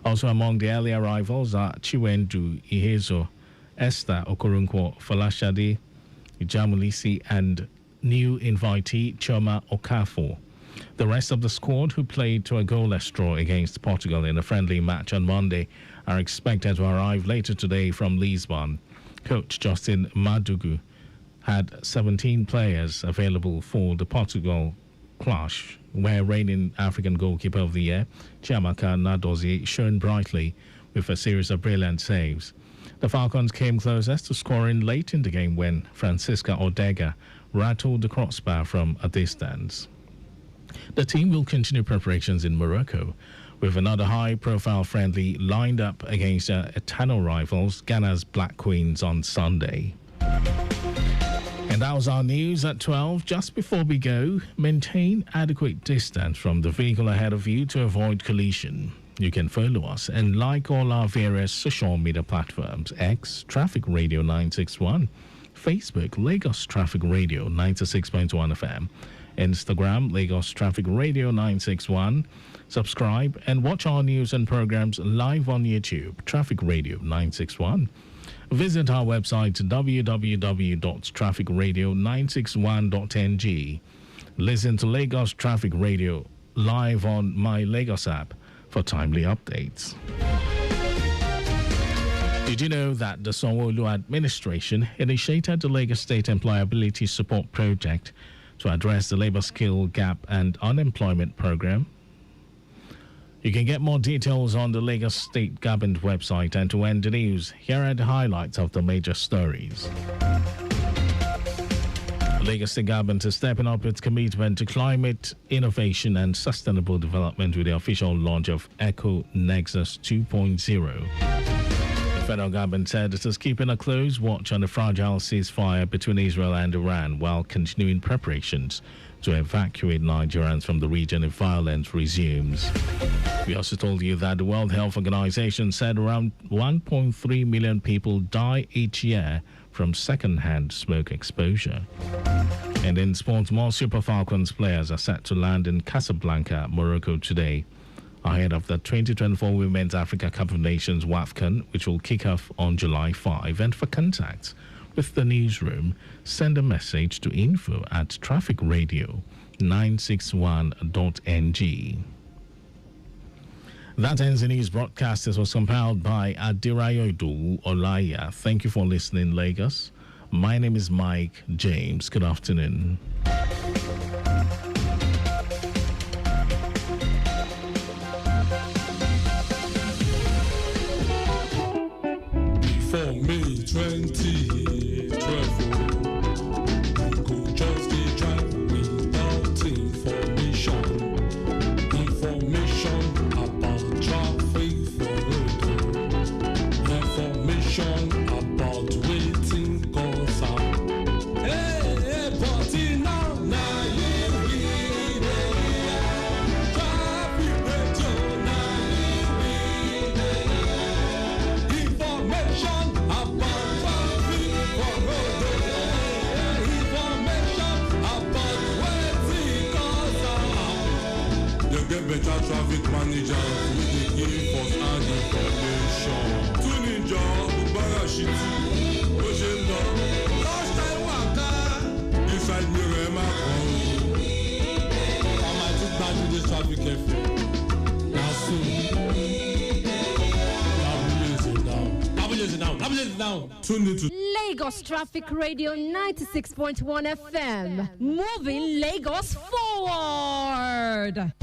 Also among the early arrivals are Chiwendu Ihezo, Esther Okoronkwo, Folashade Ijamulisi, and new invitee Choma Okafor. The rest of the squad, who played to a goalless draw against Portugal in a friendly match on Monday, are expected to arrive later today from Lisbon. Coach Justin Madugu had 17 players available for the Portugal clash, where reigning African goalkeeper of the year, Chiamaka Nadozie, shone brightly with a series of brilliant saves. The Falcons came closest to scoring late in the game when Francisca Odega rattled the crossbar from a distance. The team will continue preparations in Morocco, with another high-profile friendly lined up against their eternal rivals, Ghana's Black Queens, on Sunday. And that was our news at 12. Just before we go, maintain adequate distance from the vehicle ahead of you to avoid collision. You can follow us and like all our various social media platforms: X, Traffic Radio 961, Facebook, Lagos Traffic Radio 96.1 FM, Instagram, Lagos Traffic Radio 961. Subscribe and watch our news and programs live on YouTube, Traffic Radio 961. Visit our website, www.trafficradio961.ng. Listen to Lagos Traffic Radio live on My Lagos app for timely updates. Did you know that the Sanwo-Olu administration initiated the Lagos State Employability Support Project to address the labor skill gap and unemployment program? You can get more details on the Lagos State Government website. And to end the news, here are the highlights of the major stories. The Lagos State Government is stepping up its commitment to climate, innovation and sustainable development with the official launch of Eco Nexus 2.0. The federal government said it is keeping a close watch on the fragile ceasefire between Israel and Iran while continuing preparations to evacuate Nigerians from the region if violence resumes. We also told you that the World Health Organization said around 1.3 million people die each year from second-hand smoke exposure. And in sports, more Super Falcons players are set to land in Casablanca, Morocco today, ahead of the 2024 Women's Africa Cup of Nations WAFCON, which will kick off on July 5. And for contacts with the newsroom, send a message to info@trafficradio961.ng. That ends the news broadcast. This was compiled by Adirayodu Olaya. Thank you for listening, Lagos. My name is Mike James. Good afternoon. Before May 2012, we could just dey drive without information. Information about traffic for road. Information about waiting cause am. Hey, but now you be there. Traffic radio, now you be there. better traffic manager with the give us and information. Two ninja, Bubara Shiti, Ojenda, last time Waka, inside Mirema Kong. I might take back to this traffic FM. Now soon. Now. Tune into Lagos Traffic Radio 96.1 FM. Moving Lagos forward.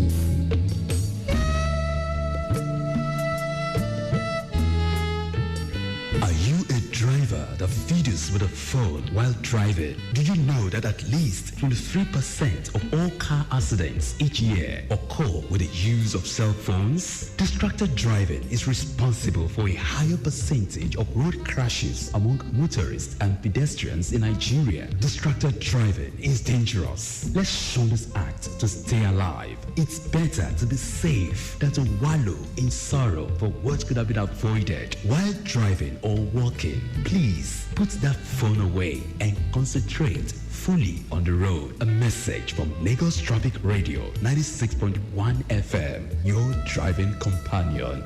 Are you a driver that feeds with a phone while driving? Do you know that at least 23% of all car accidents each year occur with the use of cell phones? Distracted driving is responsible for a higher percentage of road crashes among motorists and pedestrians in Nigeria. Distracted driving is dangerous. Let's shun this act to stay alive. It's better to be safe than to wallow in sorrow for what could have been avoided. While driving or walking, please put that phone away and concentrate fully on the road. A message from Lagos Traffic Radio 96.1 FM, your driving companion.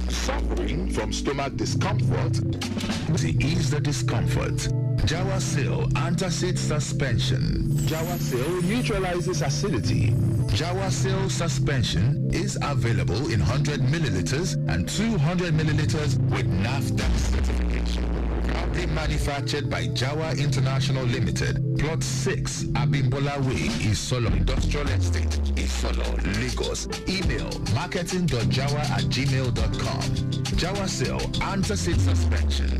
Suffering from stomach discomfort? To ease the discomfort, Jawasil Antacid Suspension. Jawasil neutralizes acidity. Jawasil Suspension is available in 100 milliliters and 200 milliliters with NAFDAC certification. Proudly manufactured by Jawa International Limited, Plot 6, Abimbola Way, Isolo Industrial Estate, Isolo, Lagos. Email marketing.jawa@gmail.com. Jawasil Antacid Suspension,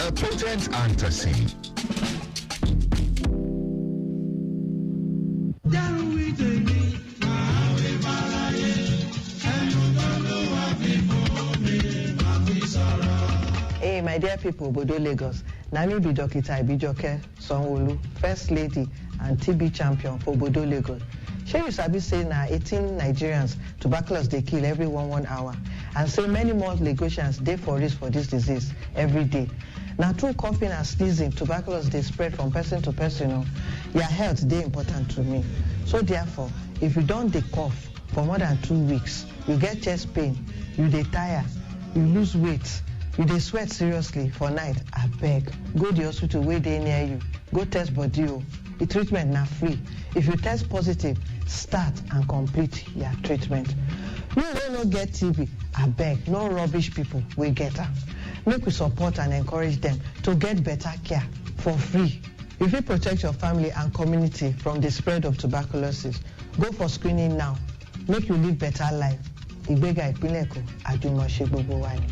a potent antacid. Hey, my dear people, Bodo Lagos. Nami be Dr. Ibijoke Sonwolu, First Lady and TB champion for Bodo Lagos. Shey you sabi say na 18 Nigerians tuberculosis dey kill every 1 hour, and say many more Lagosians dey for risk for this disease every day. Na through coughing and sneezing, tuberculosis dey spread from person to person. Your health dey important to me. So therefore, if you don dey cough for more than 2 weeks, you get chest pain, you dey tire, you lose weight, you dey sweat seriously for night, abeg go the hospital wey dey near you, go test body o. The treatment na free. If you test positive, start and complete your treatment. You wey no get TB, abeg no rubbish people wey get am. Make we support and encourage them to get better care for free. You fit protect your family and community from the spread of tuberculosis. Go for screening now. Make you live better life. Ìgbéga ìpínlẹ̀ Èkó, àjùmọ̀ṣe gbogbo wa ni.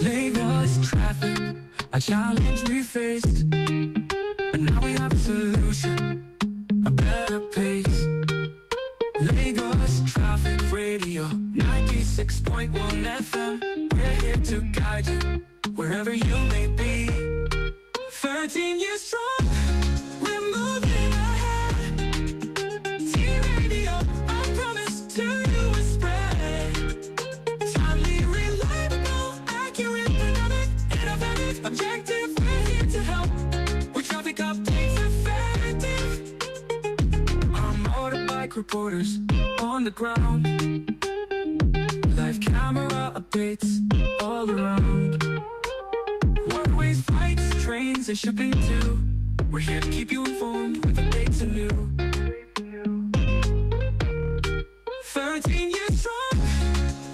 Lagos traffic, a challenge we faced, but now we have a solution, a better pace. Lagos Traffic Radio 96.1 FM, we're here to guide you wherever you may be. 13 years strong, we're moving ahead. T-Radio, I promise to you is spread. Timely, reliable, accurate, dynamic, innovative, objective, we're here to help. With traffic updates effective. Our motorbike reporters on the ground. Live camera updates all around. Waterways, flights, trains, and shipping too. We're here to keep you informed with updates anew. 13 years strong,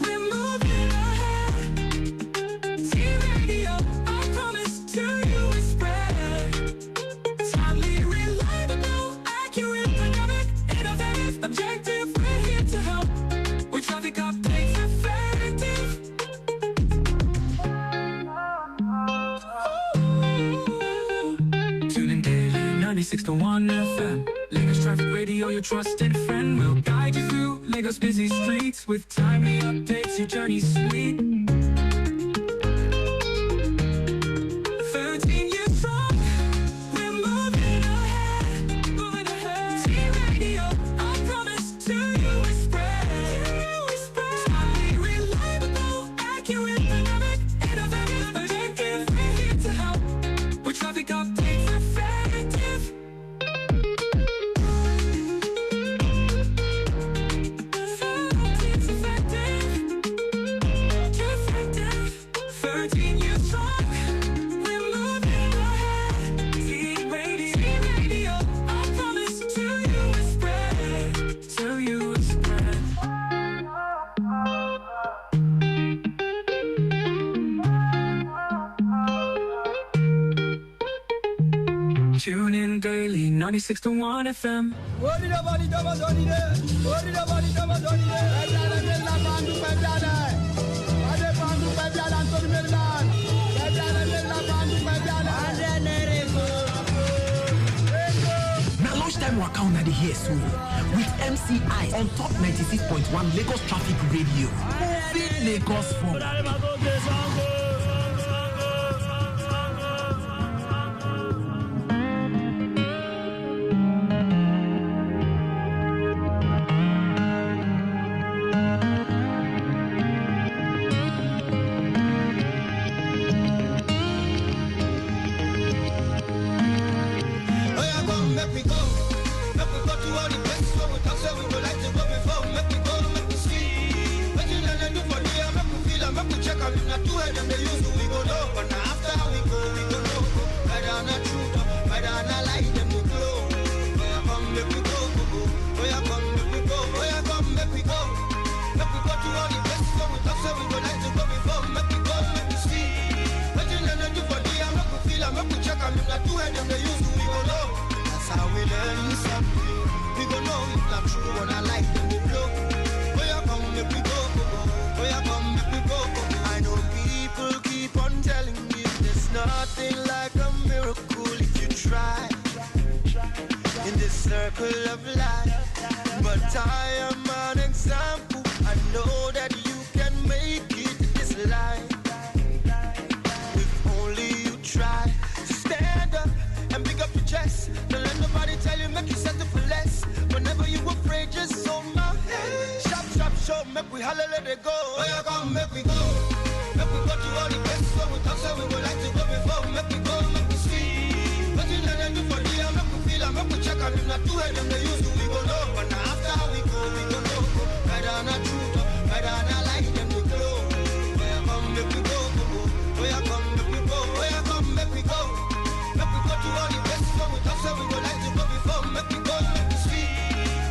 we're moving ahead. T-Radio, I promise to you is spread. Timely, reliable, accurate, dynamic, innovative, objective, we're here to help. With traffic updates effective. Tune in daily, 96.1 FM. Lagos Traffic Radio, your trusted friend, will guide you through Lagos busy streets with timely updates, your journey's sweet. 13 years strong, we're moving ahead, moving ahead. T-Radio, I promise to you we spread. Timely, reliable, accurate, dynamic, innovative, addictive. We're here to help with traffic updates effective. It's effective. 13 years strong, we're moving ahead. T-Radio, I promise to you we spread, to you we spread. Tune in daily, 96.1 FM. Now lunchtime waka una dey hear so with MCI on top 96.1 Lagos Traffic Radio. Moving Lagos forward. I know people keep on telling me there's nothing like a miracle if you try in this circle of life. But I am an example. I know that you can make it in this life if only you try. So stand up and pick up your chest. Don't let nobody tell you make you settle for less. Whenever you afraid, just hold my hand. Shop, shop, show, make we holler, let it go. Oh, yeah, come, make we go. Make we go to all the places where we talk, so we would like to go before. Make we go, make we see. What you let do for the make we feel, make we check out. If not two of them, they use to, we go know. But now after we go know. Better not truth, better not like them to glow. Oh, yeah, come, make we go, go, go. Oh, yeah, come, make we go. Oh, yeah, come, make we go. Make we go to all the places where we talk, so we would like to go before. Make we go, make we see.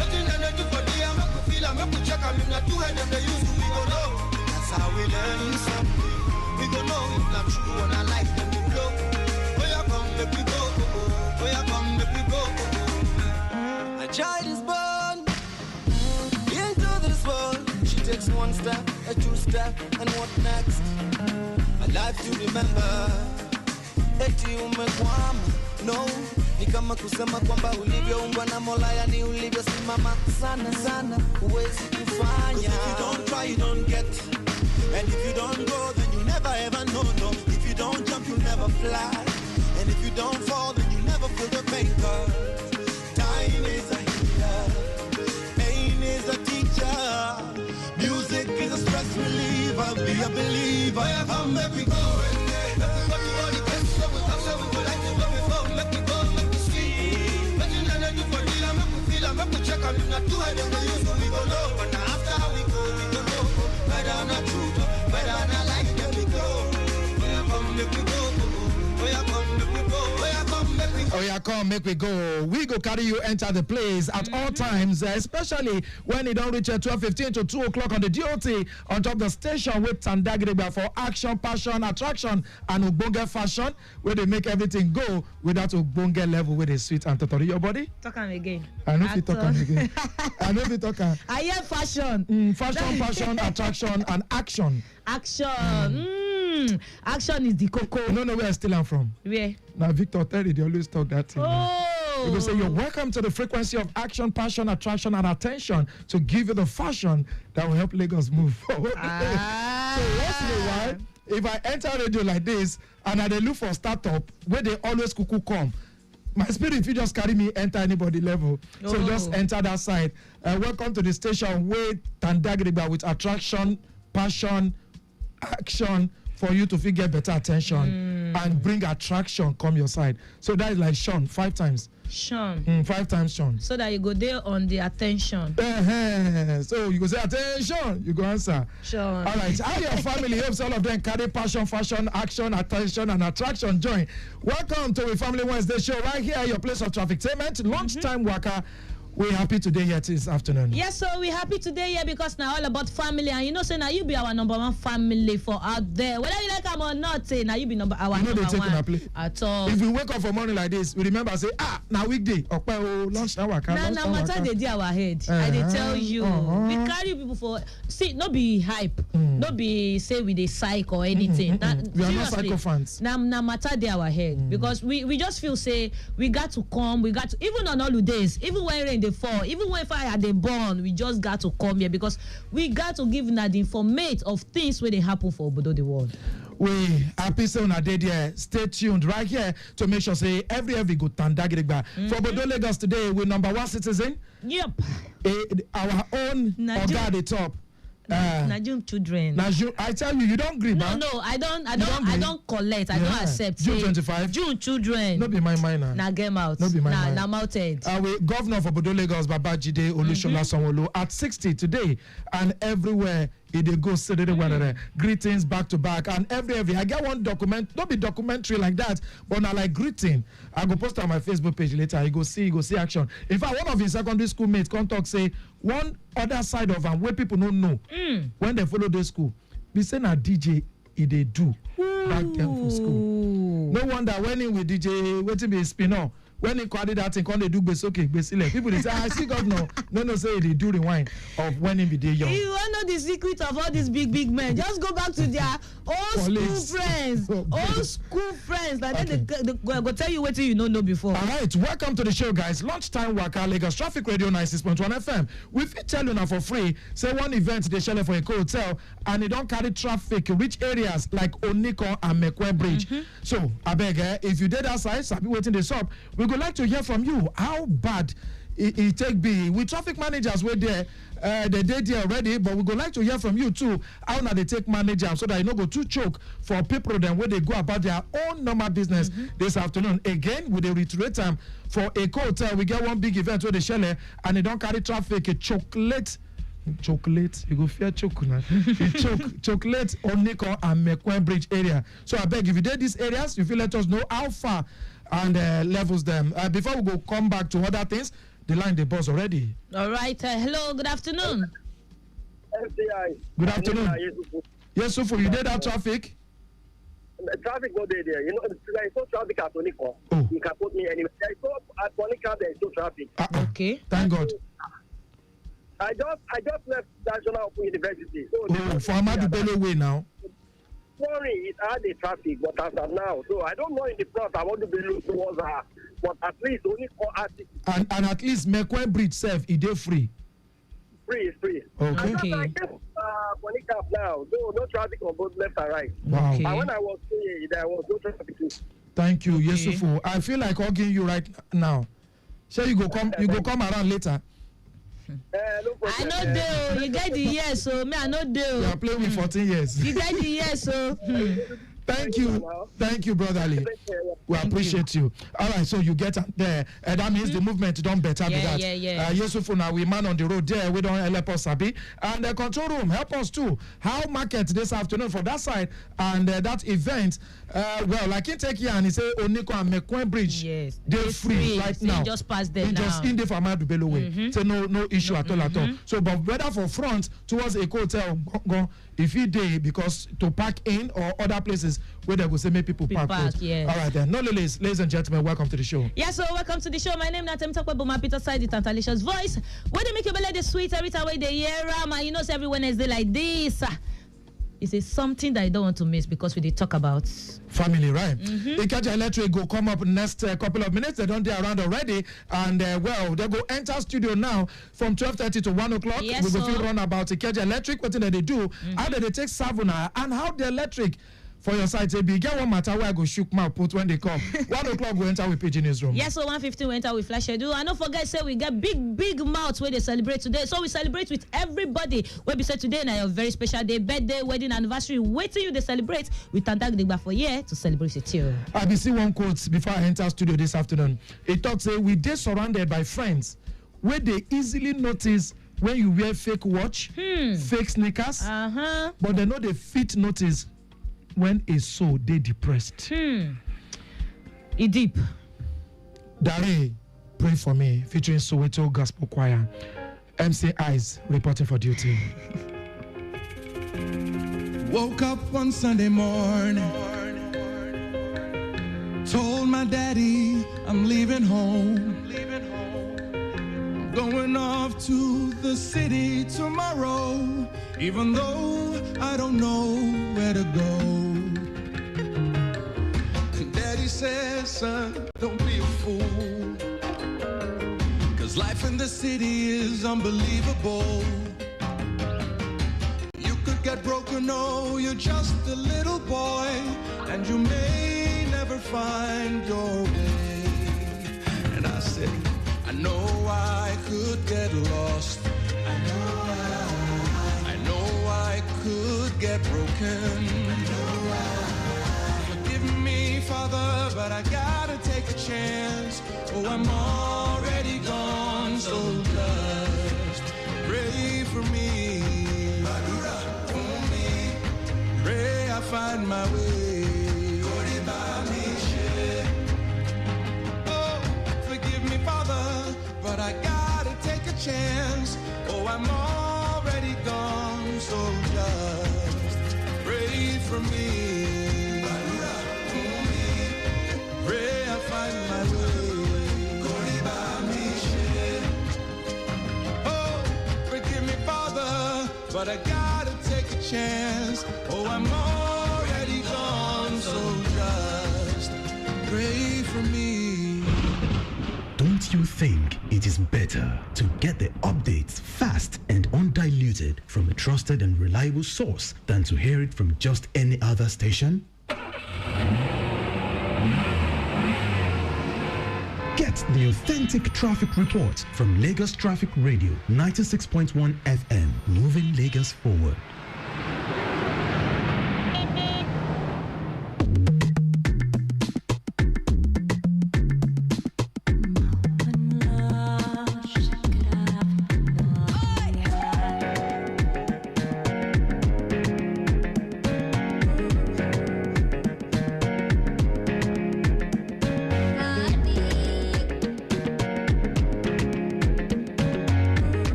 What you let do for the make we feel, make we check out. If not two of them, they use to, we go know. That's how we learn something. We go know if not true, and I like them to blow. Oh, yeah, come, make we go, go, go. Oh, yeah, come, make we go, go, go. A child is born into this world. She takes one step, a two step, and what next? A life to remember. Eti umekwama, no. Ni kama kusema kwamba ulivyoumbwa na Mola, yani ulivyosimama sana sana, huwezi kufanya. 'Cause if you don't try, you don't get. And if you don't go, then you never ever know, no. If you don't jump, you never fly. And if you don't fall, then you never feel the pain. 'Cause time is a healer, pain is a teacher, music is a stress reliever. Be a believer. Yeah, come, make we go. Make we check out if not two of them, we use to, we go know. But now after we go know. Better not truth, better not like them, we go. Oh, yeah, come, make we go, go, go. Oh, yeah, come, make we go. Oh, yeah, come, make we go. Oh yeah, come, make we go. We go carry you enter the place at all times, especially when it don't reach 12:15 to 2 o'clock on the DOT on top the station with Tandagriba for action, passion, attraction, and Ubonga fashion, where they make everything go with that Ubonga level with a sweet and totori your body. Talk am again. I know if you talk am again. I know if you talk am. I hear fashion. Fashion, passion, attraction, and action. Action. Action is the cocoa. You don't know where I still am from. Where? Now Victor Terry, they always talk that thing. Oh, You go say, you're welcome to the frequency of action, passion, attraction, and attention to give you the fashion that will help Lagos move forward. So once in a while, if I enter radio like this and I dey look for startup where they always cuckoo come, my spirit if you just carry me enter anybody level. So just enter that side. Welcome to the station with Tandagriba with attraction, passion, action for you to get better attention and bring attraction come your side. So that is like Sean 5 times. Sean. 5 times Sean. So that you go there on the attention. So you go say attention, you go answer. Sean. All right. How your family hopes all of them carry passion, fashion, action, attention, and attraction. Join. Welcome to the Family Wednesday show right here, your place of traffictainment. Lunchtime waka. We're happy today here this afternoon. Yes, so we're happy today here because now all about family, and you know, say now you be our number one family for out there. Whether you like them or not, say now you be our number one at all. If we wake up for morning like this, we remember say, now weekday, lunchtime waka. Now matter they do our head. I they tell you, we carry people for no be hype, no be say we dey psych or anything. We are not psycho fans. Now matter they our head because we just feel say we got to come, we got to even on holidays, even when rain they fall, even when fire they burn, we just got to come here because we got to give the informate of things where they happen for Obodo the world. We happy say on a day there. Stay tuned right here to make sure say every good Tandagriba. For Obodo Lagos today, we're number one citizen. Yep. Our own Oga at the top. Najum children. I tell you, you don't agree, man. No, I don't collect. I don't accept. June 25. June children. No be my minor. Na game out. No be my minor. Na mounted. We Governor of Obodo Lagos, Babajide Olusola Sanwo-Olu, at 60 today, and everywhere it goes. Greetings back to back, and every. I get one document. Not be documentary like that, but now like greeting. I go post on my Facebook page later. You go see action. In fact, one of his secondary school mates come talk say one other side of him where people don't know when they follow the school. We say na DJ they do back then for school. No wonder when he with DJ waiting be spinner. When he carry that thing, they do besile. People they say, I see God no say they do rewind of when he be there young. You want to know the secret of all these big men? Just go back to their old school friends, Like they go tell you what you don't know before. All right, welcome to the show, guys. Lunchtime waka Lagos Traffic Radio 96.1 FM. We fit tell you now for free. Say one event they share for a hotel and they don't carry traffic reach areas like Oniko and Mekwe Bridge. So I beg, if you did outside, I'll be waiting this up. We would like to hear from you. How bad it take be? We traffic managers were there. They did there already, but we would like to hear from you too. How now they take manager so that you no go too choke for people then where they go about their own normal business this afternoon. Again, with the reiterate time for a hotel, we get one big event where they share and they don't carry traffic. A chocolate, you go fear choke now. Chocolate on Nico and Mekwen Bridge area. So I beg if you did these areas, if you let us know how far and levels them. Before we go come back to other things, the line they buzz already. All right. Hello. Good afternoon. FCI. Good afternoon. Yes, so for you did that traffic. Traffic go there. You know, there is no traffic at Oniko. You can put me anywhere. There is no at Oniko. There is no traffic. Okay. Thank God. I just left National Open University. So for Ahmadu Bello way now. Sorry, it had the traffic, but as of now, so I don't know in the front. I want to be looking towards her, but at least only for artists. And at least Mekwe Bridge self, it is free. Free. Okay. I guess Monica now, no traffic on both left and right. Wow. Okay. And when I was here, there was no traffic too. Thank you, Yesufu. I feel like hugging you right now. Sure, you go come around later. I know deal. You get the years, so me I know deal. You are playing with 14 years. You get the years, so. Thank you, Brother Ali. We appreciate you. All right, so you get there. That means the movement done better with that. Yeah. Yesufu, now we man on the road there. We don't help us, Sabi. And the control room, help us too. How market this afternoon for that side and that event. Well, like in take here and he say Oniko and Mekwen Bridge. Yes. They're free right now. Just pass them now. Just in the Ahmadu Bello way. So no issue at all. So, but whether for front towards a hotel, go if you day because to park in or other places where they go say make people park. Yes. All right then. No ladies and gentlemen, welcome to the show. Yes, so welcome to the show. My name is Natem Takwebuma Peter Side, the Tantalicious voice. Where they make your belly the sweet every time they hear and you know every Wednesday like this. it's something that you don't want to miss because we did talk about family, right? Ikeja Electric go come up next couple of minutes. They don't get around already, and well, they go enter studio now from 12:30 to 1 o'clock. Yes, we go so- feel run about Ikeja Electric, what thing that they do, how do they take Savona, and how the electric for your side. Say, get one matter where I go shook mouth put when they come. 1 o'clock we enter with PG Newsroom. Yes, so 1:15 we enter with flash schedule. And don't forget, say we get big mouths where they celebrate today. So we celebrate with everybody. Where we say today now your very special day, birthday, wedding, anniversary. Waiting you they celebrate with Tandag Digba for year to celebrate it too. I be see one quote before I enter studio this afternoon. It talks say we dey surrounded by friends where they easily notice when you wear fake watch, fake sneakers, but they know they fit notice when a soul they depressed. It deep. Dare, pray for me, featuring Soweto Gospel Choir. MC Eyes reporting for duty. Woke up one Sunday morning, told my daddy I'm leaving home. I'm going off to the city tomorrow, even though I don't know where to go. And daddy says, son, don't be a fool, 'cause life in the city is unbelievable. You could get broken, oh, you're just a little boy, and you may never find your way. And I said, I know I could get lost. I know I could get broken. Forgive me, Father, but I gotta take a chance. Oh, I'm already gone, so just pray for me. Pray I find my way. Oh, forgive me, Father, but I gotta take a chance. Oh, I'm already gone, so just pray for me. Pray I find my way. Oh, forgive me, Father, but I gotta take a chance. Oh, I'm already gone, so just pray for me. Don't you think it is better to get the updates fast and undiluted from a trusted and reliable source than to hear it from just any other station? Get the authentic traffic report from Lagos Traffic Radio 96.1 FM, moving Lagos forward.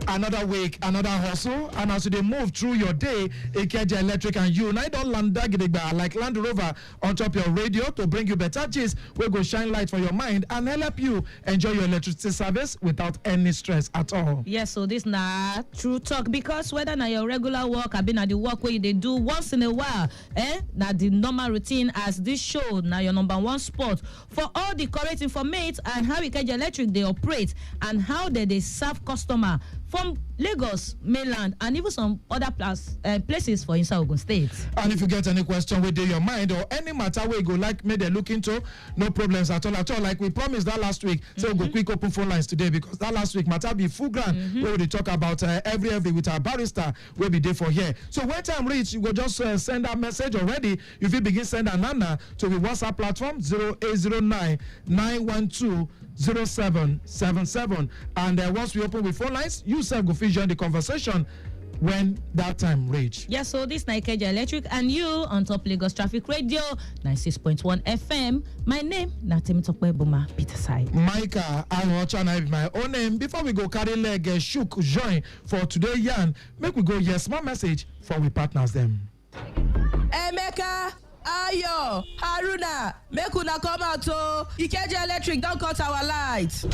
Another week, another hustle, and as they move through your day, Ikeja Electric and you, now don't land like Land Rover on top your radio to bring you better gist. We go shine light for your mind and help you enjoy your electricity service without any stress at all. Yes, so this na true talk, because whether na your regular work, I been at the work where they do once in a while, na the normal routine as this show, na your number one spot for all the correct information and how Ikeja Electric they operate and how they serve customer from Lagos, mainland, and even some other places for inside Ogun State. And if you get any question within your mind or any matter where you go like me they look into, no problems at all. Like we promised that last week, so we'll go quick open phone lines today, because that last week matter be full ground where we talk about every with our barrister will be there for here. So when time reach, you go just send a message already. If you begin send an Nana to the WhatsApp platform 0809 912 0777, and once we open with phone lines, you self go join the conversation when that time reach. Yeah, so this na Ikeja Electric and you on top Lagos Traffic Radio 96.1 FM. My name na Temitope Boma Peter Side. Micah Alhocha na my own name. Before we go carry leg shook join for today yarn, make we go hear small message for we partners them. Emeka, Ayo, Haruna, make una come out o. Ikeja Electric don cut our lights.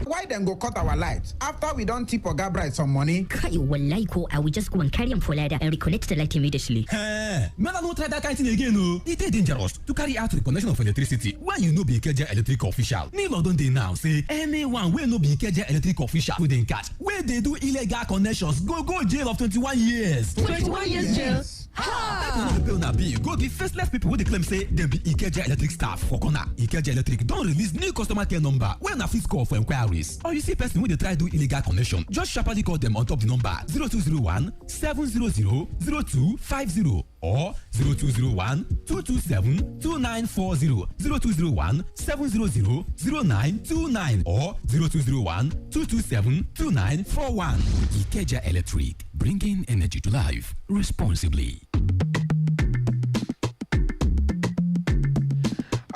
Why then go cut our lights after we don't tip Oga Bright some money? Kai wallahi ko I will just go and carry him for ladder and reconnect the light immediately. Hey, never no try that kind of thing again, no. It is dangerous to carry out reconnection of electricity when you know be Ikeja Electric official. Nilo don dey now say anyone wey no be Ikeja Electric official we dey catch where they do illegal connections go jail of 21 years. 21 years jail. Ha! Make una bill go give faceless people wey dey claim say dem be Ikeja Electric staff for corner. Ikeja Electric don release new customer care number wey una fit call for inquiries. Or you see person wey dey try do illegal connection, just sharply call them on top the number 0201 700 0250 or 0201 227 2940 0201 700 0929 or 0201 227 2941. Ikeja Electric, bringing energy to life responsibly.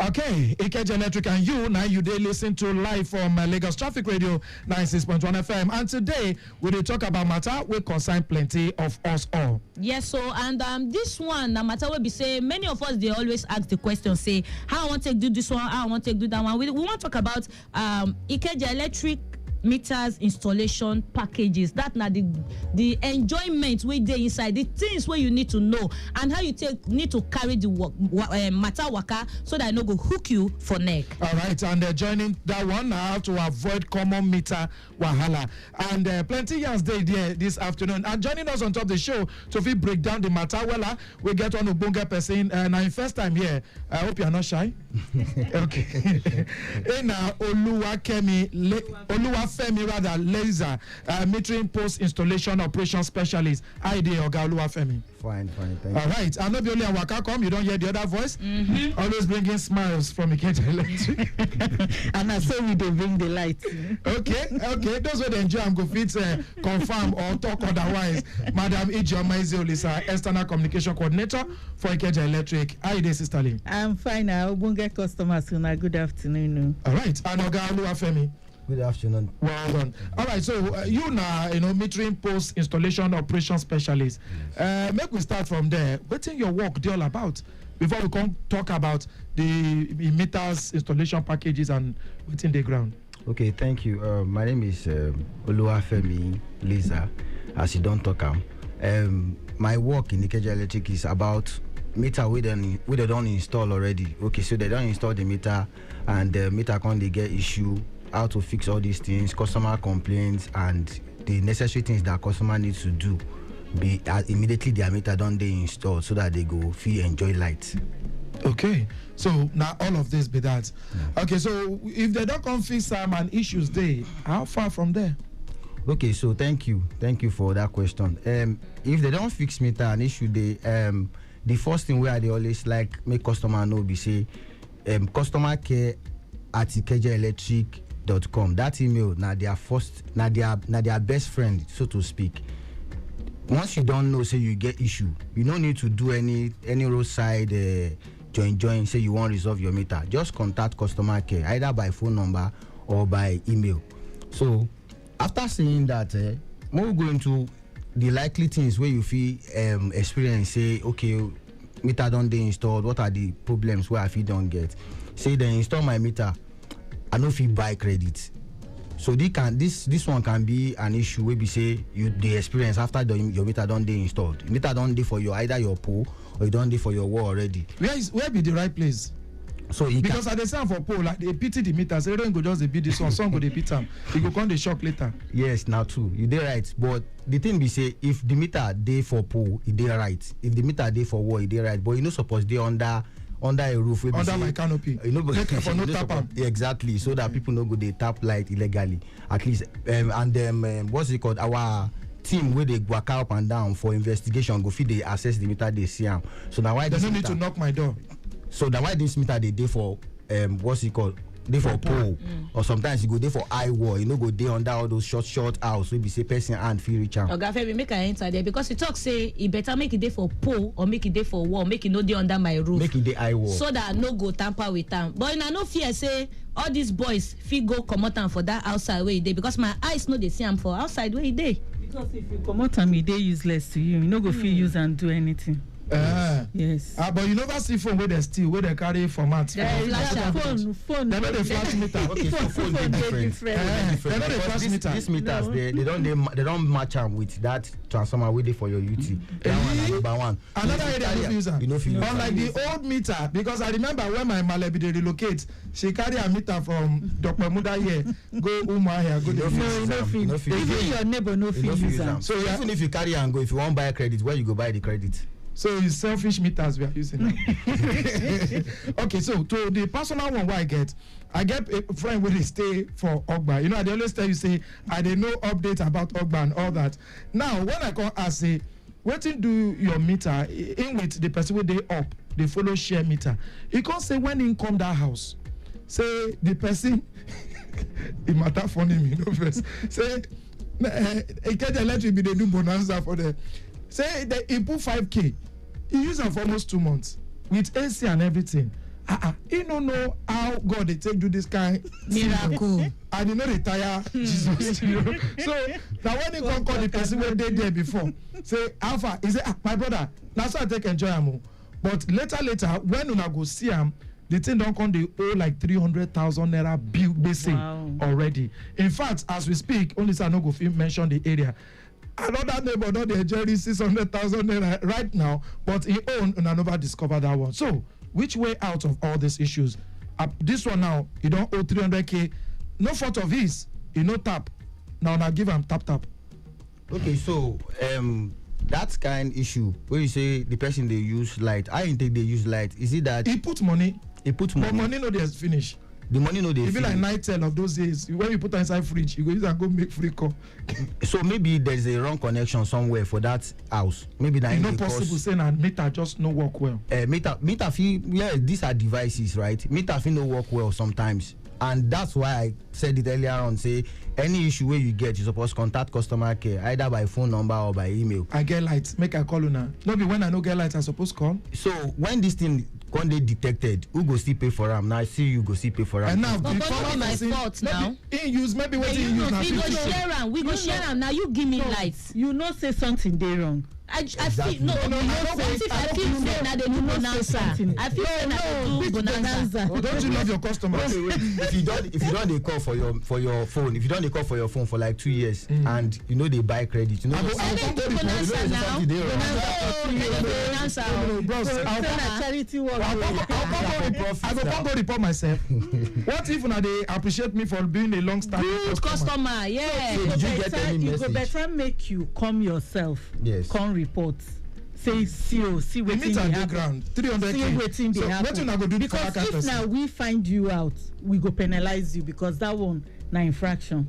Okay, Ikeja Electric and you, now you dey listen to live from Lagos Traffic Radio 96.1 FM. And today, we will talk about matter we concern plenty of us all. Yes, so, and this one, the matter will be say, many of us, they always ask the question, say, how I want to do this one, how I want to do that one. We want to talk about Ikeja Electric meters installation packages. That na the enjoyment wey dey inside, the things wey you need to know and how you need to carry the matter waka so that I no go hook you for neck. All right, and joining that one, I have to avoid common meter wahala, and plenty yarns dey there this afternoon. And joining us on top of the show to fit break down the matter wella, we get one ogbonge person. Now in first time here, I hope you are not shy. Okay. Ena Oluwafemi rather laser metering post installation operation specialist. ID Oga Oluwafemi. Fine, thank you. All right, I know be only a waka come, you don't hear the other voice. Mm-hmm. Always bringing smiles from Ikeja Electric. And I say we dey bring the light. Okay. Those who enjoy am go fit confirm or talk otherwise. Madam Ijeoma Ezeolisa, external communication coordinator for Ikeja Electric. How you dey, Sister Lee? I'm fine. I ogbonge customers una good afternoon. All right, and Oga Oluwafemi. Good afternoon. Well done. All right, so you now, metering post installation operation specialist. Make we start from there. What is your work all about before we come talk about the meters installation packages and what's in the ground? Okay, thank you. My name is Oluwafemi Lisa, as you don't talk. My work in Ikeja Electric is about meter we don't install already. Okay, so they don't install the meter and the meter can't they get issue, how to fix all these things, customer complaints, and the necessary things that customer needs to do be immediately their meter done they install so that they go feel enjoy light. Okay, so now all of this be that. Yeah. Okay, so if they don't come fix some and issues there, how far from there? Okay, so thank you for that question. If they don't fix meter and issue the first thing where they always like make customer know be say customer care at ikejaelectric.com. That email now their best friend, so to speak. Once you don't know, say you get issue, you don't need to do any roadside join say you want to resolve your meter. Just contact customer care either by phone number or by email. So after saying that, we'll go into the likely things where you feel experience. Say okay, meter don't they installed. What are the problems where I feel don't get? Say they install my meter, I don't feel buy credit. So this one can be an issue where we say the experience after your meter don't they installed. Meter don't they for either your pole or you don't they for your wall already. Where be the right place? So because at the time for pole, like they pity the meter, so they don't go just they beat this one, some go they beat them. You go come the shock later. Yes, now true. You did right. But the thing be say if the meter day for pole, it did right. If the meter day for wall, it did right. But you know suppose they under a roof. Under my canopy. You know, for no tap exactly. So that people no go they tap light illegally. At least and then what's it called? Our team where they walk up and down for investigation, go feed they assess the meter they see them. So now why they don't need to knock my door. So that's why this meter they for what's it called? dey for pole or sometimes you go dey for high wall, you no go dey under all those short house wey be say person hand fit reach am. Oga Femi, make I enter there because you talk say e better make e dey for pole or make e dey for wall, make e no dey under my roof. Make e dey high wall. So that I no go tamper with am. But una no fear say all these boys fit go comot am for that outside where e dey because my eyes no dey see am for outside where e dey. Because if you comot am, e dey useless to you. You no go fit use am do anything. Yes. But you never see phone where they steal, where they carry format. Phone. They know the flash meter. Okay, so phone dey different. They know the flash meter. These meters, they don't match am with that transformer wey dey for your UT. That one na number one. Another area you no fit use am. You no fit use am. Unlike the old meter, because I remember when my Malebi dey relocate, she carry a meter from Dr. Muda here, go Umuahia, go there. No fit. Even your neighbor no fit use am. So even if you carry and go, if you want buy credit, where you go buy the credit? So it's selfish meters we are using now. Okay, so to the personal one I get a friend where they stay for Ogba. You know, they always tell you say I dey know update about Ogba and all that. Now when I come and say, wetin do your meter in with the person where they up, they follow share meter. You can't say when in come that house, say the person it matter funny me no first. Say get the electric be they do bonanza for them. Say he put 5K. He used them for almost 2 months with AC and everything. He don't know how God they take do this kind miracle. And he no retire Jesus. You know? So now when he come call the person where they there before, say Alpha, he say my brother, that's why I take enjoy him. But later when una go see him, the thing don't come they owe like 300,000 naira bill basic already. In fact, as we speak, only say I no go mention the area. Another neighbor don't enjoy 600,000 naira right now, but he own and I never discovered that one. So, which way out of all these issues? This one now, he don't owe 300K. No fault of his. He no tap. Now give him tap. Okay, so that kind issue where you say the person they use light, I didn't think they use light. Is it that he put money? But money no they finish. The money no they finish. Even like Nitel of those days, when you put inside fridge, you go use and go make free call. So maybe there's a wrong connection somewhere for that house. Maybe that it's not possible saying that meter just no work well. Meter fee, yeah, these are devices, right? Meter fee no work well sometimes. And that's why I said it earlier on, say any issue where you get, you supposed to contact customer care either by phone number or by email. I get light, make a call now. Maybe when I no get light, I supposed to call. So when this thing when they detected, who go still pay for them? Now I see you go still pay for them. And now but not my fault now. In use maybe what you use now. We go share them. Now you give me lights. You know say something they wrong. I feel no. I feel say na they do bonanza. I feel say na they do bonanza. Don't you love your customers? If you don't they call for your phone, if you don't they call for your phone for like 2 years, and you know they buy credit, you know. I do bonanza now. Bonanza. Charity work. I go go report myself. What if now they appreciate me for being a long-standing customer? Yeah. You go better make you come yourself. Yes. Come report. Say see wetin dey happen. 300K. See wetin dey happen. Because if now we find you out, we go penalize you because that one na infraction.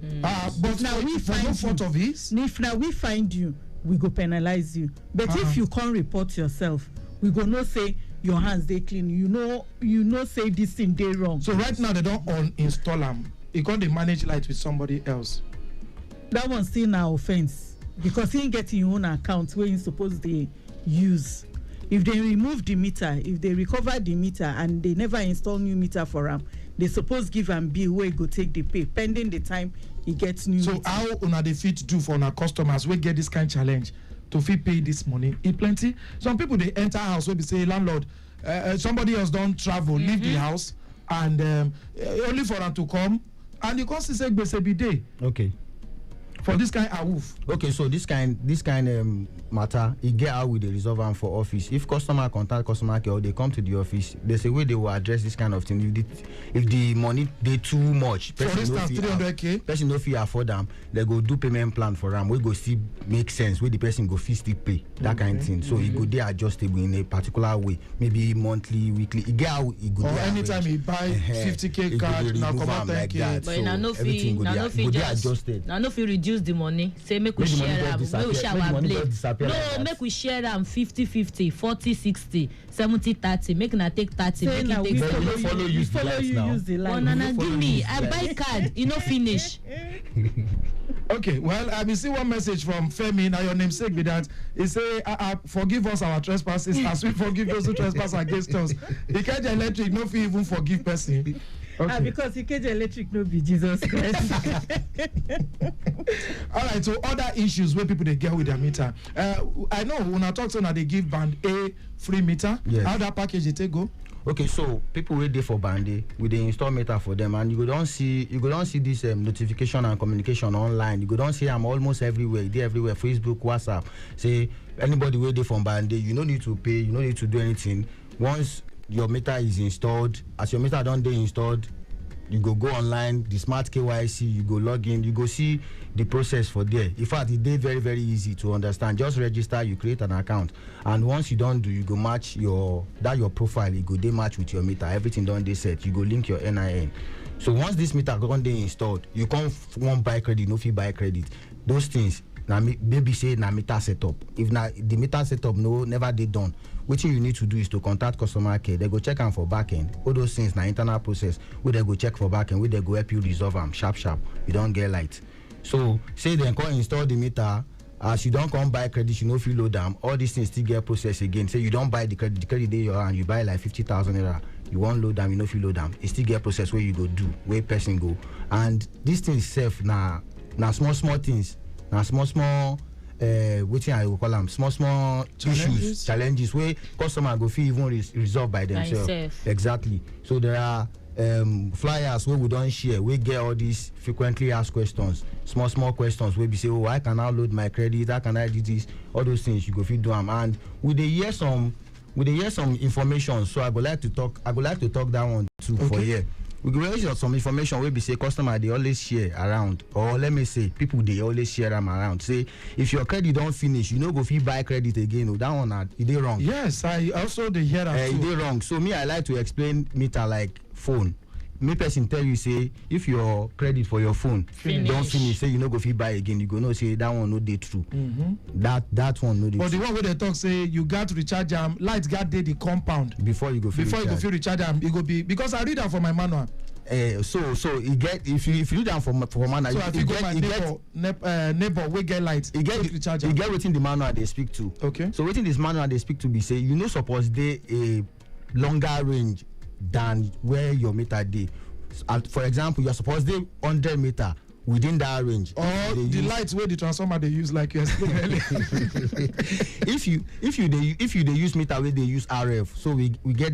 But now we find no fault of his. If now we find you, we go penalize you. But if you can't report yourself, we go no say your hands dey clean. You know say this thing dey wrong. So right now they don't uninstall them. You can't manage light with somebody else. That one still na offense. Because he ain't getting your own account where you supposed to use. If they remove the meter, if they recover the meter and they never install new meter for him, they suppose give him bill where he go take the pay pending the time he gets new meter. So how una dey fit do for our customers we get this kind of challenge to fit pay this money? It plenty. Some people they enter house where they say landlord, somebody else don't travel, leave the house and only for them to come and you can't say gbese be day. Okay. For this kind of woof. Okay, so this kind matter, it get out with the resolve am for office. If customer contact customer care or they come to the office, there's a way they will address this kind of thing. If the money they too much, for instance, 300K, person no fee afford them, they go do payment plan for them. We go see make sense where the person go fee still pay that kind of thing. So it go they adjustable in a particular way, maybe monthly, weekly. It get out. It go or anytime he buy 50K card, now come out 10K. But now no fee, adjusted. Now no fee reduce reduce the money say make we Make the money share just am make we disappear. share Make the our money blame just disappear no like that. make we share am 50-50 40-60 70-30 make una take 30 Say make na e we take But we follow no you, follow we use the follow lights you now. use the but line. nana follow give me use I the buy card e no finish. Okay, well, I will see one message from Femi. Now your namesake be that. He say, "Forgive us our trespasses, as we forgive those who trespass against us." Ikeja Electric no fit even forgive person. Okay. Because Ikeja Electric no be Jesus Christ. All right. So other issues where people they get with their meter. I know when I talk to now they give band A free meter. Yes. How that package they take go? Okay, so people wait there for band we dey install meter for them, and you go don see this notification and communication online. You go don see them almost everywhere. They everywhere, Facebook, WhatsApp. Say anybody wait there from band you no need to pay, you no need to do anything. Once your meter is installed, as your meter don dey installed, you go online, the smart KYC, you go log in, you go see the process for there. In fact, it's very, very easy to understand. Just register, you create an account, and once you don't do, you go match your profile, you go dey match with your meter. Everything done dey set. You go link your NIN. So once this meter don dey installed, you can't want buy credit, no fee buy credit. Those things, na maybe say na meter setup. If na the meter setup never dey done, what you need to do is to contact customer care. They go check am for back end. All those things na internal process wey they go check for back end, wey they go help you resolve am sharp. You don't get light. So say they come install the meter, as you don't come buy credit, you no fit load am. All these things still get process again. Say you don't buy the credit dey your hand, you buy like 50,000 naira. You won't load them, you no fit load them. It still get process where you go do, where person go. And these things self na small things. Now small wetin I will call them small challenges where customer go feel even resolve by themselves. Exactly. So there are flyers where we don't share, we get all these frequently asked questions, small questions where we say, oh, I can now load my credit, how can I do this, all those things you go fit do them. And we dey hear some information, so I would like to talk that one too. Okay. For here. We go hear some information where we say customer they always share around, or let me say people they always share them around. Say if your credit don't finish, you know go fit buy credit again. That one it dey wrong. Yes, I also dey hear that too. It dey wrong. So me I like to explain meter like phone. Me person tell you say if your credit for your phone don't finish, say you no go fit buy again, you go know say that one no dey true. That one no dey. But the one where they talk say you got to recharge them, light got dey the compound before you go fit recharge them. It go be because I read that for my manual. So it get if you do that for manual, so if you go my neighbor we get light, it get recharge. You get within the manual they speak to. Okay. So within this manual they speak to be say you know suppose dey a longer range than where your meter dey. For example, you're supposed to 100 meter within that range. Or the lights where the transformer they use, like you explained earlier. if you they use meter where they use RF, so we get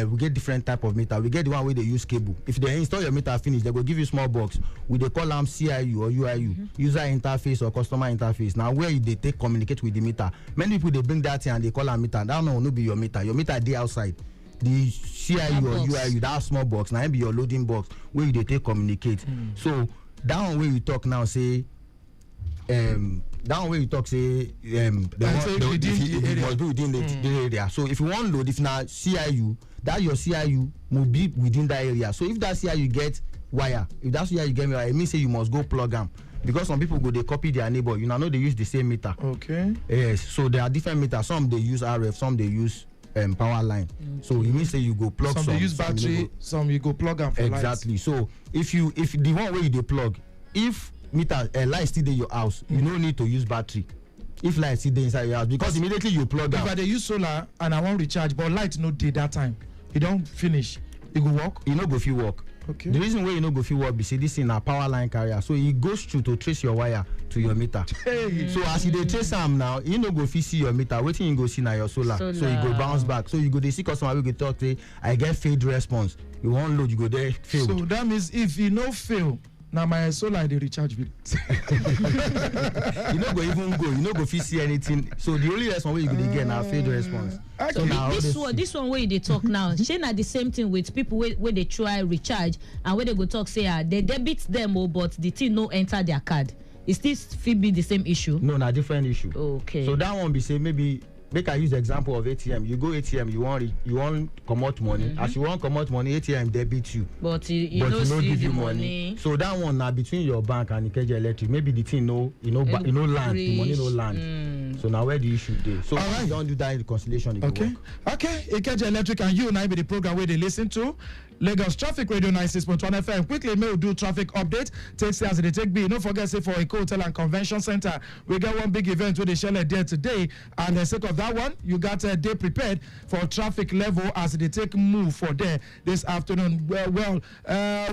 we get different type of meter. We get the one where they use cable. If they install your meter finish, they will give you small box. We they call them CIU or UIU, user interface or customer interface. Now where they take communicate with the meter. Many people they bring that in and they call them meter. That no be your meter. Your meter dey outside. The CIU or UIU, that small box, now be your loading box where you they take communicate. So that one where you talk now say the must be within the area. So if you want load, if now CIU, that your CIU will be within that area. So if that CIU get wire, if that CIU get wire, it means say you must go plug them. Because some people go they copy their neighbor, you know they use the same meter. Okay. Yes, so there are different meters. Some they use RF, some they use power line. So it means say you go plug some they use battery, some you go plug them for exactly lights. So if the one way they plug, if meter light still in your house, you no need to use battery. If light still inside your house, because immediately you plug if they use solar and I want recharge, but light no day that time, it don't finish, it go work. You no go fit work. Okay. The reason why you no go fit work be say this in a power line carrier, so it goes through to trace your wire to your meter. So as you dey trace am now, you no go fit see your meter. Wetin you go see na your solar. So you go bounce back. So you go dey see customer wey go talk say I get failed response. You wan load, you go there fail. So that means if you no fail, now my solar they recharge with. You no go even go. You no go fit see anything. So the only response wey you go get na failed response. So this one where they talk now, she na the same thing with people where they try recharge and where they go talk say they debit them but the thing no enter their card. Is this fit be the same issue? No, na different issue. Okay. So that one be say maybe make I use the example of ATM. You go ATM, you want comot money. As you want comot money, ATM debit you. But you no no see give the you money. So that one now between your bank and Ikeja Electric, maybe the thing land, the money no land. So now where the issue dey? So if you don't do that reconciliation, it Okay. go work. Okay, Ikeja Electric and you now be the program where they listen to. Lagos Traffic Radio 96.1 FM. Quickly, may we do traffic update. Take C as they take B. Don't forget, say for Eco Hotel and Convention Center, we got one big event where they share there today. And the sake of that one, you got a day prepared for traffic level as they take move for there this afternoon. Well,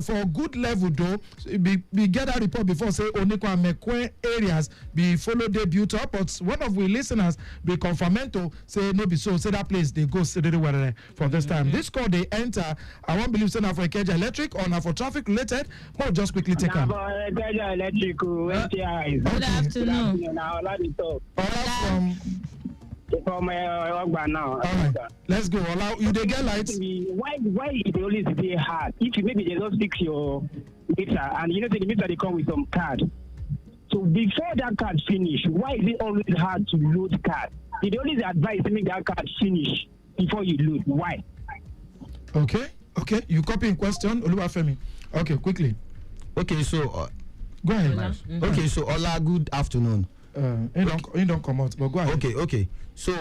for good level though, we get a report before say Oniko and Mekwe areas be follow they built up, but one of we listeners be confirmento say no be so. Say that place they go steady well for this time. This call they enter. I want believe say na for Ikeja Electric or na for traffic related. But just quickly take them. Ikeja Electric, Good afternoon. Now, let me talk. From now. All right, let's go. Allow you they get lights. Why it always be hard? If you maybe they don't fix your meter, and you know the meter they come with some card. So before that card finish, why is it always hard to load card? They always advise to make that card finish before you load. Why? Okay, you copy in question, Oluwafemi. Okay, quickly. Okay, so go ahead. Okay, so Ola, good afternoon. He don't come out, but go ahead. Okay. So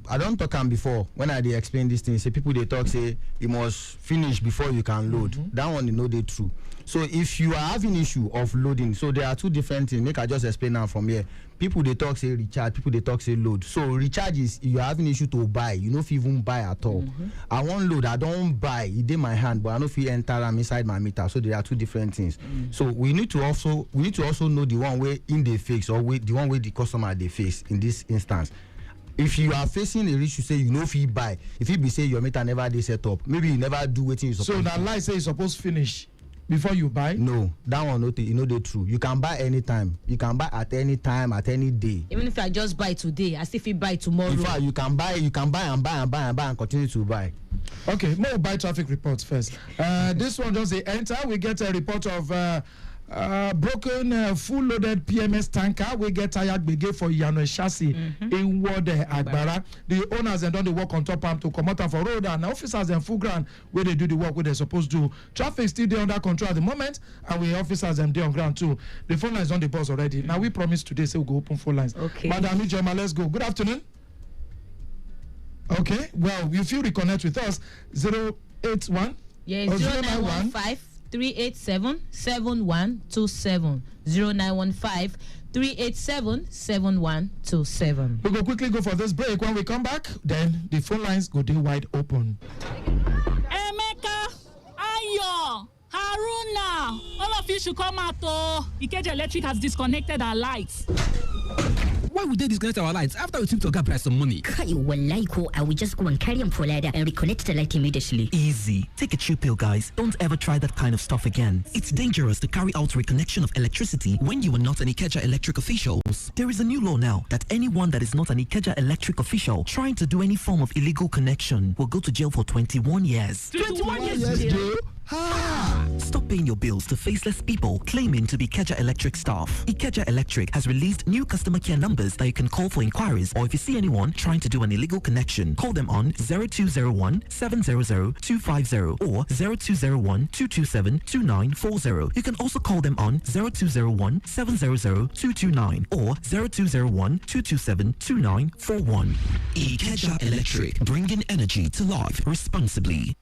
I don't talk am before when I dey explain this thing. Say people they talk say you must finish before you can load. That one you know they true. So if you are having issue of loading, so there are two different things. Make I just explain now from here. People they talk say recharge, people they talk say load. So recharge is you are having issue to buy. You know if you even buy at all. I want load, I don't buy. It in my hand, but I know if you enter am inside my meter. So there are two different things. So we need to also know the one way in the fix or the one way the customer they face in this instance. If you are facing a issue, say you know if you buy, if you be say your meter never dey set up, maybe you never do what you supposed. So that lie say you supposed finish before you buy? No, that one not you know they true. You can buy anytime. You can buy at any time, at any day. Even if I just buy today, I still fit buy tomorrow. In fact, you can buy and continue to buy. Okay, more buy traffic reports first. This one just they enter. We get a report of broken full loaded PMS tanker. We get tired brigade for Yano chassis in Ward Agbara. The owners and done the work on top to come out for road, and officers and full ground where they do the work where they're supposed to. Traffic still there under control at the moment, and we officers and there on ground too. The phone lines on the bus already. Now we promised today say we'll go open phone lines. Okay. Madam Ijoma, let's go. Good afternoon. Okay, well, if you reconnect with us, 081 091 387 7127 0915 387 7127. We go quickly go for this break. When we come back, then the phone lines go day wide open. Emeka, Ayo, Haruna, all of you should come out. Ikeja Electric has disconnected our lights. Why would they disconnect our lights after we took to Oga price some money? Kai, wallahi ko, I will just go and carry him for ladder and reconnect the light immediately. Easy. Take a chill pill, guys. Don't ever try that kind of stuff again. It's dangerous to carry out reconnection of electricity when you are not an Ikeja Electric official. There is a new law now that anyone that is not an Ikeja Electric official trying to do any form of illegal connection will go to jail for 21 years. 21 years jail? Stop paying your bills to faceless people claiming to be Ikeja Electric staff. Ikeja Electric has released new customer care numbers that you can call for inquiries, or if you see anyone trying to do an illegal connection, call them on 0201 700 250 or 0201 227 2940. You can also call them on 0201 700 229 or 0201 227 2941. Ikeja Electric, bringing energy to life responsibly.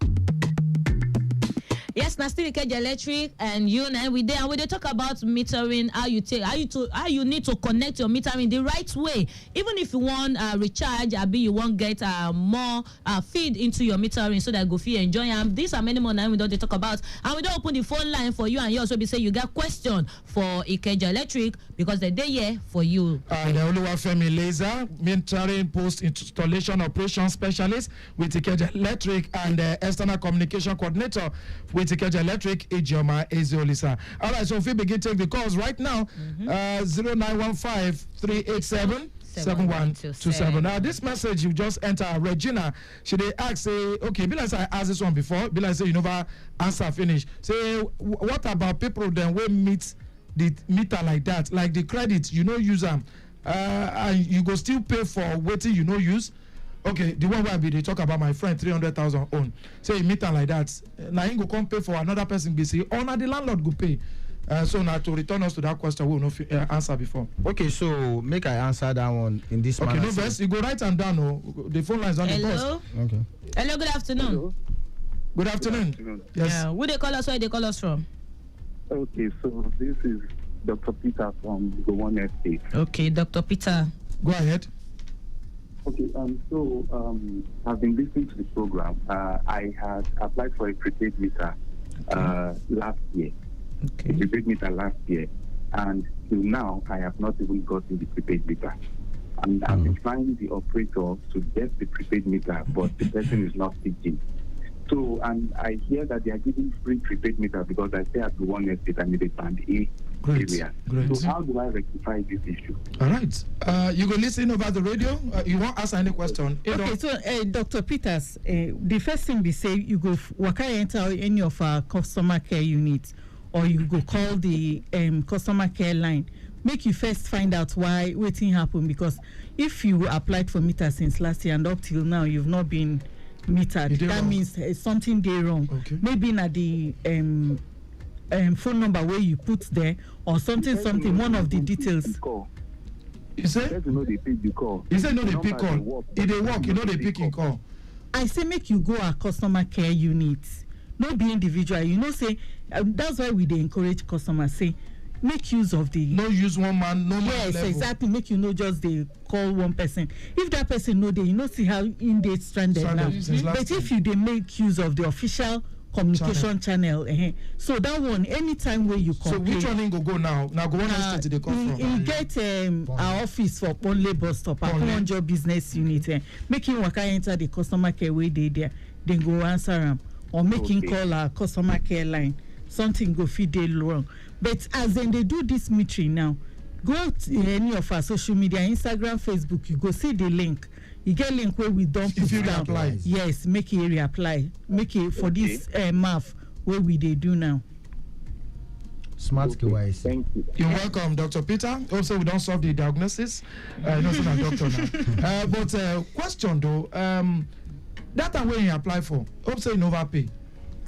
Yes, now still Ikeja Electric and you and we there and we dey talk about metering, how you need to connect your metering the right way. Even if you want recharge, you want get more feed into your metering so that go feel enjoy them. These are many more now we don't talk about, and we don't open the phone line for you and yours. So be say you got question for Ikeja Electric because they're here for you. And Oluwafemi Laser, metering post installation operations specialist with Ikeja Electric and external communication coordinator with Ikeja Electric, Ijoma Ezeolisa. All right, so if we begin to take the calls right now, 0915 387 7127. Now, this message you just enter, Regina, she they ask, say, okay, be like I asked this one before, be like say you never answer finish. Say, what about people then will meet the meter like that, like the credit, you know, use them, and you go still pay for wetin you no use. Okay, the one where they talk about my friend 300,000 own. Say a meter like that. Now he go come pay for another person BC. Or now the landlord go pay. So now to return us to that question, we will not answer before. Okay, so make I answer that one in this manner. Okay, no best. You go write them down. No, the phone lines on the post. Okay. Hello, good afternoon. Hello. Good afternoon. Yes. Yeah, who they call us? Where they call us from? Okay, so this is Dr. Peter from the One Estate. Okay, Dr. Peter. Go ahead. Okay, I've been listening to the program. I had applied for a prepaid meter last year. Okay. A prepaid meter last year, and till now I have not even gotten the prepaid meter. And I've been trying the operator to get the prepaid meter, but the person is not picking. So, and I hear that they are giving free prepaid meter because I stay at the One Estate and in the Band A area. Great. So, how do I rectify this issue? All right. You go listen over the radio. You won't ask any question. Okay, so Dr. Peters, the first thing we say, you go waka enter any of our customer care units, or you go call the customer care line. Make you first find out why waiting happen, because if you applied for meter since last year and up till now you've not been metered, that means something dey wrong. Okay. Maybe na the phone number where you put there, or something one of the details. You say? You know they pick the call. You say no they pick call. If they work, you know they pick in call. I say make you go our customer care unit, not be individual. You know, say that's why we dey encourage customers, say make use of the no use one man, no man. Yes, level. exactly. Make you know just they call one person. If that person know they, you know, see how in they stranded now. But if you they make use of the official communication channel, so that one anytime where you complain. So which one go now? Now go on estate they come from. You get our office for Ponle bus stop, our Ponjo business unit. Make him waka enter the customer care way they there, then go answer them, or make him call our customer care line. Something go feed they wrong. But as then they do this metering now, go to any of our social media, Instagram, Facebook, you go see the link. You get link where we don't put down. Reapply. Yes, make it reapply. Make it for this math where we they do now. Smart KYC. Thank you. You're welcome, Dr. Peter. Also, we don't solve the diagnosis. No, so not doctor now. But question though, that time when you apply for, hope say you overpay.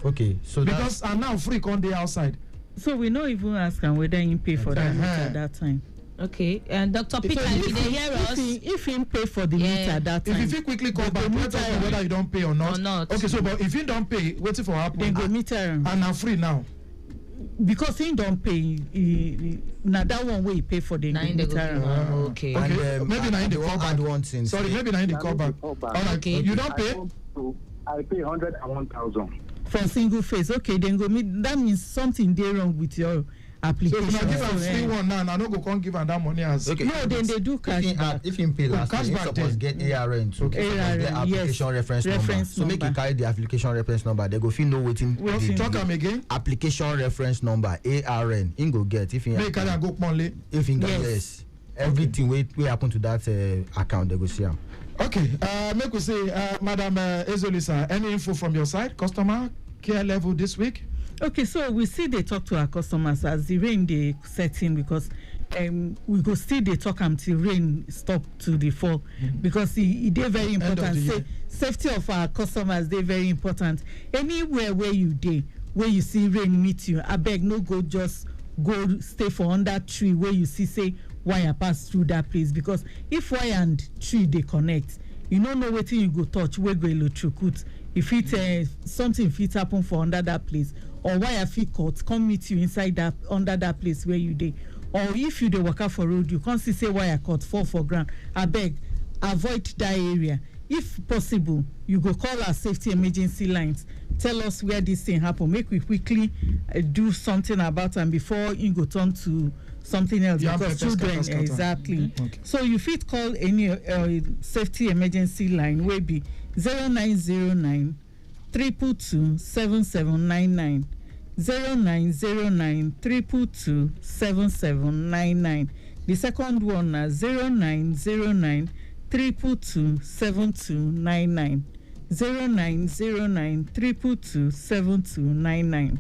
Okay, so because I'm now free on the outside. So we not even ask them whether he pay for that meter at that time. Okay, and Dr. Peter, if they hear us, if he pay for the meter at that time, if you quickly call back, let us know whether you don't pay or not. Okay, so but if you don't pay, waiting for happen. Then go meter and I'm free now. Because he don't pay, now that one way he pay for the meter. Okay. And, maybe now in the call back. One thing. Sorry, maybe now in the call back. All right. Okay. You don't pay. I pay 101,000 for single phase. Okay, then go meet. That means something there wrong with your application. So if I give them free one now, I don't go can't give them that money as. Okay. No, then they do cash back. If you pay last year, you supposed get ARN to get application reference number. So make you carry the application reference number. They go feel no waiting. Talk them again. Application reference number ARN. In go get if you. Make carry go money. If you get yes, everything we happen to that account they go see them. Okay, make we say, Madam Ezolisa, any info from your side, customer care level this week? Okay, so we see they talk to our customers as the rain they set in, because we go still they talk until rain stop to the fall, because it they very important. Safety of our customers they very important. Anywhere where you dey, where you see rain meet you, I beg no go just go stay for under tree where you see say wire pass through that place, because if wire and tree they connect, you don't know wetin you go touch where go electrocute. If it something fit happen for under that place, or wire fit cut come meet you inside that under that place where you dey, or if you dey waka for road you can't see say wire cut fall for ground, abeg avoid that area. If possible, you go call our safety emergency lines, tell us where this thing happen, make we quickly do something about them before you go turn to something else, because children exactly. Okay. So you fit call any safety emergency line wey be 0909 222 7799 0909 222 7799. The second one na 0909 222 7299 0909 222 7299.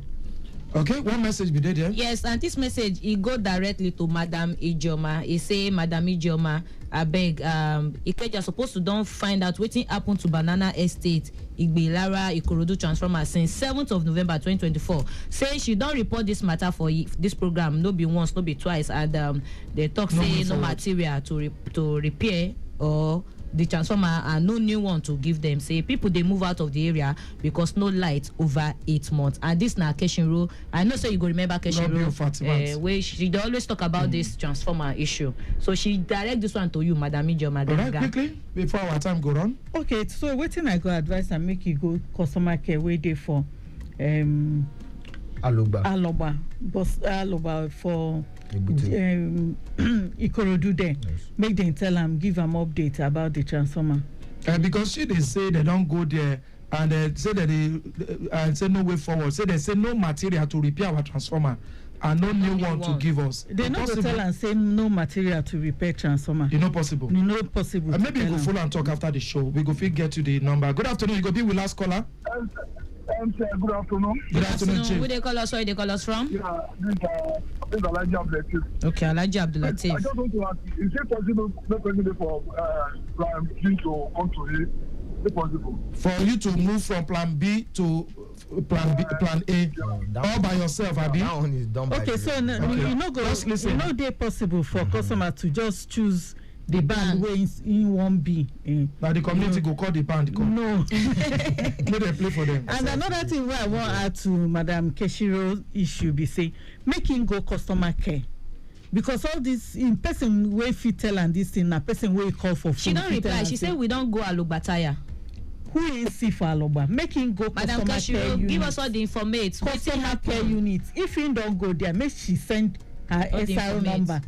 Okay, one message be there. Yes, and this message it go directly to Madam Ijoma. He say, Madam Ijoma, I beg, Ikeja supposed to don't find out wetin happen to Banana Estate, Igbelara, Ikorodu transformer since 7th of November 2024. Say she don't report this matter for this program, no be once, no be twice, and they talk say no material to repair or the transformer and no new one to give them. Say people they move out of the area because no light over 8 months. And this na Keshin Road. I know so you go remember Keshin Road where she dey always talk about this transformer issue. So she direct this one to you, Madam Ijoma. All right, quickly before our time go on. Okay, so wetin I go advise and make you go customer care wey dey for Aloba, but Aloba for Ikorodu there. Yes. Make them tell them, give them update about the transformer. Because they say they don't go there and say that they say no way forward. Say they say no material to repair our transformer and no new one to give us. They not go tell and say no material to repair transformer. It's not possible. It's not possible. Maybe we go follow and talk after the show. We go get to the number. Good afternoon. You go be with last caller. Good afternoon. Good afternoon, Chief. Who they call us? Where they call us from? Yeah, this is Alhaji Abdulatif. Okay, Alhaji Abdulatif. I just want to ask, is it possible for Plan B to come to it? Is it possible? For you to move from Plan B to Plan A, all by yourself, Abi? That one is done by okay, so you know, they possible for customer to just choose the band where in 1B. Now the community go call the band. No. Let them play for them. And another thing where I want to add to Madam Keshiro's issue be say, making go customer care. Because all this in person way fit tell and this thing, a person way call for food. She don't reply. She said we don't go Alobataya. Who is see for Aloba? Making go Madam customer care unit. Give us all the information. Customer care unit. If you don't go there, make she send her SRO number.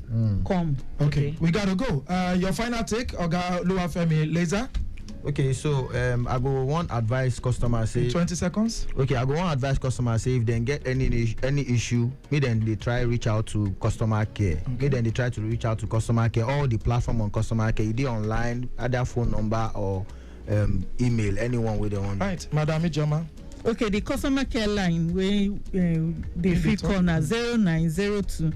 Come. Okay, we gotta go. Your final take, Oga Oluwafemi Laser. Okay, so I go one advice customer say 20 seconds. Okay, I go one advice customer say if they get any issue, me then they try reach out to customer care. Okay. Me then they try to reach out to customer care. All the platform on customer care, either online, either phone number or email, anyone with their own. Right, Madam Ijoma. Okay, the customer care line where they free corner 0902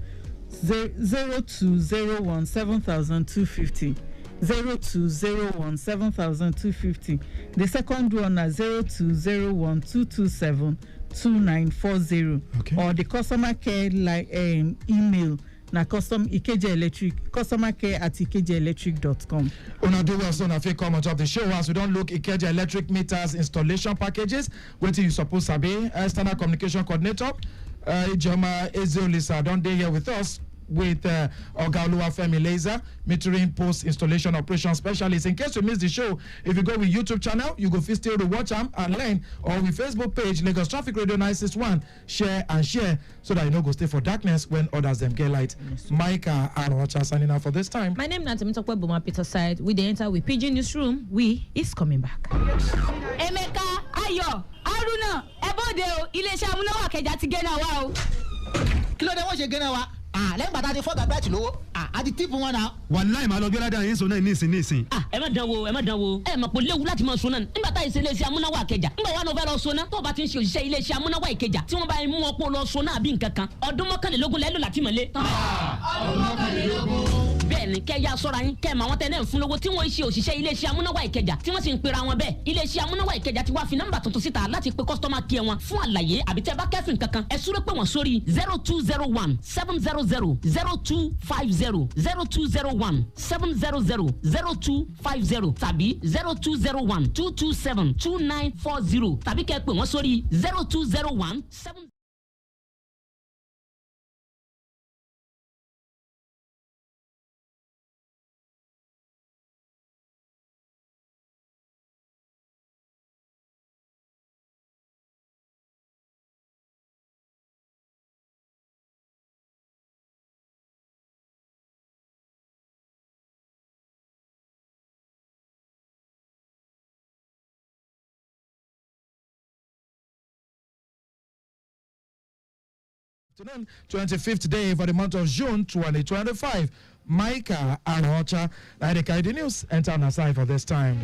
0201 7250. 0201 7250. The second one is 0201 227 2940. Okay. Or the customer care email na Ikeja Electric, customer care at ikejaelectric.com. Una do well, so na fit come on top the show as we don't look Ikeja Electric meters installation packages. What you supposed to be external communication coordinator Ijoma Ezeolisa don't dey here with us with Oga Oluwafemi Laser, metering post installation operation specialist. In case you miss the show, if you go with YouTube channel, you go still to watch them and learn, or with Facebook page Lagos Traffic Radio 961, share so that you know go stay for darkness when others them get light. Micah and Rocha signing out for this time. My name is Natimitokwe Boma Peter Side. We enter with PG Newsroom. We is coming back. Emeka, Ayo, Haruna, Ebode, Ilesha Munawa Keja ti gena wa o. Kí ló dé wọ́n ṣe gẹ́nà wa? Lẹ́yìn bàtà ti fọ́gà bẹ́ẹ̀tì lówó. A ti tíìpù wọn náà. Wàláì máa lọ gbé ládàá yín sọ náà nísìn. Ẹ má dán wo. Ẹ mọ̀ pé léwu láti máa sọ náà. Nígbà tá ìṣe iléeṣẹ́ amúnáwá Ìkẹjà. Nígbà wà ló fẹ́ lọ sọ náà. Tó o bá ti ń ṣe òṣìṣẹ́ iléeṣẹ́ amúnáwá Ìkẹjà. Tí wọ́n bá mú wọn pọ̀ lọ sọ náà bí nǹkan kan. Ọdún mọ́kànlélógún lẹ́lò láti mọ̀lé. Ọdún mọ́kànlélógún. Bẹ́ẹ̀ni kẹ́ ya sọ́ra yín kẹ́ mọ àwọn tẹ́lẹ̀ ń fún lówó tí wọ́n ṣe òṣìṣẹ́ iléeṣẹ́ amúnáwá Ìkẹjà tí wọ́n sì ń pera wọn bẹ́ẹ̀. Iléeṣẹ́ amúnáwá Ìkẹjà ti wá fi nọ́mbà tuntun síta láti pe kọ́sítọ́mà kí wọn fún àlàyé àbí tẹ́ bá kẹ́fìn kankan ẹ súré pé wọ́n sórí 0201 700 0250 0201 700 0250 tàbí 0201 227 2940 tàbí kẹ́ pè wọ́n sórí 0201 7. Afternoon, 25th day for the month of June 2025. Micah and Rocha, the news enter on our side for this time.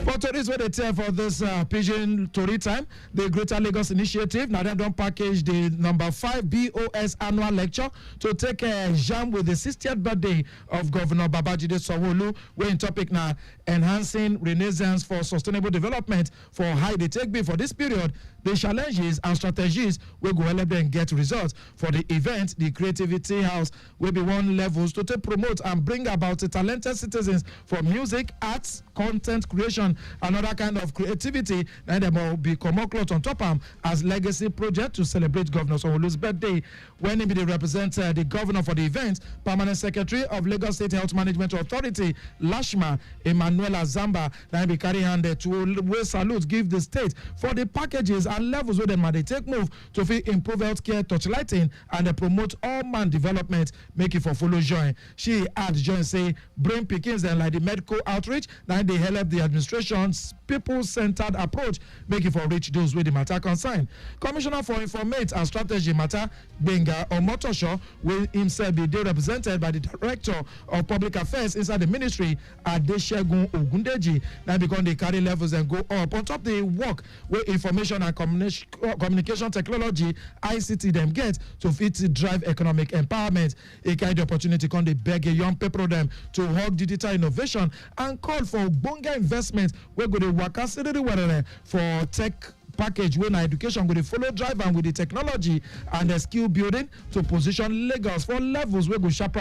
For tourists, where they tell for this Pigeon Tory time, the Greater Lagos Initiative, now they don't package the number 5 BOS annual lecture to take a jam with the 60th birthday of Governor Babajide Sanwo-Olu, where in topic now enhancing renaissance for sustainable development for how they take be for this period, the challenges and strategies will go help them get results. For the event, the Creativity House will be one levels to promote and bring about the talented citizens for music, arts, content creation, and other kind of creativity, and there will be Komoklo on top as legacy project to celebrate Governor Sanwo-Olu's birthday. When he be represent the governor for the event, Permanent Secretary of Lagos State Health Management Authority, Lashma Emanuela Zamba, then be carrying hand to way salute give the state for the packages and levels where them they take move to improve healthcare touchlighting and promote all man development, make it for follow join. She add join say brain pickings and like the medical outreach, then they help the administration's people-centered approach, make it for reach those with the matter concern. Commissioner for Informate and Strategy Matter, Benga Omotosho, will himself be represented by the Director of Public Affairs inside the ministry, Adeshegun Ogundeji. Now because they carry levels and go up. On top the work where information and communication technology, ICT them get to fit drive economic empowerment. A kind of opportunity can they beg a young people them to hug digital innovation and call for bonga investment where go the workers for tech package when education with the follow drive and with the technology and the skill building to position Lagos for levels where go sharp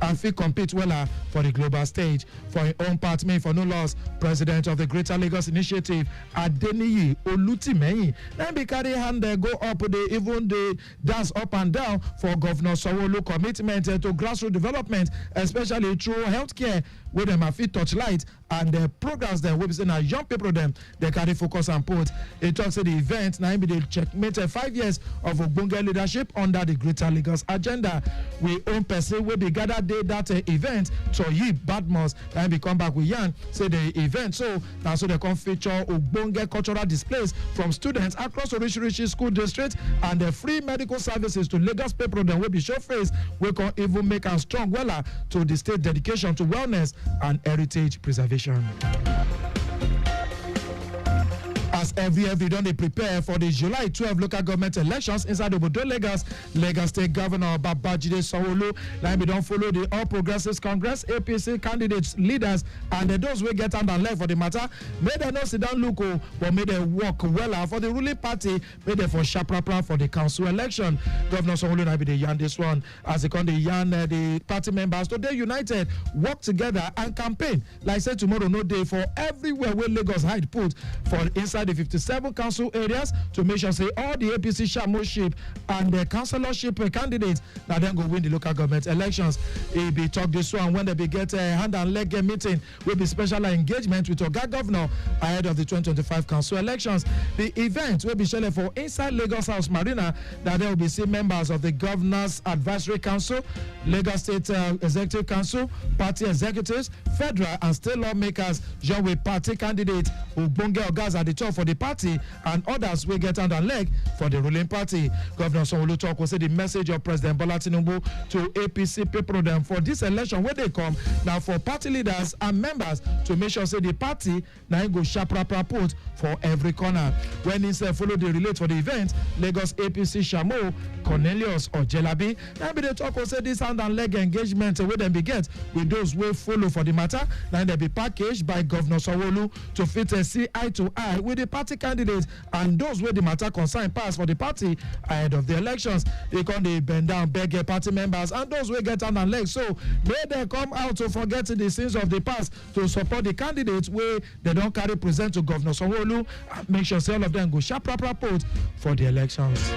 and fit compete well for the global stage. For his own part, me for no loss, President of the Greater Lagos Initiative, Adeniyi Olutimehin, then be carry hand go up, even they dance up and down for Governor Sanwo-Olu commitment to grassroots development, especially through healthcare, where them have fit touchlight and the programs that we be saying young people them they carry focus and put. It talks at the event now be the checkmate 5 years of Ogbonge leadership under the Greater Lagos agenda. We own person will be gathered day that event to Yip Badmos and be come back with Yan say the event so now so they can feature Ogbonge cultural displays from students across the Rich school district and the free medical services to Lagos people then will be showcased. We can even make a strong weller to the state dedication to wellness and heritage preservation. As every done they prepare for the July 12 local government elections inside Obodo Lagos, Lagos State Governor Babajide Sanwo-Olu now be don't follow the All Progressives Congress, APC candidates, leaders, and those who get on and left for the matter. May they not sit down look, but may they work well for the ruling party, may they for sharp plan for the council election. Governor Sanwo-Olu now be the yarn this one as they come the yarn the party members today united, work together and campaign. Like I said tomorrow no day for everywhere where Lagos hide put for inside the 57 council areas to make sure say all the APC chairmanship and the councillorship candidates now then go win the local government elections. It be talk this one when they be get a hand and leg meeting will be special engagement with Oga Governor ahead of the 2025 council elections. The event will be scheduled for inside Lagos House Marina that there will be seen members of the Governors Advisory Council, Lagos State Executive Council, party executives, federal and state lawmakers, join with party candidate Ogbonge Ogas at the top for the party and others will get on the leg for the ruling party. Governor Sanwo-Olu talk will say the message of President Bola Tinubu to APC people them for this election where they come now for party leaders and members to make sure say the party now go sharp put for every corner. When he said follow the relate for the event, Lagos APC Shamo Cornelius or Jelabi, now be the talk will say this hand and leg engagement where them be get with those will follow for the matter. Now they be packaged by Governor Sanwo-Olu to fit a see eye to eye with the party candidates and those where the matter concern pass for the party ahead of the elections. They can they bend down, beg party members and those who get on and legs. So may they come out to forget the sins of the past to support the candidates where they don't carry present to Governor Sanwo-Olu and make sure all of them go sharp vote for the elections.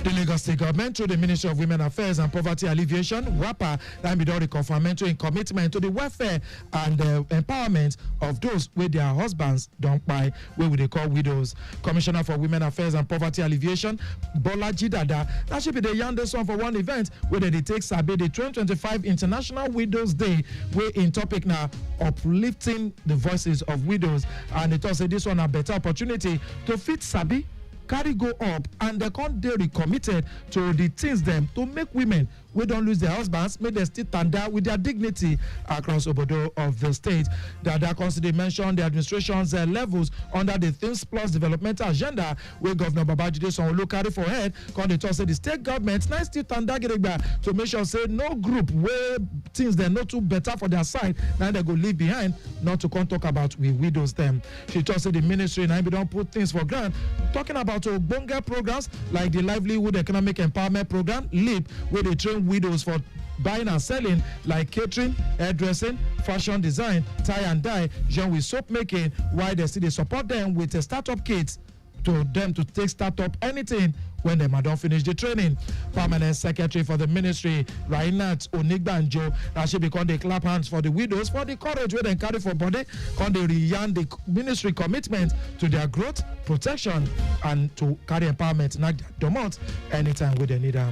The Lagos State government through the Ministry of Women Affairs and Poverty Alleviation, WAPA, that be done reconfirmation in commitment to the welfare and empowerment of those with their husbands don't buy, where they call widows. Commissioner for Women Affairs and Poverty Alleviation, Bolaji Dada, that should be the youngest one for one event where they take Sabi the 2025 International Widows Day, where in topic now uplifting the voices of widows, and it also this one a better opportunity to fit Sabi carry go up, and they can't dey recommitted to the things them to make women we don't lose their husbands, make them still tanda with their dignity across obodo of the state. That consider mention the administration's levels under the Things Plus developmental agenda where Governor Babajide Sanwo-Olu carry for head. Come they talk say the state government now still tanda to make sure say no group where things they not too better for their side now they go leave behind, not to come talk about we widows them. She talks say the ministry now we don't put things for granted, talking about Ogbonge programs like the Livelihood Economic Empowerment Program LEAP, where they train widows for buying and selling like catering, hairdressing, fashion design, tie and dye, join with soap making, while they still they support them with a startup kits to them to take startup anything when they might don't finish the training. Permanent Secretary for the Ministry, Rainat Onigbanjo, she become the clap hands for the widows for the courage where they carry for body, can they re-yarn the ministry commitment to their growth, protection, and to carry empowerment, not domot anytime where they need them.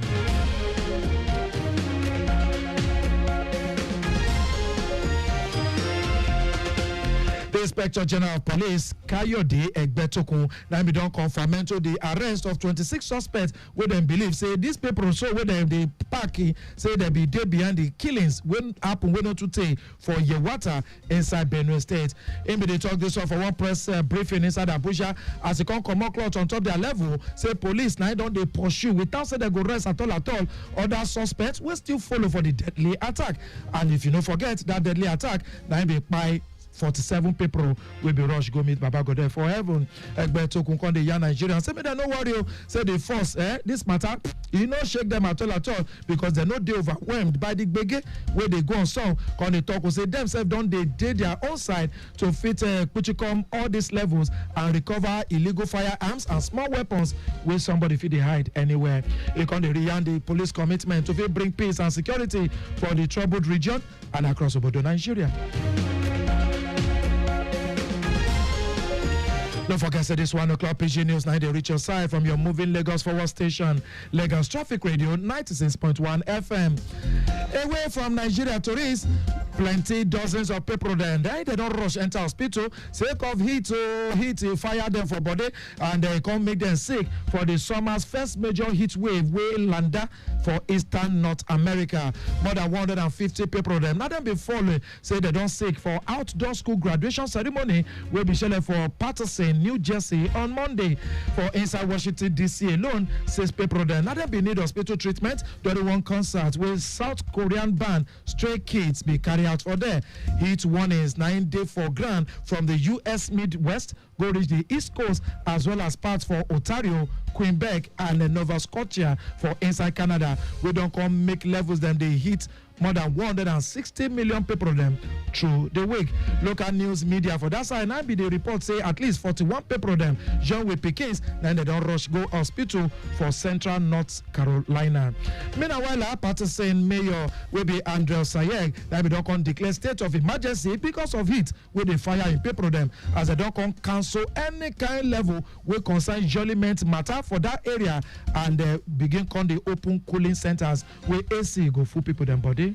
The Inspector General of Police, Kayode Egbetokun, now we don't confirm to the arrest of 26 suspects where they believe say these people so where they parking say they be there behind the killings when happen when not to take for Yewata inside Benue State. In they talk this off for one press briefing inside Abuja as they come out clout on top their level. Say police now don't they pursue without say they go rest at all. Other suspects will still follow for the deadly attack. And if you don't forget that deadly attack, now be by 47 people will be rushed go meet Baba Godeh for heaven. Egbetokun kon dey yarn Nigerians say me they no worry say the force this matter you no shake them at all because they no dey overwhelmed by the gbege where they go on song. Kon dey talk say themselves don dey their own side to fit Kuchikom all these levels and recover illegal firearms and small weapons where somebody fit dey hide anywhere. E kon dey yarn the police commitment to fit bring peace and security for the troubled region and across obodo Nigeria. Don't forget that this 1 o'clock PG News now they reach your side from your moving Lagos Forward Station, Lagos Traffic Radio 96.1 FM. Away from Nigeria tourists, plenty dozens of people then they don't rush enter hospital sake of heat fire them for body and they come make them sick for the summer's first major heat wave way landa for Eastern North America. More than 150 people them now them be falling say they don't sick for outdoor school graduation ceremony will be scheduled for Patterson, New Jersey on Monday. For inside Washington DC alone, 6 people then now them be need hospital treatment during one concert with South Korean band Stray Kids be carried out for there. Heat warnings 9 days for ground from the US Midwest go reach the East Coast as well as parts for Ontario, Quebec and Nova Scotia for inside Canada. We don't come make levels then they hit more than 160 million people them through the week. Local news media for that side now be the report say at least 41 people them join with Pekins then they don't rush go hospital for Central North Carolina. Meanwhile, Patterson Mayor will be Andrew Sayeg that we don't come declare state of emergency because of heat with the fire in people them as they don't come cancel any kind level will concern jollyment matter for that area and begin con the open cooling centers where AC go full people them body.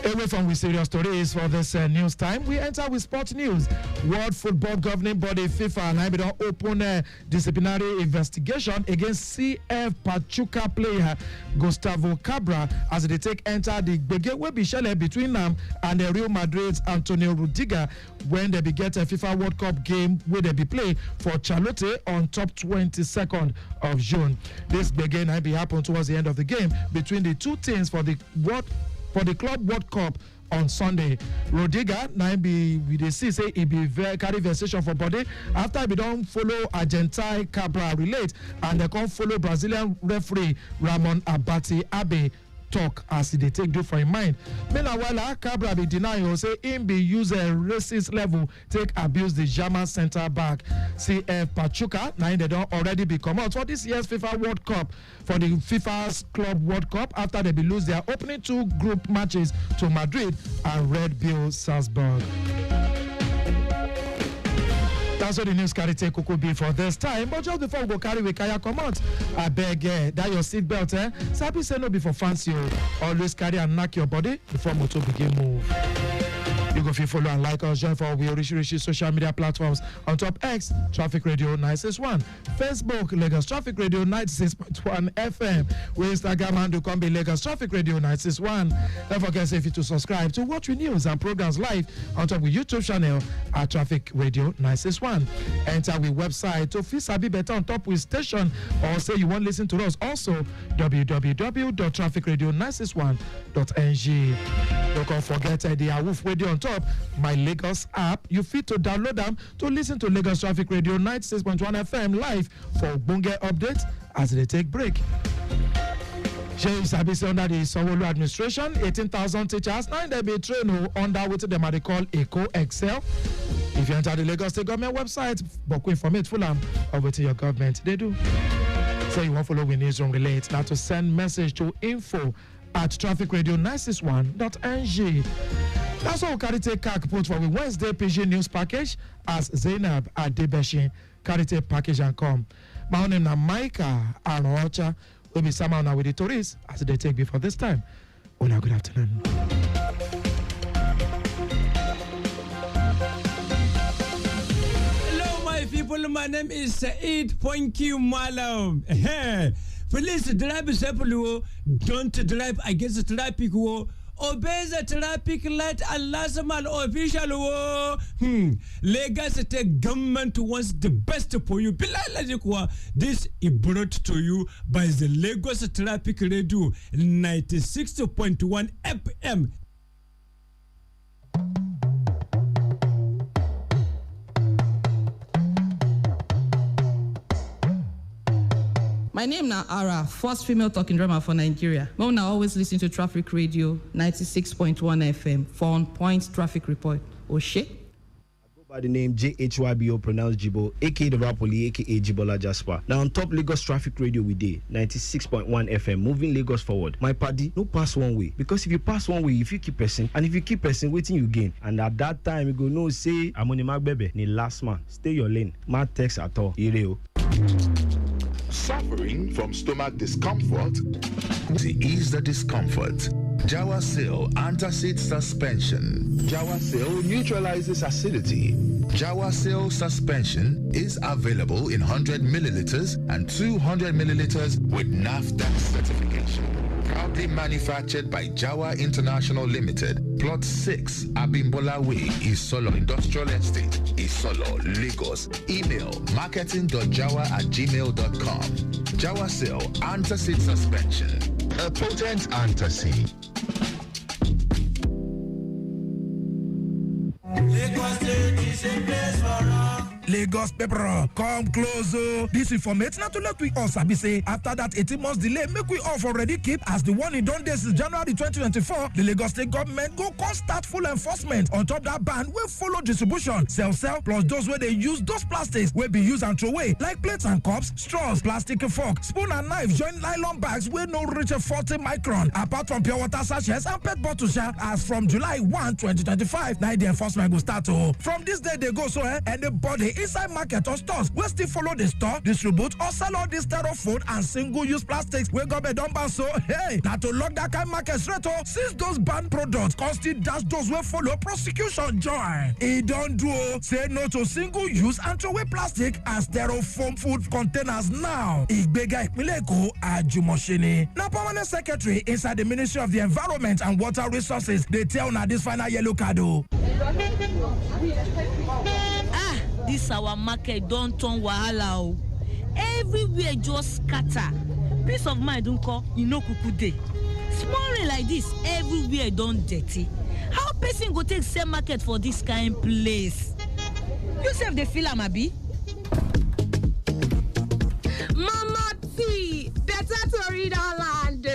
Away from with serious stories for this news time, we enter with sports news. World Football Governing Body FIFA and don't open disciplinary investigation against CF Pachuca player Gustavo Cabra as they take enter the gbege wey be shele between them and the Real Madrid's Antonio Rudiger when they be get a FIFA World Cup game where they be play for Charlotte on top 22nd of June. This gbege now be happen towards the end of the game between the two teams for the Club World Cup on Sunday. Rudiger now be we dey see say he be carry vexation for body after he don't follow Argentine Cabra relate and they come follow Brazilian referee Ramon Abate Abe talk as they take do for him mind. Meanwhile, Cabra be denying say him be use a racist level take abuse the German centre back. CF Pachuca now they don't already be come out for this year's FIFA World Cup for the FIFA's Club World Cup after they be lose their opening 2 group matches to Madrid and Red Bull Salzburg. That's what the news carry take Coco be for this time. But just before we go carry we kaya come out, I beg that your seatbelt Sabi say no be for fancy. Always carry and knock your body before motor begin move. You go follow and like us, join for we Rishi social media platforms. On top X, Traffic Radio 961. Facebook, Lagos Traffic Radio 96.1 FM. We Instagram handle can be Lagos Traffic Radio 961. Don't forget to subscribe to watch news and programs live on top with YouTube channel at Traffic Radio 961. Enter with website to feel sabi better on top with station or say you want to listen to us. Also www.trafficradio961.ng. Don't forget the Awoof Radio on top my Lagos app. You fit to download them to listen to Lagos Traffic Radio 96.1 FM live for Bunge updates as they take break. Shey sabi say under the Sanwo-Olu administration, 18,000 teachers now they be trained under what them they call Eco Excel. If you enter the Lagos State government website, but informate full of what your government they do. So you want to follow with news on relate now to send message to info@trafficradio961.ng. That's all carry take CAC put for the Wednesday PG news package as Zainab Adebeshi carry take package and come. My name is Micah Arocha. We'll be somehow now with the tourists as they take before this time. Oh, now good afternoon. Hello, my people. My name is Said Ponki Malam. Police drive simple. Don't drive against the traffic. Obey the traffic light and last man official. Lagos State government wants the best for you. This is brought to you by the Lagos Traffic Radio 96.1 FM. My name na Ara, first female talking drama for Nigeria. Mona always listen to Traffic Radio 96.1 FM for on point traffic report. Oshe. By the name JHYBO pronounced Jibo, aka the Rapoli, aka Jibola Jasper. Now on top Lagos Traffic Radio we day 96.1 FM, moving Lagos forward. My party, no pass one way. Because if you pass one way, if you keep pressing, and if you keep pressing, waiting you gain. And at that time you go no say Amoni Magbebe, ni last man. Stay your lane. Mad text at all. Ireo. Suffering from stomach discomfort? To ease the discomfort, Jawasil Antacid Suspension. Jawasil neutralizes acidity. Jawasil Suspension is available in 100 milliliters and 200 milliliters with NAFDAC certification. Proudly manufactured by Jawa International Limited, Plot 6, Abimbola Way, Isolo Industrial Estate, Isolo, Lagos. Email marketing.jawa@gmail.com. Jawasil Antacid Suspension, a potent antacid. Lagos State is a place for us. Lagos people, come closer. This information not to let we all sabi say after that 18 months delay, make we all already keep as the one in done this is January 2024. The Lagos State government go start full enforcement on top that ban. We follow distribution, sell plus those where they use those plastics will be used and throw away like plates and cups, straws, plastic fork, spoon and knife, join nylon bags where no reach a 40 micron. Apart from pure water sachets and pet bottles, as from July 1, 2025, now the enforcement will start. From this day they go so anybody inside market or stores will still follow the store, distribute or sell all this styrofoam and single-use plastics we government don't ban. So hey, now to lock that kind of market straight since those banned products constantly dash those will follow prosecution join. It don't do say no to single-use and throw-away plastic and styrofoam food containers now. Igbega Ipinleko Ajumoshini. Now permanent secretary inside the Ministry of the Environment and Water Resources, they tell now this final yellow card. This our market don't turn wahala. Everywhere just scatter. Peace of mind don't call, kuku dey. Small rain like this, everywhere don't dirty. How person go take sell market for this kind place? You sef dey feel am abi? Mama T, better tori don land.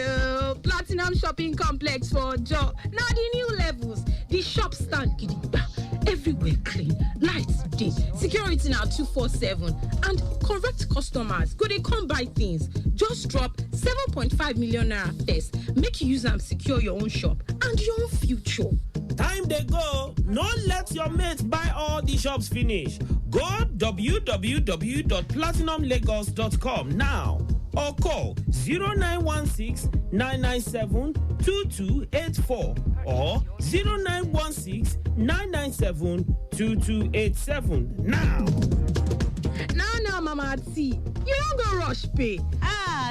Platinum Shopping Complex for Joe. Now the new levels, the shop stand gidigba. Everywhere clean, lights dey, security now 247, and correct customers go they come buy things. Just drop 7.5 million naira first. Make you use them secure your own shop and your own future. Time they go. No let your mates buy all the shops finish. Go www.platinumlagos.com now or call 0916 997 2284. or 0916-997-2287. Now, Mama T, you don't go rush pay.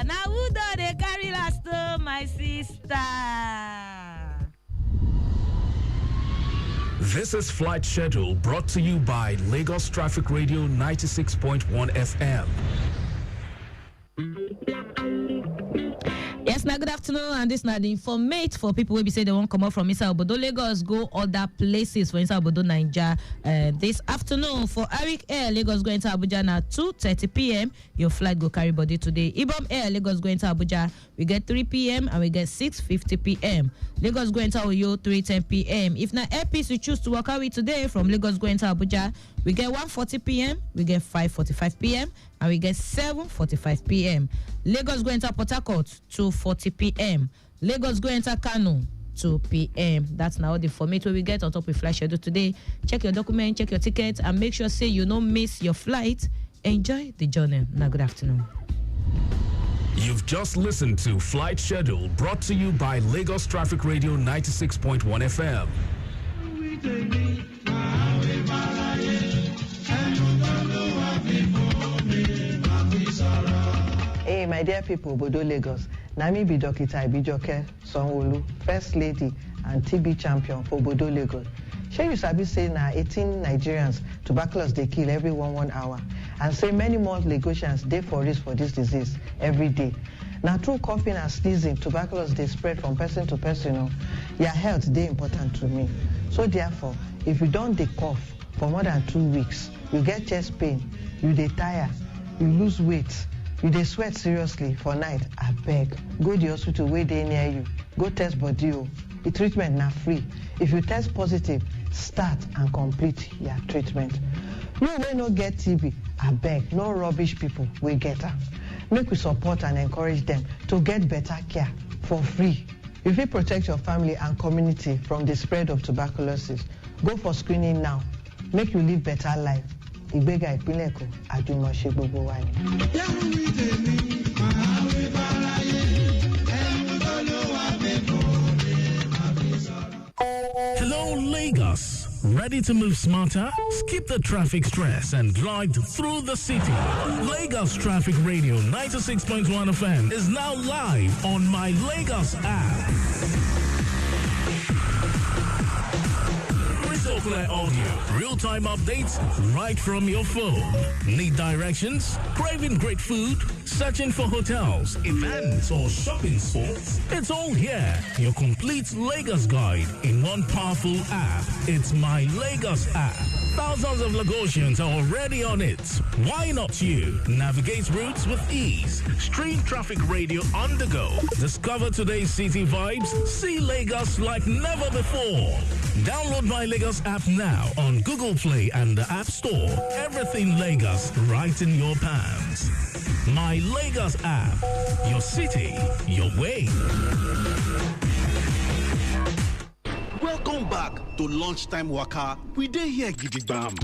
Now who do they carry last my sister? This is Flight Schedule brought to you by Lagos Traffic Radio 96.1 FM. Yes, now good afternoon, and this now the informate for people who be say they won't come out from inside Obodo Lagos, go other places for inside Obodo Naija. This afternoon for Arik Air, Lagos going to Abuja now 2:30 p.m. Your flight go carry body today. Ibom Air, Lagos going to Abuja, we get 3 p.m. and we get 6:50 p.m. Lagos going to Oyo 3:10 p.m. If na airpiece you choose to work out with today from Lagos going to Abuja, we get 1:40 p.m., we get 5:45 p.m. and we get 7:45 p.m. Lagos going to Port Harcourt 2:40 p.m. Lagos going to Kano 2 p.m. That's now the format where we get on top of flight schedule today. Check your document, check your ticket, and make sure say you don't miss your flight. Enjoy the journey. Now, good afternoon. You've just listened to Flight Schedule brought to you by Lagos Traffic Radio 96.1 FM. Hey, my dear people, Bodo Lagos. Nami be Dokita Ibijoke Sonwolu, First Lady and TB champion for Bodo Lagos. Shey you sabi say na 18 Nigerians tuberculosis dey kill every 1 hour, and say many more Lagosians dey for risk for this disease every day. Na through coughing and sneezing, tuberculosis dey spread from person to person. Your health dey important to me. So therefore, if you don dey cough for more than 2 weeks, you get chest pain, you dey tire, you lose weight, you dey sweat seriously for night, abeg go the hospital wey dey near you, go test body o. The treatment na free. If you test positive, start and complete your treatment. You wey no get TB, abeg no rubbish people wey get am. Make we support and encourage them to get better care for free. You fit protect your family and community from the spread of tuberculosis. Go for screening now. Make you live better life. Ìgbéga ìpínlẹ̀ Èkó, àjùmọ̀ṣe gbogbo wa ni. Hello, Lagos. Ready to move smarter? Skip the traffic stress and glide through the city. Lagos Traffic Radio 96.1 FM is now live on my Lagos app. Crystal clear audio, real-time updates right from your phone. Need directions? Craving great food? Searching for hotels, events, or shopping spots? It's all here. Your complete Lagos guide in one powerful app. It's my Lagos app. Thousands of Lagosians are already on it. Why not you? Navigate routes with ease. Stream traffic radio on the go. Discover today's city vibes. See Lagos like never before. Download my Lagos app now on Google Play and the App Store. Everything Lagos right in your palms. My Lagos app. Your city, your way. Welcome back to Lunchtime Waka. We dey here gidigbam.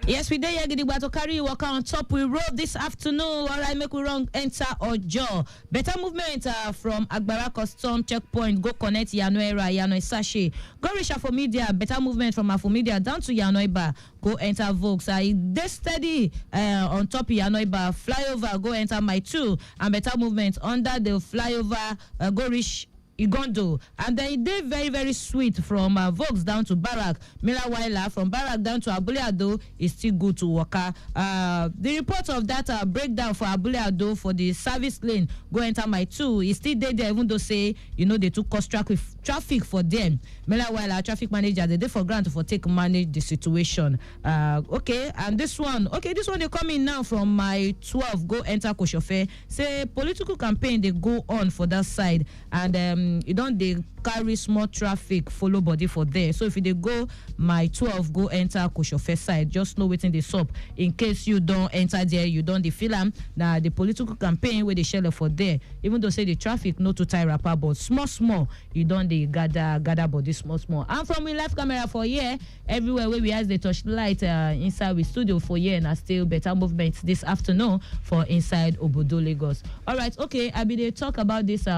Yes, we dey here to carry you waka on top. We rode this afternoon. All right, make we run enter Ojo. Better movement from Agbara Custom Checkpoint. Go connect Yanoera, Yano Sashe. Go reach for media. Better movement from Afomedia down to Yanoiba. Go enter Vokes. They steady on top of Yanoiba. Flyover. Go enter My 2. And better movement under the flyover. Go reach Igondo, and then it did very, very sweet from Vokes down to Barak. Meanwhile, from Barak down to Abule Ado is still good to Waka. The report of that breakdown for Abule Ado for the service lane go enter My 2 is still there, even though say they took cost traffic for them. Meanwhile, our traffic manager they for grant for take manage the situation. Okay, and this one they come in now from My 12 go enter Koshofe. Say political campaign they go on for that side, and they carry small traffic follow body for there. So if they go My 12 go enter Koshofe side, just know wetin dey sup. In case you don't enter there, you don't feel them. Now the political campaign where they shell for there, even though say the traffic no too tie rapper, but small you don't the gather body small. And from we live camera for here, everywhere where we has the touchlight inside we studio for here, and still better movements this afternoon for inside Obodo Lagos. All right, okay, I be they talk about this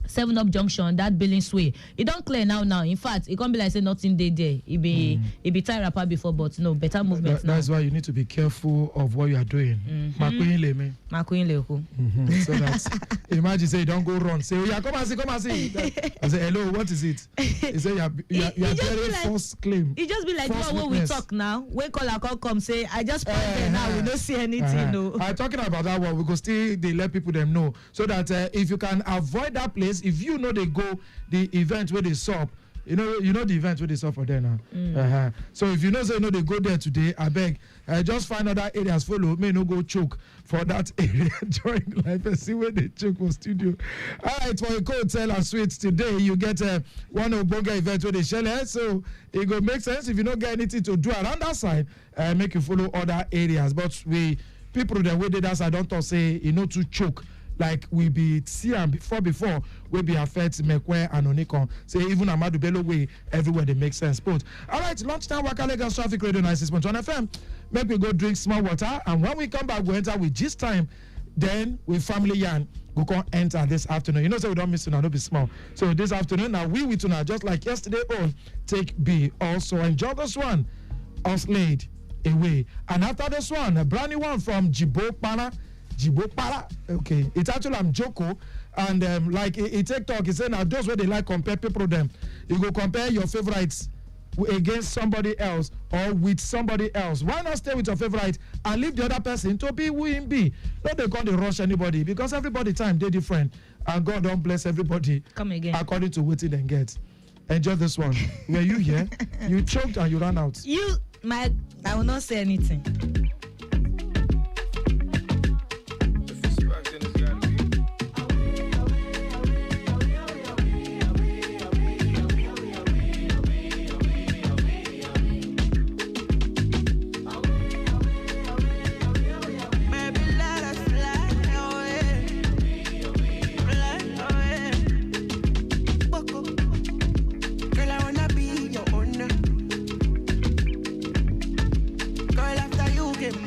7-Up Junction, that Billings Way. It don't clear now. In fact, it can't be like say nothing there. It be tied apart before, but no, better movement now. That's why you need to be careful of what you are doing. So that imagine say you don't go wrong. Say, oh yeah, come and see. I say, hello, what is it? He say you are very false claim. It just be like what we talk now. When caller come say, I just point there now, we don't see anything. No. I'm talking about that one. We go still they let people them know so that if you can avoid that place. If you know they go the event where they sup, you know the event where they sup for there now. So if you know they go there today, I beg, just find other areas follow. May no go choke for that area during life and see where they choke for studio. All right, for a hotel and suites today, you get one Ogbonge event where they share. So it go make sense if you don't get anything to do around that side, make you follow other areas. But people that way that side don't talk say to choke. Like we be see and before we be affect Mekwe and Onikon. Say even Amadu Bello way everywhere they make sense. But all right, lunchtime Waka Lagos Traffic Radio 96.1 FM. Make we go drink small water, and when we come back, we enter with this time. Then with family yarn, we can enter this afternoon. So we don't miss it now, don't be small. So this afternoon now we with tonight, just like yesterday on Take B. Also enjoy this one, Us Laid Away. And after this one, a brand new one from Jibo Para. Okay, it's actually I'm Joko, and like he TikTok, he said now those where they like compare people them, you go compare your favorites against somebody else or with somebody else. Why not stay with your favorite and leave the other person to be who him be? Don't they can't rush anybody because everybody time they different, and God don't bless everybody. Come again. According to what they get. Enjoy this one. Were you here? You choked and you ran out. I will not say anything.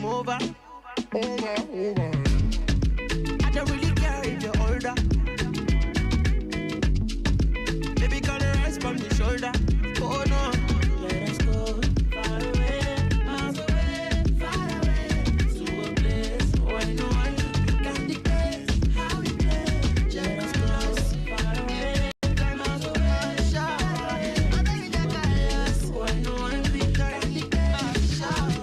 Over. I don't really care if you're older. Baby, can you rise from the shoulder? Oh no, let us go far away, miles away, far away, to a place where no one can dictate how we play. Let us go far away, miles away, shower away. I think you can us where no one can dictate shower.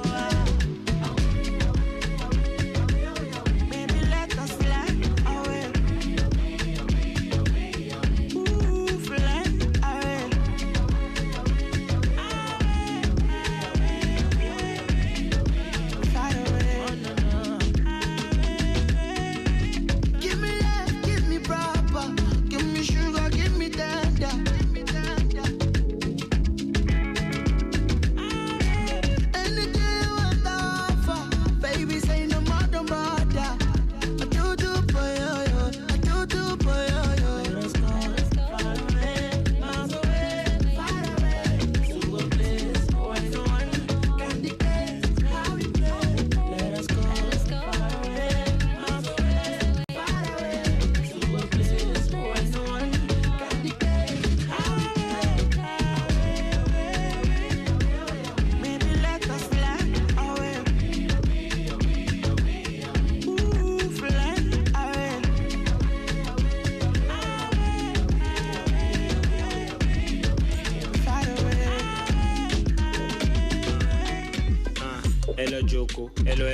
Hello Joko, hello,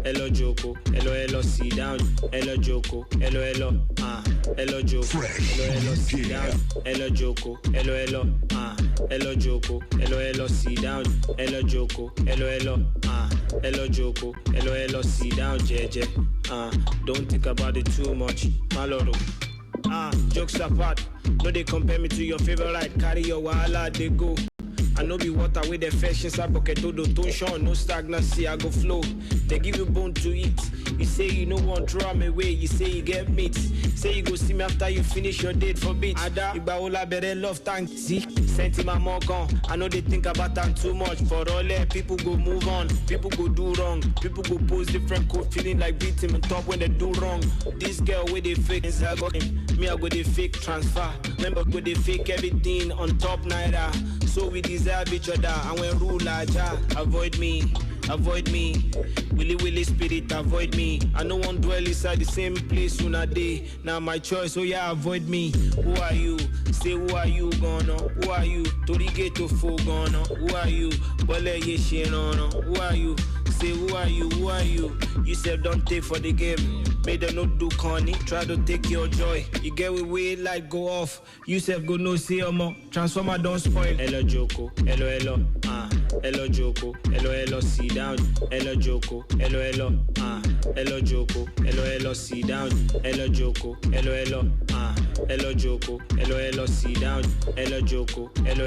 hello Joko, hello, sit down, hello Joko, hello, hello Joko, hello, sit down, hello Joko, hello, hello Joko, hello, sit down, hello Joko, hello, hello Joko, hello, sit down, JJ, don't think about it too much, Maloro. Jokes apart, no they compare me to your favorite, carry your wahala, they go. I know be water with the fish inside bucket do don't show no stagnancy, I go flow. They give you bone to eat. You say you no want throw me away, you say you get meat. Say you go see me after you finish your date for beat. Ada, Ibaola bere love tank. See, sentiment more gone. I know they think about that too much. For all that, people go move on. People go do wrong. People go post different code, feeling like beating on top when they do wrong. This girl with the fake is I got him. Me I go the fake transfer. Remember go the fake everything on top neither. So we deserve each other. And when rule ja, avoid me. Avoid me, willy spirit, avoid me. I no one dwell inside the same place on a day. Now my choice, so yeah, avoid me. Who are you? Say who are you gonna? Who are you? Torige to fo gonna? Who are you? Bole ye shenono. Who are you? Say who are you? Who are you? You said don't take for the game. Made them not do corny. Try to take your joy. You get away like go off. You said go no see more. Transformer don't spoil. Hello Joko, hello, hello Joko, hello see down. Hello Joko, hello, hello Joko, hello see down. Hello Joko, hello, hello Joko, hello see down. Hello Joko, hello,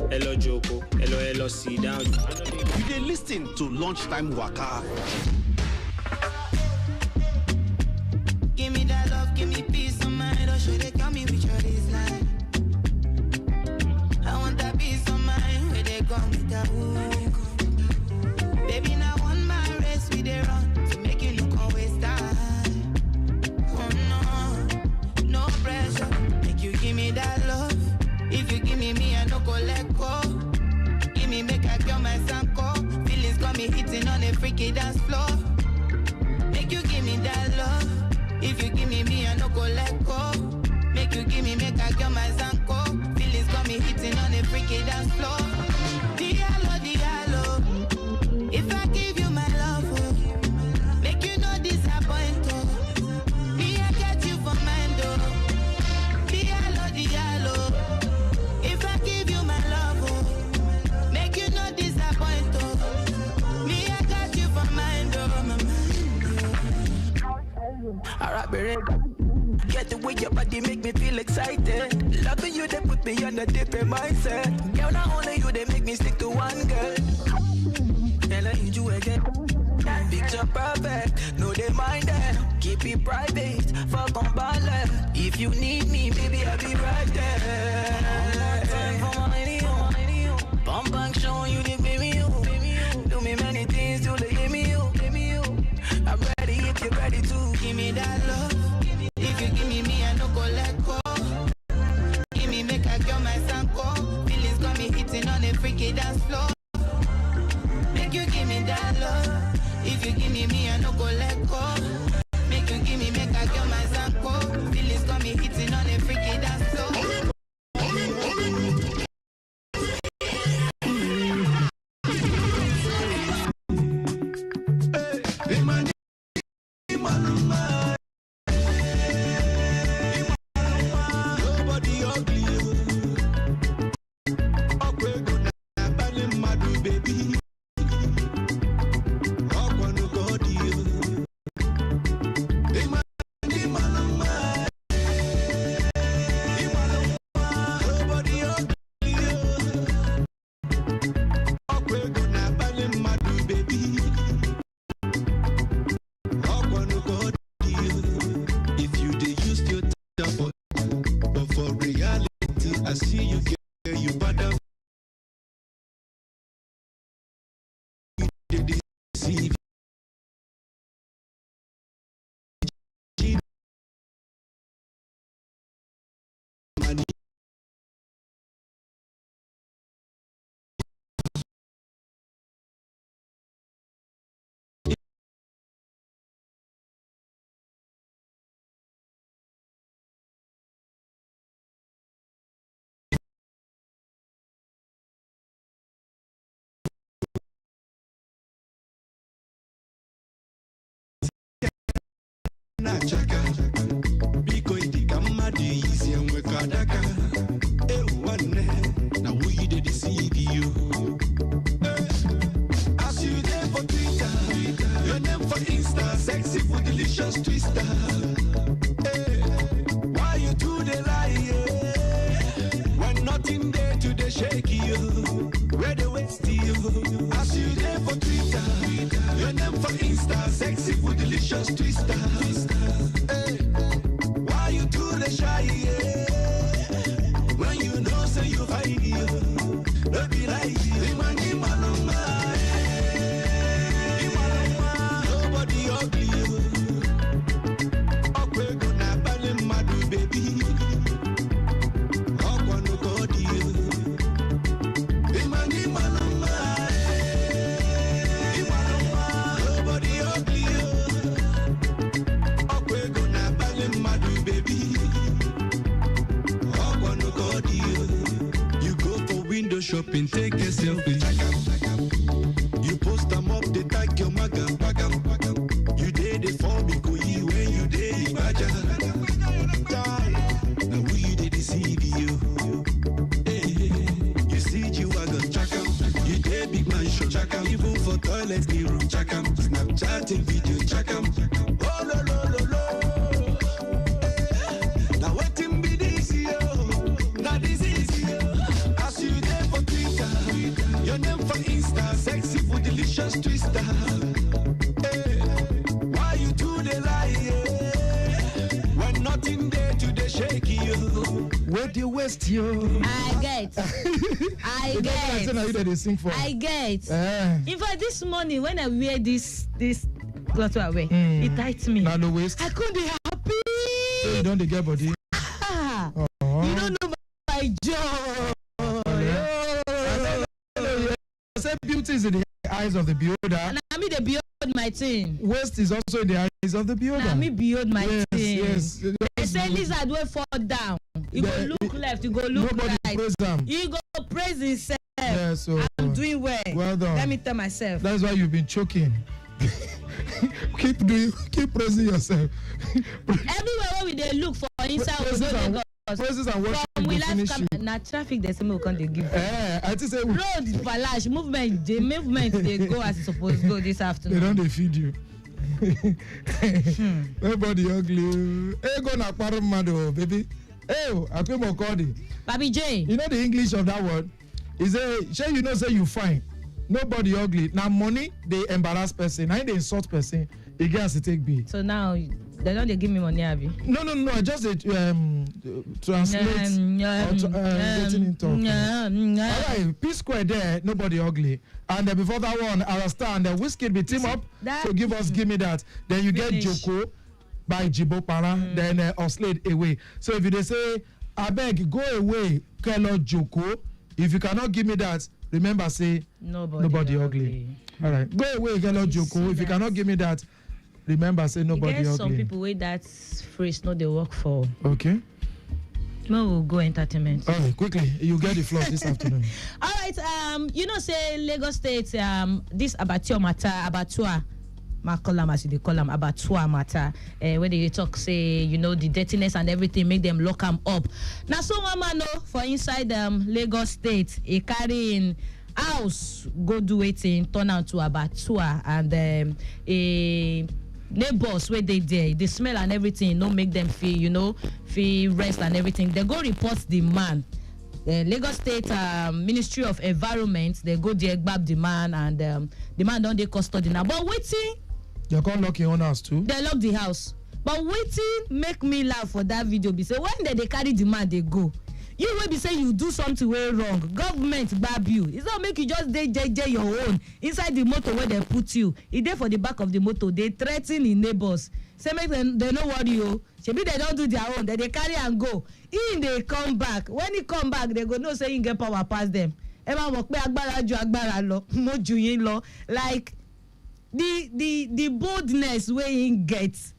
hello Joko, hello see down. You dey listen to Lunchtime Waka. Give me that love, give me peace of mind. Or should they come me with your design? I want that peace of mind where they come with that ooh. Baby, now on my race we they run to make you look always time. Oh no, no pressure. Make you give me that love. If you give me I no go let go. Give me make I kill my sanko. Feelings got me hitting on a freaky dance floor. Make you give me that love. If you give me I no go let go. Make you give me make I kill my sanko. Feelings got me hitting on a freaky dance floor. Diallo, diallo. If I give you my love, oh, make you no disappoint, oh. Me I get you for mind, oh. Diallo, diallo. If I give you my love, oh, make you no disappoint, oh. Me I got you for mind, oh, my mind, oh. Alright, baby. Get the way your body make me feel excited. Loving you, they put me on a different mindset. Girl, not only you, they make me stick to one girl. And I need you again. Picture perfect, no they mind that. Keep it private, fuck on ballet. If you need me, baby, I'll be right there. For my lady, bump bang showing you the baby you. Do me many things, do they give me you. I'm ready if you're ready to give me that love. If you give me I no go let go. Give me make I kill my sanko. Feelings got me hitting on a freaky dance floor. Make you give me that love. If you give me I no go let go. Make you give me make I kill my sanko. Feelings got me hitting on a freaky dance floor. Chaka, biko itika madi isi enwe kadaka. One now we did deceive you. As you there for Twitter, your name for Insta, sexy for delicious twister. Why you do the lie? When nothing there to the shake you. for Insta, sexy food, delicious twister. Hey, why you do the shy? Yeah? When you know, say you find you. Don't be like you. Nobody ugly. Okay, gonna ban my baby. Shopping, take a selfie. You post them up, they tag your maga. You did it for me, go you when you did baja. Now who you did deceive you? Hey, you see you are gonna check out. You did big man show check out. Even for toilets, the room check out. Snapchatting video check out. Oh no no no no. Now what him be this yo? Now this is yo. As you there for Twitter, your name for Insta, sexy food, delicious twister. Hey, why you do the lie? Yeah? When nothing there to the shake you. Where do you waste you? I get. I get. They sing for. I get. In fact, this morning when I wear this cloth I wear, it tight me. Now the waist. I couldn't be happy. So you don't get body. Ah, you don't know my joy. Say beauty is in the eyes of the beholder. And I mean the behold my thing. Waste is also in the eyes of the beholder. Now me behold my thing. Yes. They say lizard will fall down. You go look left, you go look nobody right. Praise them. You go praise himself. Yeah, so I'm doing well. Well done. Let me tell myself. That's why you've been choking. keep praising yourself. Everywhere where we they look for inside we go Lagos. Praises and worship we finish come na traffic they say we can't give. I just say road palace movement they go as it's supposed to go this afternoon. They don't feed you. Nobody ugly. Hey, go na paramado, baby. Hey, I pay more cody. Baby J. You know the English of that word? Is a say you know say you fine. Nobody ugly. Now money they embarrass person. Now they insult person. It gets to take B. So now they don't give me money, have you? No. I just translate getting in talk. All right, P Square there. Nobody ugly. And before that one, understand the Whiskey be team up. So give me that. Then you get Joko by Jibo Para. Then Oslade away. So if you say I beg go away, Kelo Joko. If you cannot give me that, remember say nobody ugly. All right, go away, Kelo Joko. If you cannot give me that, remember say nobody ugly. Some people with that phrase no they work for. Okay. No, we'll go entertainment. All right, quickly, you get the floor this afternoon. All right, you know, say Lagos State, this abattoir matter, abattoir, they call them abattoir matter, where they talk, say, you know, the dirtiness and everything, make them lock them up. Now, so one man know for inside Lagos State, a carrying house, go do it in, turn out to abattoir, and a neighbors where they smell and everything, no make them feel rest and everything. They go report the man. The Lagos State Ministry of Environment, they go there grab the man, and the man don't take custody now. But waiting, they can't lock your own house too. They lock the house. But waiting make me laugh for that video. Be say when they carry the man, they go. You will be saying you do something way wrong. Government grab you. It's not make you just JJ your own inside the motor where they put you. It's there for the back of the motor. They threaten the neighbors. Say make them they know what you. Maybe they don't do their own. Then they carry and go. In they come back. When he come back, they go no say you get power past them. Emma work pe agbára ju agbára lọ. Mo ju yin lọ. Like the boldness where he gets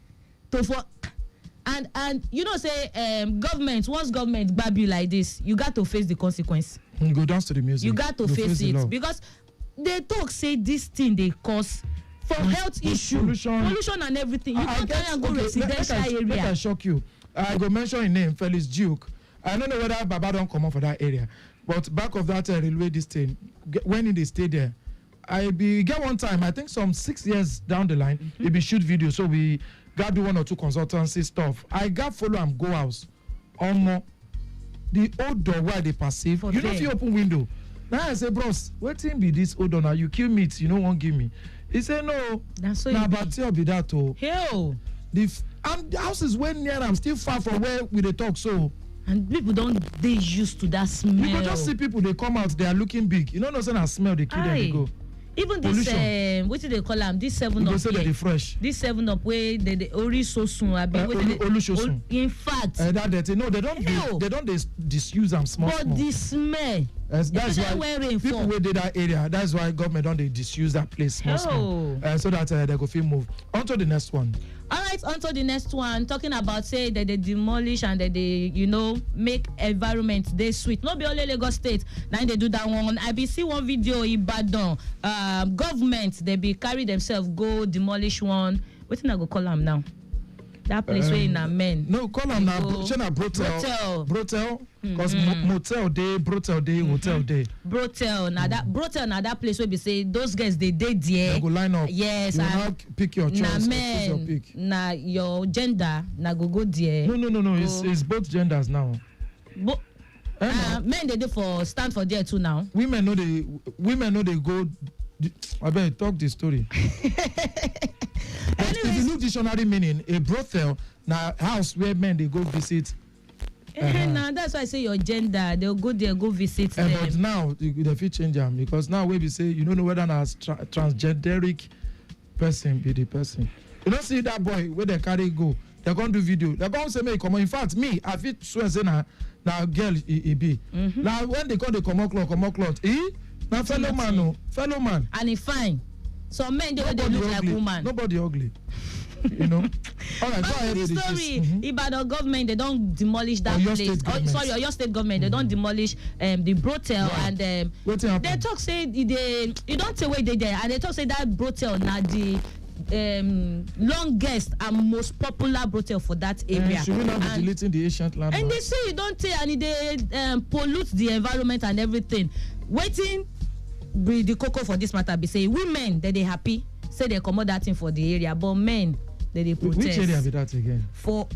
to for. And you know say government once government grab you like this, you got to face the consequence. You go dance to the music. You got to face it because they talk say this thing they cause for health issue, pollution and everything. You can't carry and go residential area. Let I shock you. I go mention his name, Felix Duke. I don't know whether Baba don't come up for that area, but back of that railway this thing, when they stay there, I get one time. I think some 6 years down the line, it be shoot video. So we got do one or two consultancy stuff. I got follow and go house. The old door where they perceive. You know if you open window. Now I say, bros, what thing be this old door now? You kill meat, you don't want give me. He say no. That's so na Abattoir be that o. Hell. And the houses wey near am still far from where we dey talk so. And people don dey used to that smell. You go just see people dey come out, they are looking big. You know say na smell dey kill them dey go. Even this wetin dey call am, this 7 up say dey fresh. This 7 up wey dey ori sosun abi Olusosun. In fact, that dirty. No, they don't disuse am small. But the smell. That's why people wey dey that area. That's why government don dey disuse that place small. So that they go fit move. On to the next one. All right, on to the next one. Talking about say that they demolish and that they, make environment dey sweet. No be only Lagos State. Now they do that one. I be see one video Ibadan. Government they be carry themselves go demolish one. Wetin I go call am now? That place where in a men. No, call them now. Brothel. Brothel. Because motel day, brothel day, hotel day. Brothel. Now that place where we say those guys they there. They go line up. Yes. You now pick your choice. Na men. Na your gender. Na go there. No. It's both genders now. Men they for stand for there too now. Women know they go. I better talk this story. But if you look dictionary meaning, a brothel na house where men they go visit. Now that's why I say your gender. They'll go there, go visit them. But now they fit change them because now we say you don't know whether na transgenderic person be the person. You don't see that boy where they carry go. They're going to do video. They're going to say me come on. In fact, me I fit swear say na girl he be. Now when they call the come out cloth. Now fellow man. And he fine. Some men they look like woman. Nobody ugly. You know. All right, go ahead with the story. Ibadan government they don't demolish that place. Your state government they don't demolish the brothel and they talk say they don't say where they there and they talk say that brothel na the longest and most popular brothel for that area. Should we not be deleting the ancient landmark? And they say you don't say and they pollute the environment and everything. Waiting be the cocoa for this matter be say women that they happy say they comot that thing for the area but men that they protest. Which area be that again? For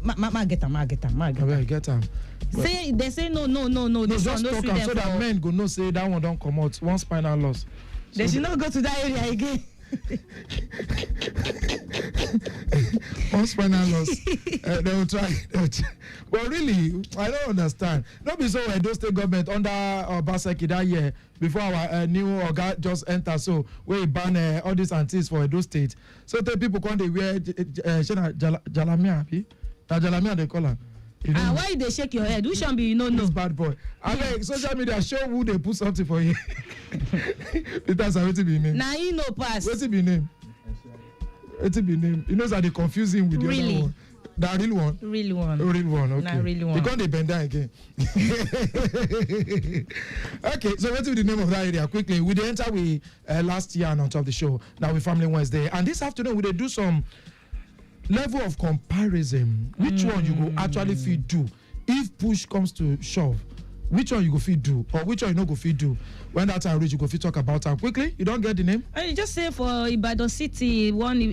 ma get am. Get am. Say they say no. This just one talk no so that men go no say that one don't come out one spinal loss. They should not go to that area again. One spinal loss. They will try. But really, I don't understand. Not be so Edo State government under Obaseki that year before our new Oga just enter. So we ban all these antiques for Edo State. So the people come they wear jalamia. Na jalamia they call her. Why they shake your head? Which one be no? This bad boy. I mean, social media show who they put something for you. That's how it be name. Now you know pass. What's it be name? It be name. You know that they confuse him with the other one. That real one. Real one. Real one. Okay. Nah, real one. Because they bend down again. Okay, so what's the name of that area? Quickly, we enter we last year and on top of the show. Now we Family Wednesday, and this afternoon we do some level of comparison. Which one you go actually fit do if push comes to shove? Which one you go fit do or which one you no go fit do? When that time reach, you go fit talk about her quickly. You don't get the name? I just say for Ibadan City, one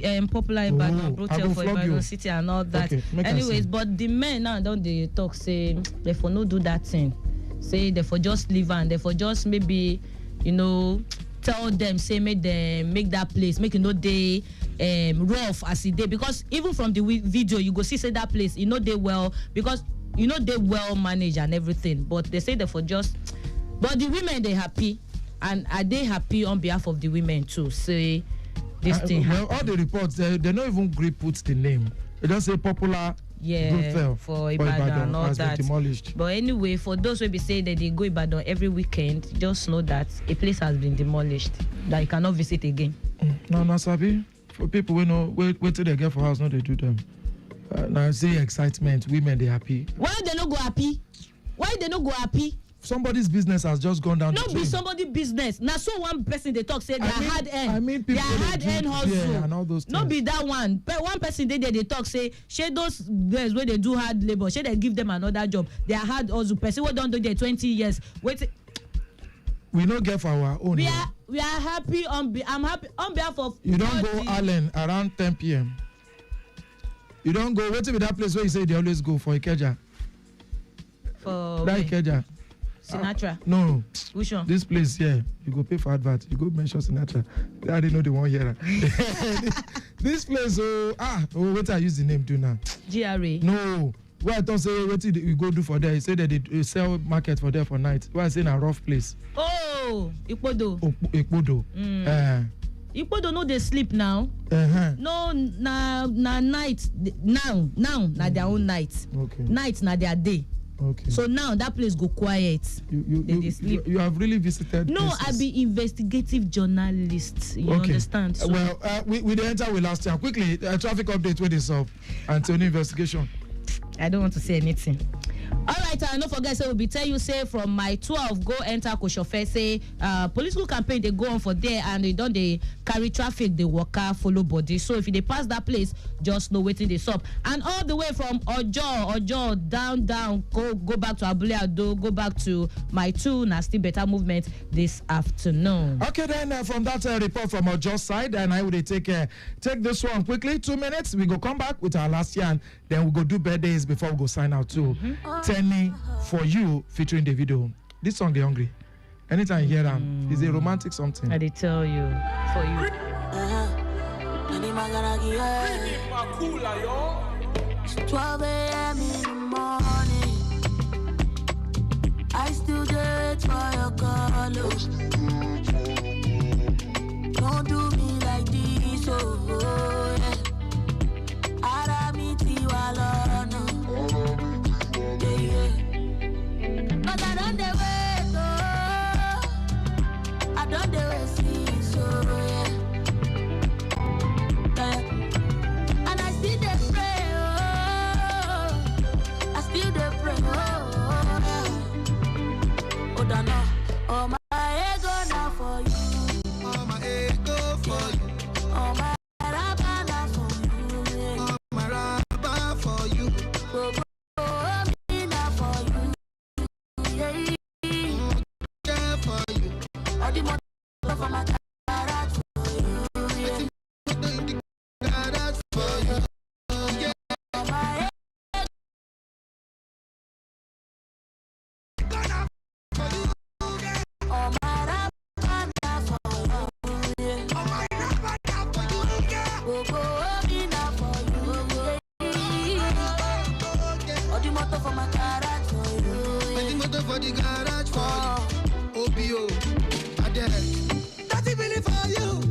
brothel for Ibadan City and all that. Okay, anyways, but the men now don't they talk say they for no do that thing. Say they for just leave and they for just maybe tell them say make them make that place make they rough as it dey because even from the video you go see say that place they well because they well managed and everything but they say they for just but the women they happy and are they happy on behalf of the women too say this thing well, all the reports they don't even agree put the name they don't say popular for Ibadan and all that demolished. But anyway for those who be say that they go Ibadan every weekend just know that a place has been demolished that you cannot visit again. No sabi for people we know wait till they get for house no they do them. Now say excitement women they happy. Why they no go happy? Somebody's business has just gone down. No be somebody business. Now so one person they talk say they hard end. I mean people they hard end hustle and all those things. No be that one. But one person they talk say shey those guys where they do hard labor. Shey they give them another job. They are hard hustle. Person who don't do there 20 years. Wait. We no get for our own. We are happy I'm happy on behalf of. You don't go Allen around 10 p.m. You don't go. Wait till that place where you say they always go for Ikeja. For that Ikeja. Sinatra. No. Which one? This place here, you go pay for advert. You go mention Sinatra. They already know the one here. This place, what I use the name do now? GRA. No. Why I don't say what you go do for there? He say that they sell market for there for night. Why I say a rough place? Oh, Ikpodo. Ikpodo. Ikpodo no dey sleep now. No, na night now na their own night. Okay. Night na their day. Okay. So now that place go quiet. They sleep. You have really visited. No, places. I be investigative journalist. You understand? So, well, we enter with last year quickly. Traffic update with this up until investigation. I don't want to say anything. All right, don't forget, so we'll be tell you, say, from my 12, go enter Koshofe, say, political campaign, they go on for there, and they carry traffic, they walk out, follow body. So if they pass that place, just know waiting they stop. And all the way from Ojo, down, go back to Abule Ado, go back to my 2, now still better movement this afternoon. Okay, then from that report from Ojo side, and I would take this one quickly, 2 minutes, we go come back with our last year, and then we go do birthdays before we go sign out too. Tenny For You featuring Davido. This song, They Hungry. Anytime you hear them, it's a romantic something. I did tell you. For you. 12 a.m. in the morning, I still wait for your call. Don't do me like this, oh yeah. Aramiti walona, yeah. But I don't wait, oh. I don't wait, see, so yeah. And I still dey pray, oh. I still dey pray, oh. Oh, Dana, oh my ego now for you. Oh my ego for you. Oh my raba now for you. Oh my raba for you. Oh me now for you. Yeah, for you. All the money for my garage for you. Yeah. Garage for you. Yeah. Oh my for the garage for you. OBO, I did it. That's it really for you.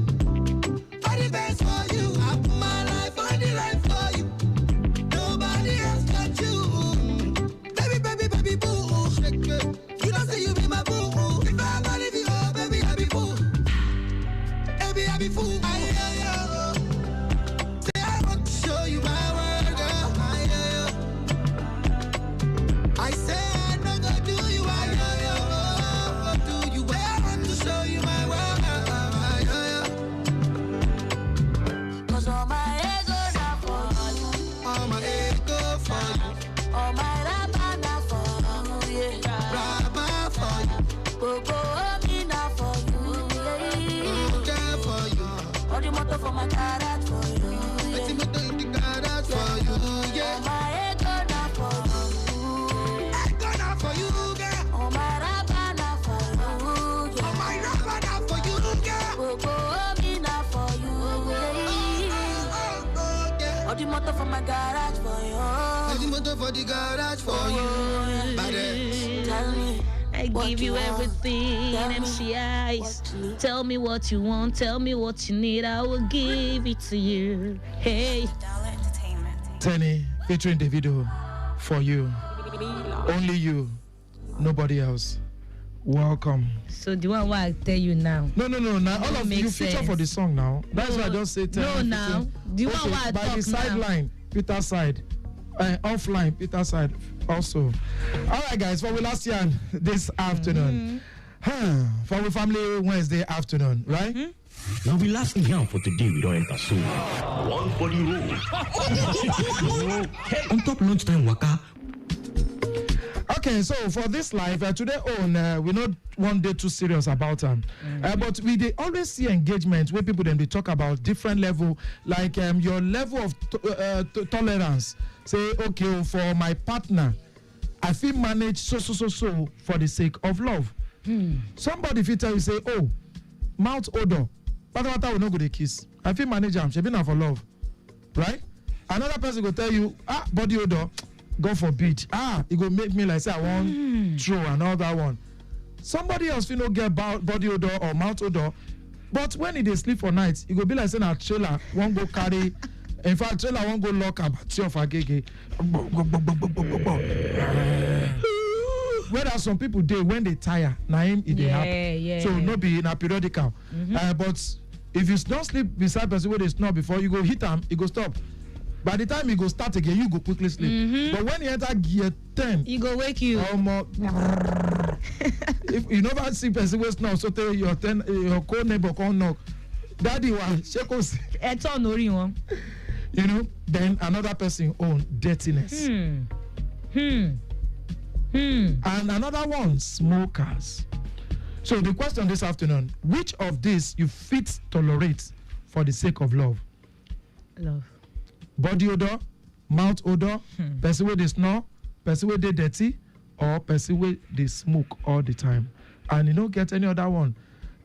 For the best for you. I put my life on the line for you. Nobody else but you. Baby, boo. Shake it. You don't say you be my boo. If I ever leave you, oh, baby, I be fool. Baby, I be fool. Say I want to show you my world, girl. I say I know go do you, do you. I want to show you my world. Cause all my ego now for you. All my ego for you. All my rapa now for you, yeah. Rapa for you. Go me now for you, yeah. Okay for you. All the motor for my garage for you, yeah. All the motor in the garage for you, yeah. All my ego now for you. Ego now for you, girl. All my rapa now for you, yeah. All my rapa now for you, girl. Go me now for you, yeah. All the motor for my garage for you. All the motor for the garage for you. Tell me. I give you everything, MC Ice. Tell me what you want, tell me what you need, I will give it to you. Hey. Tenny featuring Davido, For You. Only you, nobody else. Welcome. So the one I tell you now. No. Now all of you feature for the song now. That's why I just say Tenny. No, now. The one I by talk the sideline, Peter side. Offline, Peter side also. All right, guys, for we last year this afternoon. For we family Wednesday afternoon, right? Now we last here for today, we don't enter so. One for the road. On top lunchtime waka. Okay, so for this live, today we not one day too serious about them. But they always see engagement where people then they talk about different level, like your level of tolerance. Say, okay, for my partner, I feel manage so for the sake of love. Somebody fit tell you say, oh, mouth odor, but we no go dey kiss. I feel manage am, she be na for love, right? Another person go tell you, body odor, God forbid, it go make me like say I want throw and all that one. Somebody else feel no get body odor or mouth odor, but when he dey sleep for night, it go be like say na trailer won't go carry. In fact, trailer won't go lock up of Agege. Whereas some people dey when they tire, na him it dey happen. So no be in a periodical. But if you don't sleep beside person where they snore before, you go hit him, it go stop. By the time you go start again, you go quickly sleep. But when you enter gear 10, he go wake you. If you never see person where snore, so tell your co-neighbor come knock. Daddy, why? Shake us. You know, then another person own dirtiness. And another one, smokers. So the question this afternoon, which of these you fit tolerate for the sake of love? Love. Body odor, mouth odor, person where they snore, person where they dirty, or person where they smoke all the time. And you don't get any other one.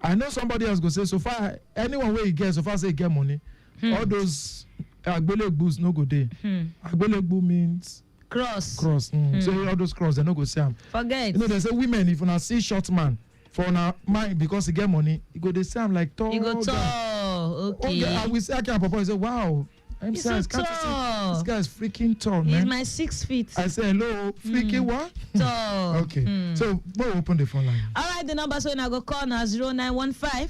I know somebody else go say, so far, anyone where he gets, so far say he get money, all those Agbelegbu's no go there. Agbelegbu means cross. So all those cross, they no go see them. Forget. You know, they say women, if you not see short man, for now, mind because he get money, you go they say I'm like tall. You go tall. Okay. I will say, I can't papa. He say, wow. I'm so tall. This guy is freaking tall, man. He's my 6 feet. I say, hello, freaking what? Tall. Okay. So we'll open the phone line. All right, the numbers when I go call now 0915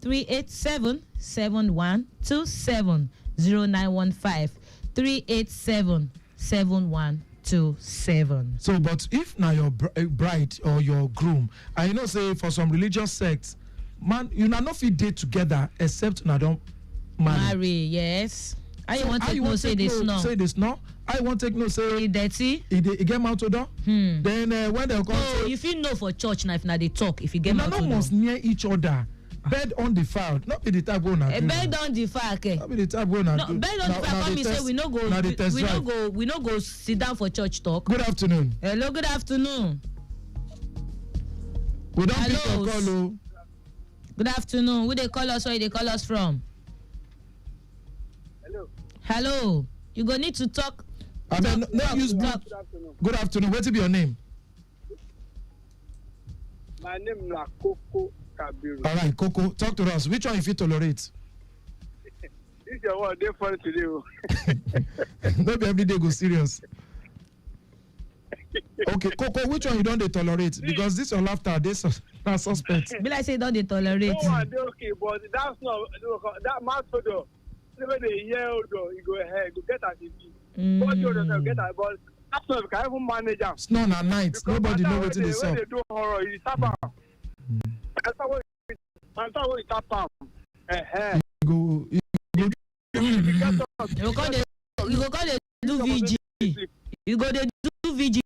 387 7127. 0915 387 7127. So, but if now your bride or your groom, and you know, say for some religious sects, man, you not fit date together except now don't marry. Yes. I want to know say this no. Say this no. I want to take no say dirty. It get mouth odor. Then when they come. Oh, if you know for church now, if now they talk, if you get mouth odor. Must near each other. Bed on the file, not be the type going to bed on the file, okay. Not be the type going to no, bed on the file. Come me say we no go sit down for church talk. Good afternoon. Hello, good afternoon. We don't pick your call. Good afternoon. Who they call us? Where they call us from? Hello. You go need to talk. Good afternoon. What is your name? My name is Coco. All right, Coco, talk to us. Which one you fit tolerate? This is one day for today. Maybe every day go serious. Okay, Coco, which one you don't tolerate? Because this your laughter, this are suspect. Be like say don't they tolerate? No one okay, but that's not that mouth odor. Even the year odor, you go ahead, go get at the TV. But you don't get at but that's not can even manage them. It's not at night. Nobody know what it is. When they do horror, it's about. That's how we tap up. You go call the do VG. You go the do VG.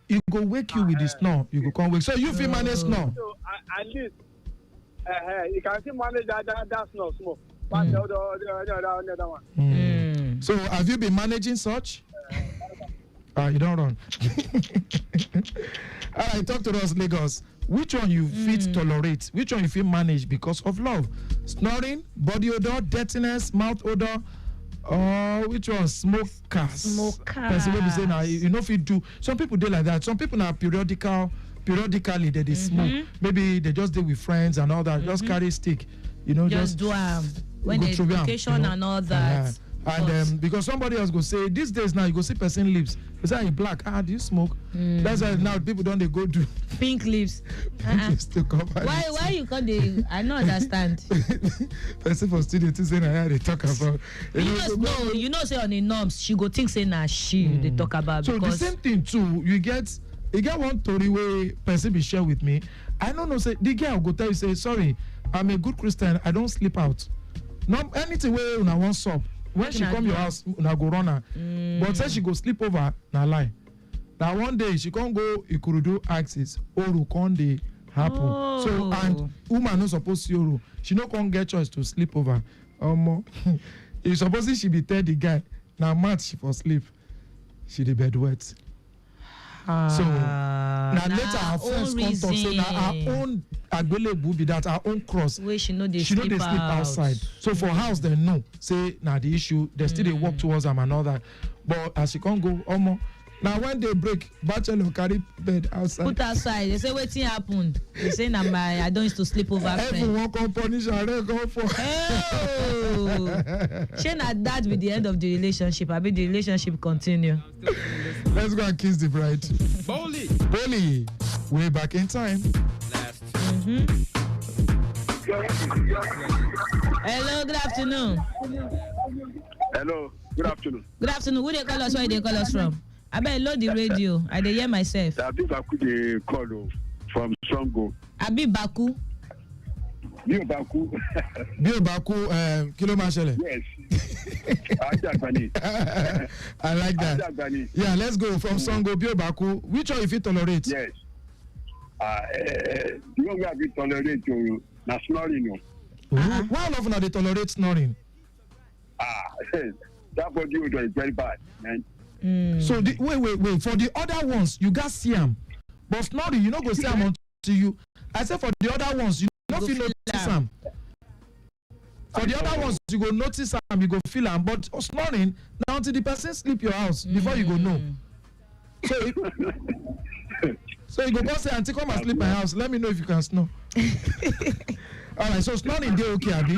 You go wake you with the snore. You go come wake. So you feel manage snore. So at least you can still manage that snore small. But the other one. So have you been managing such? You don't run. All right, talk to us, Lagos. Which one you fit tolerate? Which one you feel manage because of love? Snoring, body odor, dirtiness, mouth odor, or which one? Smokers. Person will be saying, now you know if you do. Some people do like that. Some people now periodically they smoke. Maybe they just deal with friends and all that. Just carry stick. You know, just do when there's vacation and all that. And because somebody else go say these days now you go see person lips. You say you black. Do you smoke? That's why now people don't they go do pink lips. To cover why you call the? I don't understand. Person for studio to say now they talk about. You know say on the norms she go think say na she they talk about. So because the same thing too. You get one story where person be share with me. I don't know say the girl go tell you say sorry I'm a good Christian I don't sleep out. No anything where una want sup. When she come your house, una go run her. But say she go sleep over, na lie. That one day she can't go Ikurudu axis. Oru can't dey happen. So and woman no suppose see Oru. She no can't get choice to sleep over. You suppose she be tell the guy, Now mat she for sleep. She the bed wet. So now later our friends come talk say now our own available be that our own cross. Where she know they sleep outside. So for house they know say now the issue they still they walk towards them and all that. But as she can't go omo. Now when they break, bachelor carry bed outside. Put outside. They say wetin happen. They say na my I don't used to sleep over. Everyone come punish her. Go for. Oh. She na that with the end of the relationship. I mean the relationship continue. Let's go and kiss the bride. Boli. Way back in time. Hello, good afternoon. Hello, good afternoon. Good afternoon. Who they call us? Where they call us from? I better load the radio. I dey hear myself. Abi Baku dey call from Songo. Abi Baku. Bio Baku. Bio Baku, Kilo Mashele. Yes. Ajagbani. I like that. Ajagbani. Yeah, let's go from Songo, Bio Baku. Which one if you tolerate? Yes. The one we have to tolerate to na snoring. Why often are they tolerate snoring? That body odor is very bad, man. So wait. For the other ones, you got see them, but snoring you not go see them until you. I say for the other ones, you not feel notice them. For the other ones, you go notice them, you go feel them. But snoring now until the person sleep your house before you go know. So you go go say, "Auntie, come and sleep my house. Let me know if you can snore." All right. So snoring dey okay, Abi?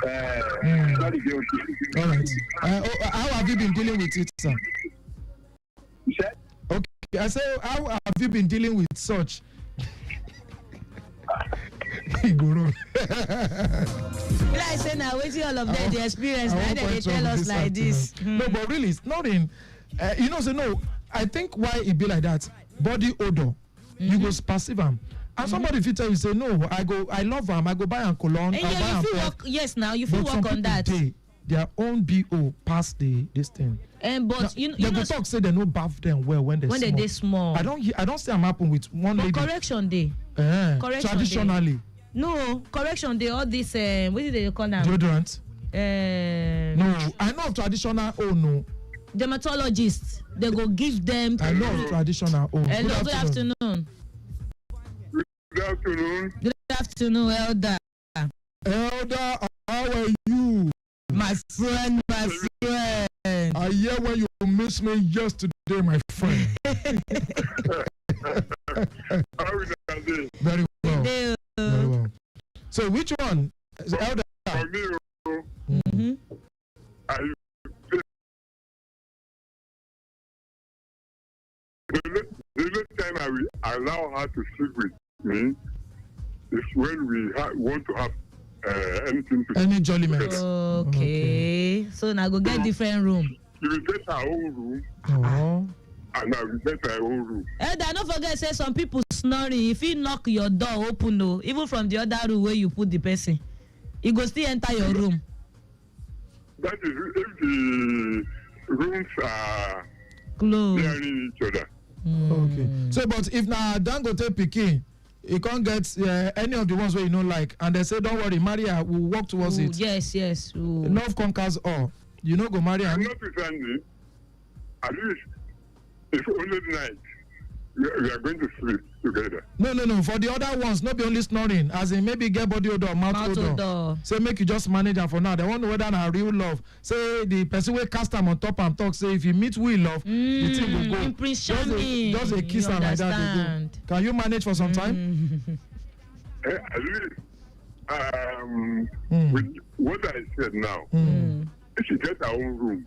Not okay. All right. How have you been dealing with it, sir? You said? Okay. I say, how have you been dealing with such? Like say now, waiting all of them, the experience, now they tell us like this. No, but really, snoring. You know, so no. I think why it be like that. Body odor. You go passive am. And somebody if you tell you say no, I love them, I go buy and cologne. And yeah, you feel work, yes, now you feel work on that. Their own BO pass this thing. And but now, you know, talk say they no bath them well when they small. I don't see them happen with one lady. Correction day. Correction traditionally. Day. No, correction day. All this what did they call now? Deodorant. No, I know of traditional. Oh no. Dermatologists, they go give them. I know of traditional. Oh. Hello, good afternoon. Good afternoon. Good afternoon, Elder. Elder, how are you? My friend. I hear when you miss me yesterday, my friend. How is that day? Very well. Very well. So which one? Is Elder? For me, the only time I will allow her to sleep with me is when we want to have anything to any enjoyment. Okay. So now go get different room. You will get our own room. And I will get our own room. Elder, don't forget say some people snoring. If you knock your door open, no, even from the other room where you put the person, you go still enter your room. That is if the rooms are close nearing each other. Okay. So, but if now Dangote Pikin, you can't get any of the ones where you don't like, and they say, don't worry, Maria will walk towards it. Yes. Love conquers all. You know, go Maria. I'm not pretending. At least, if only night, we are going to sleep together. No. For the other ones, not be only snoring, as in maybe get body odor, mouth odor. Say make you just manage them for now. They wonder whether na real love. Say the person will cast them on top and talk. Say if you meet we love, the thing will go. Prince just a kiss and like that they go. Can you manage for some time? At least, with what I said now, if you get our own room.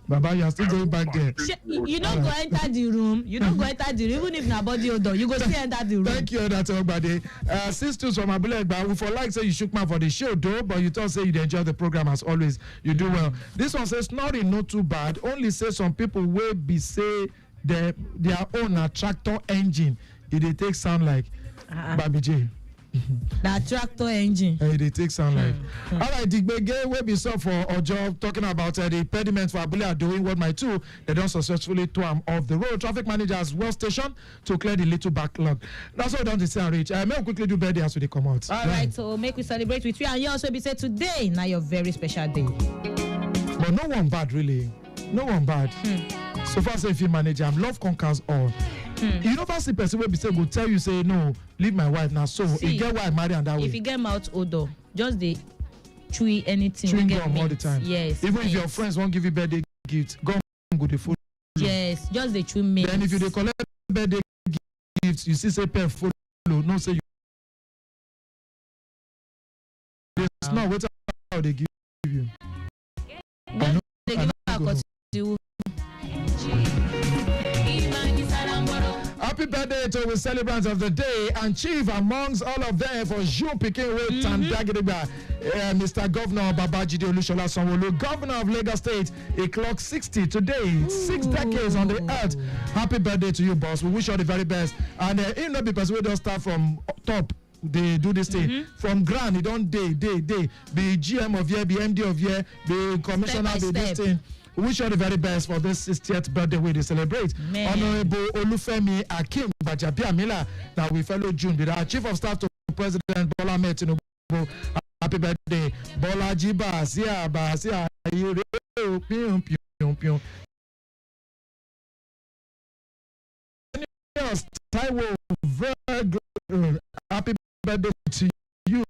Baba, you are still going back there. You don't go enter the room. Even if na body odor, you go still enter the room. Thank you, that's everybody. Sisters from Abulegba, we for like say you shook man for the show though, but you thought say you enjoy the program as always. You do well. This one says snoring not too bad. Only say some people will be say their own tractor engine. It take sound like Baby J. That tractor engine. They take sound like. All right, the Gbege will be so for Ojo talking about the impediment for Abule are doing what my two. They don't successfully tow them off the road. Traffic manager as well station to clear the little backlog. That's all done to say and reach. May we quickly do birthday as we come out. All right, so make we celebrate with you. And you also be said today, now your very special day. But no one bad, really. No one bad. So far, say if you manage, love conquers all. You know, first person will be say, go tell you, say, no, leave my wife now. So, you get why I marry and that way. If you get mouth odor, just the chewy anything. Chewing gum all the time. Yes. Even if your friends won't give you birthday gifts, go the food. Yes, just the chew mint. Then if you dey collect birthday gifts, you see say pen follow, no say you. It's not what how they give you. They give you Happy birthday to the celebrants of the day, and chief amongst all of them for June Pikin with Tandagiriba, Mr. Governor Babajide Olushola Sanwo-Olu, Governor of Lagos State. He clocked 60 today, 6 decades on the earth. Happy birthday to you, boss. We wish you all the very best. And it not be person we don't start from top. They do this thing from ground. They don't day. Be GM of year, be MD of year, be commissioner, be this thing. We wish you all the very best for this 60th birthday we to celebrate. Honorable Olufemi Akim Bajabiamila, that we fellow June, with our Chief of Staff to President Bola Ahmed Tinubu. Happy birthday, Bola Jiba, Sia, Taiwo, happy birthday to you,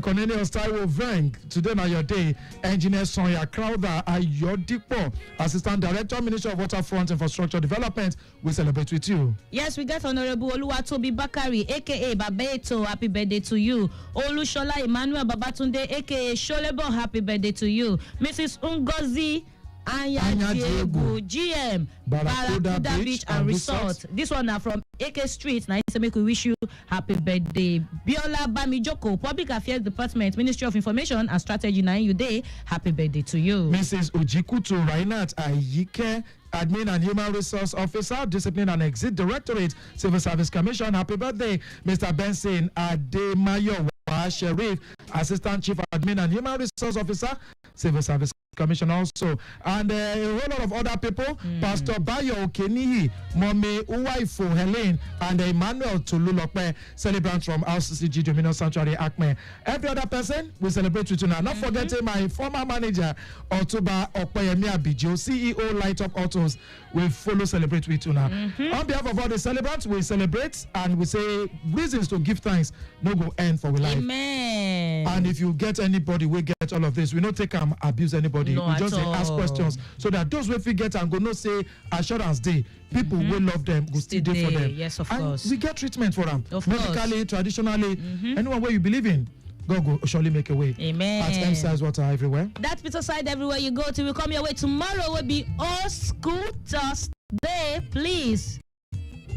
Cornelius Taiwo Veng. Today na your day. Engineer Sonia Crowther Ayodipo, Assistant Director, Ministry of Waterfront Infrastructure Development. We celebrate with you. Yes, we got Honorable Oluwatobi Bakari, aka Babeto. Happy birthday to you. Olushola Emmanuel Babatunde, aka Sholebo. Happy birthday to you. Mrs. Ungozi Anyajebu, GM, Barakuda Beach and Resort. This one are from AK Street. Now, make we wish you happy birthday. Biola Bamijoko, Public Affairs Department, Ministry of Information and Strategy. Now, you day. Happy birthday to you. Mrs. Ojikutu Rainat Ayike, Admin and Human Resource Officer, Discipline and Exit Directorate, Civil Service Commission. Happy birthday, Mr. Benson Ademayo Sharif, Assistant Chief Admin and Human Resource Officer, Civil Service Commission also, and a whole lot of other people. Pastor Bayo Okenihi, Mommy Uwaifo Helen, and Emmanuel Tululokpe, celebrants from RCCG Dominion Sanctuary Acme. Every other person we celebrate with you now. Not forgetting my former manager, Otuba Okpeyemi Abijo, CEO Light Up Autos. We follow celebrate with you now. On behalf of all the celebrants, we celebrate and we say reasons to give thanks no go end for we life. Amen. And if you get anybody, we get all of this. We don't take abuse anybody. No, we just ask questions so that those we forget and go no say assurance day. People will love them, go still day for them. Yes, of and course. we get treatment for them. Of medically, course. Traditionally, anyone where you believe in. God will surely make a way. Amen. At M-Size Water everywhere. That's Peter Side everywhere you go to. Will come your way. Tomorrow will be All School Dust Day. Please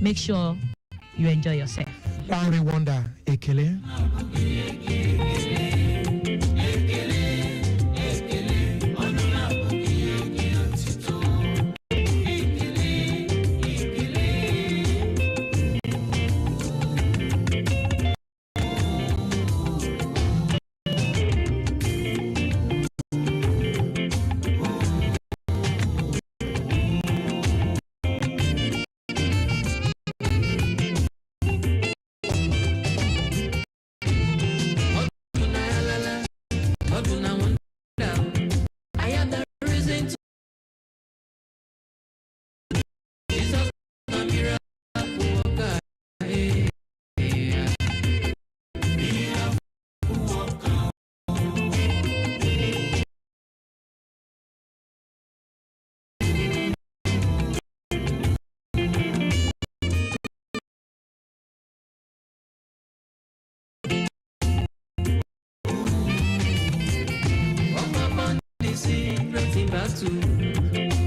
make sure you enjoy yourself. Henry Wonder, Ekele.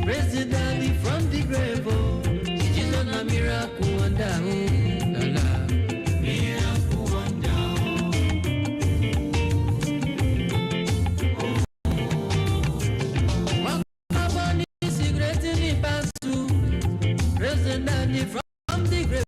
President from the grave, Jesus a miracle wonder, miracle wonder. Wakabani cigarette in the past, President from the grave.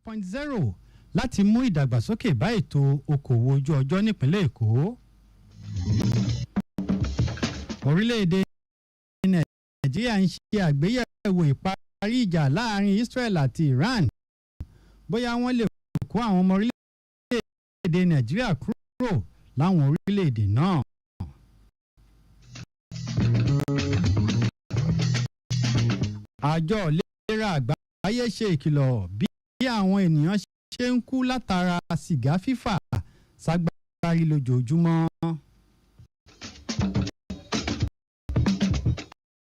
2.0 láti mú ìdàgbàsókè bá ètò okòwò ojú ọjọ́ nípínlẹ̀ Èkó. Orílẹ̀-èdè Nàìjíríà ń ṣe àgbéyẹ̀wò ìparí ìjà láàrin Israel àti Iran. Bóyá wọ́n lè kó àwọn ọmọ orílẹ̀-èdè Nàìjíríà kúrò láwọn orílẹ̀-èdè náà. Àjọ ìlera àgbáyé ṣe ìkìlọ̀ bí àwọn ènìyàn ṣe ń kú látara sìgá fífà ságbárí lójoojúmọ́.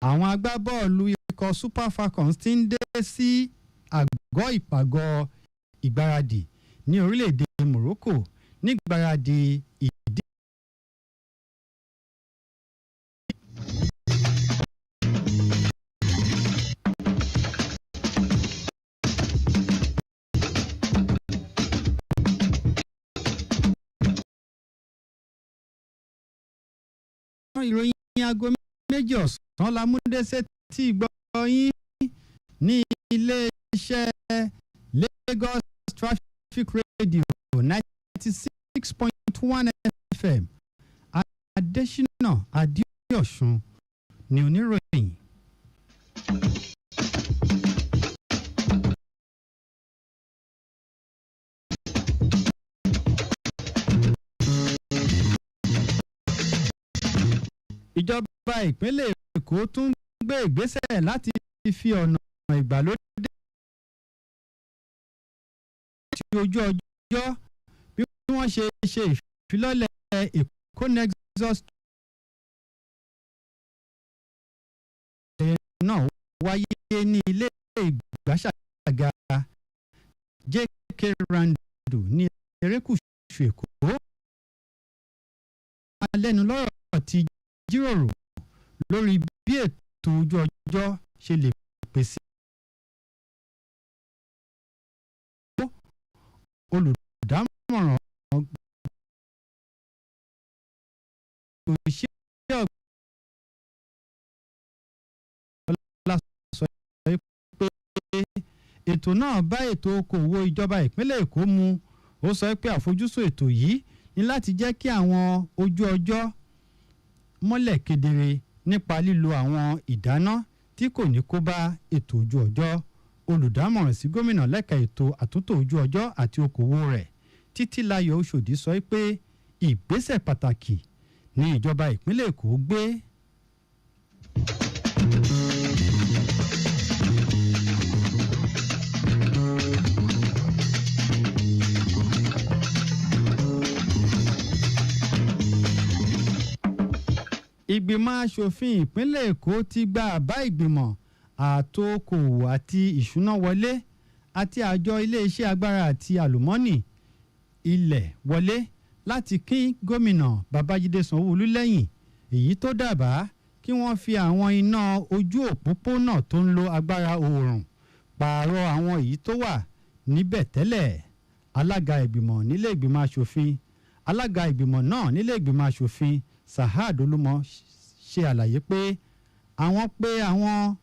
Àwọn agbábọ́ọ̀lù ikọ̀ Super Falcons ti ń dé sí àgọ́ ìpàgọ́ ìgbáradì ní orílẹ̀-èdè Morocco ní ìgbáradì ìdí. Ìròyìn aago méjì ọ̀sán la mú dẹ́sẹ̀ tí gbọ́ yín ní ilé-iṣẹ́ Lagos Traffic Radio 96.1 FM. Adésínà Adéọ̀sùn ni oníròyìn. Ìjọba ìpínlẹ̀ Èkó tún gbé ìgbésẹ̀ láti fi ọ̀nà ìgbàlódé ti ojú ọjọ́ bí wọ́n ṣe ìfilọ́lẹ̀ Èkó Nexus náà wáyé ní ilé ìgbàṣàgà JK Rando ní erékùṣù Èkó. Alẹ́nulọ́rọ̀ ti jíròrò lórí bí ètò ojú ọjọ́ ṣe lè pèsè olùdámọ̀ràn òṣìṣẹ́ ọ̀gbìn sọ pé ètò náà bá ètò okòwò ìjọba ìpínlẹ̀ Èkó mu. Ó sọ pé àfojúsùn ètò yìí ní láti jẹ́ kí àwọn ojú ọjọ́ mọ́lẹ̀ kedere nípa lílo àwọn ìdáná tí kò ní kó bá ètò ojú ọjọ́. Olùdámọ̀ràn sí gómìnà lẹ́ka ètò àtúntò ojú ọjọ́ àti okòwò rẹ̀ Títílayọ̀ Oṣòdì sọ pé ìgbésẹ̀ pàtàkì ni ìjọba ìpínlẹ̀ Èkó gbé. Ìgbìmọ̀ aṣòfin ìpínlẹ̀ Èkó ti gba àbá ìgbìmọ̀ ààtò okòwò àti ìṣúná wọlé àti àjọ iléeṣẹ́ agbára àti àlùmọ́nì ilẹ̀ wọlé láti kín gómìnà Babájídé Sanwó-Olú lẹ́yìn èyí tó dábàá kí wọ́n fi àwọn iná ojú òpópónà tó ń lo agbára oòrùn pààrọ̀ àwọn èyí tó wà níbẹ̀ tẹ́lẹ̀. Alága ìgbìmọ̀ nílé ìgbìmọ̀ aṣòfin Sahad Olúmọ ṣe àlàyé pé àwọn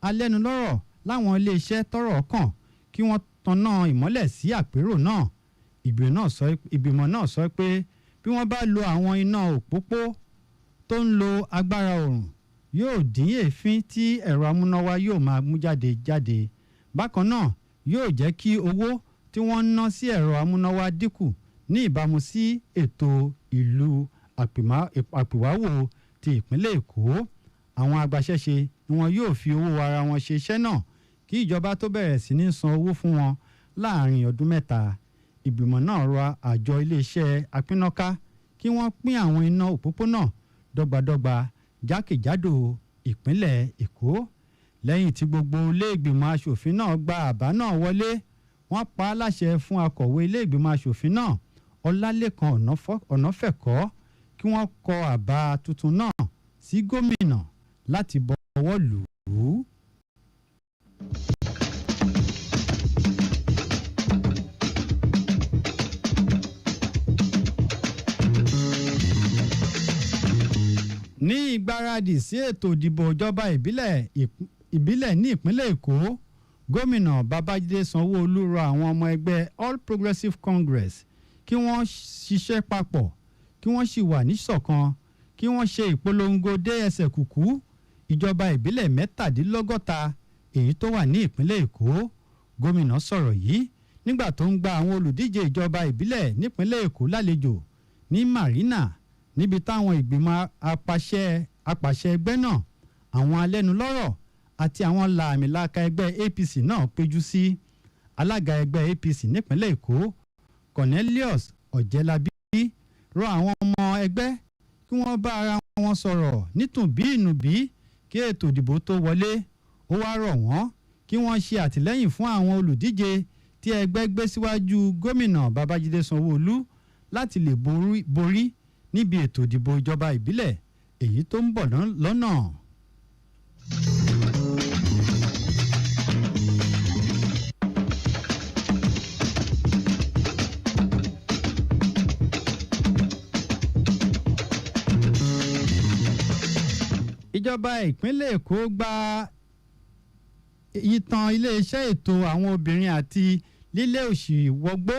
alẹ́nulọ́rọ̀ láwọn iléeṣẹ́ tọ́rọ̀ kàn kí wọ́n tanná ìmọ́lẹ̀ sí àpérò náà. Ìgbìmọ̀ náà sọ pé bí wọ́n bá lo àwọn iná òpópó tó ń lo agbára oòrùn yóò dín èéfín tí ẹ̀rọ amúnáwá yóò máa mú jáde. Bákan náà yóò jẹ́ kí owó tí wọ́n ń ná sí ẹ̀rọ amúnáwá dínkù ní ìbámu sí ètò ìlú àpìwáwò ti ìpínlẹ̀ Èkó. Àwọn agbaṣẹ́ṣe ni wọn yóò fi owó ara wọn ṣe iṣẹ́ náà kí ìjọba tó bẹ̀rẹ̀ sí ní san owó fún wọn láàrin ọdún mẹ́ta. Ìgbìmọ̀ náà rọ àjọ iléeṣẹ́ apínnáká kí wọ́n pín àwọn iná òpópónà dọ́gbadọ́gba jákèjádò ìpínlẹ̀ Èkó. Lẹ́yìn tí gbogbo ilé ìgbìmọ̀ aṣòfin náà gba àbá náà wọlé, wọ́n pa á láṣẹ fún akọ̀wé ilé ìgbìmọ̀ aṣòfin náà Ọlálékan Ọ̀nàfẹ̀kọ́ kí wọ́n kọ àbá tuntun náà sí gómìnà láti bọwọ́ lù ú. Ní ìgbáradì sí ètò ìdìbò ìjọba ìbílẹ̀ ní ìpínlẹ̀ Èkó, gómìnà babájídé sanwó-olú rọ àwọn ọmọ ẹgbẹ́ all progressives congress kí wọ́n ṣiṣẹ́ papọ̀ kí wọ́n sì wà níṣọ̀kan kí wọ́n ṣe ìpolongo dé ẹsẹ̀ kùkú ìjọba ìbílẹ̀ 67 èyí tó wà ní ìpínlẹ̀ èkó. Gómìnà sọ̀rọ̀ yìí nígbà tó ń gba àwọn olùdíje ìjọba ìbílẹ̀ nípínlẹ̀ èkó lálejò ní marina níbi táwọn ìgbìmọ̀ apàṣẹ ẹgbẹ́ náà, àwọn alẹ́nulọ́rọ̀ àti àwọn làmìlaka ẹgbẹ́ APC náà péjú sí. Alága ẹgbẹ́ APC nípínlẹ̀ èkó Cornelius Ọ̀jẹ́lábí rọ àwọn ọmọ ẹgbẹ́ kí wọ́n bá ara wọn sọ̀rọ̀ nítùbí ìnùbí kí ètò ìdìbò tó wọlé. Ó wá rọ̀ wọ́n kí wọ́n ṣe àtìlẹ́yìn fún àwọn olùdíje tí ẹgbẹ́ gbé síwájú gómìnà babájídé sanwó-olú láti lè borí níbi ètò ìdìbò ìjọba ìbílẹ̀ èyí tó ń bọ̀ lọ́nà. Ìjọba ìpínlẹ̀ Èkó gba ìtàn iléeṣẹ́ ètò àwọn obìnrin àti lílé òṣì wọgbó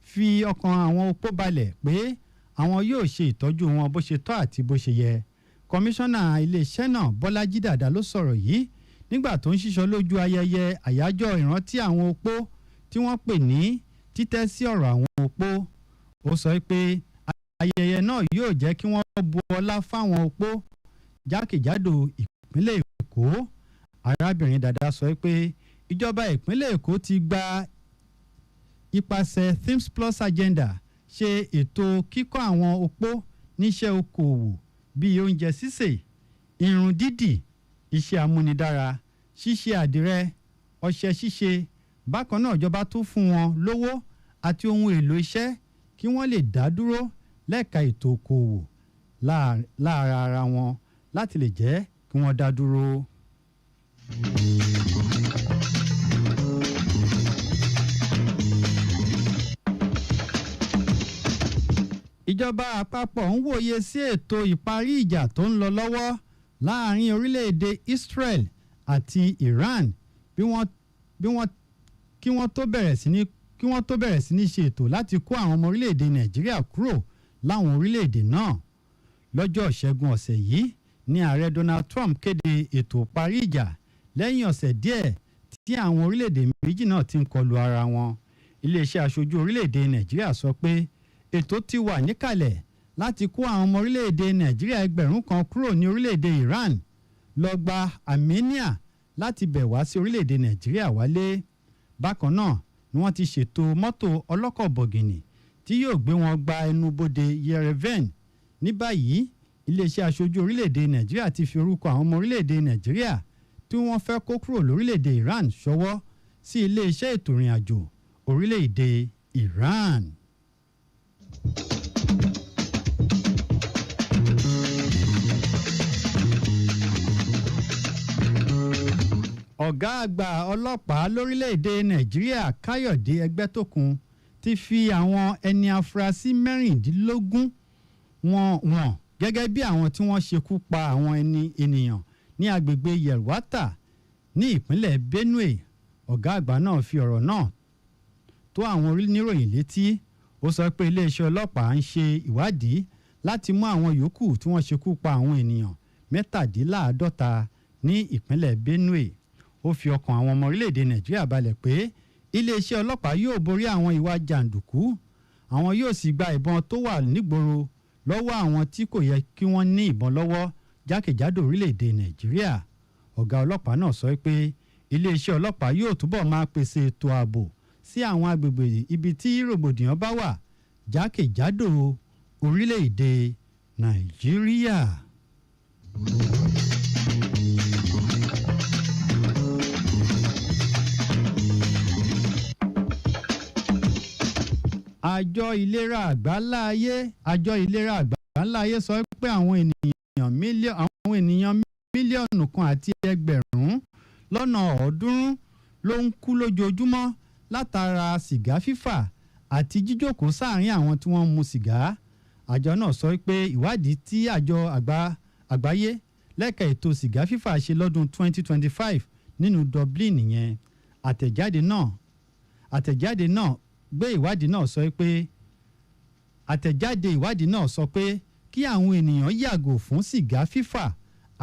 fi ọkàn àwọn opó balẹ̀ pé àwọn yóò ṣe ìtọ́jú wọn bó ṣe tọ́ àti bó ṣe yẹ. Kọmíṣánná iléeṣẹ́ náà Bọ́lájí Dàda ló sọ̀rọ̀ yìí nígbà tó ń ṣíṣọ lójú ayẹyẹ àyájọ́ ìrántí àwọn opó tí wọ́n pè ní títẹ́ sí ọ̀rọ̀ àwọn opó. Ó sọ pé ayẹyẹ náà yóò jẹ́ kí wọ́n bu ọlá fáwọn opó jákèjádò ìpínlẹ̀ Èkó. Arábìnrin Dàda sọ pé ìjọba ìpínlẹ̀ Èkó ti gba ipasẹ̀ Thims Plus Agenda ṣe ètò kíkọ́ àwọn opó níṣẹ́ okòwò bíi oúnjẹ sísè, irun dídì, iṣẹ́ amúnidára, ṣíṣe àdìrẹ, ọṣẹ ṣíṣe. Bákan náà ìjọba tún fún wọn lówó àti ohun èlò iṣẹ́ kí wọ́n lè dá dúró lẹ́ka ètò okòwò lára ara wọn láti lè jẹ́ kí wọ́n dá dúró. Ìjọba àpapọ̀ ń wòye sí ètò ìparí ìjà tó ń lọ lọ́wọ́ láàrin orílẹ̀-èdè Israel àti Iran kí wọ́n tó bẹ̀rẹ̀ sí ní ṣe ètò láti kó àwọn ọmọ orílẹ̀-èdè Nàìjíríà kúrò láwọn orílẹ̀-èdè náà. Lọ́jọ́ Ìṣẹ́gun ọ̀sẹ̀ yìí ni ààrẹ Donald Trump kéde ètò ìparí ìjà lẹ́yìn ọ̀sẹ̀ díẹ̀ tí àwọn orílẹ̀-èdè méjì náà ti ń kọlu ara wọn. Iléeṣẹ́ aṣojú orílẹ̀-èdè Nàìjíríà sọ pé ètò ti wà níkàlẹ̀ láti kó àwọn ọmọ orílẹ̀-èdè Nàìjíríà 1000 kan kúrò ní orílẹ̀-èdè Iran lọ gba Armenia láti bẹ̀ wá sí orílẹ̀-èdè Nàìjíríà wálé. Bákan náà ni wọ́n ti ṣètò mọ́tò ọlọ́kọ̀ bọ̀gìnì tí yóò gbé wọn gba ẹnubodè Yerevan. Ní báyìí iléeṣẹ́ aṣojú orílẹ̀-èdè Nàìjíríà ti fi orúkọ àwọn ọmọ orílẹ̀-èdè Nàìjíríà tí wọ́n fẹ́ kó kúrò lórílẹ̀-èdè Iran ṣọwọ́ sí iléeṣẹ́ ètò ìrìnàjò orílẹ̀-èdè Iran. Ọ̀gá àgbà ọlọ́pàá lórílẹ̀-èdè Nàìjíríà Káyọ̀dé Ẹgbẹ́tókun ti fi àwọn ẹni afurasí 16 wọ́n gẹ́gẹ́ bí àwọn tí wọ́n ṣekú pa àwọn ènìyàn ní agbègbè Yelwata ní ìpínlẹ̀ Benue. Ọ̀gá àgbà náà fi ọ̀rọ̀ náà tó àwọn oníròyìn létí. Ó sọ pé iléeṣẹ́ ọlọ́pàá ń ṣe ìwádìí láti mú àwọn yòókù tí wọ́n ṣekú pa àwọn ènìyàn 57 ní ìpínlẹ̀ Benue. Ó fi ọkàn àwọn ọmọ orílẹ̀-èdè Nàìjíríà balẹ̀ pé iléeṣẹ́ ọlọ́pàá yóò borí àwọn ìwà jàǹdùkú, àwọn yóò sì gba ìbọn tó wà nígboro lọ́wọ́ àwọn tí kò yẹ kí wọ́n ní ìbọn lọ́wọ́ jákèjádò orílẹ̀-èdè Nàìjíríà. Ọ̀gá ọlọ́pàá náà sọ pé iléeṣẹ́ ọlọ́pàá yóò túbọ̀ máa pèsè ètò ààbò sí àwọn agbègbè ibi tí rògbòdìyàn bá wà jákèjádò orílẹ̀-èdè Nàìjíríà. Àjọ ìlera àgbáláyé sọ pé àwọn ènìyàn mílíọ̀nù kan àti ẹgbẹ̀rún lọ́nà 300 ló ń kú lójoojúmọ́ látara sìgá fífà àti jíjókòó sáàrin àwọn tí wọ́n ń mu sìgá. Àjọ náà sọ pé ìwádìí tí àjọ àgbáyé lẹ́ka ètò sìgá fífà ṣe lọ́dún 2025 nínú Dublin yẹn, àtẹ̀jáde náà gbé ìwádìí náà sọ pé àtẹ̀jáde ìwádìí náà sọ pé kí àwọn ènìyàn yàgò fún sìgá fífà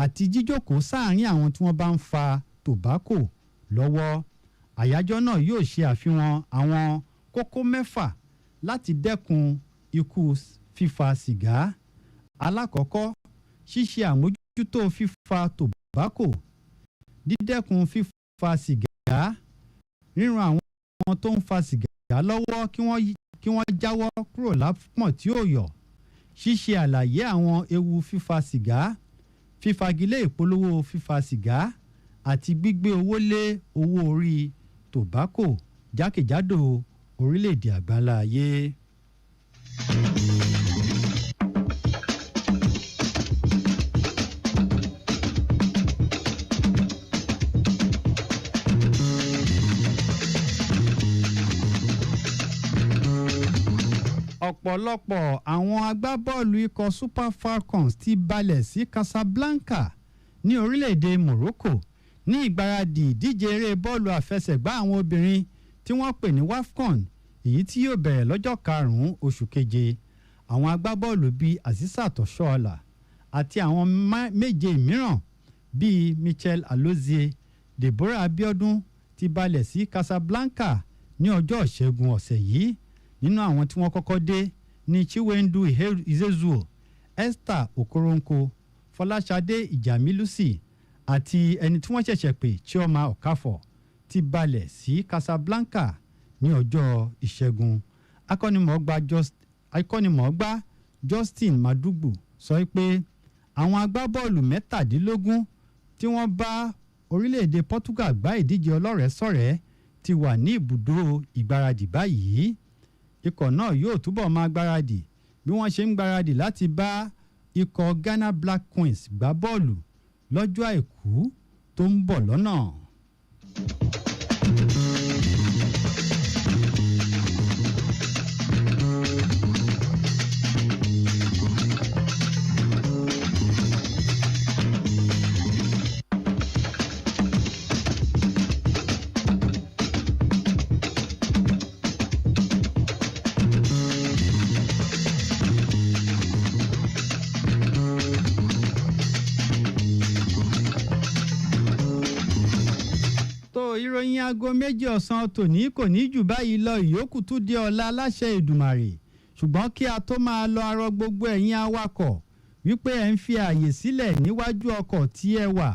àti jíjókòó sáàárín àwọn tí wọ́n bá ń fa tobacco lọ́wọ́. Àyájọ́ náà yóò ṣe àfihàn àwọn kókó 6 láti dẹ́kun ikú fífa sìgá. Alákọ̀ọ́kọ́, ṣíṣe àmójútó fífa tobacco, dídẹ́kun fífa sìgá, ríran àwọn tó ń fa sìgá lọ́wọ́ kí wọ́n jáwọ́ kúrò lápọ̀n tí ó yọ̀, ṣíṣe àlàyé àwọn ewu fífa sìgá, fífagilé ìpolówó fífa sìgá àti gbígbé owó lé owó orí tobacco jákèjádò orílẹ̀-èdè àgbáńlá ayé. ọ̀pọ̀lọpọ̀ àwọn agbábọ́ọ̀lù ikọ̀ Super Falcons ti balẹ̀ sí Casablanca ní orílẹ̀-èdè Morocco ní ìgbáradì ìdíje eré bọ́ọ̀lù àfẹsẹ̀gbá àwọn obìnrin tí wọ́n pè ní WAFCON, èyí tí yóò bẹ̀rẹ̀ lọ́jọ́ 5 oṣù keje. Àwọn agbábọ́ọ̀lù bíi Asisat Oshoala àti àwọn méje mìíràn bíi Michelle Alozie, Deborah Abiodun ti balẹ̀ sí Casablanca ní ọjọ́ Ìṣẹ́gun ọ̀sẹ̀ yìí. Nínú àwọn tí wọ́n kọ́kọ́ dé ní Chiwendu Ihezuo, Esther Okoronkwo, Fọláṣadé Ìjàmílùsì àti ẹni tí wọ́n ṣẹ̀ṣẹ̀ pè Chioma Okafor ti balẹ̀ sí Casablanca ní ọjọ́ Ìṣẹ́gun. Akọ́nimọ̀ọ́gbá Justin Madugbu sọ pé àwọn agbábọ́ọ̀lù 17 tí wọ́n bá orílẹ̀-èdè Portugal gbá ìdíje ọlọ́rẹ̀ẹ́sọ̀rẹ́ ti wà ní ibùdó ìgbáradì báyìí. Ikọ̀ náà yóò túbọ̀ máa gbáradì bí wọ́n ṣe ń gbáradì láti bá ikọ̀ Ghana Black Queens gbá bọ́ọ̀lù lọ́jọ́ Àìkú tó ń bọ̀ lọ́nà. Ìròyìn aago 2 ọ̀sán tòní kò ní jù báyìí lọ, ìyókù tún di ọ̀la aláṣẹ Èdùmàrè. Ṣùgbọ́n kí a tó máa lọ, arọ gbogbo ẹ̀yin awakọ̀ wípé ẹ̀ ń fi ààyè sílẹ̀ níwájú ọkọ̀ tí ẹ wà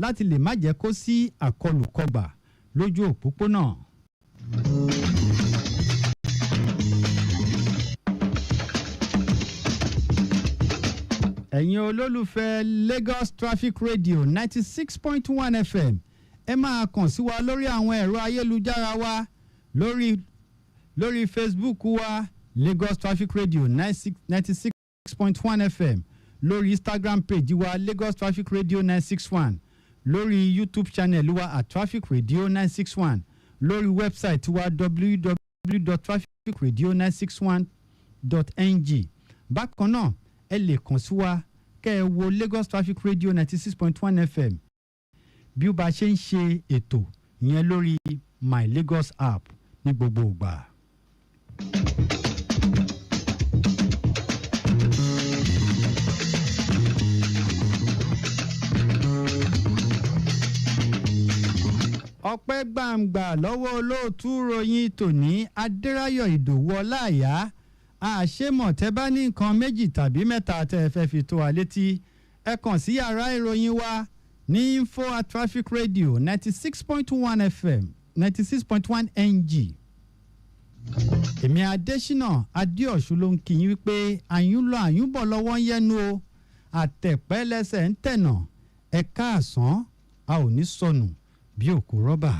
láti lè má jẹ́ kó sí àkọlùkọgbà lójú òpópónà. Ẹ̀yin olólùfẹ́ Lagos Traffic Radio 96.1 FM, ẹ máa kàn sí wa lórí àwọn ẹ̀rọ ayélujára wa lórí Facebook wa Lagos Traffic Radio 96.1 FM, lórí Instagram page wa Lagos Traffic Radio 961, lórí YouTube channel wa at Traffic Radio 961, lórí website wa www.trafficradio961.ng. Bákan náà ẹ lè kàn sí wa kẹ́ ẹ wo Lagos Traffic Radio 96.1 FM bí ó bá ṣe ń ṣe ètò yẹn lórí My Lagos app ní gbogbo ìgbà. ọpẹ́ gbàǹgbà lọ́wọ́ olóòtú ròyìn tòní Adéráyọ̀ Ìdòwú Ọláìyá. Àṣemọ̀ tẹ́ bá ní nǹkan méjì tàbí mẹ́ta tẹ́ ẹ fẹ́ fi tó wa létí, ẹ kàn sí yàrá ìròyìn wa ní info@Traffic Radio 96.1 FM 96.1 NG. Èmi Adésínà Adéọ̀ṣù ló ń kí yín wípé àyùn lọ àyùn bọ̀ lọ́wọ́ ń yẹnu o, àtẹ̀pẹ́ lẹ́sẹ̀ ń tẹ̀nà, ẹ káàsán, a ò ní sọnù bí òkú rọ́bà.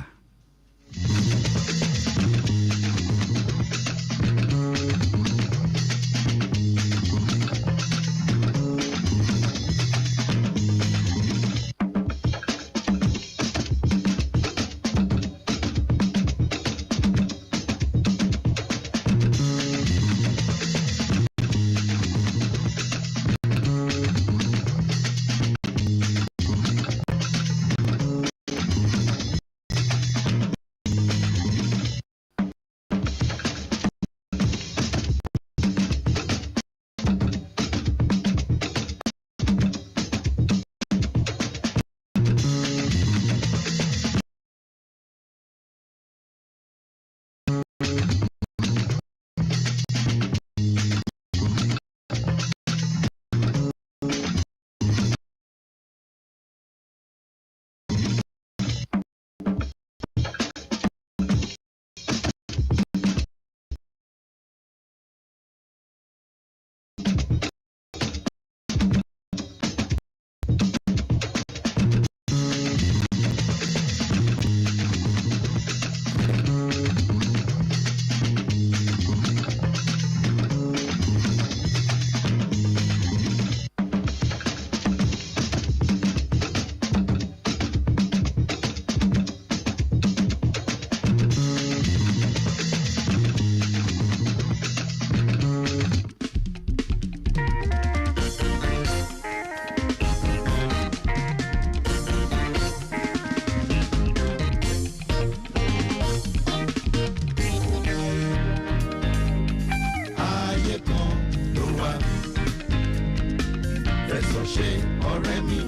ọ̀rẹ́ mi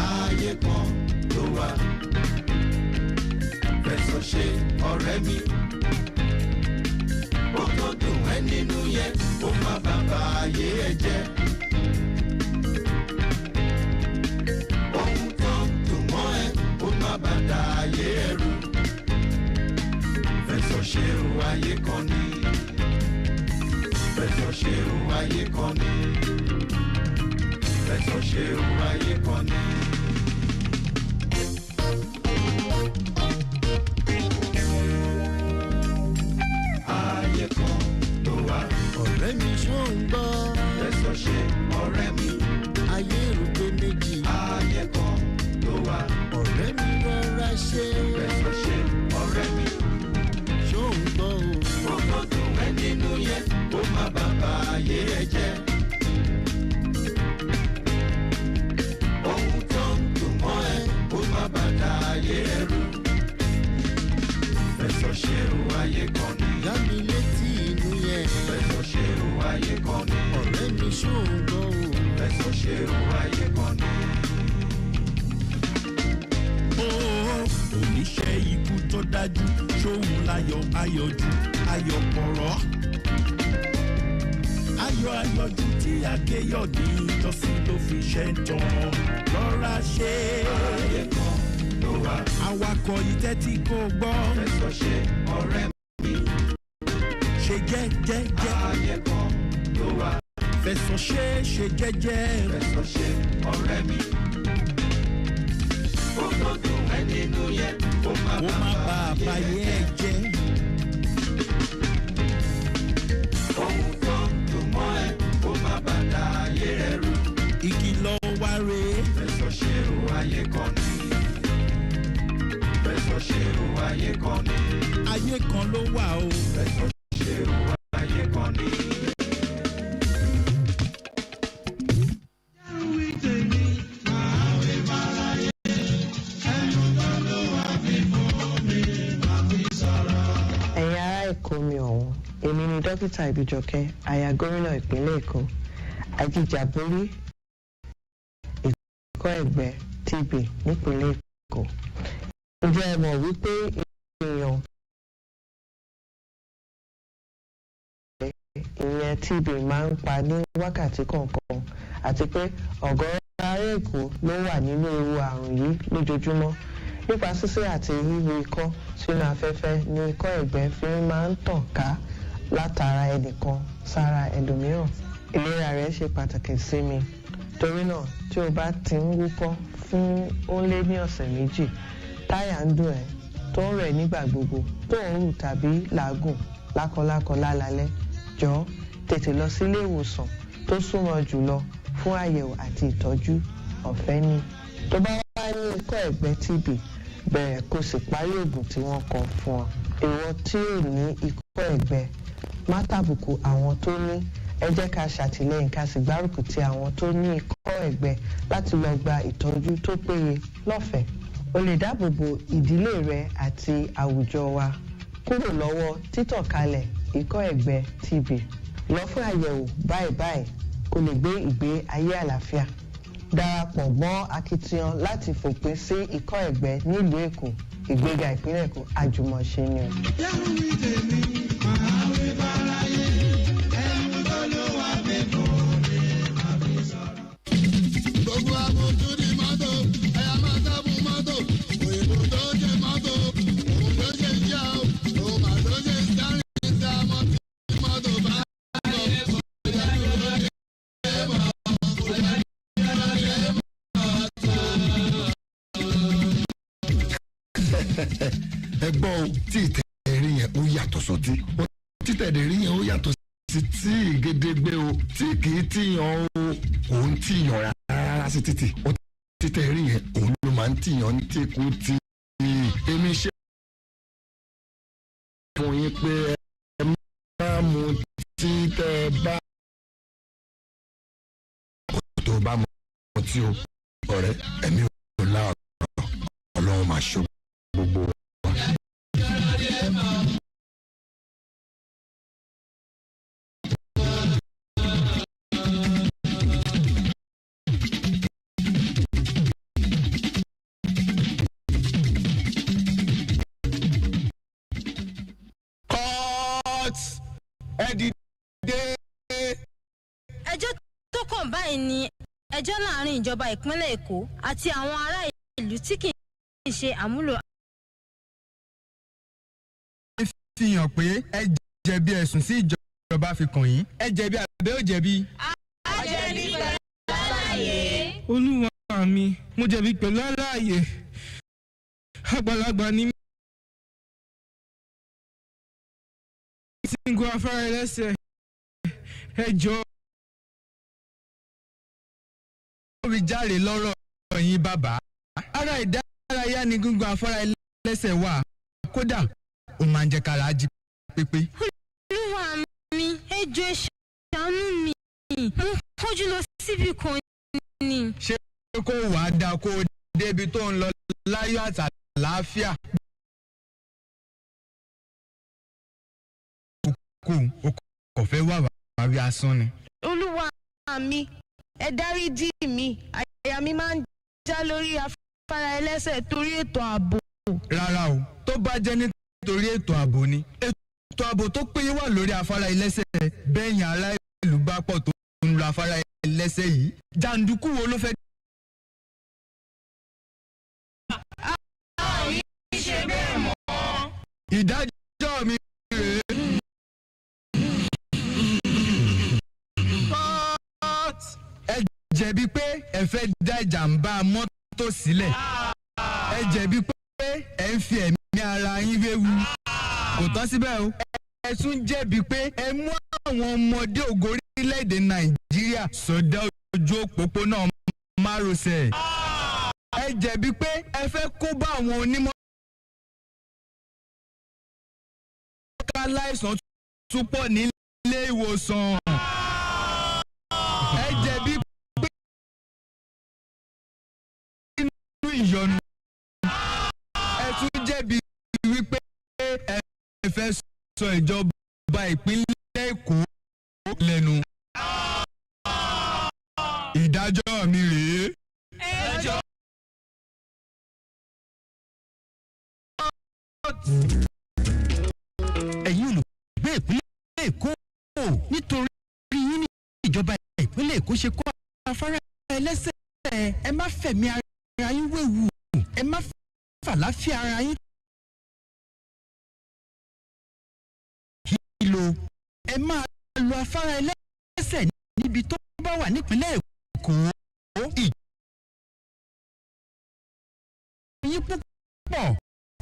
ayé kan ló wà fẹ̀sọ̀ ṣe ọ̀rẹ́ mi ó tó dùn ẹ́ nínú yẹn ó má bàbá ayé ẹ jẹ́ ohun tó dùn mọ́ ẹ ó má bàtà ayé ẹ rú fẹ̀sọ̀ ṣe o ayé kan ní fẹ̀sọ̀ ṣe o ayé kan ní fẹ̀sọ̀ ṣe o ayé kan ní. ayé kan ló wà. ọ̀rẹ́ mi ṣó ń gbọ́. fẹ̀sọ̀ ṣe ọ̀rẹ́ mi. ayé rògbé méjì. ayé kan ló wà. ọ̀rẹ́ mi rọra ṣe. fẹ̀sọ̀ ṣe ọ̀rẹ́ mi. ṣó ń gbọ́ o. ọkọ̀ dùn ẹ́ nínú yẹn ó má bàbá ayé ẹ jẹ́. ohun tó ń dùn mọ́ ẹ ó má bàtà ayé ẹ rú. fẹ̀sọ̀ ṣe o ayé kan ní. yá mi létí inú yẹn. fẹ̀sọ̀ ṣe o ayé kan ní. ọ̀rẹ́ mi ṣó ń gbọ́ o. fẹ̀sọ̀ ṣe o ayé kan ní. oníṣẹ́ ikú tó dájú ṣóhun láyọ̀ ayọ̀jú ayọ̀ pọ̀rọ̀ ayọ̀ ayọ̀jú tí akéyọ̀ ní ìjọsìn ló fi ṣe ń tán lọ́ra ṣe. ayé kan ló wà. awakọ̀ ìtẹ́tí kò gbọ́. fẹ̀sọ̀ ṣe ọ̀rẹ́ mi. ṣe jẹ́jẹ́jẹ́. ayé kan ló wà. fẹ̀sọ̀ ṣe jẹ́jẹ́. fẹ̀sọ̀ ṣe ọ̀rẹ́ mi. ó tó dùn ẹ́ nínú yẹn ó má bàbá ayé ẹ jẹ́. ohun tó ń dùn mọ́ ẹ ó má bàtà ayé ẹ rú. ìkìlọ̀ wa rè é. fẹ̀sọ̀ ṣe o ayé kan ní. fẹ̀sọ̀ ṣe o ayé kan ní. ayé kan ló wà o. fẹ̀sọ̀ ṣe o ayé kan ní. ẹ̀yin ará èkó mi ọ̀hún èmi ni dókítà ìbíjọkẹ́ aya gómìnà ìpínlẹ̀ èkó ajíjàborí ìkọ́ ẹ̀gbẹ́ TB nípínlẹ̀ èkó. ǹjẹ́ ẹ mọ̀ wípé èèyàn ìyẹn TB máa ń pa ní wákàtí kọ̀ọ̀kan àti pé ọ̀gọ̀rọ̀ ará èkó ló wà nínú ewu àrùn yìí lójoojúmọ́ nípa sísè àti híhu ikọ́ sínú afẹ́fẹ́ ní ikọ́ ẹ̀gbẹ́ fi máa ń tàn ká látara ẹnìkan sára ẹlòmíràn. ìlera rẹ̀ ṣe pàtàkì sí mi torí náà tí o bá ti ń wúkọ́ fún ó lé ní ọ̀sẹ̀ méjì táyà ń dùn ẹ́ tó ń rẹ̀ nígbà gbogbo tó ń rù tàbí làágùn lákọlákọ lálálẹ́ jọ̀ọ́ tètè lọ sí ilé ìwòsàn tó súnmọ́ jùlọ fún àyẹ̀wò àti ìtọ́jú ọ̀fẹ́ ni. tó bá wá ní ikọ́ ẹ̀gbẹ́ TB bẹ̀rẹ̀ kó sì parí oògùn tí wọ́n kọ fún ọ. ìwọ tí ò ní ikọ́ ẹ̀gbẹ́ má tàbùkù àwọn tó ní ẹ jẹ́ ká ṣàtìlẹ́yìn ká sì gbárùkù ti àwọn tó ní ikọ́ ẹ̀gbẹ́ láti lọ gba ìtọ́jú tó péye lọ́fẹ̀ẹ́. o lè dáàbòbò ìdílé rẹ àti àwùjọ wa kúrò lọ́wọ́ títànkálẹ̀ ikọ́ ẹ̀gbẹ́ TB. lọ fún àyẹ̀wò báyìí kó lè gbé ìgbé ayé àlàáfíà. darapọ̀ mọ́ akitiyan láti fòpin sí ikọ́ ẹ̀gbẹ́ nílùú èkó ìgbéga ìpínlẹ̀ èkó àjùmọ̀ṣe ni o. gbogbo abojú ni mọ́tò ẹ̀yà máa sábù mọ́tò òyìnbó tó jẹ mọ́tò òun tó ṣe jíà o òun mà tó ṣe sáré ìta mọ́tò mọ́tò bá ẹgbọ́n o tí ìtẹ̀rí yẹn ó yàtọ̀ sọ́tí títẹ̀rí yẹn ó yàtọ̀ sí tí ìgédégbé o tí kì í tìyàn o òun tìyàn rárá sí títì ó títẹ̀rí yẹn òun ló máa ń tìyàn ní tìkú tí èmi ṣe fún yín pé ẹ máa mú títẹ̀ bá tó bá mú tí o ọ̀rẹ́ ẹ̀mí ò láàárọ̀ ọlọ́run máa ṣọ́ gbogbo wa. ẹjọ́ láàrin ìjọba ìpínlẹ̀ Èkó àti àwọn ará ìlú tí kì í ṣe àmúlò. fi hàn pé ẹ jẹ̀bi ẹ̀sùn sí ìjọba fi kàn yín. Ẹ jẹ̀bi àbẹ́ ò jẹ̀bi. a jẹ̀bi pẹ̀lú àlàyé. Olúwa mi, mo jẹ̀bi pẹ̀lú àlàyé. Àgbàlagbà ni mí. Tí ń gun afárá ẹlẹ́sẹ̀. Ẹ jọ̀ọ́. Ó rí járe lọ́rọ̀ yín bàbá. Ara ìdárayá ni gígùn afárá ẹlẹ́sẹ̀ wà. Kódà, ó máa ń jẹ́ kára jí pépé. Olúwa mi, ẹ jọ̀ọ́ ẹ ṣàánú mi. Mo kánjú lọ síbi kan ni. Ṣé kó wàá dáa kó o débi tó ń lọ láyọ̀ àti àlàáfíà? O kò fẹ́ wà wárí asán ni. Olúwa mi, ẹ dáríjì mi, àyà mi máa ń já lórí afárá ẹlẹ́sẹ̀ torí ètò ààbò. Rárá o, tó bá jẹ́ nítorí ètò ààbò ni. Ètò ààbò tó péye wà lórí afárá ẹlẹ́sẹ̀ bẹ́yìn ará ìlú bá pọ̀ tó ń lo afárá ẹlẹ́sẹ̀ yìí. Jàǹdùkú wo ló fẹ́? A ò ní ṣe bẹ́ẹ̀ mọ́. Ìdájọ́ mi rèé. Ẹ jẹ̀bi pé ẹ fẹ́ dá ìjàmbá mọ́tò sílẹ̀. Ẹ jẹ̀bi pé ẹ ń fi ẹ̀mí ara yín wéwu. Kò tán síbẹ̀ o. Ẹ tún jẹ̀bi pé ẹ mú àwọn ọmọdé ògo orílẹ̀-èdè Nàìjíríà sọdá ojú òpópónà márosẹ̀. Ẹ jẹ̀bi pé ẹ fẹ́ kó bá àwọn onímọ̀. Ká láìsàn tún pọ̀ nílé ìwòsàn. Ẹ jẹ̀bi pé inú ìyọnu. Ẹ tún jẹ̀bi wípé ẹ fẹ́ sọ ìjọba ìpínlẹ̀ Èkó lẹ́nu. Ìdájọ́ mi rèé. Ẹ̀yin olùgbé ìpínlẹ̀ Èkó nítorí yín ní ìjọba ìpínlẹ̀ Èkó ṣe kọ́ afárá ẹlẹ́sẹ̀. Ẹ má fẹ̀mí ara yín wéwu. Ẹ má fàlàáfíà ara yín. Kìlọ̀ ẹ máa lo afárá ẹlẹ́sẹ̀ níbi tó bá wà nípínlẹ̀ Èkó. Ìyín púpọ̀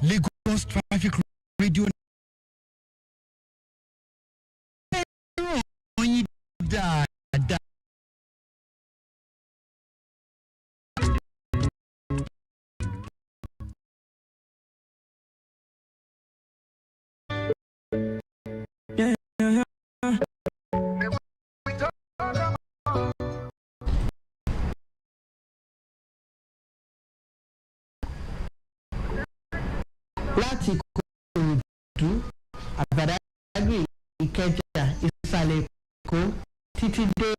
Lagos Traffic Radio. Yín dáadáa. Láti Ìkòròdú, Àgbàdágbé, Ìkẹjà, Ìsàlẹ̀ Èkó títí dé.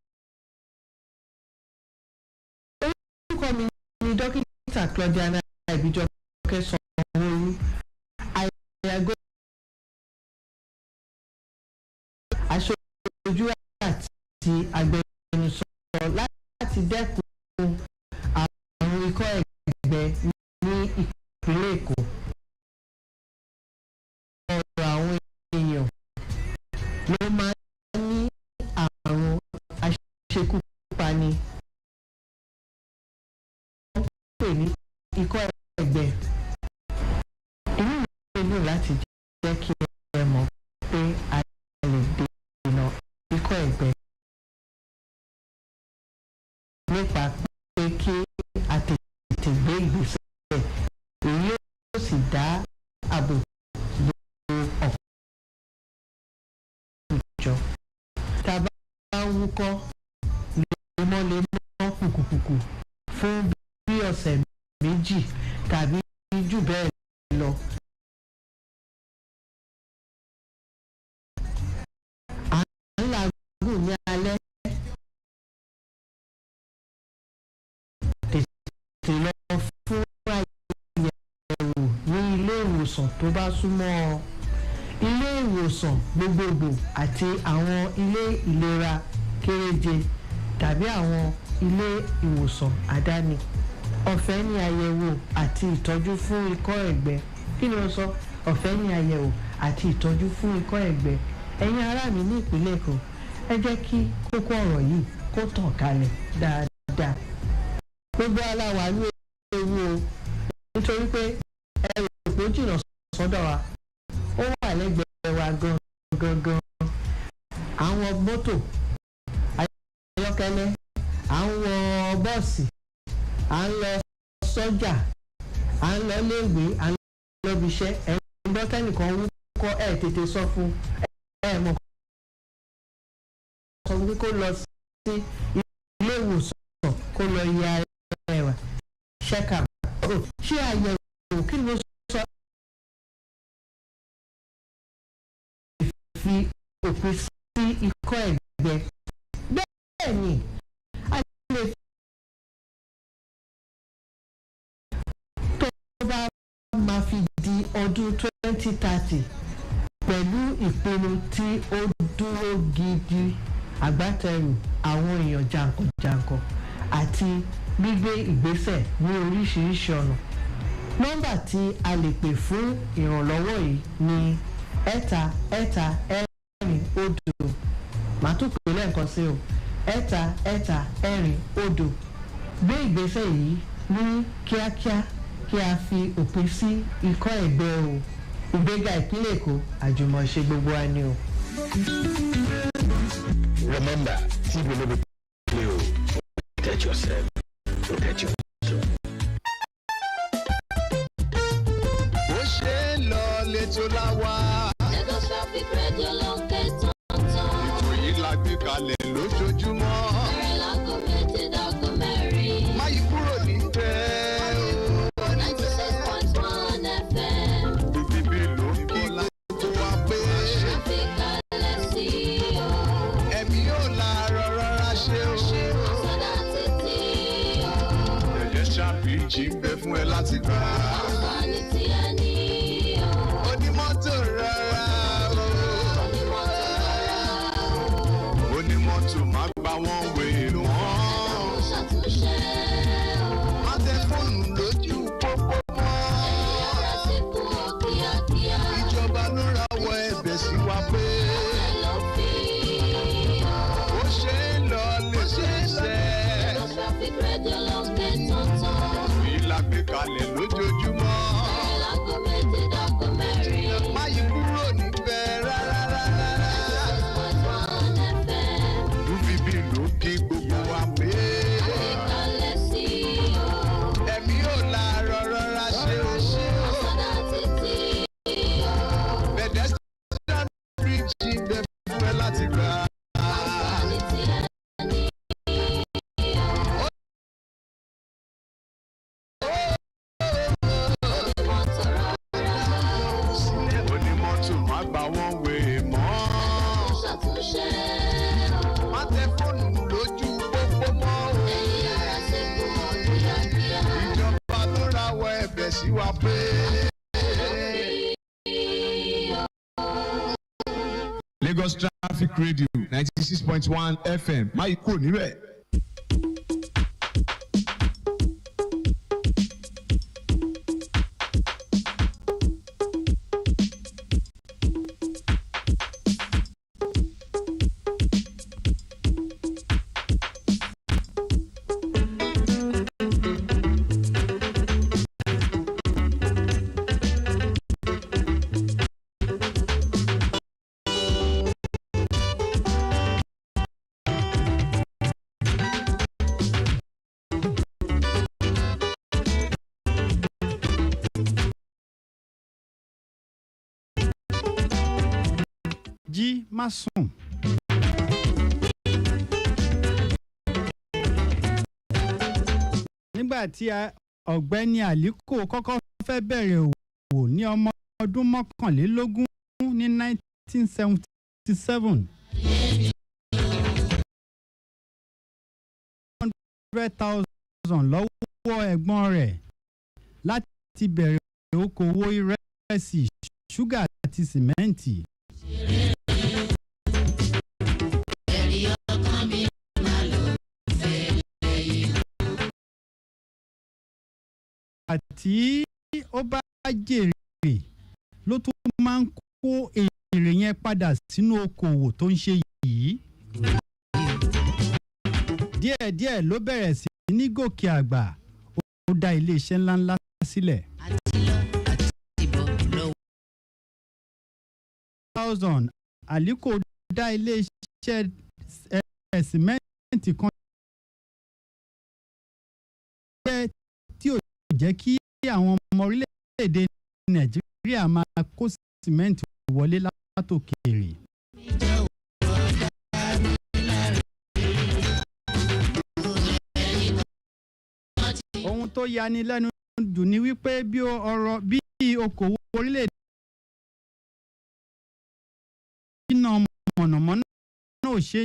Orúkọ mi ni dókítà Claudiana Ìbíjọkẹ́ Sanwó-Olú. Àyàgò aṣojú àti agbẹnusọ láti dẹ́kun àrùn ikọ́ ẹ̀gbẹ ní ìpínlẹ̀ Èkó. Ọ̀rọ̀ àwọn èèyàn ló máa ń ní àrùn aṣekúpani. Wọ́n pè ní ikọ́ ẹ̀gbẹ. Inú mi lò láti jẹ́ kí ẹ mọ̀ pé a lè dènà ikọ́ ẹ̀gbẹ nípa pé kí a tètè gbé ìgbésẹ̀ èyí yóò sì dá ààbò bo ọ̀pọ̀. Tá a bá ń wúkọ́ lemọ́lemọ́ kùkùkùkù fún bí ọ̀sẹ̀ méjì tàbí jù bẹ́ẹ̀ lọ. À ń làágùn ní alẹ́. Tètè lọ fún àyẹ̀wò ní ilé ìwòsàn tó bá súnmọ́ ọ. Ilé ìwòsàn gbogbogbò àti àwọn ilé ìlera kéréje tàbí àwọn ilé ìwòsàn àdáni. Ọ̀fẹ́ ní àyẹ̀wò àti ìtọ́jú fún ikọ́ ẹ̀gbẹ. Kí ni o sọ? Ọ̀fẹ́ ní àyẹ̀wò àti ìtọ́jú fún ikọ́ ẹ̀gbẹ. Ẹ̀yin ará mi ní ìpínlẹ̀ Èkó, ẹ jẹ́ kí kókó ọ̀rọ̀ yìí kó tàn kálẹ̀ dáadáa. Gbogbo aláwa ní ewu o, nítorí pé ẹrù tó jìnnà sọ́dọ̀ wa ó wà lẹ́gbẹ̀ẹ́ wa gangan. Àwọn mọ́tò ayọ́kẹ́lẹ́, àwọn bọ́ọ̀sì, à ń lọ sọ́jà, à ń lọ léèwé, à ń lọ ibiṣẹ́. Ẹ̀yin gbọ́ tẹ́nìkan wúkọ́ ẹ̀ tètè sọ fún ẹ̀ mọ̀ sọ pé kó lọ sí ilé ìwòsàn kó lọ ya ẹ̀wà ṣẹ́kà. Ṣé àyẹ̀wò kí ni mo sọ? Fi òpin sí ikọ́ ẹ̀gbẹ. Bẹ́ẹ̀ ni a lè tó bá máa fi di ọdún 2030 pẹ̀lú ìpinnu tí ó dúró gidi, àgbátẹrù àwọn èèyàn jàǹkànjàǹkàn àti gbígbé ìgbésẹ̀ ní oríṣiríṣi ọ̀nà. Nọ́mbà tí a lè pè fún ìrànlọ́wọ́ yìí ni 888 màá tún pè lẹ́ẹ̀kan sí o 888. Gbé ìgbésẹ̀ yìí ní kíákíá kí a fi òpin sí ikọ́ ẹ̀gbẹ o. Ìgbéga ìpínlẹ̀ Èkó, àjùmọ̀ṣe gbogbo wa ni o. Remember, TV will never play. Protect yourself. Protect your children. Ó ṣe é lọ létò láwa. Lagos Traffic Radio ló ń ké tán-tán. Ètò yìí la gbé kalẹ̀ lójoojúmọ́. Bẹ̀rẹ̀ láago méjì dáago mẹ́rin. Má yí kúrò níbẹ̀ o. 96.1 FM. Bíbí ló ń kí gbogbo wa pé. Traffic kalẹ̀ sí o. Ẹ̀mí yóò la rọra ṣe o. Sọ́dá títí o. Ẹ̀yẹ ṣàbíjì ń bẹ fún ẹ láti gbà. Àǹfààní tí ẹ ní o. Onímọ́tò rárá o. Onímọ́tò rárá o. Onímọ́tò má gbà wọ́n wé wọ́n. Ẹ̀dá ṣàtúnṣe o. Má tẹ fóònù lójú pópó mọ́. Ẹ̀yin ará ti kú ọ kíákíá. Ìjọba ló rawọ́ ẹ̀bẹ̀ sí wa pé. Ẹ lọ fi o. Ó ṣe é lọ lè ṣe é sẹ́. Lagos Traffic Radio ló ń ké tán-tán. Èyí la gbé kalẹ̀ lójoojúmọ́. Bẹ̀rẹ̀ láago méjì dáago mẹ́rin. Má yí kúrò níbẹ̀ rárá. 96.1 FM. Bíbí ló kí gbogbo wa pé. Àgbékalẹ̀ sí o. Ẹ̀mí yóò la rọra ṣe o. Sọ́dá títí o. Pedestrian bridge ń bẹ fún ẹ láti gbà. Àǹfààní tí ẹ ní o. Onímọ́tò rárá o. Onímọ́tò má gbà wọ́n wé mọ́. Ṣàtúnṣe o. Má tẹ fóònù lójú pópó mọ́ o. Ẹ̀yin ará ti kú ọ kíákíá. Ìjọba ló rawọ́ ẹ̀bẹ̀ sí wa pé. Lagos Traffic Radio 96.1 FM. Má yí kúrò níbẹ̀. Jí má sùn. Nígbà tí ọ̀gbẹ́ni Àlíkò kọ́kọ́ fẹ́ bẹ̀rẹ̀ òwò ní ọmọ ọdún mọ́kànlélógún ní 1977. 100,000 lọ́wọ́ ẹ̀gbọ́n rẹ̀ láti bẹ̀rẹ̀ okòwò ìrẹsì, ṣúgà àti sìmẹ́ǹtì. tí ó bá jèrè ló tún máa ń kó èrè yẹn padà sínú okòwò tó ń ṣe yìí. díẹ̀díẹ̀ ló bẹ̀rẹ̀ sí ní gòkè àgbà ó dá iléeṣẹ́ ńláńlá sílẹ̀. 2000 Aliko dá iléeṣẹ́ sìmẹ́ǹtì kan pẹ́ tí ò jẹ́ kí àwọn ọmọ orílẹ̀-èdè Nàìjíríà máa kó sìmẹ́ǹtì wọlé látòkèèrè. ohun tó yani lẹ́nu dùn ni wípé bí okòwò orílẹ̀-èdè iná mọ̀nàmọ́ná náà ṣe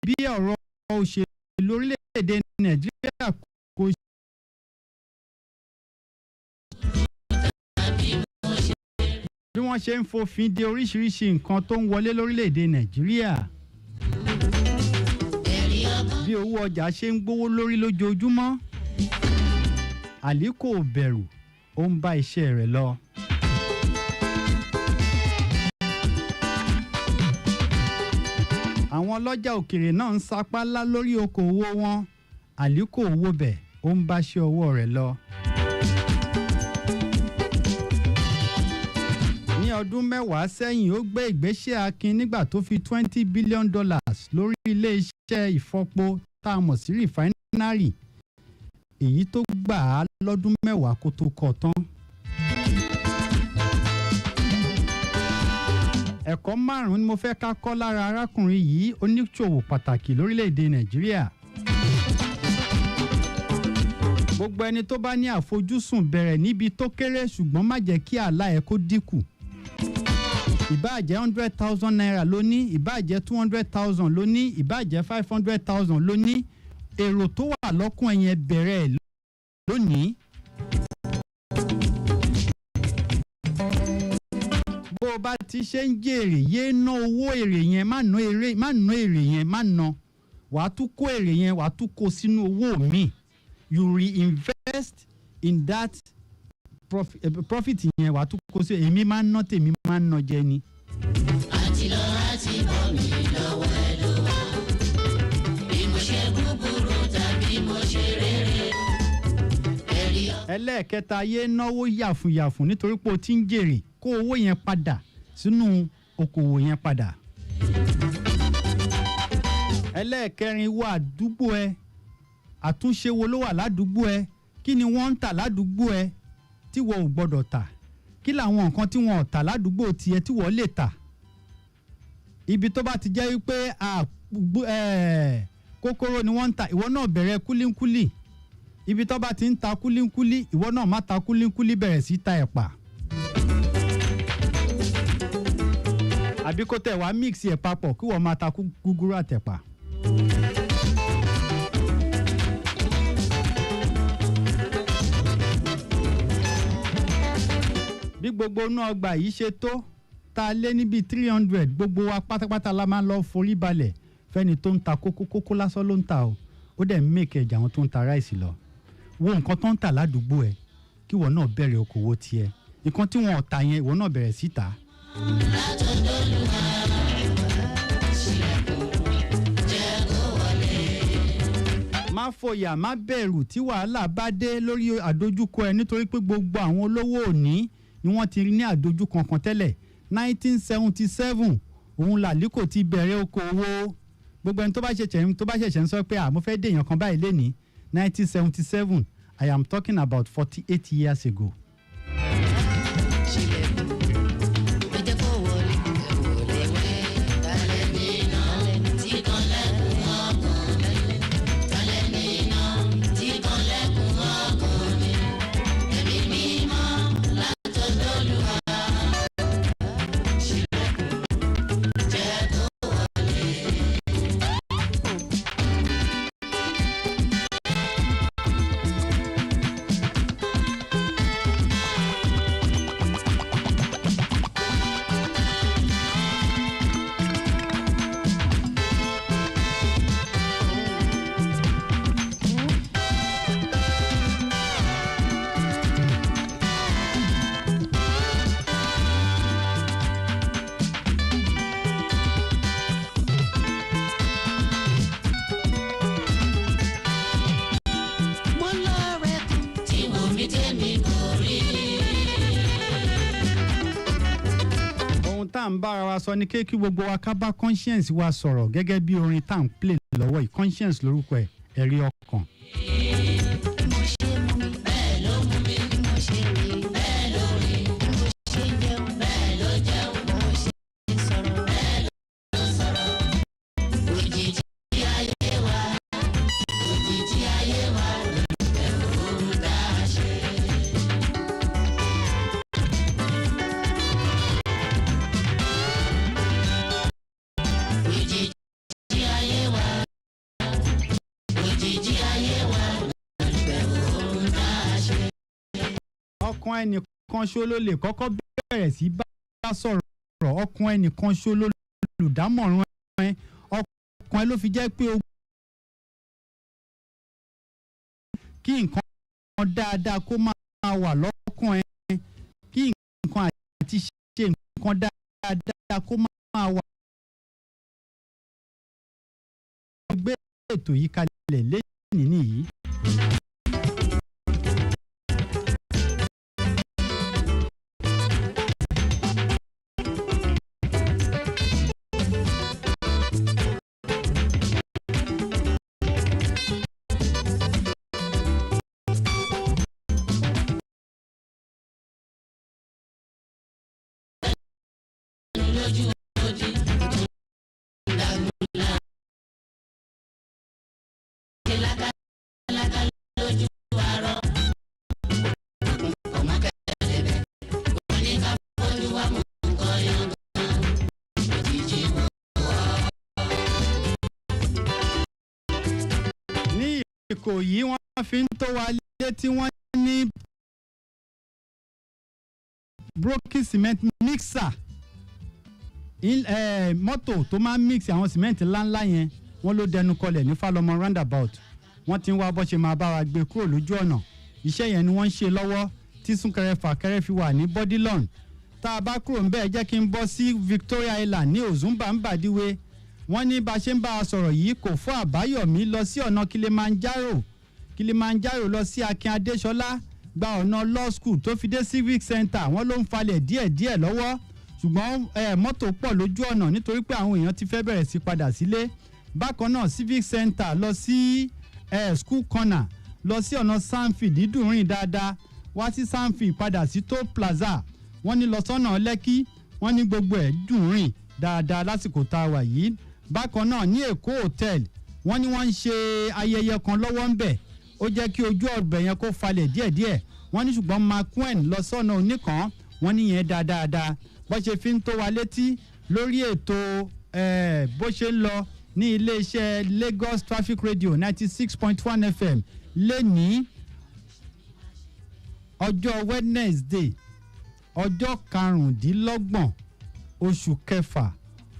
bí ọ̀rọ̀ òṣèlú orílẹ̀-èdè Nàìjíríà kò bí wọ́n ṣe ń fòfin de oríṣiríṣi nǹkan tó ń wọlé lórílẹ̀-èdè Nàìjíríà. bí owó ọjà ṣe ń gbówó lórí lójoojúmọ́ Aliko ò bẹ̀rù ó ń bá iṣẹ́ rẹ̀ lọ. àwọn ọlọ́jà òkèèrè náà ń sapá ńlá lórí okòwò wọn Aliko owó bẹ̀ ó ń báṣẹ́ ọwọ́ rẹ̀ lọ. ní ọdún mẹ́wàá sẹ́yìn ó gbé ìgbésẹ̀ akin nígbà tó fi $20 billion lórí ilé-iṣẹ́ ìfọpo tá a mọ̀ sí rìfáínárì èyí tó gbà á lọ́dún mẹ́wàá kó tó kọ́ tán. ẹ̀kọ́ márùn-ún ni mo fẹ́ ká kọ́ lára arákùnrin yìí oníṣòwò pàtàkì lórílẹ̀‐èdè Nàìjíríà. gbogbo ẹni tó bá ní àfojúsùn bẹ̀rẹ̀ níbi tó kéré ṣùgbọ́n má jẹ́ kí àlá ẹ̀ kó dínkù. ìbáàjẹ́ 100,000 naira ló ní ìbáàjẹ́ 200,000 ló ní ìbáàjẹ́ 500,000 ló ní èrò tó wà lọ́kùn ẹ̀yẹn bẹ̀rẹ̀ lónìí. bó o bá ti ṣe ń jèrè yé ná owó èrè yẹn má ná èrè yẹn má ná wàá tún kó èrè yẹn wàá tún kó sínú owó mi you reinvest in that profit yẹn wàá tún kó sí èmi máa ń ná tèmi máa ń ná jẹ ni. àti lọ láti bọ́ mi lọ́wọ́ ẹ lọ́wọ́ bí mo ṣe búburú tàbí mo ṣe rere. ẹlẹ́ẹ̀kẹta yé náwó yàfùnyàfùn nítorí pé o ti ń jèrè kó owó yẹn padà sínú okòwò yẹn padà. ẹlẹ́ẹ̀kẹrin wo àdúgbò ẹ àtúnṣe wo ló wà ládùúgbò ẹ kí ni wọ́n ń tà ládùúgbò ẹ tí wọ́n ò gbọ́dọ̀ tà kí làwọn nǹkan tí wọ́n ò tà ládùúgbò tiẹ̀ tí wọ́n lè tà. ibi tó bá ti jẹ́ wípé kókóró ni wọ́n ń tà ìwọ náà bẹ̀rẹ̀ kúlíkúlí ibi tó bá ti ń ta kúlíkúlí ìwọ náà má ta kúlíkúlí bẹ̀rẹ̀ sí ta ẹ̀pà. àbí kó tẹ̀ wá mix ẹ̀ papọ̀ kí wọ́n máa ta gúgúrú àtẹ̀pà. bí gbogbo inú ọgbà yìí ṣe tó ta lé níbi 300 gbogbo wa pátápátá la máa ń lọ forí balẹ̀ fẹ́ni tó ń ta kókó lásán ló ń ta o ó dẹ̀ ń mèkè ẹ̀jà àwọn tó ń ta ráìsì lọ. wo nǹkan tó ń tà ládùúgbò ẹ kí ìwọ náà bẹ̀rẹ̀ okòwò tiẹ̀ nǹkan tí wọn ò ta yẹn ìwọ náà bẹ̀rẹ̀ sí tà. má fòyà má bẹ̀rù tí wàhálà bá dé lórí àdójúkọ ẹ nítorí pé gbogbo àwọn olówó òní ni wọ́n ti ní àdójúkọ kan tẹ́lẹ̀ 1977 òun làlíkò ti bẹ̀rẹ̀ okòwò gbogbo ẹni tó bá ṣẹ̀ṣẹ̀ ń sọ pé mo fẹ́ dèèyàn kan báyìí lénìí 1977 I am talking about 48 years ago. à ń bára wa sọ ni kí gbogbo wa ká bá conscience wa sọ̀rọ̀ gẹ́gẹ́ bí orin tá à ń play lọ́wọ́ yìí conscience lórúkọ ẹ̀ ẹ̀rí ọkàn. ọkàn ẹnìkan ṣó ló lè kọ́kọ́ bẹ̀rẹ̀ sí bá sọ̀rọ̀ ọkàn ẹnìkan ṣó ló lùdámọ̀ràn ẹ ọkàn ẹ ló fi jẹ́ pé kí nǹkan dáadáa kó máa wà lọ́kàn ẹ kí nǹkan àti ṣe nǹkan dáadáa kó máa wà. gbé ètò yìí kalẹ̀ lẹ́yìn nìyí. Ìkòyí wọ́n fi ń tó wa létí wọ́n ní broken cement mixer mọ́tò tó máa ń mix àwọn cement ńláńlá yẹn wọ́n ló dẹnu kọlẹ̀ ní Fálọmọ roundabout wọ́n ti ń wá bó ṣe máa bá wa gbé kúrò lójú ọ̀nà iṣẹ́ yẹn ni wọ́n ń ṣe lọ́wọ́ tí súnkẹrẹ fàkẹrẹ fi wà ní Bodilon tá a bá kúrò ńbẹ̀ jẹ́ kí n bọ́ sí Victoria Island ní Ozumba Mbadiwe wọ́n ní bá a ṣe ń bá a sọ̀rọ̀ yìí kò fún Àbáyọ̀mí lọ sí ọ̀nà Kilimanjaro lọ sí Akin Adéṣọlá gba ọ̀nà law school tó fi dé Civic Center wọ́n ló ń falẹ̀ díẹ̀díẹ̀ lọ́wọ́ ṣùgbọ́n mọ́tò pọ̀ lójú ọ̀nà nítorí pé àwọn èèyàn ti fẹ́ bẹ̀rẹ̀ sí padà sílé bákan náà Civic Center lọ sí School Corner lọ sí ọ̀nà Sanfi dídùn rìn dáadáa wá sí Sanfi padà sí Toll Plaza wọ́n ní lọ sọ́nà Lẹ́kí wọ́n ní gbogbo ẹ̀ dùn rìn dáadáa lásìkò tá a wà yìí bákan náà ní Èkó hotel wọ́n ní wọ́n ń ṣe ayẹyẹ kan lọ́wọ́ ń bẹ̀ ó jẹ́ kí ojú ọ̀bẹ yẹn kó falẹ̀ díẹ̀díẹ̀ wọ́n ní ṣùgbọ́n Macuen lọ sọ́nà Oníkan wọ́n ní yẹn dáadáa bó ṣe fi ń tó wa létí lórí ètò bó ṣe ń lọ ní iléeṣẹ́ Lagos Traffic Radio 96.1 FM lẹ́ni ọjọ́ Wednesday ọjọ́ 25 oṣù kẹfà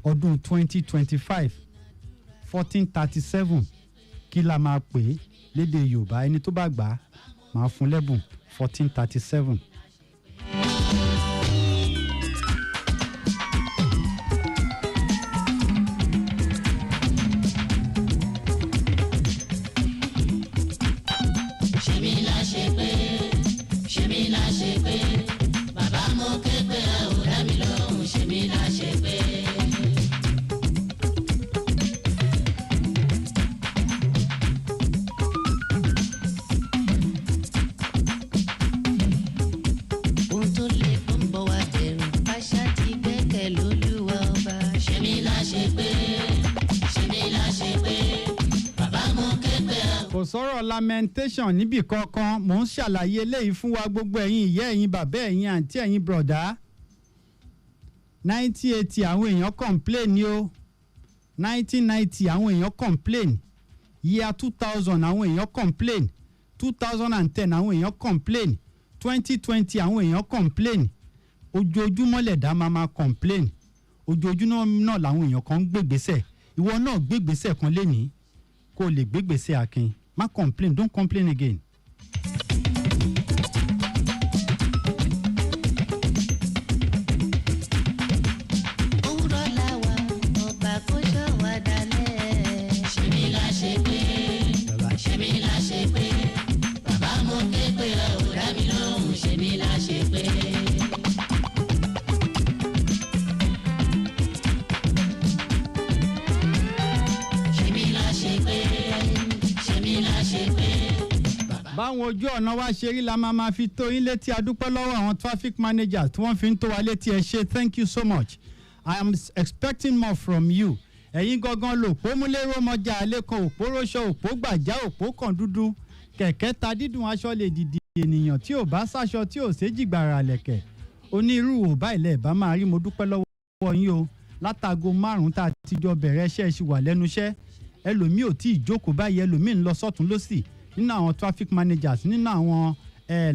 ọdún 2025 1437 kí la máa pè é lédè Yorùbá ẹni tó bá gbà á máa fún lẹ́bùn 1437. kò sọ̀rọ̀ lamentation níbì kankan mò ń ṣàlàyé eléyìí fún wa gbogbo ẹ̀yin ìyá ẹ̀yin bàbá ẹ̀yin àǹtí ẹ̀yin bùrọ̀dá 1980 àwọn èèyàn complain ni o 1990 àwọn èèyàn complain year 2000 àwọn èèyàn complain 2010 àwọn èèyàn complain 2020 àwọn èèyàn complain ojoojúmọ́ lẹ̀dá máa complain ojoojúmọ́ náà làwọn èèyàn kan ń gbégbèsè ìwọ náà gbégbèsè kan lénìí kó o lè gbégbèsè Akin má complain don't complain again. báwọn ojú ọ̀nà wa ṣe rí la máa fi tó yín létí adúpẹ́ lọ́wọ́ àwọn traffic managers tí wọ́n fi ń tó wa létí ẹ ṣe thank you so much I am expecting more from you ẹ̀yin gangan lò pó múlẹ́rọ́ mọ́jà àlékàn òpó róṣọ òpó gbàjá òpó kan dúdú kẹ̀kẹ́ ta dídùn aṣọ lè dìde ènìyàn tí ò bá sáṣọ tí ò séjì gbàrà lẹ̀kẹ̀ onírú ò bá ilẹ̀ bá máa rí mo dúpẹ́ lọ́wọ́ yín o látago 5 tá a ti jọ bẹ̀rẹ̀ iṣẹ́ ṣì wà lẹ́nu iṣẹ́ ẹlòmíì ò tí ì jókòó báyìí ẹlòmíì ń lọ sọ́tún lọ́sì nínú àwọn traffic managers nínú àwọn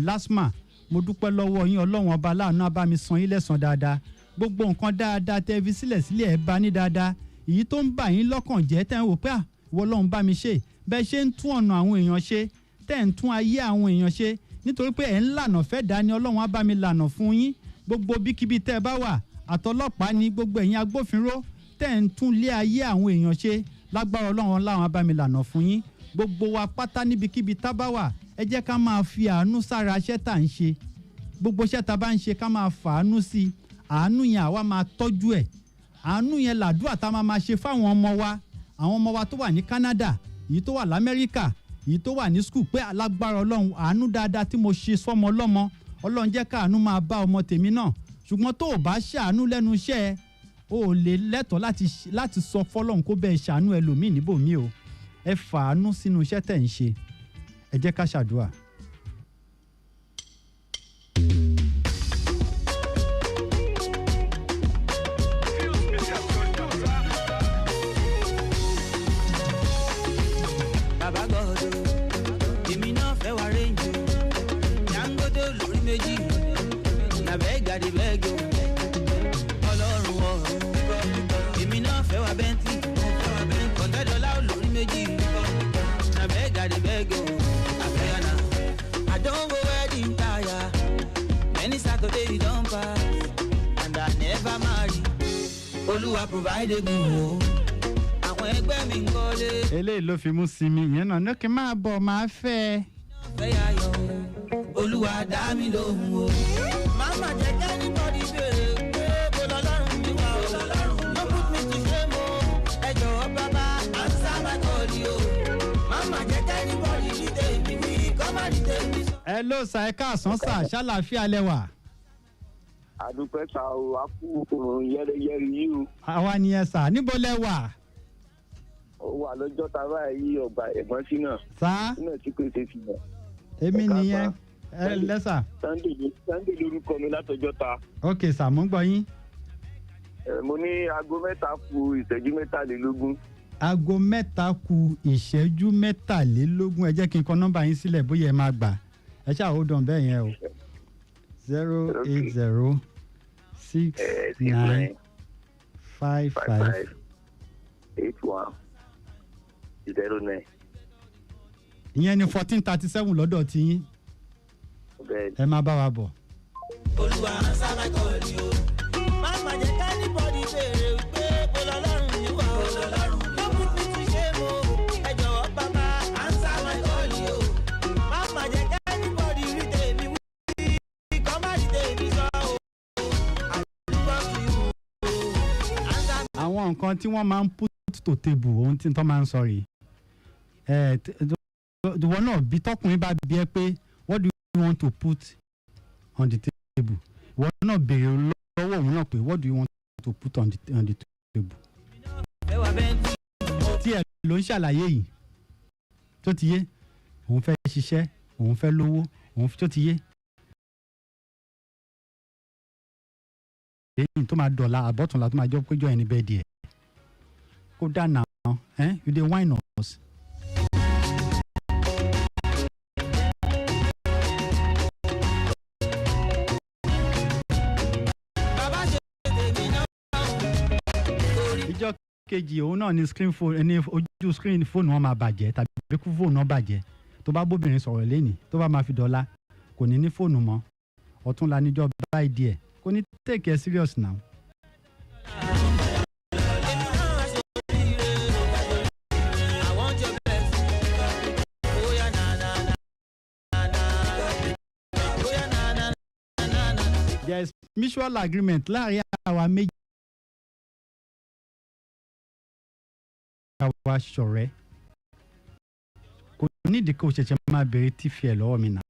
LASTMA mo dúpẹ́ lọ́wọ́ yín ọlọ́run ọba láàánú bá mi san yín lẹ́san dáadáa gbogbo nǹkan dáadáa tẹ́ fi sílẹ̀ ẹ̀ bá ní dáadáa èyí tó ń bà yín lọ́kàn jẹ́ tẹ́ ń wò pé ìwọ ọlọ́run bá mi ṣe bẹ́ẹ̀ ṣe ń tún ọ̀nà àwọn èèyàn ṣe tẹ́ ń tún ayé àwọn èèyàn ṣe nítorí pé ẹ̀ ń lànà fẹ́ dání ọlọ́run á bá mi lànà fún yín gbogbo bíkíbi tẹ́ ẹ bá wà àtọlọ́pàá ni gbogbo ẹ̀yin agbófinró tẹ́ ń tún lé ayé àwọn èèyàn ṣe lágbára ọlọ́run láwọn á bá mi lànà fún yín gbogbo wa pátá níbikíbi tá bá wà ẹ jẹ́ ká máa fi àánú sára iṣẹ́ tá ń ṣe gbogbo iṣẹ́ tá bá ń ṣe ká máa fàánú sí i àánú yẹn àwa máa tọ́jú ẹ̀ àánú yẹn làdúrà tá máa ṣe fáwọn ọmọ wa àwọn ọmọ wa tó wà ní Canada èyí tó wà l'Amẹ́ríkà èyí tó wà ní school pé alágbára ọlọ́run àánú dáadáa tí mo ṣe sọ́mọ ọlọ́mọ ọlọ́run jẹ́ káàánú máa bá ọmọ tèmi náà ṣùgbọ́n tó o bá ṣàánú lẹ́nu iṣẹ́ ẹ o ò lè lẹ́tọ̀ọ́ láti sọ fọ́lọ́run kó bẹ́ẹ̀ ṣàánú ẹlòmíì níbòmíì o ẹ fàánú sínú iṣẹ́ tẹ̀ ń ṣe ẹ jẹ́ ká ṣàdúrà. bàbá gọ́dọ̀ èmi náà fẹ́ wá rẹ́ǹjì Dangote lórí méjì nàbẹ́ gàdí bẹ́ẹ̀gì ọlọ́run ọ̀run èmi náà fẹ́ wá Bentley kọ̀tẹ́dọ́là lórí méjì nàbẹ́ gàdí bẹ́ẹ̀gì àfẹ́yànà I don't go wedding tire many Saturday you don pass and I never marry Olúwa provide good àwọn ẹgbẹ́ mi ń kọ́lé. eléyìí ló fi mú sinmi ìyẹn náà ní kí n máa bọ̀ máa fẹ́ ẹ. fẹ́ yà yọ Olúwa dá mi lóhùn o. màmá jẹ́ kẹ́ni bọ́dí béèrè pé bó lọ́lọ́run mi wà o. no put me to shame o. ẹ jọ̀wọ́ bàbá answer my call o. màmá jẹ́ kẹ́ni bọ́dí ní tèmi wí kọ́má ní tèmi sọ. ẹ ló sa ẹ káàsán sà ṣàlàáfíà lẹ́wà. àdúpẹ́ ta o a kú òun yẹ́rẹ́yẹ́rẹ́ yìí o. àwa nìyẹn sà níbo lẹ wà. ó wà lọ́jọ́ ta báyìí ọgbà ẹ̀gbọ́n sí náà. sá náà tí kò ṣe fi hàn. èmi nìyẹn ẹ lẹ́sà. Sunday lórúkọ mi látọjọ́ ta. ok sà mo ń gbọ́ yín. mo ní aago 3 kù ìṣẹ́jú 23. aago 3 kù ìṣẹ́jú 23 ẹ jẹ́ kí n kọ nọ́mbà yín sílẹ̀ bóyá ẹ máa gbà ẹ ṣáà ó dàn bẹ́ẹ̀ yẹn o 080 69 55 81 09. ìyẹn ni 1437 lọ́dọ̀ tí yín ẹ máa bá wa bọ̀. Olúwa answer my call o. màmá jẹ́ kẹ́ni bọ́dí béèrè pé bó lọ́lọ́run mi wà o. no put me to shame o. ẹ jọ̀wọ́ bàbá answer my call o. màmá jẹ́ kẹ́ni bọ́dí rí tèmi wí kọ́má rí tèmi sọ o. àdúgbò tù yù o. àwọn nǹkan tí wọ́n máa ń put to table ohun tí wọ́n máa ń sọ rèé ìwọ náà bí tọkùnrin bá bí ẹ pé what do you want to put on the table ìwọ náà béèrè lọ́wọ́ òun náà pé what do you want to put on the table. tí ẹ ló ń ṣàlàyé yìí tó ti yé òun fẹ́ ṣiṣẹ́ òun fẹ́ lówó òun tó ti yé. èyí tó máa dọ̀la àbọ̀túnla tó máa jọ péjọ ẹni bẹ́ẹ̀ díẹ̀ kó dáná you dey whine us. ìjọ kejì òun náà ni screen phone ní ojú screen fóònù wọn máa bàjẹ́ tàbí kú fóònù wọn bàjẹ́ tó bá bóbìnrin sọ̀rọ̀ lẹ́nìí tó bá máa fi dọ́là kò ní ní fóònù mọ́ ọ̀túnla níjọ́ báyìí díẹ̀ kò ní take it serious now. There is mutual agreement láàrin àwa méjì. àwa ṣọ̀rẹ́ kò nídìí kó ṣẹ̀ṣẹ̀ máa bèrè tífì ẹ̀ lọ́wọ́ mi náà.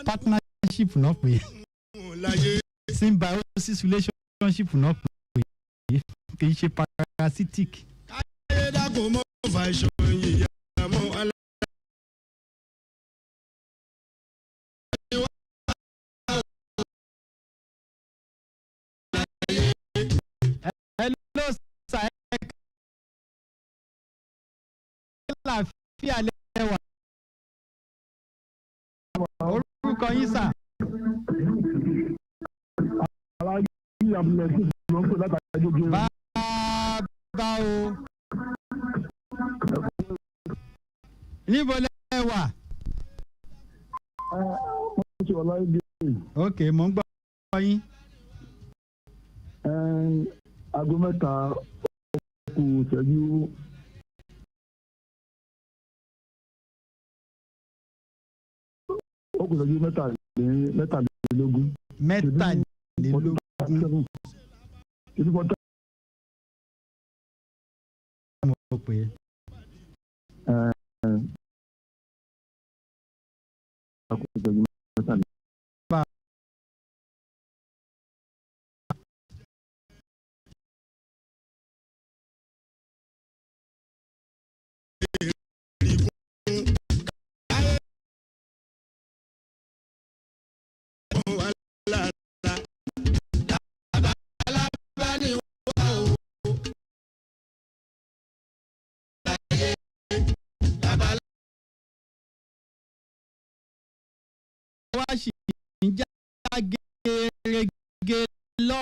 Partnership náà pé symbiosis relationship náà pé kì í ṣe parasitic. Hello sir, àlàáfíà lẹ́wà. Orúkọ yín sà. Bàbá o. Níbo lẹ wà? Ok, mo ń gbọ́ yín. Aago mẹ́ta kù ìṣẹ́jú. Ó kù ìṣẹ́jú mẹ́tàlélógún. Mẹ́tàlélógún. Mo pè é. Wá sì ń já gẹ́gẹ́ lọ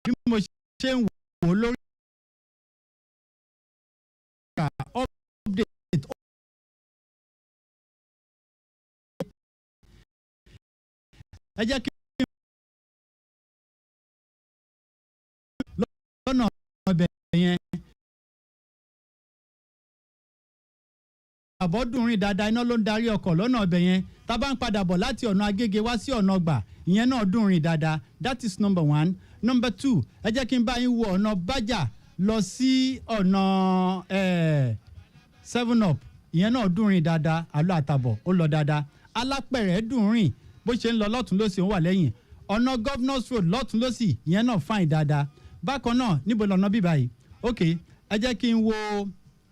bí mo ṣe ń wò ó lórí ìka update. Ẹ jẹ́ kí lọ́nà ọbẹ̀ yẹn. Àbọ̀dúnrin dáadáa iná ló ń darí ọkọ̀ lọ́nà ọbẹ̀ yẹn tá a bá ń padà bọ̀ láti ọ̀nà Agége wá sí ọ̀nà ọgbà ìyẹn náà dùnrin dáadáa. That is number 1. Number 2, ẹ jẹ́ kí n bá yín wo ọ̀nà Bájà lọ sí ọ̀nà 7up ìyẹn náà dùnrin dáadáa. Àlọ́ àtàbọ̀ ó lọ dáadáa. Alápẹ̀rẹ̀ dùnrin bó ṣe ń lọ lọ́tún lọ́sì ó wà lẹ́yìn. Ọ̀nà Governors Road lọ́tún lọ́sì ìyẹn náà fine dáadáa. Bákan náà níbo lọ́nà bíbá yìí? Ok, ẹ jẹ́ kí n wo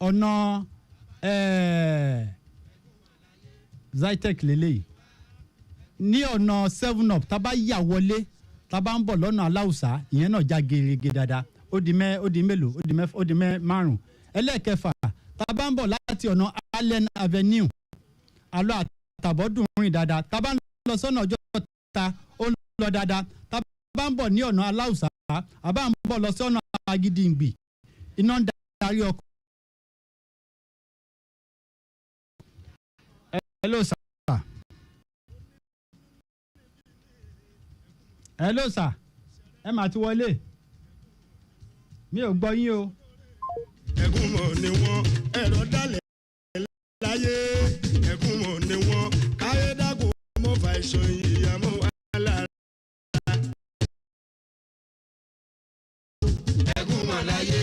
ọ̀nà Zytec lélẹ́yìí ní ọ̀nà 7up tá a bá yà wọlé tá a bá ń bọ̀ lọ́nà Aláùsá ìyẹn náà já gerege dáadáa. Ó di mélòó? Ó di márùn. Ẹlẹ́ẹ̀kẹfà tá a bá ń bọ̀ láti ọ̀nà Allen Avenue Àlọ́ àtàbọ̀dùn rìn dáadáa. Tá a bá ń lọ sọ́nà Ọjọ́ta ó lọ dáadáa. Tá a bá ń bọ̀ ní ọ̀nà Aláùsá a bá ń bọ̀ lọ sọ́nà Agídìngbì iná ń darí ọkọ̀. Hello sir. Hello sir. Ẹ máa ti wọlé. Mi ò gbọ́ yín o. Ẹ̀gún mọ̀ ni wọ́n ẹ̀rọ dálẹ̀ láyé. Ẹ̀gún mọ̀ ni wọ́n káyé dàgbò mọ́ fà ìṣàn ìyàmọ́ alára. Ẹ̀gún mọ̀ láyé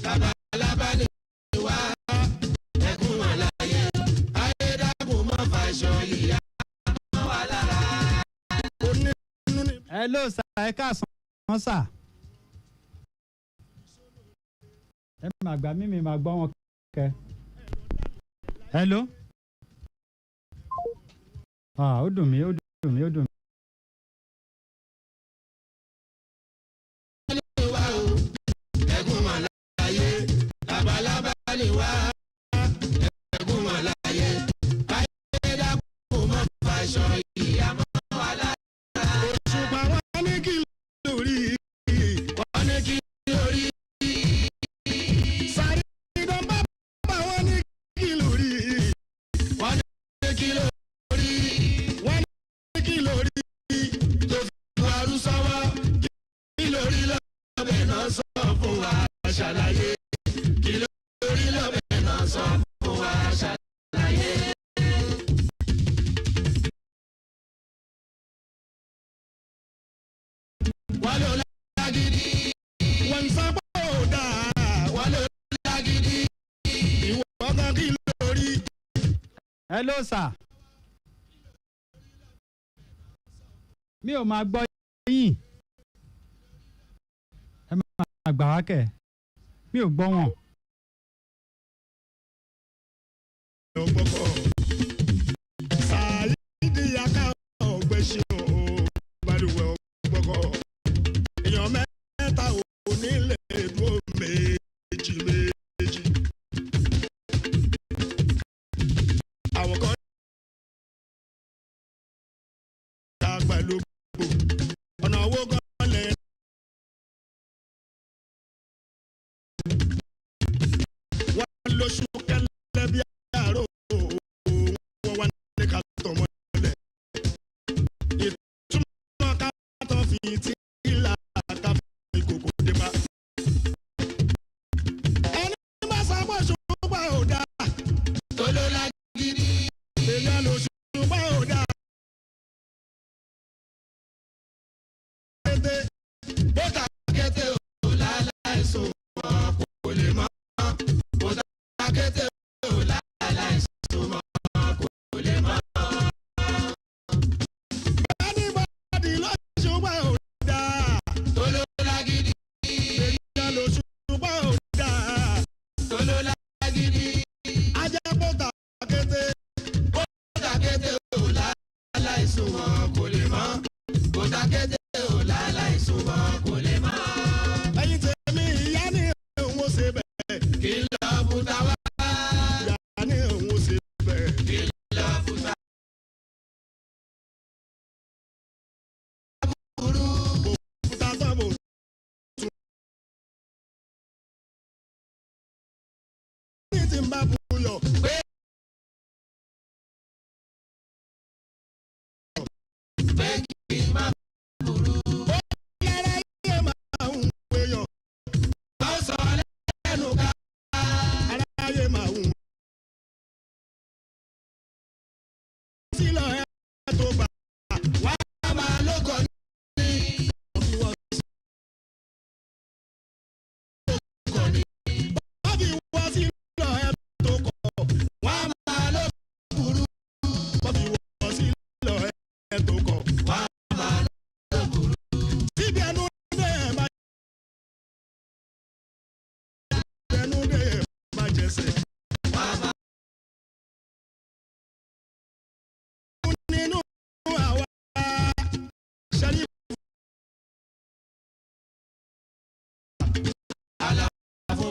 bàbá alábàlẹ̀ wá. Ẹ̀gún mọ̀ láyé káyé dàgbò mọ́ fà ìṣàn ìyàmọ́ alára. Hello sir, ẹ káàsán sir. Ẹ máa gbà mí mi máa gbọ́ wọn kẹ́. Hello. Ó dùn mí. Ẹ̀gún mọ̀ láyé bàbá alábàlẹ̀ wá. Ẹ̀gún mọ̀ láyé káyé dàgbò mọ́ fà ìṣàn ìyàmọ́ alára. Òṣùpá wọn ní kí lórí. Wọ́n ní kí lórí. Sáré ìdán bàbá wọn ní kí lórí. Wọ́n ní kí lórí. Wọ́n ní kí lórí. Tó fi wàrú sọ́wọ́. Kí lórí lọ́bẹ̀ náà sọ fún wa ṣàlàyé. Kí lórí lọ́bẹ̀ náà sọ fún wa ṣàlàyé. Wọ́n lò lágídí. wọ́n ń sábà ó dáa wọ́n ló lágídí ìwọ kan kí lórí. hello sir. mi ò máa gbọ́ yín ẹ máa gbà wá kẹ̀ mi ò gbọ́ wọn. Sàyídì yaka ọ̀gbẹ́sì o balùwẹ̀ ọgbọ́kọ̀ èèyàn mẹ́ta ò nílẹ̀ dúró méjì méjì. Àwọn kan ta pẹ̀lú gbogbo ọ̀nà owó gan lẹ̀. Wọ́n lóṣù kẹlẹ́ bí àárò wọ́n wá ní ká tọ̀ mọ́lẹ̀. Ìtumọ̀ ká tán fi tí ìlà ká fi kòkò dé pa. Ẹni bá sábà ṣùgbọ́n ò dáa. Tó ló lágídí. Èèyàn ló ṣùgbọ́n ò dáa. Bóta kété ò láláìsò mọ́ kò lè mọ́. Bóta kété ò láláìsò mọ́ kò lè mọ́. Anybody ló ṣùgbọ́n ò dáa. Tó ló lágídí. Èèyàn ló ṣùgbọ́n ò dáa. Tó ló lágídí. Ajá bóta kété. Bóta kété ò láláìsò mọ́ kò lè mọ́. Bóta kété ò láláìsò mọ́ kò lè mọ́. Ẹyin tèmi ìyá ni òun ó ṣe bẹ́ẹ̀. Kí n lọ bùtà wá. Ìyá ni òun ó ṣe bẹ́ẹ̀. Kí n lọ bùtà. Burú òkúta sọ́bù tún. Ní ti ń bá buyọ̀ pé. Pé kí n má burú. Ó lára yé máa ń wéyàn. Ó sọ lẹ́nu ká. Ara yé máa ń. Sílọ̀ ẹ̀ tó gbà. Wá máa lóko ní. Wọ́n fi wọ́n sílọ̀ ẹ̀ tó kọ̀. Wá máa lóko burú. Wọ́n fi wọ́n sílọ̀ ẹ̀ tó kọ̀. Wá máa lóko burú. Síbi ẹnu dé ẹ̀ máa. Ẹnu dé ẹ̀ máa jẹsẹ̀. Wá máa. Nínú àwa ṣẹ́ni. Àlàfo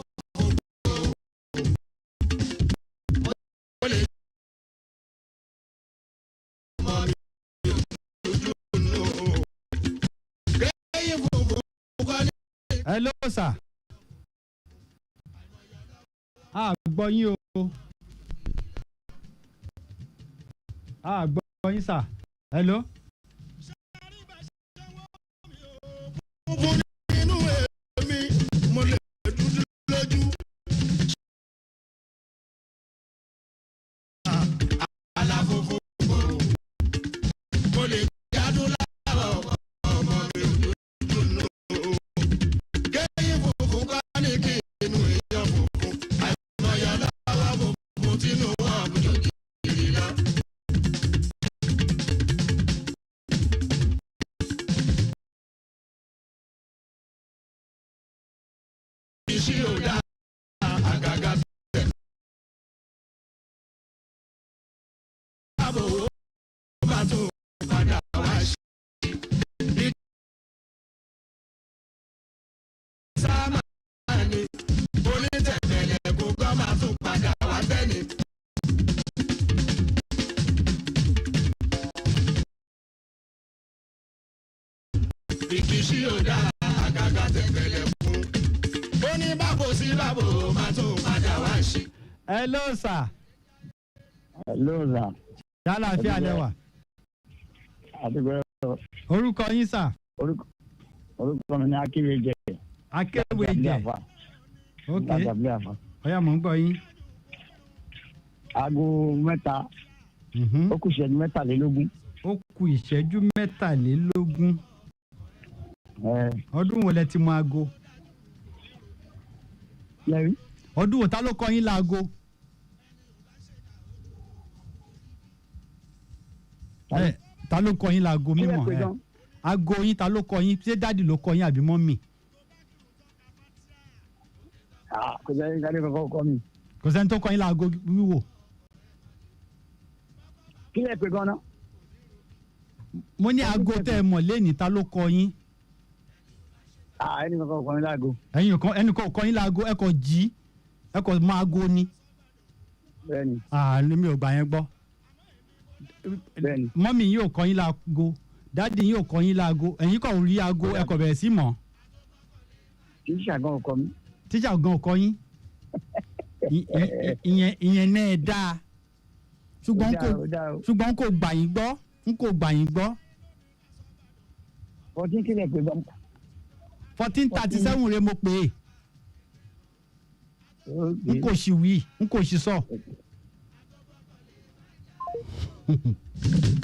ó lè mọ mi ojú nù. Kéyìn fòfò kọ́ ní. hello sir. a gbọ́ yín o. a gbọ́ yín sir. hello. Fún nínú èmi mo lè dúdú lójú. Àlàfo mo lè jádùn láwọ̀ ọmọ mi dúdú nù. Kéyìn fòfò kọ́ ní kí inú èèyàn fòfò. Àìmọye aláwọ̀ fòfò tínú wọn bùjọ kiri lọ. Iṣẹ́ ò dá àgàgà bẹ̀. Àbò ó bá tó padà wá ṣe. Sáàmà ni onítẹ̀tẹ̀lẹ̀ kó gbọ́ máa tún padà wá tẹ́ni. Ìkìṣí ò dá àgàgà tẹ̀tẹ̀lẹ̀ fún. Ó ní bábo sí bábo máa tún padà wá ṣe. hello sir. hello sir. yálà fi alẹ́ wà. àdúgbò orúkọ yín sir. orúkọ mi ní Akéwéjẹ. Akéwéjẹ. ok Látàbí àfà. ọ̀yá mò ń gbọ́ yín. aago mẹ́ta ó kù ìṣẹ́jú mẹ́tàlélógún. ó kù ìṣẹ́jú mẹ́tàlélógún. ọdún wo lẹ ti mọ aago. lẹ́rí. ọdún wo ta ló kọ́ yín láago. Ta ló kọ́ yín láago mímọ̀ ẹ aago yín ta ló kọ́ yín ṣé dáàdì ló kọ́ yín àbí mọ́mì. kò sẹ́ni ká ní kankan kọ́ mi. kò sẹ́ni tó kọ́ yín láago wíwò. kí lẹ pè gan-an. mo ní aago tẹ́ ẹ mọ̀ lẹ́ni ta ló kọ́ yín. ẹnì kankan kọ́ yín láago. ẹnì kan kọ́ yín láago ẹ kò jí ẹ kò mọ aago ni. bẹ́ẹ̀ni. mi ò gbà yẹn gbọ́. bẹ́ẹ̀ni. mọ́mì yín ò kọ́ yín láago dáàdì yín ò kọ́ yín láago ẹ̀yin kò rí aago ẹ kò bẹ̀rẹ̀ sí mọ̀. tíṣà gan ò kọ́ mi. tíṣà gan ò kọ́ yín. ìyẹn náà dáa ṣùgbọ́n kò gbà yín gbọ́ n kò gbà yín gbọ́. 14 kílẹ̀ pé gbọ́n. 1437 rẹ mo pè é. n kò sì wí n kò sì sọ.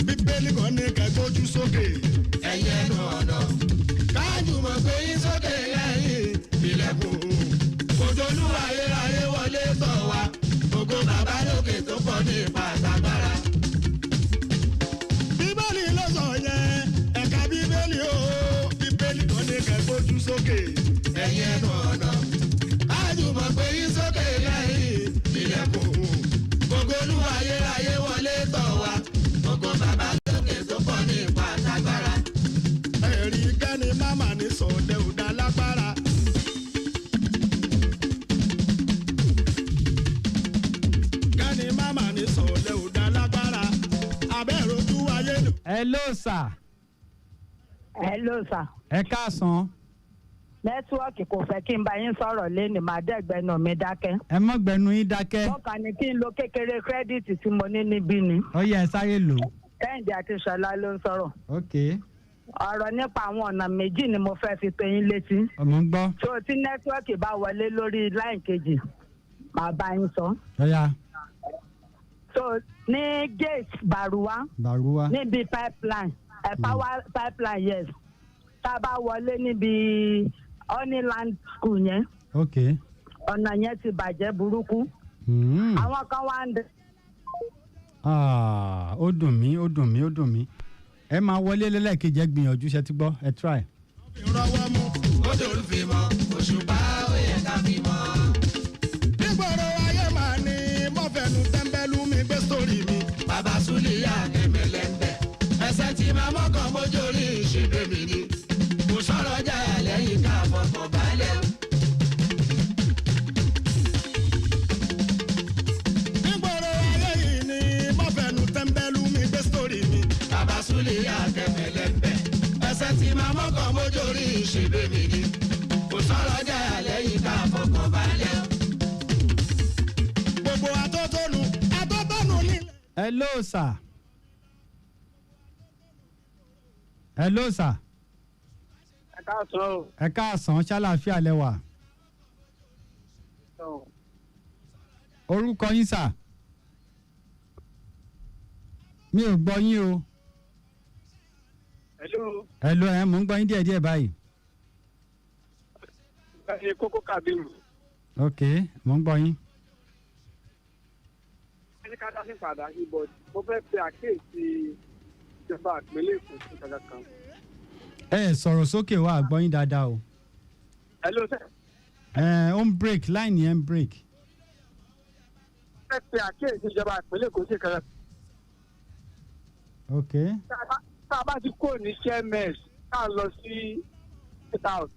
bíbélì kan ní kẹgbójú sókè. ẹyẹ ẹnu ọ̀nà káàdùn mọ̀ pé yín sókè lẹ́yìn ilẹ̀kùn. òjòlú ayérayé wọlé tọ̀ wá ògo bàbá lókè tó pọ̀ ní ipa àtàgbára. bíbélì ló sọ yẹn ẹ̀ka bíbélì o bíbélì kan ní kẹgbójú sókè. ẹyẹ ẹnu ọ̀nà káàdùn mọ̀ pé yín sókè lẹ́yìn ilẹ̀kùn. òjòlú ayérayé wọlé tọ̀ wá ògo bàbá lókè tó pọ̀ ní ipa àtàgbára. ẹ̀rí kẹ́ni máma ní sọ̀dẹ̀ ò dá lágbára. kẹ́ni máma ní sọ̀dẹ̀ ò dá lágbára. abẹ́rẹ́ ojú ayé lò. hello sir. hello sir. ẹ káàsán. nẹ́tíwọ́ọ̀kì kò fẹ́ kí n bá yín sọ̀rọ̀ lẹ́nu màá dẹ́gbẹ́nu mi dákẹ́. ẹ mọ́ gbẹnu yín dákẹ́. wọ́n kàn ní kí n lo kékeré kírẹ́dìtì tí mo ní níbí ni. ó yẹ ẹ sáré lò. kẹ́hìndé àti ṣọlá ló ń sọ̀rọ̀. ok. ọ̀rọ̀ nípa àwọn ọ̀nà méjì ni mo fẹ́ fi pe yín létí. ọmọ ń gbọ́. tó tí nẹ́tíwọ́ọ̀kì bá wọlé lórí láìn kejì màá bá yín sọ. ọ̀ya. so ní gate baruwa. baruwa. níbi pipeline power pipeline yes tá a bá wọlé níbi honeyland school yẹn. ok. ọ̀nà yẹn ti bàjẹ́ burúkú. àwọn kan wá ń dẹ. ó dùn mí ó dùn mí ó dùn mí ẹ máa wọlé lẹ́lẹ́kejì ẹ gbìyànjú ṣe ti gbọ́ ẹ try. ìrọwọ́ mú odò olùfimọ́ òṣùpá ó yẹ ká fi mọ́. nígboro ayé máa ní mọ́fẹ́nu tẹ́ḿbẹ́lú mi gbé sórí mi. bàbá súlìyà kẹmẹlẹ ń bẹ̀ ẹsẹ̀ tí máa mọ́kàn mójórí ìṣègbè mi ni. kò sọ̀rọ̀ jáyà lẹ́yìn ká fọkàn balẹ̀. nígboro ayé yìí ni mọ́fẹ́nu tẹ́ḿbẹ́lú mi gbé sórí mi. bàbá súlìyà kẹmẹlẹ ń bẹ̀ ẹsẹ̀ tí máa mọ́kàn mójórí ìṣègbè mi ni. kò sọ̀rọ̀ jáyà lẹ́yìn ká fọkàn balẹ̀. gbogbo atótónu nílẹ̀. hello sir. hello sir. ẹ káàsán o. ẹ káàsán ṣàlàáfíà lẹ́wà. orúkọ yín sà. mi ò gbọ́ yín o. hello. hello ẹ mò ń gbọ́ yín díẹ̀díẹ̀ báyìí. ẹ kókó Kabiru. ok mò ń gbọ́ yín. ẹni ká dá sí padà ibò mo fẹ́ pe àkíyèsí ìjọba ìpínlẹ̀ Èkó sí kankan kan. ẹ sọ̀rọ̀ sókè wá gbọ́ yín dáadáa o. hello sir. ó ń break line yẹn ń break. fẹ́ pe àkíyèsí ìjọba ìpínlẹ̀ Èkó sí kankan. ok. tá a bá ti kó ní CMS tá a lọ sí state house.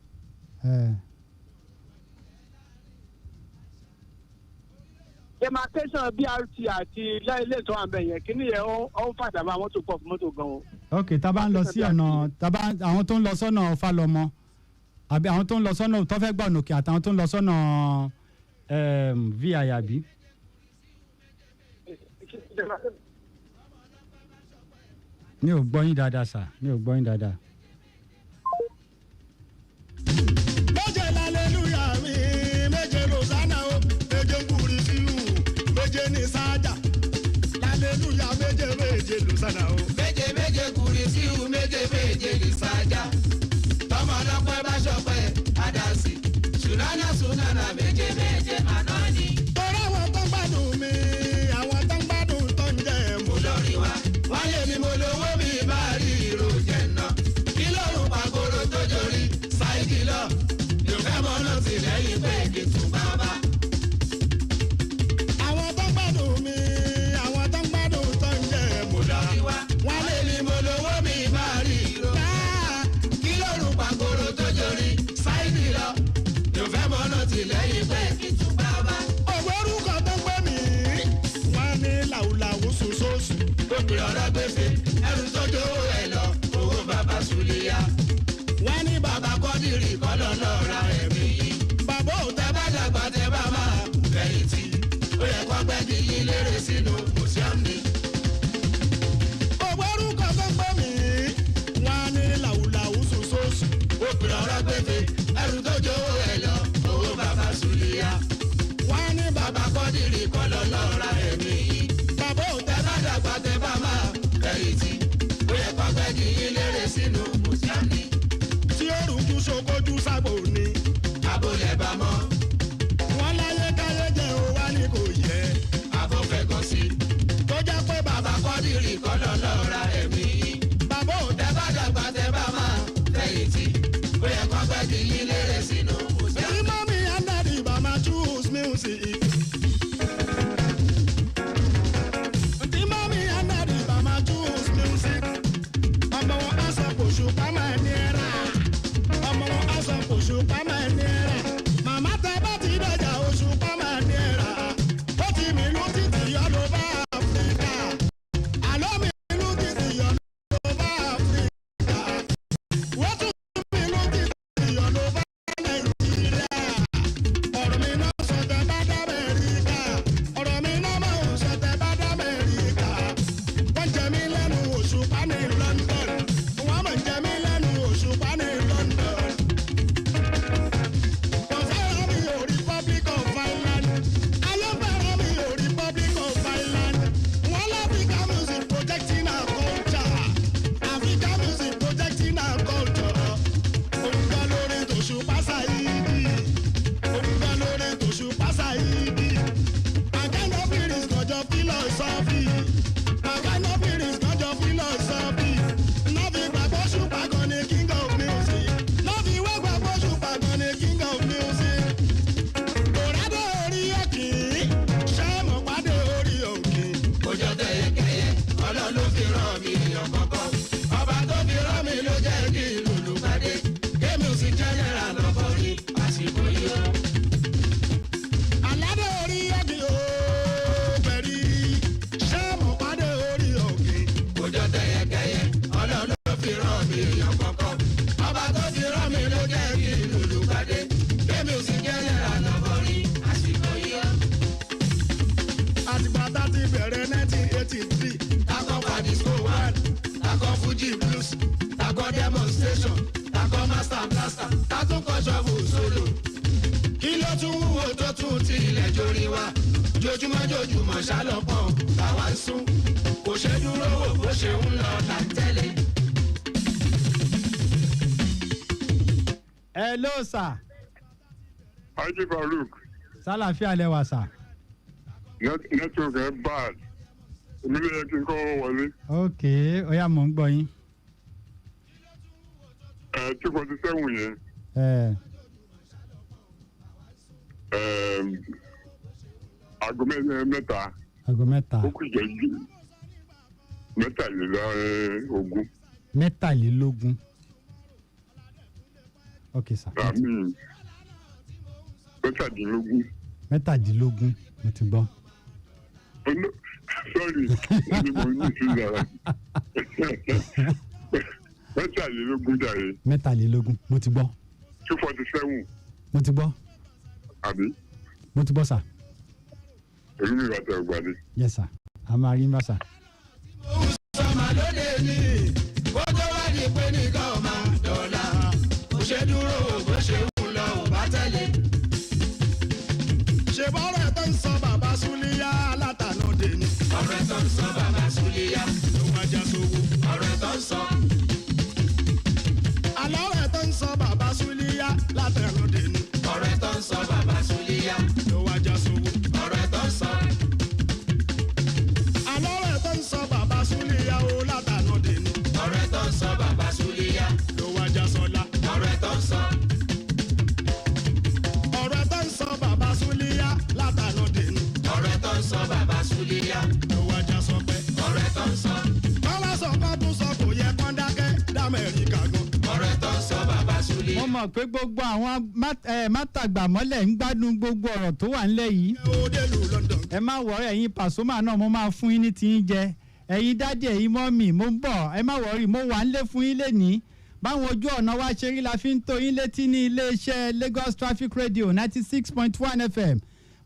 demarcation BRT àti ilé ìtọ́ àbẹ̀ yẹn kí nìyẹn ó ń fàdàmà mọ́tò pọ̀ fún mọ́tò gan o. ok tá a bá ń lọ sí ọ̀nà àwọn tó ń lọ sọ́nà Fálọmọ àbí àwọn tó ń lọ sọ́nà tó fẹ́ gbà ònòkè àtàwọn tó ń lọ sọ́nà VI àbí. mi ò gbọ́ yín dáadáa sà mi ò gbọ́ yín dáadáa. méje lálẹ́lúyà mi méje lọ́sánà o méje kúrì síhù méje ní sáájà lálẹ́lúyà méje méje lọ́sánà o. méje méje kúrì síhù méje méje ní sáájà tọmọ ọlọpẹ bá ṣọpẹ́ àdásí sùnánà sùnánà méje méje màná ni. torí àwọn tó ń gbádùn mi àwọn tó ń gbádùn tó ń jẹ mo lórí wa. wálé mi mo lówó mi bá rí ìròjẹ náà. kí lóorùn pàgóró tó jorí ṣáìkì lọ. yóò fẹ́ mọ́ náà ti lẹ́yìn pé kí tún bá bá. àwọn tó ń gbádùn mi àwọn tó ń gbádùn tó ń jẹ mo lórí wa. wálé mi mo lówó mi bá rí ìròjẹ. kí lóorùn pàgóró tó jorí ṣáìkì lọ. yóò fẹ́ mọ́ náà ti lẹ́yìn pé kí tún bá bá. ògbórúkọ tó ń gbé mi wọ́n ní làwùlàwù sòsòsù. gbogbo ọ̀rọ̀ gbèsè ẹrù tó jówó ẹ̀ lọ owó bàbá sùlíyà. wọ́n ní bàbá kọ́dìrì kọ́lọ́ náà ra ẹ̀mí yìí. bàbá ò tẹ́ bá dàgbà tẹ́ bá máa fẹ̀yìntì. ó yẹ kó gbẹ́dì yín lérè sínú mùsíọ́mù. ògbórúkọ tó ń gbé mi wọ́n ní làwùlàwù sòsòsù. gbogbo ọ̀rọ̀ gbèsè ẹrù tó jówó ẹ̀ lọ owó bàbá sùlíyà. wọ́n ní bàbá kọ́dìrì kọ́lọ́ náà ra ẹ̀mí yìí. bàbá ò tẹ́ bá dàgbà tẹ́ bá máa fẹ̀yìntì. ó yẹ kó gbẹ́dì yín lérè sínú mùsíọ́mù. tí ó rújú sokojú sábò ni. àbólẹ̀ bá mọ́. wọ́n láyé káyé jẹ́ ó wá ní kò yẹ. àbófẹ́gàn sí. tó jẹ́ pé bàbá kọ́dìrì kọ́lọ́ náà ra ẹ̀mí yìí. bàbá ò tẹ́ bá dàgbà tẹ́ bá máa fẹ̀yìntì. ó yẹ kó gbẹ́dì yín lérè sínú mùsíọ́mù. tí mọ́mí and daddy bá máa choose music. tí mọ́mí and daddy bá máa choose music. ọmọ wọn á sọ kò ṣùpá máa ní ẹ̀rá. ọmọ wọn á sọ kò ṣùpá máa ní ẹ̀rá. màmá tẹ bá ti dọjà òṣùpá máa ní ẹ̀rá. ó ti mìlú títí yọ ló bá Áfíríkà. àlọ́ mìlú títí yọ ló bá Áfíríkà. wọ́n tún mìlú títí yọ ló bá Nàìjíríà. ọ̀rọ̀ mi náà sọ tẹ bá dá Amẹ́ríkà. ọ̀rọ̀ mi náà máa ń sọ tẹ bá dá Amẹ́ríkà. wọ́n jẹ mí lẹ́nu òṣùpá ní London. wọ́n máa ń jẹ mí lẹ́nu òṣùpá ní London. wọ́n fẹ́ràn mi ò Republic of Ireland. ayé fẹ́ràn mi ò Republic of Ireland. wọ́n l'Africa music protecting our culture. Africa music protecting our culture. orúkọ lórí tòṣùpá Saidi. orúkọ lórí tòṣùpá Saidi. my kind of feelings kọjọ philosophy. my kind of feelings kọjọ philosophy. nọ́ọ̀fì gbàgbọ́ ṣùpá kan ní king of music. nọ́ọ̀fì wá gbàgbọ́ ṣùpá kan ní king of music. òrádé orí òkè ṣé mo pàdé orí òkè. kòjọ tẹyẹkẹyẹ ọlọ́run ló fi ràn mí èèyàn kọ̀ọ̀kan. ọba tó fi ràn mí ló jẹ́ kí lùlù pàdé. kémi ò sì general lọ́kọ̀ rí àsìkò yìí o. aládé orí òkè o bẹ̀rí ṣé mo pàdé orí òkè. kòjọ tẹyẹkẹyẹ ọlọ́run ló fi ràn mí èèyàn kọ̀ọ̀kan. ọba tó fi ràn mí ló jẹ́ kí lùlù pàdé. kémi ò sì general lọ́kọ̀ rí àsìkò yìí o. àtìgbà tá ti bẹ̀rẹ̀ 1983 takọ̀ padisco 1 takọ̀ fuji blues takọ̀ demonstration takọ̀ master blaster tatúnkọ̀ shovel solo. kí ló tún wúwo tó tún ti ilẹ̀ jórí wa. jojúmọ́ jojúmọ́ ṣálọ́pọ̀ làwa ń sún. kò ṣe dúró wò bó ṣe ń lọ là ń tẹ́lẹ̀. hello sir. Haji Farouk, sálàfíà lẹ́wà sà. network ẹ bad. Èmi lè yẹ kí n kọ́ wọlé. ok ó yá mò ń gbọ́ yín. 247 yẹn. Aago mẹ́ta. aago mẹ́ta. Ó kù ìjẹ́jú mẹ́tàlélógún. mẹ́tàlélógún. ok sir. Àmì mẹ́tàdínlógún. mẹ́tàdínlógún mo ti gbọ́. Sorry, ẹni mo ní ìtura. Mẹ́tàlélógún jàre. mẹ́tàlélógún mo ti gbọ́. 247. mo ti gbọ́. Àbí? mo ti gbọ́ sà. Èmi mi bá tẹ ọgbà ni. yes sir a máa rí bá sà. sọmọ lóde ní kó tó wá di pé nìkan ò máa dọ̀la. kò ṣe dúró bó ṣe ń lọ ò bá tẹ̀lé. ṣe bọ́rọ̀ tó ń sọ bàbá Súlíyá látànúdé ni. ọ̀rẹ́ tó ń sọ bàbá Súlíyá ló wá já sówó. ọ̀rẹ́ tó ń sọ. àlọ́ rẹ̀ tó ń sọ bàbá Súlíyá látànúdé ni. ọ̀rẹ́ tó ń sọ bàbá Súlíyá. mọ̀ pé gbogbo àwọn mátàgbàmọ́lẹ̀ ń gbádùn gbogbo ọ̀rọ̀ tó wà ńlẹ̀ yìí. ẹ má wọ̀rẹ́ ẹ̀yin Pasuma náà mo máa fún yín ní ti ń jẹ ẹ̀yin dádì ẹ̀yin mọ́mì mo ń bọ̀ ẹ má wọ̀rí mo wà ńlẹ̀ fún yín lẹ́nìí báwọn ojú ọ̀nà wa ṣe rí la fi ń tó yín létí ní iléeṣẹ́ Lagos Traffic Radio 96.1 FM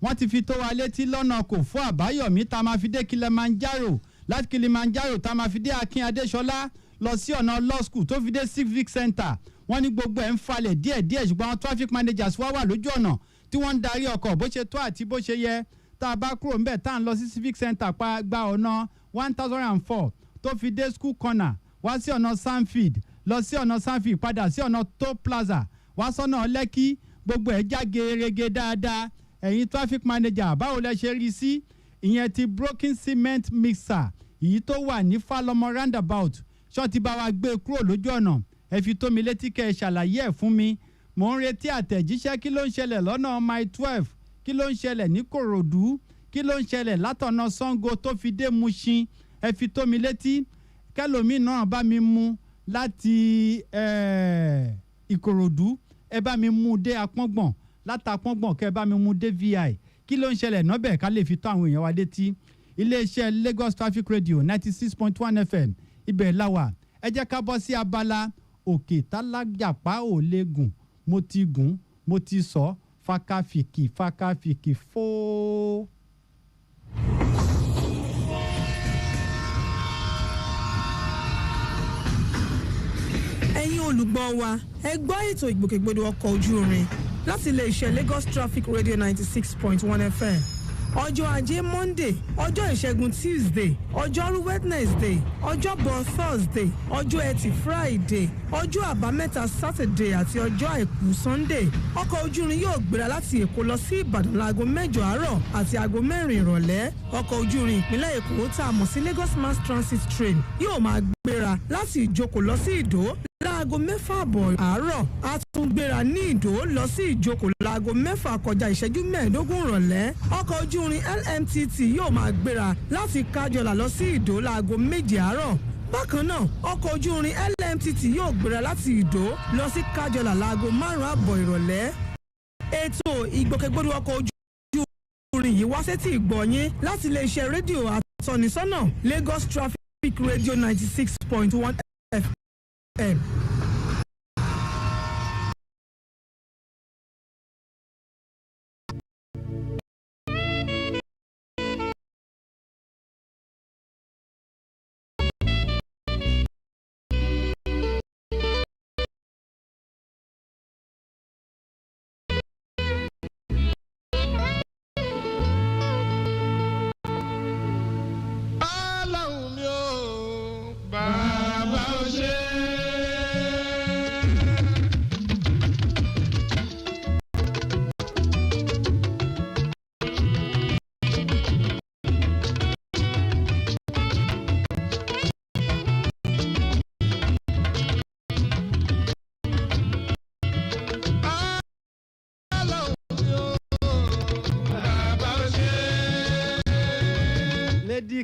wọ́n ti fi tó wa létí lọ́nà kò fún Àbáyọ̀mí tá a máa fi dé Kilimanjaro láti Kilimanjaro tá a máa fi dé Akin Adéṣọlá lọ sí ọ̀nà law school tó fi dé Civic Center wọ́n ní gbogbo ẹ̀ ń falẹ̀ díẹ̀díẹ̀ ṣùgbọ́n àwọn traffic managers wá wà lójú ọ̀nà tí wọ́n ń darí ọkọ̀ bó ṣe tó àti bó ṣe yẹ tá a bá kúrò ńbẹ̀ tá à ń lọ sí Civic Center pa gba ọ̀nà 1004 tó fi dé school corner wá sí ọ̀nà Sanfield lọ sí ọ̀nà Sanfield padà sí ọ̀nà Toll Plaza wá sọ́nà Lẹ́kí gbogbo ẹ̀ já gerege dáadáa ẹ̀yin traffic manager báwo lẹ ṣe rí sí ìyẹn ti broken cement mixer èyí tó wà ní Fálọmọ roundabout ṣọ́ọ̀tì bá wa gbé kúrò lójú ọ̀nà ẹ fi tó mi létí kẹ́ ẹ ṣàlàyé ẹ̀ fún mi mò ń retí àtẹ̀jíṣẹ́ kí ló ń ṣẹlẹ̀ lọ́nà mile 12 kí ló ń ṣẹlẹ̀ ní Kòròdú kí ló ń ṣẹlẹ̀ látọ̀nà Ṣàngó tó fi dé Mùṣín ẹ fi tó mi létí kẹlòmíì náà bá mi mú láti Ìkòròdú ẹ bá mi mú dé Apọ́ngbọ̀n látàpọ́ngbọ̀n kẹ́ ẹ bá mi mú dé VI kí ló ń ṣẹlẹ̀ nọ́bẹ̀ ká lè fi tó àwọn èèyàn wa létí iléeṣẹ́ Lagos Traffic Radio 96.1 FM ibẹ̀ láwà ẹ jẹ́ ká bọ́ sí abala òkè tálájàpá ò lè gùn mo ti sọ fakafiki fóó. ẹ̀yin olùgbọ́ wa ẹ gbọ́ ètò ìgbòkègbodò ọkọ̀ ojú irin láti iléeṣẹ́ Lagos Traffic Radio 96.1 FM ọjọ́ ajé Monday ọjọ́ ìṣẹ́gun Tuesday ọjọ́rú Wednesday ọjọ́bọ̀ Thursday ọjọ́ ẹtì Friday ọjọ́ àbámẹ́ta Saturday àti ọjọ́ àìkú Sunday ọkọ̀ ojú irin yóò gbéra láti Èkó lọ sí Ìbàdàn láago 8 àárọ̀ àti aago 4 ìrọ̀lẹ́ ọkọ̀ ojú irin ìpínlẹ̀ Èkó tá a mọ̀ sí Lagos Mass Transit Train yóò máa gbéra láti Ìjókòó lọ sí Ìdó láago 6 àárọ̀ a tún gbéra ní Ìdó lọ sí Ìjókòó láago 6 kọjá ìṣẹ́jú 15 ìrọ̀lẹ́ ọkọ̀ ojú irin LMTT yóò máa gbéra láti Kájọlà lọ sí Ìdó láago 7 àárọ̀ bákan náà ọkọ̀ ojú irin LMTT yóò gbéra láti Ìdó lọ sí Kájọlà láago 5 ìrọ̀lẹ́ ètò ìgbòkègbodò ọkọ̀ ojú irin yìí wá sétí ìgbọ̀nyín láti iléeṣẹ́ rédíò àtọ́nisọ́nà Lagos Traffic Radio 96.1 FM.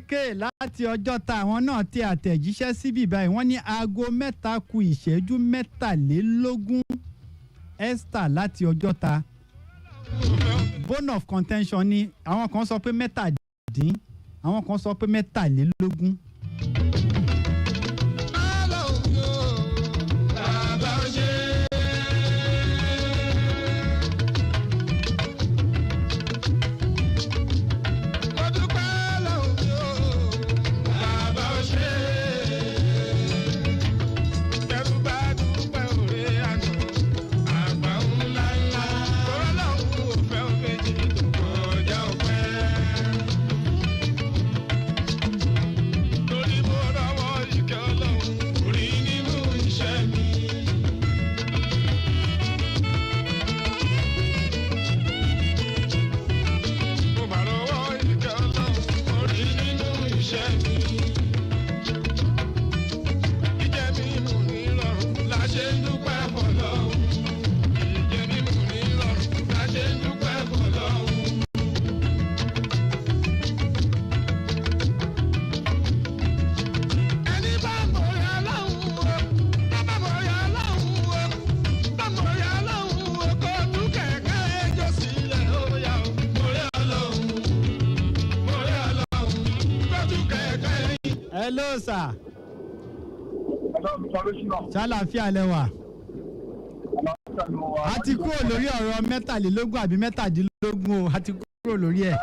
K láti ọjọ́ ta àwọn náà tẹ àtẹ̀jíṣẹ́ síbí báyìí wọ́n ní aago 3 kù ìṣẹ́jú 23 Esther láti ọjọ́ ta bone of contention ni àwọn kan sọ pé 17 àwọn kan sọ pé 23. hello sir. ṣàlàáfíà lẹ́wà. a ti kúrò lórí ọ̀rọ̀ mẹ́tàlélógún àbí mẹ́tàdínlógún o a ti kúrò lórí ẹ̀.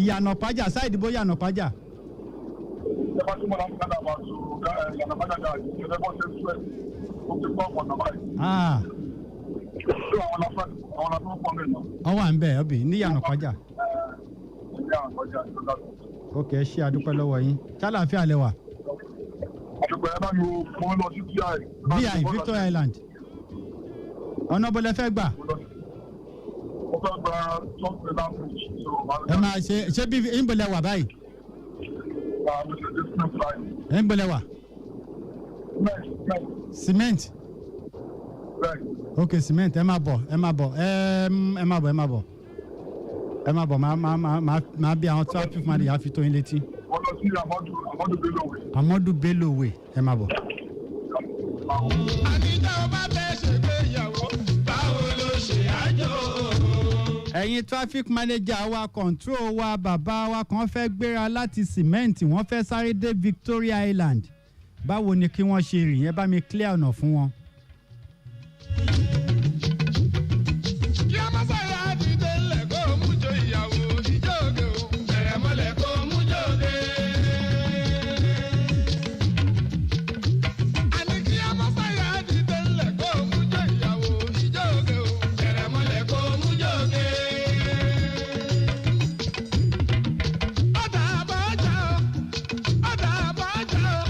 ìyànà pàjà sáìdì bó yànà pàjà. ọwọ́ à ń bẹ̀ ọbẹ̀ ní yànà pàjà. ok ṣé adúpẹ́ lọ́wọ́ yín ṣàlàáfíà lẹ́wà. VI Victoria Island ọ̀nà bọ́lẹ̀ fẹ́ gbà. ẹ máa ṣe bí ń bọ̀lẹ̀ wà báyìí. ń bọ̀lẹ̀ wà. Cement. ok cement ẹ máa bọ̀ máa bí àwọn traffic man yà á fi tó yín létí. Amadu Bello way ẹ máa bọ̀. àníjà ọba bẹ́ẹ̀ ṣègbéyàwó báwo ló ṣe àjò. ẹ̀yin traffic manager wa control wa bàbá wa kan fẹ́ gbéra láti cement wọ́n fẹ́ sáré dé Victoria Island báwo ni kí wọ́n ṣe rìn yẹn bá mi clear ọ̀nà fún wọn. kí a má sáyà àdìdé ńlẹ̀ kó o mú jo ìyàwó ìjọ òde o bẹ̀rẹ̀ mọ́lẹ̀ kó o mú jo òde. àní kí a má sáyà àdìdé ńlẹ̀ kó o mú jo ìyàwó ìjọ òde o bẹ̀rẹ̀ mọ́lẹ̀ kó o mú jo òde. ọ̀dà àbájá o ọ̀dà àbájá o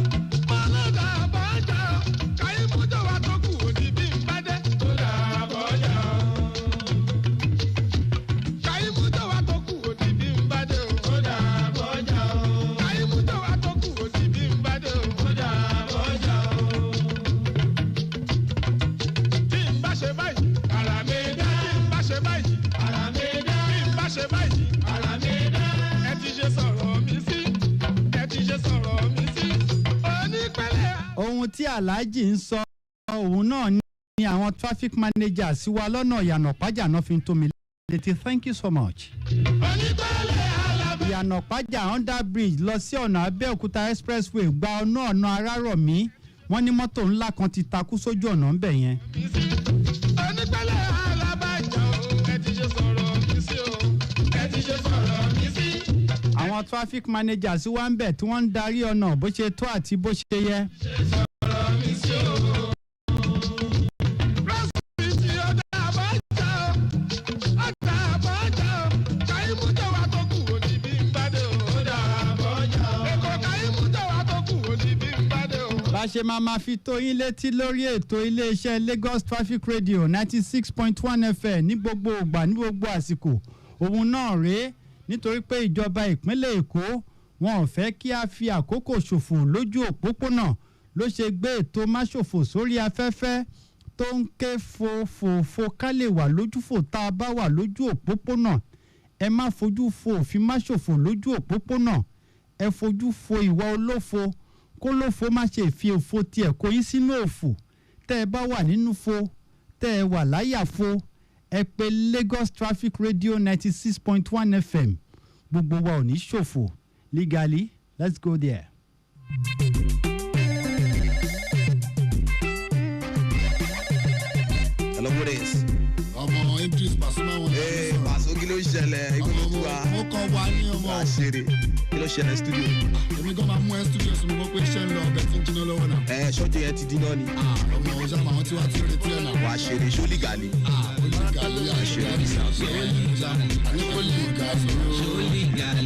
mọ̀lẹ́dà àbájá o káyé mú jọ wá tó kù òdì bí n bá dé. ọ̀dà àbájá o. ohun tí Alhaji ń sọ òun náà ni àwọn traffic manager sí wa lọ́nà ìyànà pàjà náà fi ń tó mi létí. Thank you so much. ìyànà pàjà under bridge lọ sí ọ̀nà Abẹ́òkúta expressway gba ọ̀nà Arárọ̀mí wọ́n ní mọ́tò ńlá kan ti takú sójú ọ̀nà ńbẹ̀ yẹn. onípẹ̀lẹ̀ alábàjá o ẹ ti ṣe sọ̀rọ̀ mi sí o ẹ ti ṣe sọ̀rọ̀ mi sí. àwọn traffic manager sí wa ń bẹ̀ tí wọ́n ń darí ọ̀nà bó ṣe tó àti bó ṣe yẹ. sọ̀rọ̀ mi sí o. bá ṣe máa fi tó yín létí lórí ètò iléeṣẹ́ Lagos Traffic Radio 96.1 FM ní gbogbo ìgbà ní gbogbo àsìkò òun náà rèé nítorí pé ìjọba ìpínlẹ̀ Èkó wọn ò fẹ́ kí a fi àkókò ṣòfò lójú òpópónà ló ṣe gbé ètò máṣòfò sórí afẹ́fẹ́ tó ń ké fòfòfò ká lè wà lójúfò tá a bá wà lójú òpópónà ẹ má fojú fo òfin máṣòfò lójú òpópónà ẹ fojú fo ìwà olófo kó lófo má ṣe fi òfo tiẹ̀ kó yín sínú òfò tẹ́ ẹ bá wà nínú fo tẹ́ ẹ wà láyà fo ẹ pè Lagos Traffic Radio 96.1 FM gbogbo wa ò ní ṣòfò legally let's go there. Hello, what is? ọmọ Idris Pasuma wọn. ee Paso kí ló ń ṣẹlẹ̀ ibo ló tún wa. mo kọ wa ní ọmọ. wàá ṣeré kí ló ṣẹlẹ̀ studio. èmi gan máa mú ẹ studio sí mi mọ̀ pé iṣẹ́ ń lọ ọbẹ̀ tí ń jiná lọ́wọ́ náà. ṣọ́jú yẹn ti dín náà ni. ọmọ ọjà máa wọn tí wàá ti retí ẹ̀ náà. wàá ṣeré ṣólì gàlí. ṣólì gàlí àṣírí ṣólì gàlí àní ṣólì gàlí ṣólì gàlí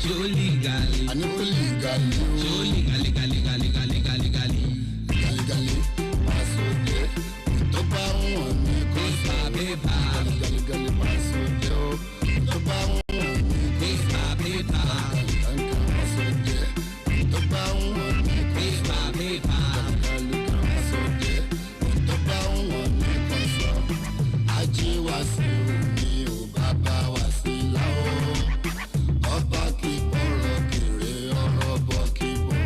ṣólì gàlí àní ṣólì gàlí ṣólì gàlí gàlí gàlí gàlí gàlí gàlí gàlí gàlí Paso dé tó bá wọn ní kó sábẹ́ bá gàlí gàlí Paso dé tó bá wọn ní kó sábẹ́ bá gàlí gàlí Paso dé tó bá wọn ní kó sábẹ́ bá gàlí gàlí Paso dé tó bá wọn ní kó sọ ajé wá sí omi ò bàbá wá sí láwọ ọba kí bọ̀rọ̀ kéré ọ̀rọ̀ bọ̀ kí bọ̀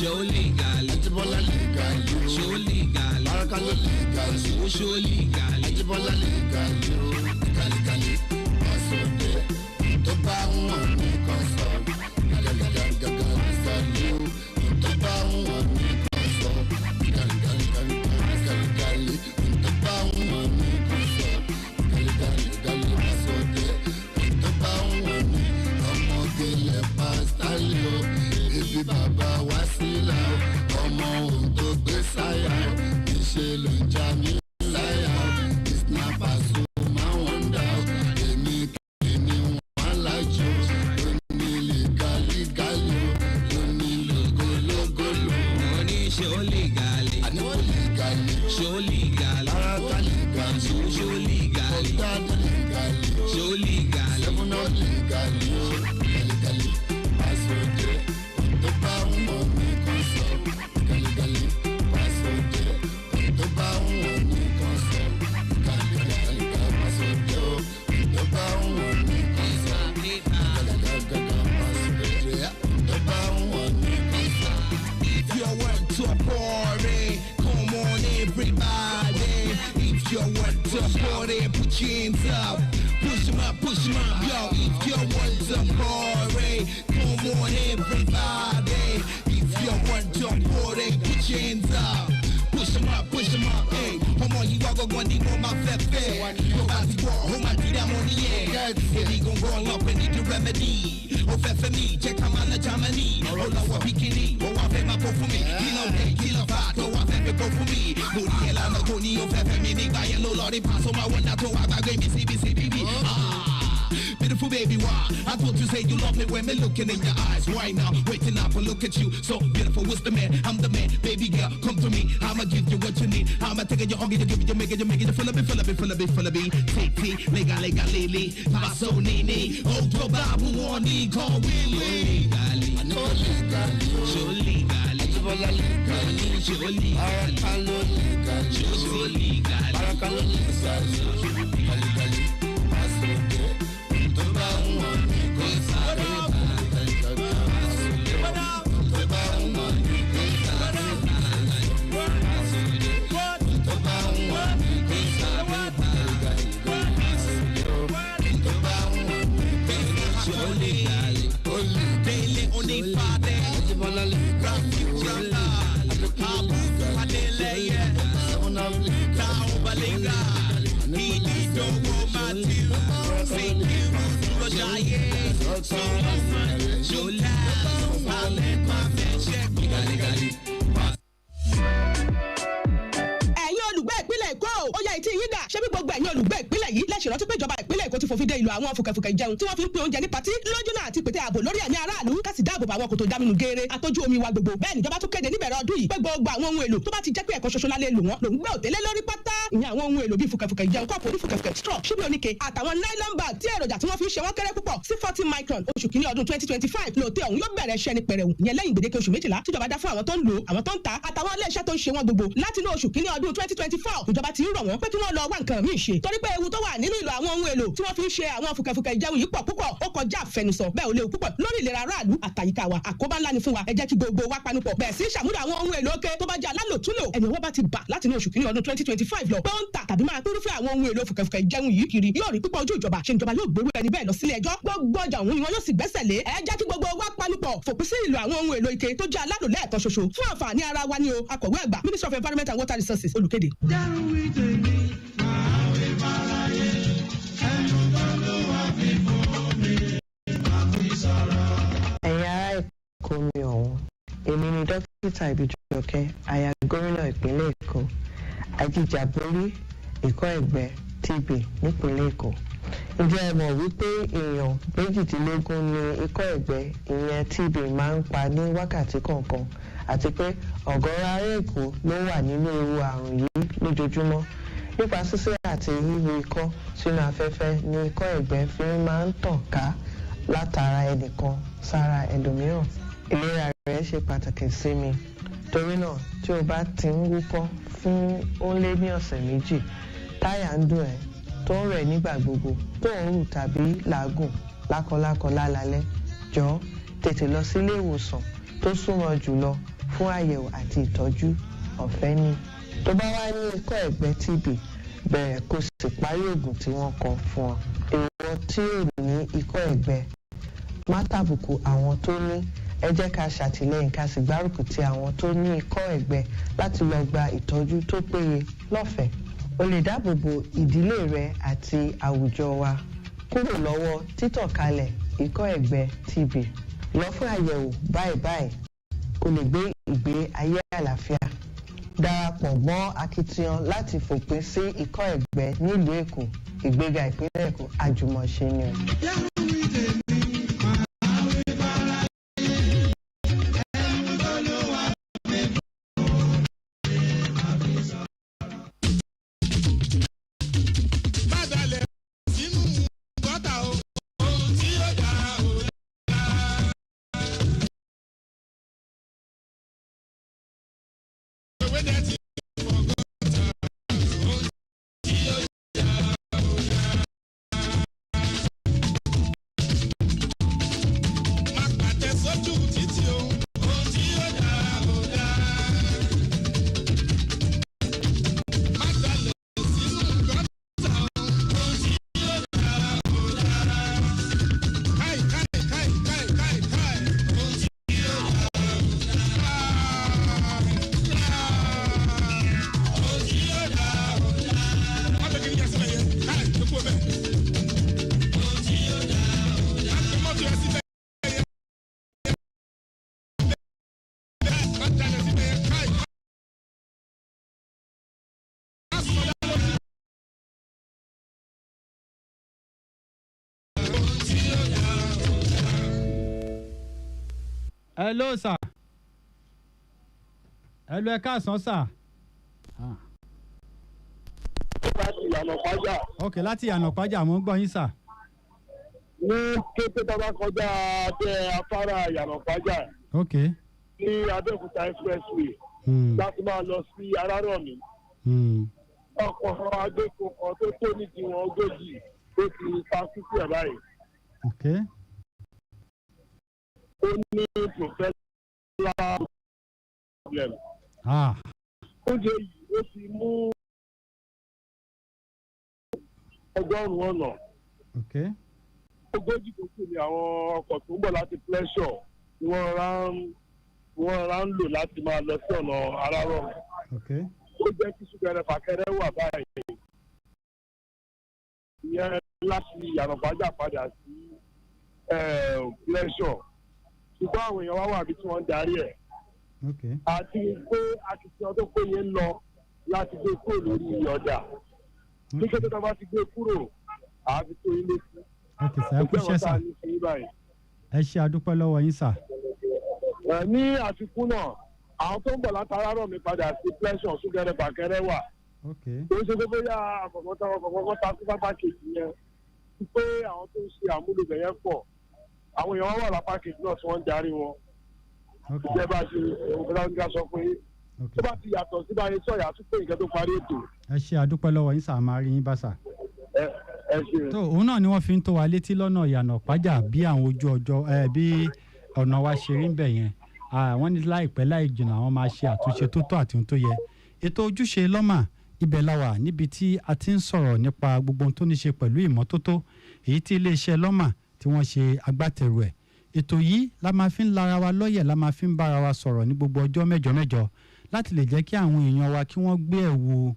Show legal. Ajibola legal. Show legal. Barakalo legal. Show legal. Ajibola legal. Legal. Asode. Tó bá wọn ní kan sọ. Legal. Asode. Tó bá wọn ní kan sọ. Legal. Tó bá wọn ní kan sọ. Legal. Asode. Tó bá wọn ní ọmọge lẹ pásítà lò. Ibi bàbá wá sílá o, ọmọ òun tó gbé sáyà o, ìṣe ló ń já mi láyà o, ìsìnàpà so máa wọ́n dà o, èmi kìíní wọn lájú o, lóní lìgálígálí o, lóní lógólógóló. Mo ní ṣé ó lìgálí? Àníwó lìgálí. Ṣé ó lìgálí? Báràkà lìgálí. Ṣé ó lìgálí? Ọ̀dàdì lìgálí. Ṣé ó lìgálí? Ṣẹ́fúnà lìgálí o, lìgálí. Àṣọjẹ́. Tó bá wọn ní kan sọ, gàlígàlí, pàṣọjẹ. Tó bá wọn ní kan sọ, gàlígàlí, pàṣọjẹ. Tó bá wọn ní kan sọ, gàlígàlí, pàṣọjẹ. Tó bá wọn ní kan sọ. If you want to party, come on everybody. If you want to party, put your hands up. Push 'em up, yo. If you want to party, come on everybody. If you want to party, put your hands up. Push 'em up, hey. Come on, you are going to go my fefe. Go back to war, hold my feet down on the air. If you gon' roll up and need the remedy. Oh, fefe me, check out my Germany. Roll up a bikini, oh, I feel my go for me. Kilo fat, oh, I feel go for me. Booty, hell, I'm a Tony, oh, fefe me, nigga, yellow, lorry, pass on my one, that's all I got, me, CBCBB. Beautiful baby, why? I thought you say you love me when me looking in your eyes. Why now? Waiting up and look at you. So beautiful, what's the man? I'm the man. Baby girl, come to me. I'ma give you what you need. I'ma take your huggy to give you, make it, full of it. TT, lega, lily. Paso nini. Oh, to babu wani, call Willie. Show legal. Show ṣèrántí pé ìjọba ìpínlẹ̀ Èkó ti fòfin de ìlò àwọn fùkẹ̀fùkẹ̀ ìjẹun tí wọ́n fi ń pín oúnjẹ ní patí lójú náà àti pété ààbò lórí ẹ̀mí aráàlú kásì dáàbò bá àwọn kòtò ìdáminú geere àtọ́jú omi wa gbogbo. Bẹ́ẹ̀ níjọba tún kéde níbẹ̀rẹ̀ ọdún yìí pé gbogbo àwọn ohun èlò tó bá ti jẹ́ pé ẹ̀kan ṣoṣo lálẹ́ lò wọ́n lòún gbé òtélé lórí pátá. Ìyẹn àwọn ohun èlò bíi fùkẹ̀fùkẹ̀ ìjẹun kọ́ọ̀pù onífùkẹ̀fùkẹ̀ straw ṣíbí oníke àtàwọn nylon bag tí èròjà tí wọ́n fi ń ṣe wọ́n kéré púpọ̀ sí 40 micron. Oṣù kìíní ọdún 2025 lòtẹ́ ọ̀hún yóò bẹ̀rẹ̀ iṣẹ́ ní pẹrẹwu. Ìyẹn lẹ́yìn gbèdéke oṣù 12 tíjọba dá fún àwọn tó ń lò àwọn tó ń ta àtàwọn ilé iṣẹ́ tó ń ṣe wọ́n gbogbo. Láti inú oṣù kìíní ọdún 2024 ìjọba ti ń rọ̀ wọ́n pé kí wọ́n lọ wá nǹkan míì ṣe torí pé ewu tó wà nínú ìlò àwọn ohun èlò tí wọ́n fi ń ṣe àwọn fùkẹ̀fùkẹ̀ ìjẹun yìí pọ̀ púpọ̀ ó kọjá àfẹnusọ bẹ́ẹ̀ ò léwu púpọ̀ lórí ìlera aráàlú àtàyíká wa àkóbá ńlá ni fún wa ẹ jẹ́ kí gbogbo wa panupọ̀ bẹ́ẹ̀ sí ṣàmúlò àwọn ohun èlò oke tó bá jẹ́ alálòtúlò ẹni ọwọ́ bá ti bà láti inú oṣù kìíní ọdún 2025 lọ pé ó ń tà tàbí máa pínrúfẹ́ àwọn ohun èlò fùkẹ̀fùkẹ̀ ìjẹun yìí kiri yóò rí pípọ̀ ojú ìjọba ṣe ìjọba yóò gbèrú ẹni bẹ́ẹ̀ lọ sílé ẹjọ́ gbogbo ọjà òun ni wọn yóò sì gbẹ́sẹ̀ lé ẹ jẹ́ kí gbogbo wa panupọ̀ fòpin sí ìlò àwọn ohun èlò ike tó jẹ́ alálò lẹ́ẹ̀kan ṣoṣo fún àǹfààní ara wa ni o akọ̀wé àgbà Ministry of Environment and Water Resources olùkéde. Kómi ọ̀hún èmi ni dókítà Ìbíjọkẹ́ aya gómìnà ìpínlẹ̀ Èkó ajìjàborí ikọ́ ẹ̀gbẹ́ TB nípínlẹ̀ Èkó. Ǹjẹ́ ẹ mọ̀ wípé èèyàn 18 ní ikọ́ ẹ̀gbẹ́ ìyẹn TB máa ń pa ní wákàtí kọ̀ọ̀kan àti pé ọ̀gọ̀rọ̀ ará Èkó ló wà nínú ewu àrùn yìí lójoojúmọ́. Nípa sísẹ́ àti híhu ikọ́ sínú afẹ́fẹ́ ni ikọ́ ẹ̀gbẹ́ fi máa ń tàn ká látara ẹnìkan sára ẹlòmíràn. Ìlera rẹ̀ ṣe pàtàkì sí mi torí náà tí o bá ti ń wúkọ́ fún ó lé ní ọ̀sẹ̀ méjì táyà ń dùn ẹ́ tó ń rẹ̀ nígbà gbogbo tó ń rù tàbí làágùn lákọlákọ lálalẹ́ jọ̀ọ́ tètè lọ sílé ìwòsàn tó súnmọ́ jùlọ fún àyẹ̀wò àti ìtọ́jú ọ̀fẹ́ ni. tó bá wá ní ikọ́ ẹ̀gbẹ́ TB bẹ̀rẹ̀ kó sì parí oògùn tí wọ́n kọ fún ọ. èèwọ̀ tí ò ní ikọ́ ẹ̀gbẹ́ má tàbùkù àwọn tó ní, ẹ jẹ́ ká ṣàtìlẹ́yìn ká sì gbárùkù ti àwọn tó ní ikọ́ ẹ̀gbẹ́ láti lọ gba ìtọ́jú tó péye lọ́fẹ̀ẹ́. o lè dáàbò bo ìdílé rẹ àti àwùjọ wa kúrò lọ́wọ́ títànkálẹ̀ ikọ́ ẹ̀gbẹ́ TB. lọ fún àyẹ̀wò báyìí kó lè gbé ìgbé ayé àlàáfíà. darapọ̀ mọ́ akitiyan láti fòpin sí ikọ́ ẹ̀gbẹ́ nílùú Èkó. ìgbéga ìpínlẹ̀ Èkó àjùmọ̀ṣe ni o. Hello sir. Hello, ẹ káàsán sir. láti ìyànà pàjá. Ok, láti ìyànà pàjá mo ń gbọ́ yín sir. ní kété tó bá kọjá abẹ́ afárá ìyànà pàjá. Ok. ní Abẹ́òkúta expressway. láti máa lọ sí Arárọ̀mí. ọkọ̀ agbẹ́kọ̀ọ́ kan tó tó ní tiwọn ogójì tó ti fa sísí ẹ̀ báyìí. Ok. ó ní professional problem. oúnjẹ yìí ó ti mú ọgọ́rùn-ún ọ̀nà. ogójì tó kù ní àwọn ọkọ̀ tó ń bọ̀ láti pleasure ni wọ́n rà ń lò láti máa lọ sí ọ̀nà Arárọ̀mí. ó jẹ́ kí súnkẹrẹ fàkẹrẹ wà báyìí. ìyẹn láti ìyànà pàjá padà sí pleasure. ṣùgbọ́n àwọn èèyàn wá wà bí tí wọ́n ń darí ẹ̀. àti pé akitiyan tó péye ń lọ láti gbé kúrò lórí ọjà. ní kété tó bá ti gbé kúrò àfi tó ilé sí. ẹ kú iṣẹ́ sà. ẹ ṣe àdúpẹ́ lọ́wọ́ yín sà. ní àfikún náà àwọn tó ń bọ̀ láti Arárọ̀mí padà sí pleasure súnkẹrẹ fàkẹrẹ wà. tó ń ṣe pé bóyá àkọ́kọ́ ta sí pápá kejì yẹn pé àwọn tó ń ṣe àmúlò bẹ̀yẹn pọ̀. àwọn èèyàn wà lápá kejì náà tí wọ́n ń darí wọn. ìjẹba ṣe òǹkàlàǹkà sọ pé tó bá ti yàtọ̀ sí báyìí sọ̀yà tún pé nǹkan tó parí ètò. ẹ ṣe àdúpẹ́ lọ́wọ́ yín sà, máa rí yín bá sà. ẹ ṣe. tó òun náà ni wọ́n fi ń tó wa létí lọ́nà ìyànà pàjá bí àwọn ojú ọjọ́ bí ọ̀nà wa ṣe rí ń bẹ̀ yẹn. wọ́n ní láìpẹ́ láì jìnnà àwọn máa ṣe àtúnṣe tó tọ́ àti ohun tó yẹ. ètò ojúṣe lọ́mà ibẹ̀ la wà níbi tí a ti ń sọ̀rọ̀ nípa gbogbo ohun tó ní ṣe pẹ̀lú ìmọ́tótó èyí tí iléeṣẹ́ lọ́mà tí wọ́n ṣe agbátẹrù ẹ̀. ètò yìí la máa fi ń lara wa lọ́yẹ̀, la máa fi ń bára wa sọ̀rọ̀ ní gbogbo ọjọ́ mẹ́jọ láti lè jẹ́ kí àwọn èèyàn wa kí wọ́n gbé ẹ̀wù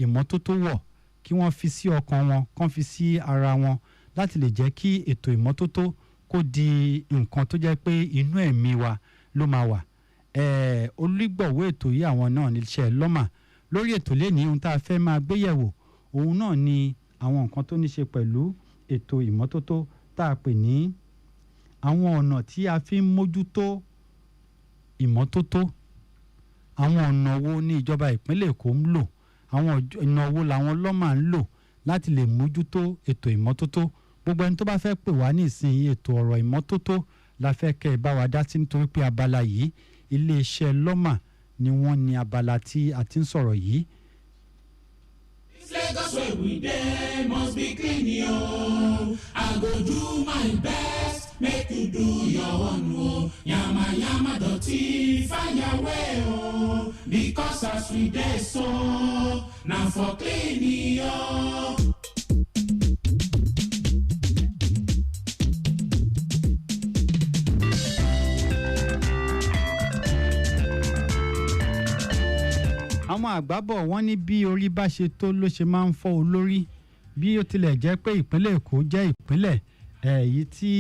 ìmọ́tótó wọ̀, kí wọ́n fi sí ọkàn wọn, kán fi sí ara wọn, láti lè jẹ́ kí ètò ìmọ́tótó kó di nǹkan tó jẹ́ pé inú ẹ̀mí wa ló máa wà. olùgbọ̀wọ́ ètò yìí àwọn náà níṣẹ́ lọ́mà. lórí ètò lẹ́ni ohun tá a fẹ́ máa gbéyẹ̀wò òun náà ni àwọn nǹkan tó ní ṣe pẹ̀lú ètò ìmọ́tótó tá a pè ní àwọn ọ̀nà tí a fi ń mójútó ìmọ́tótó. àwọn ọ̀nà wo ni ìjọba ìpínlẹ̀ Èkó ń lò, àwọn ọ̀nà wo làwọn lọ́mà ń lò láti lè mójútó ètò ìmọ́tótó. gbogbo ẹni tó bá fẹ́ pè wá nísìnyí ètò ọ̀rọ̀ ìmọ́tótó la fẹ́ kẹ́ ẹ bá wa dá sí, nítorí pé abala yìí iléeṣẹ́ lọ́mà ni wọ́n ní abala tí a ti ń sọ̀rọ̀ yìí. This Lagos where we dey must be clean, yo. I go do my best make you do your own o. Yama yama dirty, find your way o. Because as we dey so, na for cleaning o. àwọn àgbábọ̀ wọ́n ní bí orí bá ṣe tó ló ṣe máa ń fọ́ olórí bí ó tilẹ̀ jẹ́ pé ìpínlẹ̀ Èkó jẹ́ ìpínlẹ̀ èyí tí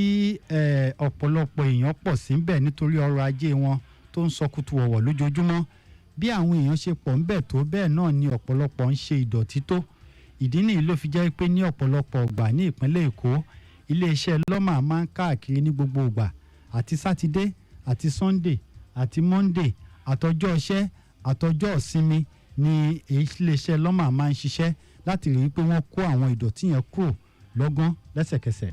ọ̀pọ̀lọpọ̀ èèyàn pọ̀ sí ń bẹ̀ nítorí ọrọ̀ ajé wọn tó ń sọkútù wọ̀wọ̀ lójoojúmọ́ bí àwọn èèyàn ṣe pọ̀ ń bẹ̀ tó bẹ́ẹ̀ náà ni ọ̀pọ̀lọpọ̀ ń ṣe ìdọ̀tí tó ìdí nìyí ló fi jẹ́ pé ní ọ̀pọ̀lọpọ̀ ọgbà ní ìpínlẹ̀ Èkó iléeṣẹ́ lọ́mà máa ń káàkiri ní gbogbo ìgbà àti sátidé àti sunday àti monday àtọjọ́ iṣẹ́ àtọjọ́ ìsinmi ni iléeṣẹ́ lọ́mà máa ń ṣiṣẹ́ láti rí i pé wọ́n kó àwọn ìdọ̀tí yẹn kúrò lọ́gán lẹ́sẹ̀kẹsẹ̀.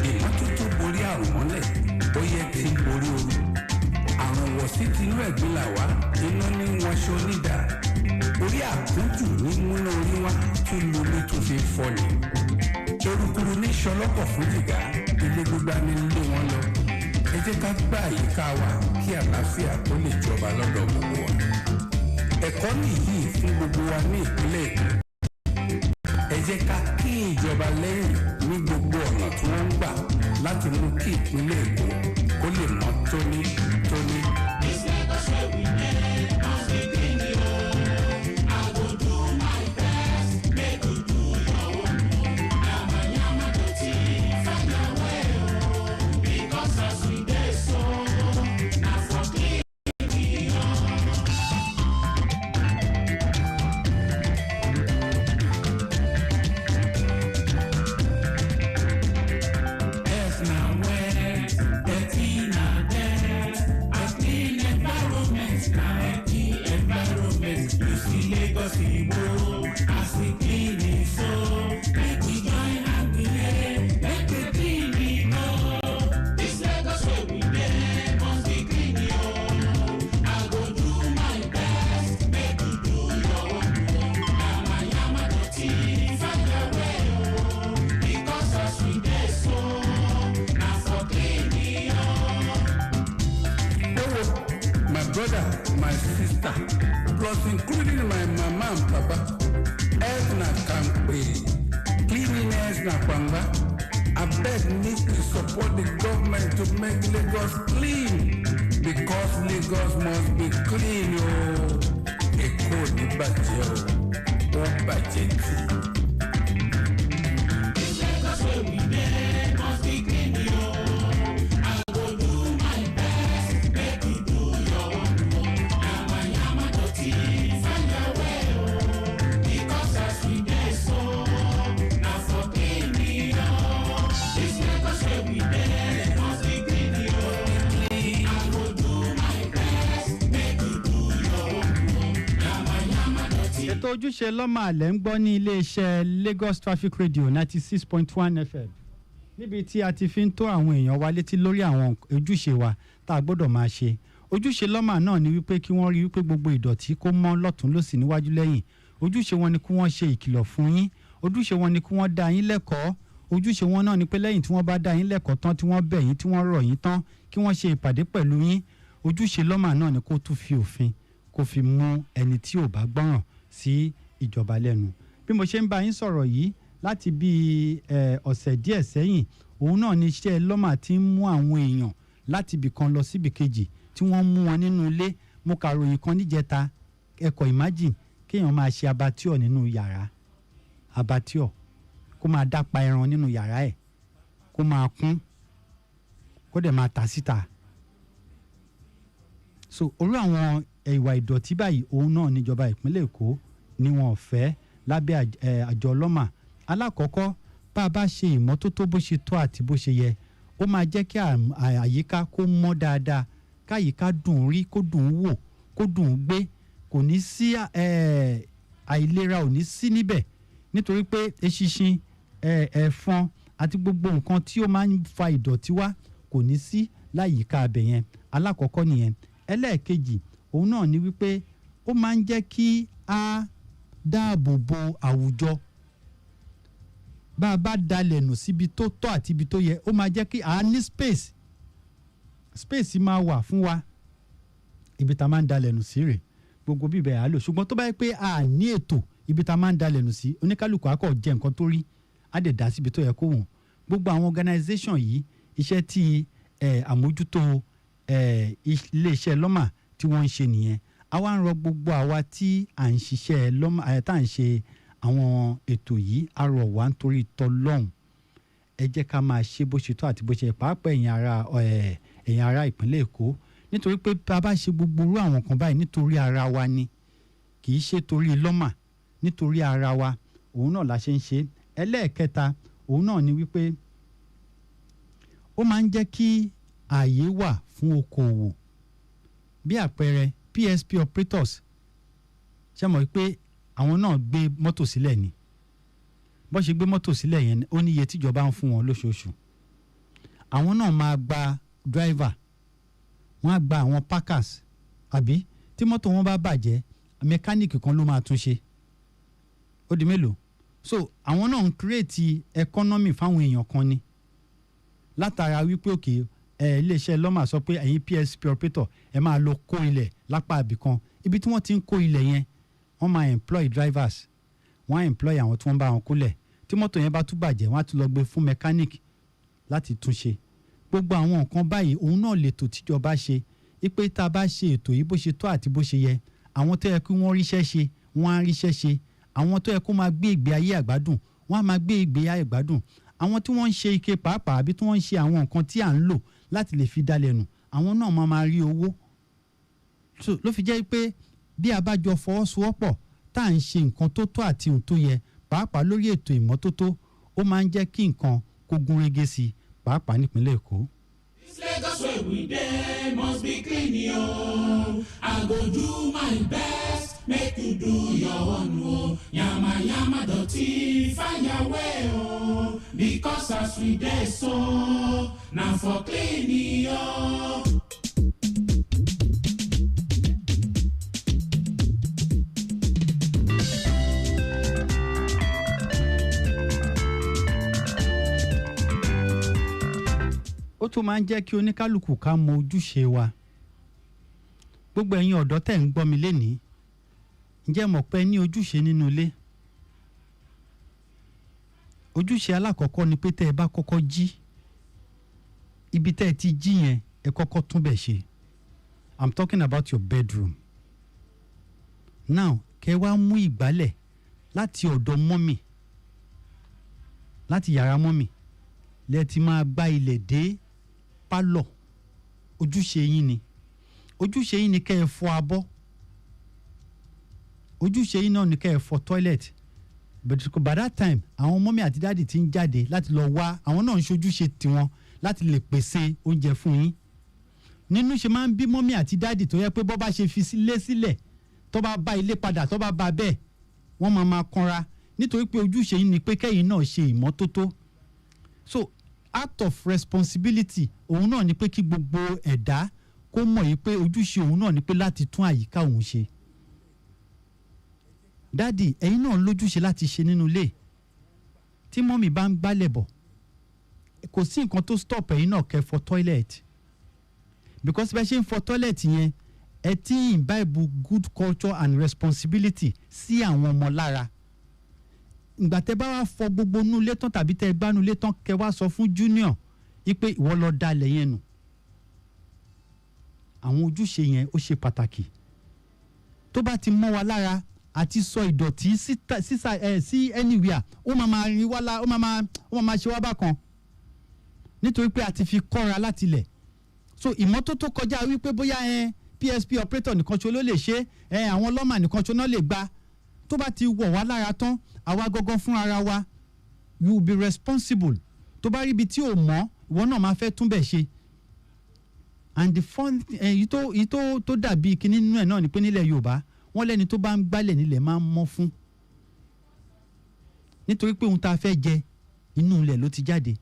ìmọ́tótó borí àrùn mọ́lẹ̀ ó yẹ kí n borí ooru àrùn wọ̀sí tinú ẹ̀gbin là wá iná ní wọn ṣe onídà orí àkójù ní múná orí wá kí lómi tó fi fọ́ ni erukuru ní sọlọ́pọ̀ fún jìgá ilé gbígbá ní ilé wọn lọ ẹ jẹ́ ká gbá àyíká wa kí àlàáfíà tó lè jọba lọ́dọ̀ gbogbo wa ẹ̀kọ́ nìyí fún gbogbo wa ní ìpínlẹ̀ Èkó ẹ jẹ́ ká kí ìjọba lẹ́yìn ní gbogbo ọ̀nà tí wọ́n ń gbà láti mú kí ìpínlẹ̀ Èkó kó lè mọ́ tónítóní. ojúṣe lọ́mọ àlẹ́ ń gbọ́ ní iléeṣẹ́ Lagos Traffic Radio 96.1 FM níbi tí a ti fi ń tó àwọn èèyàn wa létí lórí àwọn ojúṣe wa tá a gbọ́dọ̀ máa ṣe ojúṣe lọ́mọ náà ni wípé kí wọ́n rí wípé gbogbo ìdọ̀tí kó mọ́ lọ́tún lósì níwájú lẹ́yìn ojúṣe wọn ni kí wọ́n ṣe ìkìlọ̀ fún yín ojúṣe wọn ni kí wọ́n dá yín lẹ́kọ̀ọ́ ojúṣe wọn náà ni pé lẹ́yìn tí wọ́n bá dá yín lẹ́kọ̀ọ́ tán tí wọ́n bẹ̀ yín tí wọ́n rọ̀ yín tán kí wọ́n ṣe ìpàdé pẹ̀lú yín ojúṣe lọ́mọ náà ni kó tún fi òfin kó fi mú ẹni tí ò bá gbọ́ràn sí ìjọba lẹ́nu bí mo ṣe ń bá yín sọ̀rọ̀ yìí láti bí ọ̀sẹ̀ díẹ̀ sẹ́yìn òun náà ni iṣẹ́ lọ́mà ti ń mú àwọn èèyàn láti ibì kan lọ síbì kejì tí wọ́n mú wọn nínú ilé mo kà ròyìn kan níjẹta ẹ̀kọ́ imagine kéèyàn máa ṣe abatíọ̀ nínú yàrá abatíọ̀ kó máa dápa ẹran nínú yàrá ẹ̀ kó máa kún kó dẹ̀ máa tà síta so orí àwọn ìwà ìdọ̀tí báyìí òun náà níjọba ìpínlẹ̀ Èkó ni wọn ò fẹ́ lábẹ́ àjọ ọlọ́mà alákọ̀ọ́kọ́ bá a bá ṣe ìmọ́tótó bó ṣe tó àti bó ṣe yẹ ó máa jẹ́ kí àyíká kó mọ́ dáadáa káyíká dùn rí kó dùn wò kó dùn gbé kò ní sí àìlera ò ní sí níbẹ̀ nítorí pé eṣinṣin ẹ̀fọn àti gbogbo nǹkan tí ó máa ń fa ìdọ̀tí wá kò ní sí láyìíká abẹ̀ yẹn alákọ̀ọ́kọ́ nìyẹn ẹlẹ́ẹ̀kejì òun náà ni wípé ó máa ń jẹ́ kí a dáàbò bo àwùjọ. Bá a bá dalẹ̀ nù síbi tó tọ́ àti ibi tó yẹ, ó máa jẹ́ kí a ní space máa wà fún wa. Ibi tá a máa ń dalẹ̀ nù sí rè gbogbo bíbẹ̀ á lò, ṣùgbọ́n tó bá yẹ pé a ní ètò ibi tá a máa ń dalẹ̀ nù sí, oníkálukú akọ̀ jẹ́ nǹkan tó rí á dẹ̀ dá síbi tó yẹ kó wọ̀n. Gbogbo àwọn organisation yìí, iṣẹ́ tí àmójútó iléeṣẹ́ lọ́mà tí wọ́n ń ṣe nìyẹn. Àwa ń rọ gbogbo àwa tí à ń ṣiṣẹ́ lọ́mà tá à ń ṣe àwọn ètò yìí, a rọ̀ wá nítorí tọlọ́hun. Ẹ jẹ́ ká máa ṣe bó ṣe tó àti bó ṣe yẹ, pàápàá ẹ̀yin ará ìpínlẹ̀ Èkó, nítorí pé bá a bá ṣe gbogbo irú àwọn kan báyìí nítorí ara wa ni, kì í ṣe torí lọ́mà, nítorí ara wa òun náà la ṣe ń ṣe. Ẹlẹ́ẹ̀kẹta òun náà ni wípé ó máa ń jẹ́ kí ààyè wà fún okòwò. Bí àpẹẹrẹ PSP operators, ṣe mọ̀ pé àwọn náà gbé mọ́tò sílẹ̀ ni. Bó ṣe gbé mọ́tò sílẹ̀ yẹn, ó ní iye tíjọba ń fún wọn lóṣooṣù. Àwọn náà máa gba driver, wọ́n á gba àwọn packers, àbí tí mọ́tò wọn bá bàjẹ́ mẹkáníìkì kan ló máa tún ṣe. Ó di mélòó? So àwọn náà ń create economy fáwọn èèyàn kan ni. Látara wípé òkè iléeṣẹ́ lọ́mà sọ pé ẹ̀yin PSP operator ẹ máa lọ kó ilẹ̀ lápá ibì kan. Ibi tí wọ́n ti ń kó ilẹ̀ yẹn, wọ́n máa employ drivers, wọ́n á employ àwọn tí wọ́n bá wọn kólẹ̀. Tí mọ́tò yẹn bá tún bàjẹ́, wọ́n á tún lọ gbé fún mechanic láti tún ṣe. Gbogbo àwọn nǹkan báyìí òun náà lètò tíjọba ṣe. Ipe tá a bá ṣe ètò yìí bó ṣe tó àti bó ṣe yẹ, àwọn tó yẹ kí wọ́n ríṣẹ́ ṣe, wọ́n á ríṣẹ́ ṣe. Àwọn tó yẹ kó máa gbé ìgbé ayé àgbádùn, wọ́n á máa gbé ìgbé ayé àgbádùn. Àwọn tí wọ́n ń ṣe ike pàápàá àbí tí wọ́n ń ṣe àwọn nǹkan tí à ń lò láti lè fi dalẹ̀ nù, àwọn náà máa rí owó. So ló fi jẹ́ pé bí a bá jọ fọwọ́sowọ́pọ̀ tá à ń ṣe nǹkan tó tọ́ àti ohun tó yẹ, pàápàá lórí ètò ìmọ́tótó, ó máa ń jẹ́ kí nǹkan kó gún régé sí i, pàápàá nípínlẹ̀ Èkó. This Lagos way we dey must be clean, yo. I go do my best, make you do your own, oh. Yama yama dirty, find your way, oh. Because as we dey so, now for clean, yo. Ó tún máa ń jẹ́ kí oníkálukú ká mọ ojúṣe wa. Gbogbo ẹ̀yin ọ̀dọ́ tẹ̀ ń gbọ́ mi lénìí, ǹjẹ́ mọ̀ pé ní ojúṣe nínú ilé? Ojúṣe alákọ̀ọ́kọ́ ni pé tẹ́ ẹ bá kọ́kọ́ jí, ibi tẹ́ ẹ ti jí yẹn ẹ kọ́kọ́ tún bẹ̀ ṣe. I'm talking about your bedroom. Now kẹ́ wá mú ìgbálẹ̀ láti ọ̀dọ̀ mọ́mì, láti yàrá mọ́mì lẹ́ẹ̀ ti máa gbá ilẹ̀ dé pálọ̀. Ojúṣe yín ni. Ojúṣe yín ni kẹ́ ẹ fọ abọ́. Ojúṣe yín náà ni kẹ́ ẹ fọ toilet. But by that time àwọn mọ́mí àti dáàdì ti ń jáde láti lọ wá, àwọn náà ń ṣojúṣe tiwọn láti lè pèsè oúnjẹ fún yín. Nínú ṣe máa ń bí mọ́mí àti dáàdì tó yẹ pé bọ́ bá ṣe fi sílẹ̀ tó bá bá ilé padà tó bá bá bẹ́ẹ̀ wọ́n máa kanra, nítorí pé ojúṣe yín ni pé kẹ́yìn náà ṣe ìmọ́tótó. So act of responsibility òun náà ni pé kí gbogbo ẹ̀dá kó mọ̀ yìí pé ojúṣe òun náà ni pé láti tún àyíká òun ṣe. Dádì ẹ̀yin náà lójúṣe láti ṣe nínú ilé. Tí mọ́mì bá ń gbálẹ̀ bọ̀, kò sí nǹkan tó stop ẹ̀yin náà kẹ́ fọ toilet. Because bẹ́ẹ̀ ṣe ń fọ toilet yẹn, ẹ ti ń imbibe good culture and responsibility sí àwọn ọmọ lára. Ìgbà tẹ́ bá wá fọ gbogbo inú ilé tán tàbí tẹ́ gbá inú ilé tán, kẹ́ wá sọ fún junior wípé ìwọ lọ dalẹ̀ yẹn nù. Àwọn ojúṣe yẹn ó ṣe pàtàkì. Tó bá ti mọ́ wa lára àti sọ ìdọ̀tí sí anywhere, ó máa rí wá lá, ó máa ṣe wá bákan. Nítorí pé a ti fi kọ́ra láti ilẹ̀. So ìmọ́tótó kọjá wípé bóyá PSP operator nìkan ṣo ló lè ṣe, àwọn lọ́mà nìkan ṣo náà lè gba. Tó bá ti wọ̀ wá lára tán, àwa gangan fún ara wa, you will be responsible. Tó bá rí ibi tí ò mọ́, ìwọ náà máa fẹ́ tún bẹ̀ ṣe. And the fun èyí tó dàbí kinní nínú ẹ̀ náà ni pé nílẹ̀ Yorùbá wọ́n lẹ́ni tó bá ń gbálẹ̀ nílẹ̀ máa ń mọ́ fún. Nítorí pé ohun tá a fẹ́ jẹ inú ilẹ̀ ló ti jáde.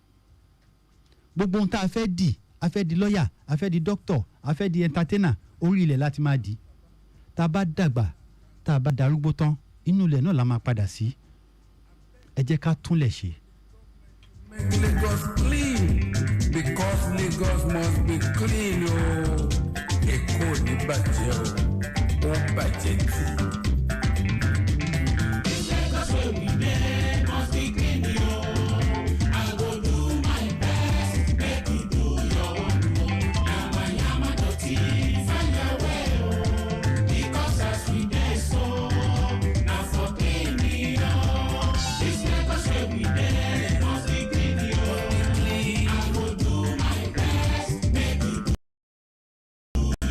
Gbogbo ohun tá a fẹ́ dì, a fẹ́ di lọ́yà, a fẹ́ di dókítọ̀, a fẹ́ di entertainer, orí ilẹ̀ láti máa dì. Tá a bá dàgbà, tá a bá darúgbó tán, inú ilẹ̀ náà la máa padà sí. Ẹ jẹ́ ká túnlẹ̀ ṣe. Make Lagos clean because Lagos must be clean o. Èkó ní bàjẹ́ o, ó bàjẹ́ tì. Lagos wey we dey must be clean o. I go do my best make you do your own o. Yama yama dirty find your way o. Because as we dey so, na for clean o. This Lagos wey we dey must be clean o. I go do my best make you do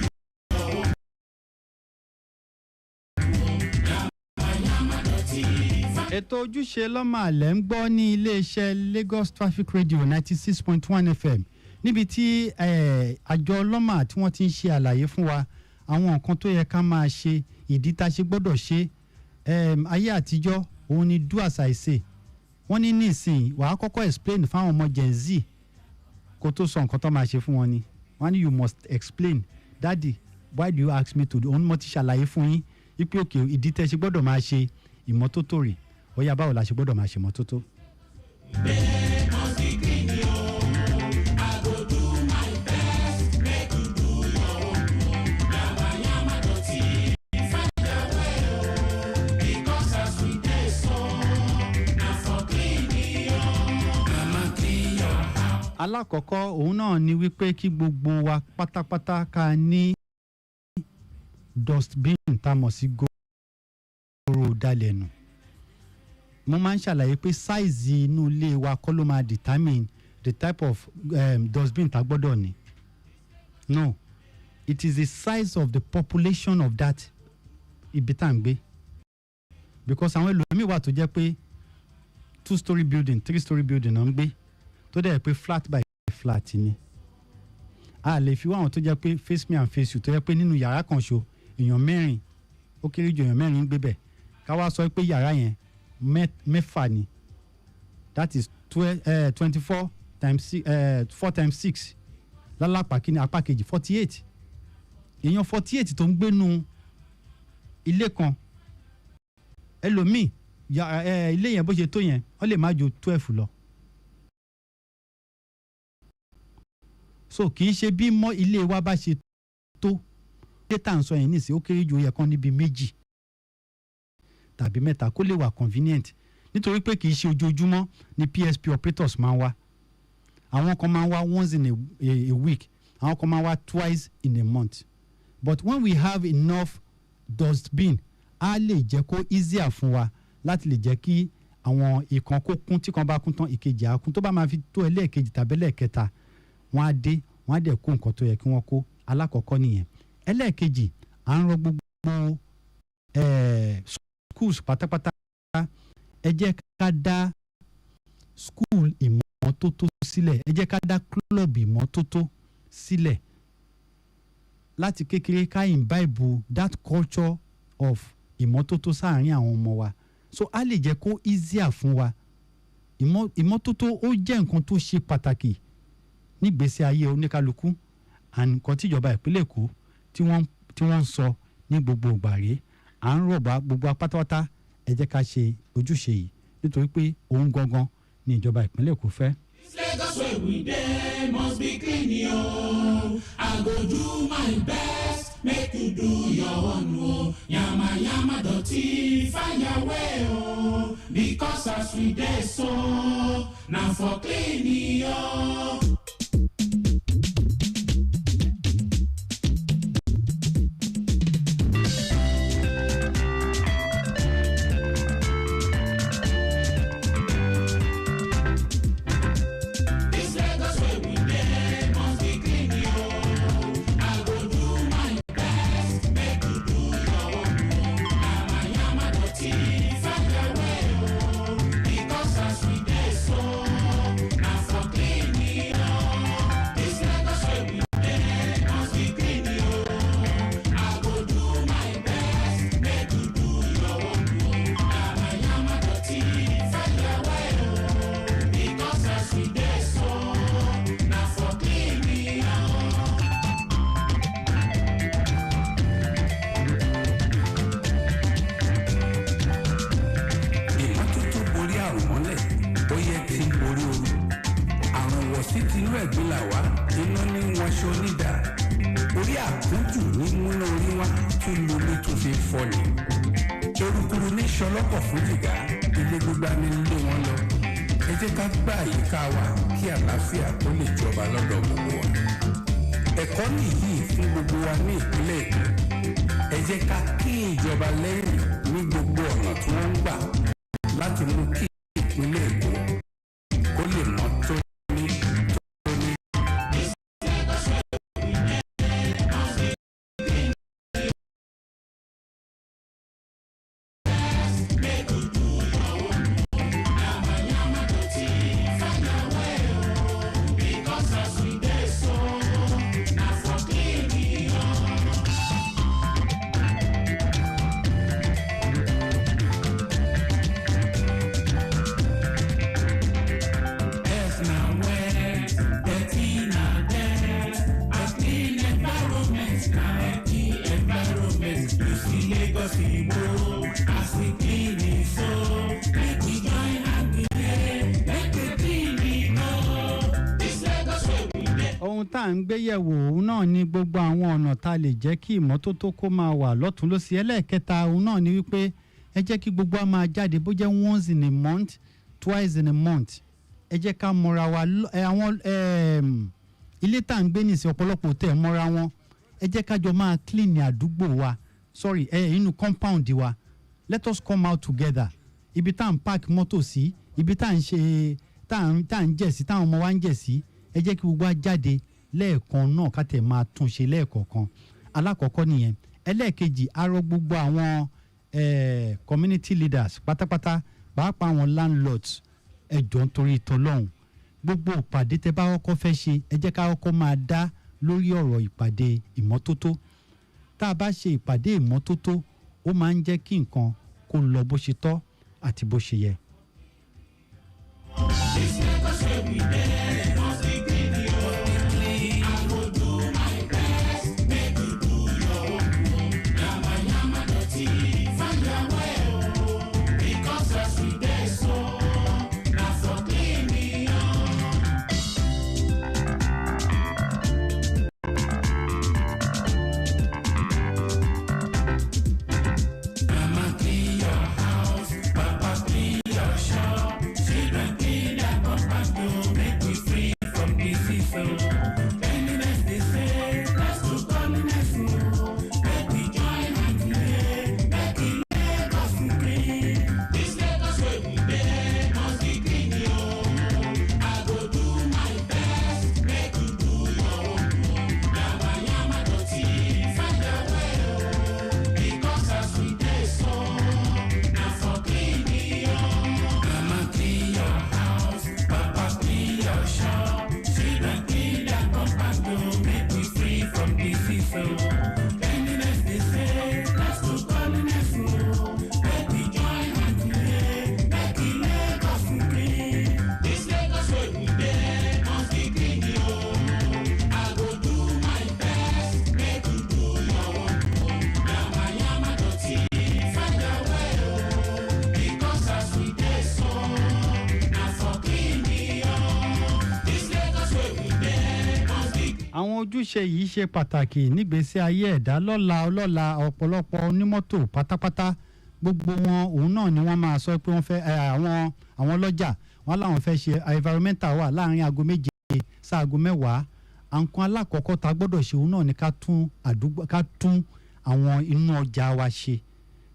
your own. Yama yama dirty. Ètò ojúṣe lọ́mọ àlẹ́ ń gbọ́ ní iléeṣẹ́ Lagos Traffic Radio 96.1 FM níbi tí àjọ ọlọ́mà tí wọ́n ti ń ṣe àlàyé fún wa àwọn nǹkan tó yẹ ká máa ṣe, ìdí tá a ṣe gbọ́dọ̀ ṣe. Ayé àtijọ́ òun ni do as I say. Wọ́n ní nísìnyí wàá kọ́kọ́ explain fáwọn ọmọ Gen Z kó tó sọ nǹkan tó máa ṣe fún wọn ni. Wọ́n ní you must explain. Daddy, why do you ask me to do? Òun mo ti ṣàlàyé fún yín wípé òkè ìdí tẹ́ ṣe gbọ́dọ̀ máa ṣe ìmọ́tótó rè. Ó yá báwo la ṣe gbọ́dọ̀ máa ṣe ìmọ́tótó. Alákọ̀ọ́kọ́ òun náà ni wípé kí gbogbo wa pátápátá ká ní dustbin tá a mọ̀ sí gòrò dálẹ̀nù. Mo máa ń ṣàlàyé pé size inú ilé wa kọ́ ló máa determine the type of dustbin tá a gbọ́dọ̀ ní. No, it is the size of the population of that ibi tá à ń gbé. Because àwọn ẹlòmíì wà tó jẹ́ pé 2-story building 3-story building náà ń gbé tó dẹ̀ pé flat by flat ni. A lè fi wá àwọn tó jẹ́ pé face me and face you tó jẹ́ pé nínú yàrá kan ṣo èèyàn mẹ́rin ó kéré jù èèyàn mẹ́rin ń gbé bẹ̀ ká wá sọ pé yàrá yẹn mẹ́fà ni, that is 24 times 4 times 6 lálápá kí ni apá kejì 48 èèyàn 48 tó ń gbénu ilé kan. Ẹlòmíì ilé yẹn bó ṣe tó yẹn ó lè má ju 12 lọ. So kì í ṣe bí mọ́ ilé wa bá ṣe tó data ń sọ yẹn nísìnyí ó kéré jù ó yẹ kán níbi méjì tàbí mẹ́ta kó lè wà convenient nítorí pé kì í ṣe ojoojúmọ́ ni PSP operators máa ń wá. Àwọn kan máa ń wá once in a week, àwọn kan máa ń wá twice in a month. But when we have enough dustbin á lè jẹ́ kó easier fún wa láti lè jẹ́ kí àwọn ìkan kó kún tí kan bá kún tán ìkejì á kún tó bá máa fi tó ẹlẹ́ẹ̀kejì tàbí ẹlẹ́ẹ̀kẹta wọ́n á dé wọ́n á dẹ̀ kó nǹkan tó yẹ kí wọ́n kó. Alákọ̀ọ́kọ́ nìyẹn. Ẹlẹ́ẹ̀kejì à ń rọ gbogbo schools pátápátá ẹ jẹ́ ká dá school ìmọ́tótó sílẹ̀, ẹ jẹ́ ká dá club ìmọ́tótó sílẹ̀ láti kékeré ká imbibe that culture of ìmọ́tótó sáàárín àwọn ọmọ wa so á lè jẹ́ kó easier fún wa. Ìmọ́tótó ó jẹ́ nǹkan tó ṣe pàtàkì nígbésí ayé oníkálukú and nǹkan tíjọba ìpínlẹ̀ Èkó tí wọ́n ń sọ ní gbogbo ìgbà rèé. À ń rọ̀bà gbogbo apátápátá ẹ jẹ́ ká ṣe ojúṣe yìí nítorí pé òun gangan ni ìjọba ìpínlẹ̀ Èkó fẹ́. Lagos wey we dey must be clean o. I go do my best make you do your own o. Yama yama dirty find your way o. Because as we dey so na for clean o. Because as we dey so, na for clean. ṣọlọ́kọ̀ fún jìgá ilé gbígbá ní ilé wọn lọ ẹ jẹ́ ká gbá àyíká wa kí àlàáfíà tó lè jọba lọ́dọ̀ gbogbo wa ẹ̀kọ́ nìyí fún gbogbo wa ní ìpínlẹ̀ èkó ẹ jẹ́ ká kí ìjọba lẹ́yìn ní gbogbo ọ̀nà tí wọ́n ń gbà láti mú kí ìpínlẹ̀ èkó kó lè mọ́ tó ní tó ní. ohun tá à ń gbé yẹ̀wò òun náà ni gbogbo àwọn ọ̀nà tá a lè jẹ́ kí ìmọ́tótó kó máa wà lọ́tún lósì ẹlẹ́ẹ̀kẹta òun náà ni wípé ẹ jẹ́ kí gbogbo wa máa jáde bó jẹ́ once in a month twice in a month ẹ jẹ́ ká mọra wa àwọn ilé tá à ń gbé nìsín ọ̀pọ̀lọpọ̀ tẹ̀ mọ́ra wọn ẹ jẹ́ ká jọ máa clean ní àdúgbò wa inú compound wa let us come out together ibi tá à ń park mọ́tò sí ibi tá à ń ṣe tá à ń jẹ̀ sí táwọn ọmọ wa ń jẹ̀ sí ẹ jẹ́ kí gbogbo wa jáde lẹ́ẹ̀kan náà ká tẹ̀ máa tún ṣe lẹ́ẹ̀kọ̀ọ̀kan alákọ̀ọ́kọ́ nìyẹn ẹlẹ́ẹ̀kejì arọ gbogbo àwọn community leaders pátápátá pàápàá àwọn landlords ẹjọ́ nítorí ìtọ́lọ́hún gbogbo ìpàdé tẹ bá kọ́kọ́ fẹ́ ṣe ẹ jẹ́ ká kọ́kọ́ máa dá lórí ọ̀rọ̀ ìpàdé ìmọ́tótó tá a bá ṣe ìpàdé ìmọ́tótó ó máa ń jẹ́ kí nǹkan kó lọ bó ṣe tọ́ àti bó ṣe yẹ. àwọn ojúṣe yìí ṣe pàtàkì nígbésí ayé ẹ̀dá lọ́la ọ̀pọ̀lọpọ̀ onímọ́tò pátápátá gbogbo wọn òun náà ni wọ́n máa sọ pé wọ́n fẹ́ àwọn ọlọ́jà wọn láwọn fẹ́ ṣe environmental wà láàrin aago 7 sáago 10 àǹkan alákọ̀ọ́kọ́ tá a gbọ́dọ̀ ṣe òun náà ni ká tún àwọn inú ọjà wa ṣe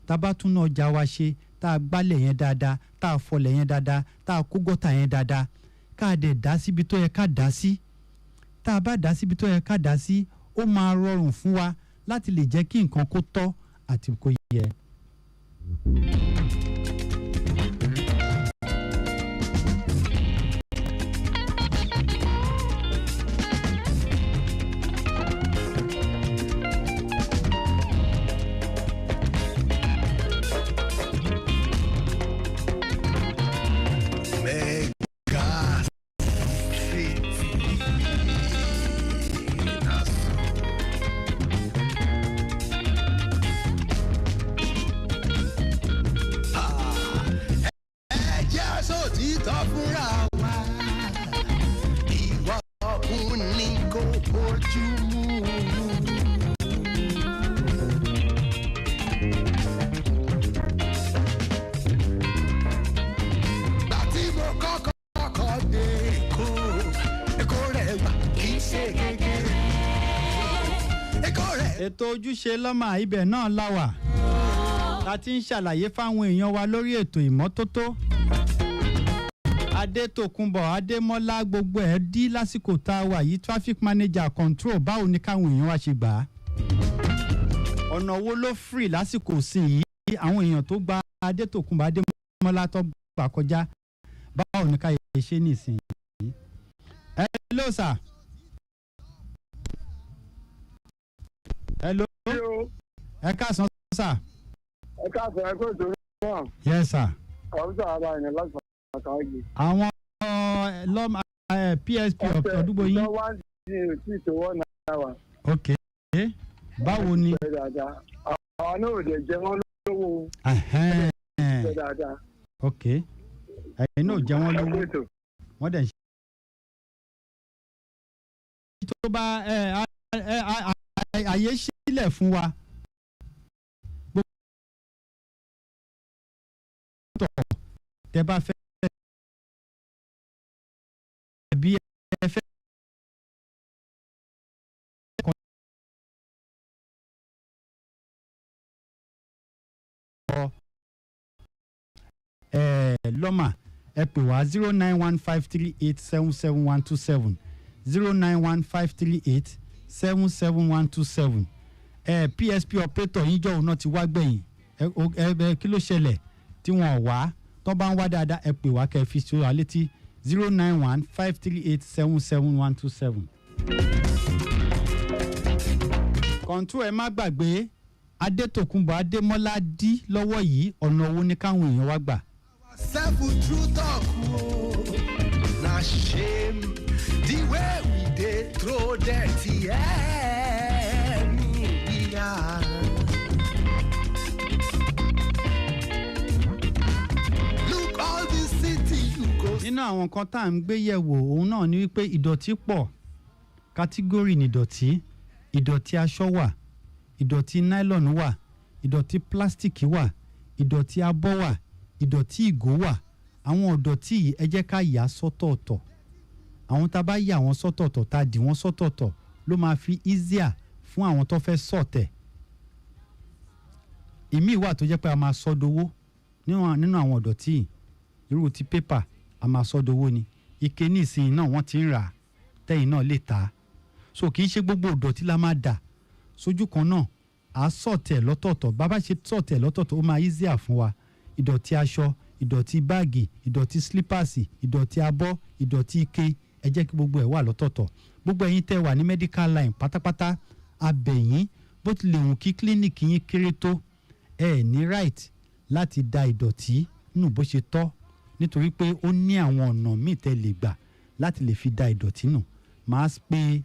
tá a bá tún inú ọjà wa ṣe tá a gbálẹ̀ yẹn dáadáa tá a fọlẹ̀ yẹn dáadáa tá a kó gọ́tà yẹn dáadáa ká a dẹ̀ dá síbi tó yẹ ká dá sí tá a bá dá síbi tó yẹ ká dá sí ó máa rọrùn fún wa láti lè jẹ́ kí nǹkan kó tọ́ àti kó yẹ. ètò ojúṣe lọ́mà ibẹ̀ náà láwà láti ń ṣàlàyé fáwọn èèyàn wa lórí ètò ìmọ́tótó. Adétòkunbọ̀ Adémọ́lá gbogbo ẹ̀ dí lásìkò tá a wà yìí traffic manager control báwo ni káwọn èèyàn wa ṣe gbà á. ọ̀nà wo ló free lásìkò sí yìí àwọn èèyàn tó gba Adétòkunbọ̀ Adémọ́lá tó gbà kọjá báwo ni ká yẹ ṣe nísìnyí. Hello sir. Hello. Ẹ káàsán sir. Ẹ káàsán ẹ kó ìṣòro náà. Yes sir. Ọ̀rọ̀ ara ẹ̀yìn láti àkàwé. Àwọn lọ́mọ PSP ọ̀dúgbò yín. Ọ̀sẹ̀ wá ní ìrètí ìṣòwò náà. Ok. Báwo ni. Àwọn náà ò dẹ̀ jẹ wọ́n lówó. Ok. Ẹ̀yin náà jẹ wọ́n lówó. Wọ́n dẹ̀ ń ṣe. Tó bá àyè sílẹ̀ fún wa. Tẹ bá fẹ́ bí ẹ fẹ́ lọ́mà ẹ pè wá 09153877127 09153877127 PSP operator yín jọ̀wọ́ náà ti wá gbẹ̀yìn kí ló ṣẹlẹ̀ tí wọ́n wá tó bá ń wá dáadáa ẹ pè wá kẹ́ fi ṣe wá létí 09153877127. kọ̀ǹtù ẹ má gbàgbé Adétòkunbọ̀ Adémọ́lá dí lọ́wọ́ yìí ọ̀nà owó ní káwọn èèyàn wá gbà. Self true talk, na shame the way we dey throw dirty yeah. Look all the city you go. Nínú àwọn kan tá à ń gbé yẹ̀wò òun náà ni wípé ìdọ̀tí pọ̀ kátígórì ní ìdọ̀tí aṣọ wà ìdọ̀tí nylon wà ìdọ̀tí plastic wà ìdọ̀tí abọ́ wà ìdọ̀tí ìgò wà àwọn ìdọ̀tí yìí ẹ jẹ́ ká yà sọ́tọ̀ọ̀tọ̀ àwọn tá a bá yà wọ́n sọ́tọ̀ọ̀tọ̀ tá a dì wọ́n sọ́tọ̀ọ̀tọ̀ ló máa fi easier fún àwọn tó fẹ́ sọ̀tẹ̀ ìmíì wà tó jẹ́ pé a máa sọ́dowó nínú àwọn ìdọ̀tí yìí irú ti pépà a máa sọ́dowó ni ike ní ìsinyìí náà wọ́n ti ń rà tẹ́yìn náà lè tà á so kì í ṣe gbogbo ìdọ̀tí la máa dà sójú kan náà à sọ̀tẹ̀ lọ́tọ̀ọ̀tọ̀ bàbá ṣe sọ̀tẹ̀ lọ́tọ̀ọ̀tọ̀ ó máa easier fún wa ìdọ̀tí aṣọ ìdọ̀tí báàgì ìdọ̀tí slípàsì ìdọ̀tí abọ́ ìdọ̀tí ike ẹ jẹ́ kí gbogbo ẹ̀ wà lọ́tọ̀ọ̀tọ̀ gbogbo ẹ̀yin tẹ́ wà ní medical line pátápátá abẹ̀yìn bó tilẹ̀ wù kí kílíníkì yín kéré tó ẹ ní right láti da ìdọ̀tí nù bó ṣe tọ́ nítorí pé ó ní àwọn ọ̀nà míì tẹ́ lè gbà láti lè fi da ìdọ̀tí nù máa pe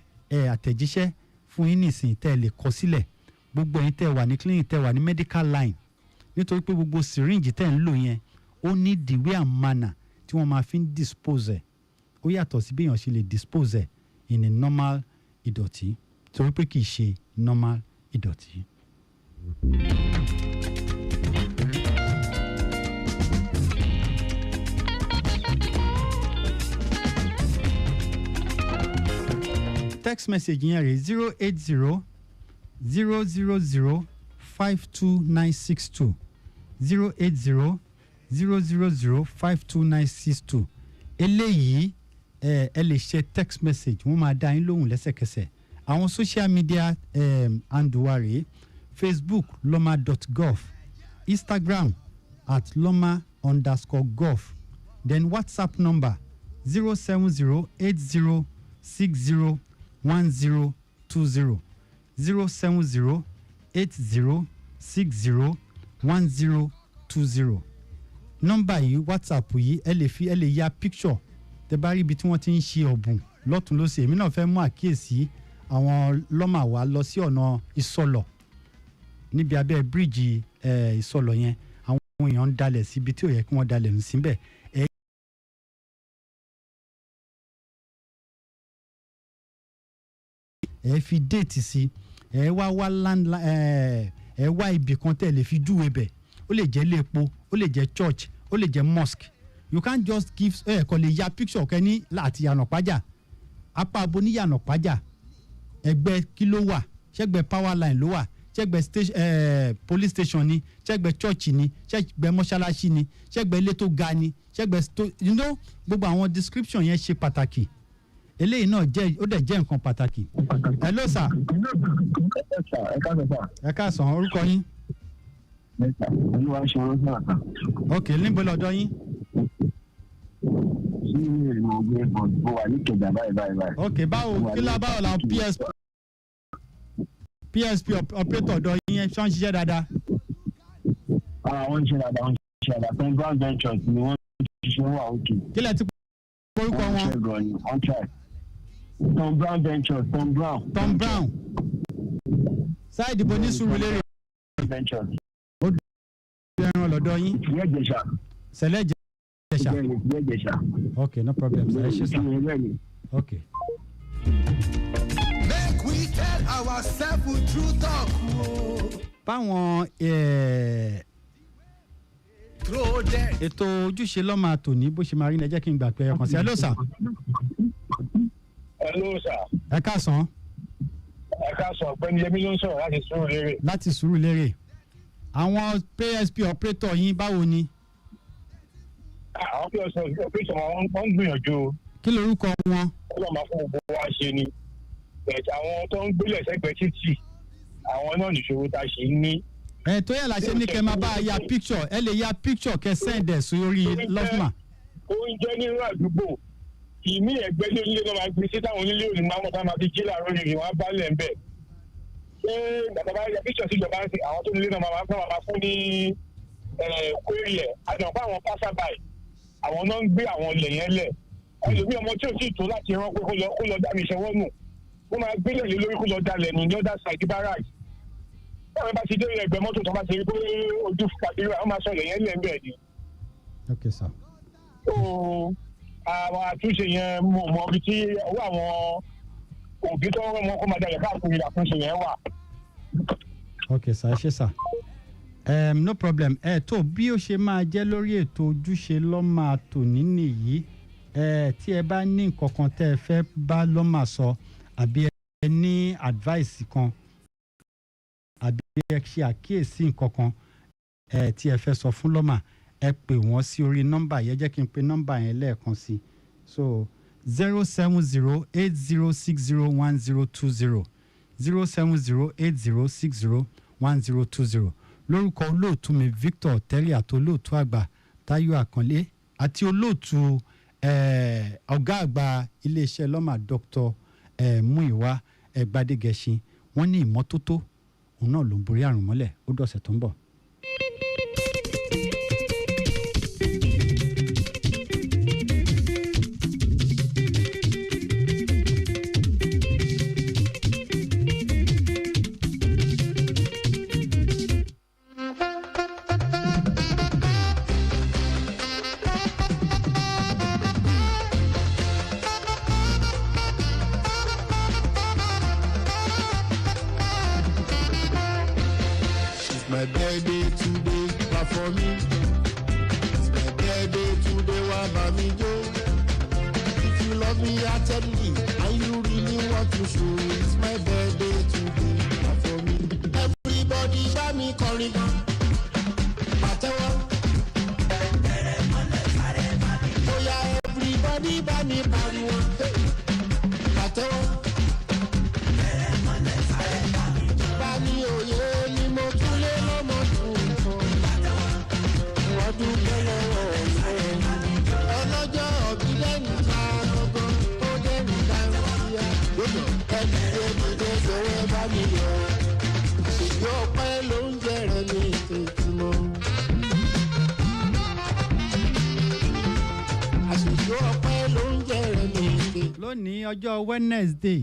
àtẹ̀jíṣẹ́ fún yín nìsín tẹ́ lè kọ sílẹ̀ gbogbo ẹ̀yin tẹ́ wà ní clinic tẹ́ wà ní medical line nítorí pé gbogbo syringe tẹ́ ń lò yẹn ó ní the way and manner tí wọ́n máa fi ń dispose ẹ̀ ó yàtọ̀ sí bí èèyàn ṣe lè dispose ẹ̀ in a normal ìdọ̀tí torí pé kì í ṣe normal ìdọ̀tí. Text message yẹn rè 080-000-52962 080-000-52962 eléyìí ẹ lè ṣe text message wọ́n máa dá yín lóhùn lẹ́sẹ̀kẹsẹ̀ àwọn social media handle wa rèé Facebook loma.gov Instagram at loma_gov then WhatsApp number 07080601020 07080601020 nọ́mbà yìí WhatsApp yìí ẹ lè ya picture tẹ́ bá rí ibi tí wọ́n ti ń ṣe ọ̀bùn lọ́tún lọ́sẹ̀ èmi náà fẹ́ mú àkíyèsí àwọn lọ́mà wa lọ sí ọ̀nà ìsọlọ̀ níbi abẹ́ bíríìjì ìsọlọ̀ yẹn àwọn èèyàn ń dalẹ̀ síbi tí ò yẹ kí wọ́n dalẹ̀ nù síbẹ̀ ẹ fi déètì sí ẹ wá ibì kan tẹ́ lè fi júwe bẹ̀ ó lè jẹ́ iléepo ó lè jẹ́ church ó lè jẹ́ mosque you can't just give kò lè ya picture kẹ́ni láti yànnà pàjà apá abo ní yànnà pàjà ẹgbẹ́ kí ló wà ṣẹ́gbẹ́ power line ló wà ṣẹ́gbẹ́ police station ni ṣẹ́gbẹ́ church ni ṣẹ́gbẹ́ mọ́ṣáláṣí ni ṣẹ́gbẹ́ ilé tó ga ni ṣẹ́gbẹ́ gbogbo àwọn description yẹn ṣe pàtàkì eléyìí náà ó dẹ̀ jẹ́ nǹkan pàtàkì. hello sir. ẹ káàsán orúkọ yín. olúwa ṣe ọ̀rọ̀ náà kan. ok níbo lọ́dọ̀ yín. sí ìrìn ògbé bọ̀ wà ní kẹjà báyìí. ok báwo làwọn PSP operator ọ̀dọ̀ yín ṣọ́ ń ṣiṣẹ́ dáadáa. wọ́n ń ṣe dáadáa Tom Brown Ventures ni wọ́n ṣiṣẹ́ wà òkè. kí lẹ ti orúkọ wọn. Tom Brown Ventures Tom Brown. sáìdì bo ní Sùúrùlérè. ó dùn ẹran lọ́dọ̀ yín. sẹ̀lẹ̀ Ìjẹ̀ṣà. ok no problem sir ẹ ṣe sá. ok. Make we tell ourselves true talk. báwọn ètò ojúṣe lọ́mọ àtòní bó ṣe máa rí ní ẹ jẹ́ kí n gbà pé ẹ̀kan sí ẹ ló sà. hello sir. ẹ káàsán. ẹ káàsán ọ̀gbẹ́ni Yẹmí ló ń sọ̀rọ̀ láti Sùúrùlérè. láti Sùúrùlérè. àwọn PSP operator yín báwo ni. àwọn PSP operator wọn ń gbìyànjú. kí lorúkọ wọn. ó lọ́ọ́ máa fún gbogbo wa ṣe ni. bẹ̀ẹ̀ àwọn tó ń gbélé sẹ́gbẹ̀ẹ́ títì àwọn náà nìṣòro tá a ṣe ń ní. tó yẹ láṣẹ ní kẹ́ máa bá a ya picture ẹ lè ya picture kẹ́ send ẹ̀ sórí lọ́fùmá. oúnjẹ nínú àdúgbò ìmí ẹgbẹ́ ní onílé náà máa gbé sí táwọn onílé òní máa mọ̀ tá máa fi jí làárọ̀ rìn wọ́n á bá lẹ̀ ń bẹ̀. ṣé bàbá ya picture sí ìjọba ń sìn àwọn tó nílé náà máa fún ní query ẹ̀ àdàn fún àwọn passerby àwọn náà ń gbé àwọn ilẹ̀ yẹn lẹ̀ ẹlòmíì ọmọ tí ò tí ì tó láti rán pé kó lọ dá mi ṣọwọ́ nù wọ́n máa gbélé lé lórí kó lọ dalẹ̀ nù ní ọ̀dà side barrage. báwo bá ti dé ẹgbẹ́ mọ́tò tó bá ti rí pé ojú kàdúrà wọ́n máa sọ ilẹ̀ yẹn lẹ́ńbẹ̀ẹ́ ni. ok sir. àwọn àtúnṣe yẹn mo mọ ibi tí owó àwọn òbí tó rán wọn kó máa dalẹ̀ káàkiri àtúnṣe yẹn wà. ok sir ẹ ṣé sir. no problem tó bí ó ṣe máa jẹ́ lórí ètò ojúṣe lọ́mọ àtòní nìyí tí ẹ bá ní nǹkan kan tẹ́ ẹ fẹ́ bá lọ́mọ sọ àbí ẹ ní advice kan àbí ẹ ṣe àkíyèsí nǹkan kan tí ẹ fẹ́ sọ fún lọ́mọ ẹ pè wọ́n sí orí nọ́mbà yẹn jẹ́ kí n pe nọ́mbà yẹn lẹ́ẹ̀kan sí so 07080601020 07080601020 lórúkọ olóòtú mi Victor Terry àti olóòtú àgbà Táyọ̀ Àkànlé àti olóòtú ọ̀gá àgbà iléeṣẹ́ lọ́mà Dr. Múyìwá Gbádégẹṣin wọ́n ní ìmọ́tótó òun náà ló ń borí àrùn mọ́lẹ̀ ó dọ̀sẹ̀ tó ń bọ̀. My birthday today, clap for me. It's my birthday today, what about me, Joe? If you love me heartedly and you really want to show, it's my birthday today, clap for me. Everybody buy me calling. Pàtẹ́wọ́. Oh yeah, everybody buy me pariwo. Pàtẹ́wọ́. Bani òye ni mo tún lé lọ́mọ tuntun. Wọ́n dúpẹ́ lọ́wọ́ ọ̀rẹ́ mi. Ọlọ́jọ́ ọ̀bí lẹ́yìn ta lọ́gán ó dẹ́nu dáńsíá. Ẹni dé sọ̀rọ̀ bá mi yọ. Ìyá ọpẹ́ ló ń jẹ̀rẹ̀ ní ìtẹ̀tìmọ́. Àṣìṣe ọpẹ́ ló ń jẹ̀rẹ̀ ní ìtẹ̀tìmọ́. lónìí ọjọ́ Wednesday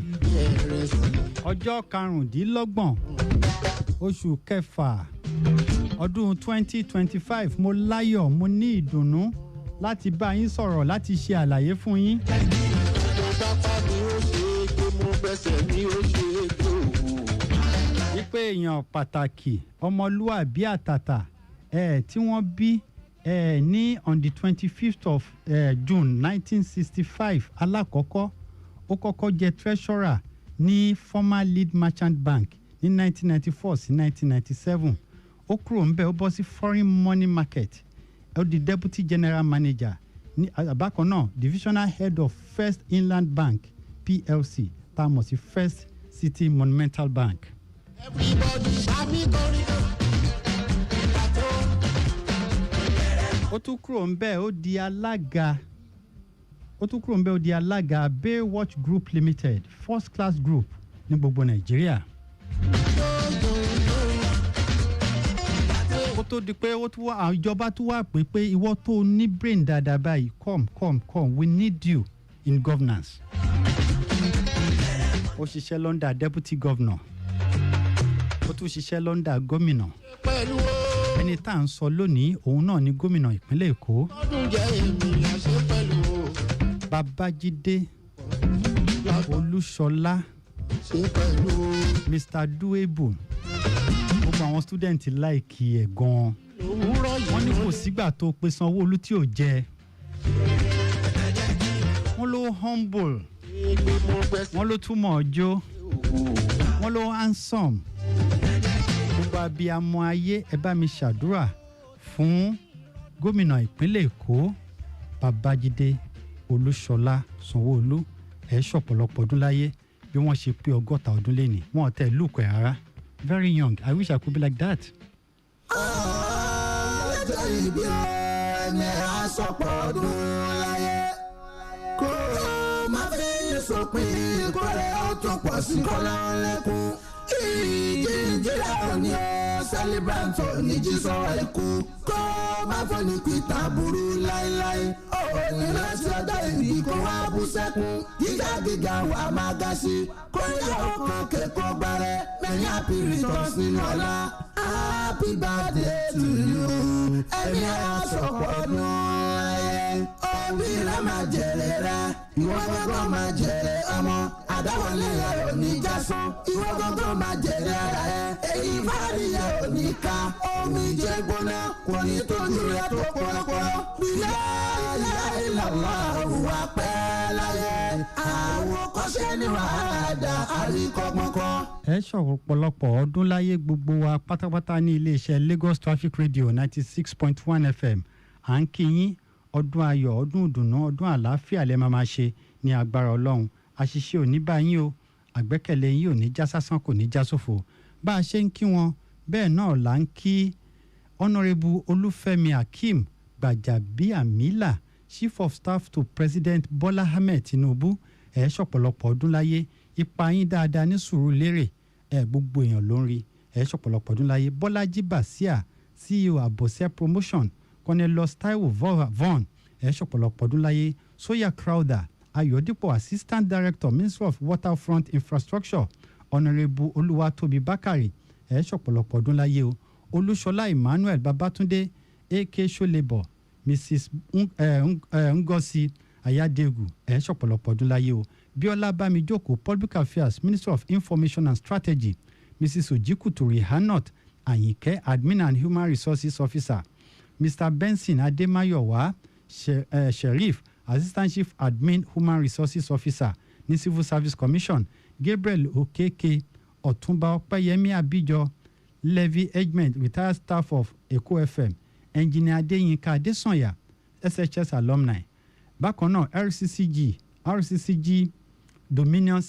ọjọ́ karùndínlọ́gbọ̀n oṣù kẹfà ọdún 2025 mo láyọ̀ mo ní ìdùnnú láti bá yín sọ̀rọ̀ láti ṣe àlàyé fún yín. Mo dápá ni ó ṣe é gbé, mo gbẹ́sẹ̀ ni ó ṣe é gbé òwò. wípé èèyàn pàtàkì ọmọlúàbí àtàtà tí wọ́n bí ní on the 25th of June 1965 alákọ̀ọ́kọ́ ó kọ́kọ́ jẹ́ treasurer ní former lead merchant bank ní 1994 sí 1997 ó kúrò ń bẹ̀ ó bọ́ sí foreign money market ó di deputy general manager ní àbákan náà divisional head of First Inland Bank PLC tá a mọ̀ sí First City Monumental Bank. ó tún kúrò ń bẹ̀ ó di alága Baywatch Group Limited First Class Group ní gbogbo Nàìjíríà. ó tó di pé ìjọba tún wà pé ìwọ tó ní brain dáadáa báyìí come we need you in governance. ó ṣiṣẹ́ lọ́ndà deputy governor ó tún ṣiṣẹ́ lọ́ndà gómìnà ẹni tá à ń sọ lónìí òun náà ni gómìnà ìpínlẹ̀ Èkó Babájídé Olúṣọlá Mr. Duebu gbogbo àwọn student láìkí ẹ̀ gan-an wọ́n ní kò sígbà tó pe Sanwó-Olú tí ò jẹ wọ́n ló humble wọ́n ló túmọ̀ ọjọ́ wọ́n ló handsome gbogbo abiyamọ ayé ẹ bá mi ṣàdúrà fún gómìnà ìpínlẹ̀ Èkó Babájídé Olúṣọlá Sanwó-Olú ẹ̀ ṣọ̀pọ̀lọpọ̀ ọdún láyé bí wọ́n ṣe pé 60 ọdún lẹ́nìí wọ́n tẹ̀ lùkọ̀ ẹ̀ rárá. Very young. I wish I could be like that. Celebrant ní jísọ ẹkú kó má fọ́ ní pìtà burú láéláé ó ní láti ọjọ́ ìbí kó wá bú sẹ́kún gíga wà máa ga sí kó yẹ ọkàn kẹ́kọ̀ọ́ gbárẹ́ many happy returns nínú ọ̀la happy birthday to you ẹ̀mí àṣọpọ̀ ọdún láyé òbí rẹ̀ máa jèrè rẹ̀ ìwọ gbọ́dọ̀ máa jèrè ọmọ àdáwọlé rẹ̀ ò ní jásán ìwọ gbọ́dọ̀ máa jèrè ara rẹ̀ èyí fàríyà ò ní ká omi jẹ́ gbóná kò ní tójú rẹ̀ tó pọ̀rọ̀pọ̀rọ̀ bílẹ̀ ìlàlá òwúwa pẹ́ láyé àwọn kọ́ṣẹ́ ní wàhálà àríkọ́gbọ́nkọ́. ẹ ṣọ̀pọ̀lọpọ̀ ọdún láyé gbogbo wa pátápátá ní iléeṣẹ́ Lagos Traffic Radio 96.1 FM à ń kí yín ọdún ayọ̀ ọdún ìdùnnú ọdún àlàáfíà lẹ máa ṣe ní agbára Ọlọ́run àṣìṣe ò ní bá yín o àgbẹ́kẹ̀lé yín ò ní já sásán kò ní já sófo bá a ṣe ń kí wọn bẹ́ẹ̀ náà là ń kí Honourable Olúfẹ́mi Akeem Gbajabiamila Chief of Staff to President Bola Ahmed Tinubu ẹ̀ ṣọ̀pọ̀lọpọ̀ ọdún láyé ipa yín dáadáa ní Sùúrùlérè ẹ̀ gbogbo èèyàn ló ń rí ẹ̀ ṣọ̀pọ̀lọpọ̀ ọdún láyé Bọ́lájí Bàsíà CEO Àbọ̀sẹ̀ Promotion Cornelius Taiwo Von ẹ̀ ṣọ̀pọ̀lọpọ̀ ọdún láyé Soya Crowder Ayọ̀dípò Assistant Director Ministry of Waterfront Infrastructure Honourable Olúwatóbi Bákàrè ẹ̀ ṣọ̀pọ̀lọpọ̀ ọdún láyé o Olúṣọlá Emmanuel Babátúndé AK Ṣólébọ̀ Mrs Ngozi Ayádégù ẹ̀ ṣọ̀pọ̀lọpọ̀ ọdún láyé o Bíọ́lá Bámijókòó Public Affairs Minister of Information and Strategy Mrs Ojikutu Rihanot Àyìnkẹ́ Admin and Human Resources Officer Mr Benson Adémáyọ̀wá Sheriff Assistant Chief Admin Human Resources Officer ní Civil Service Commission Gabriel Okeke Ọ̀túnba Ọpẹ́yẹmí Abíjọ Levy Edgement Retired Staff of Èkó FM Engineer Adéyínká Adésànyà SHS Alumni bákan náà RCCG Dominion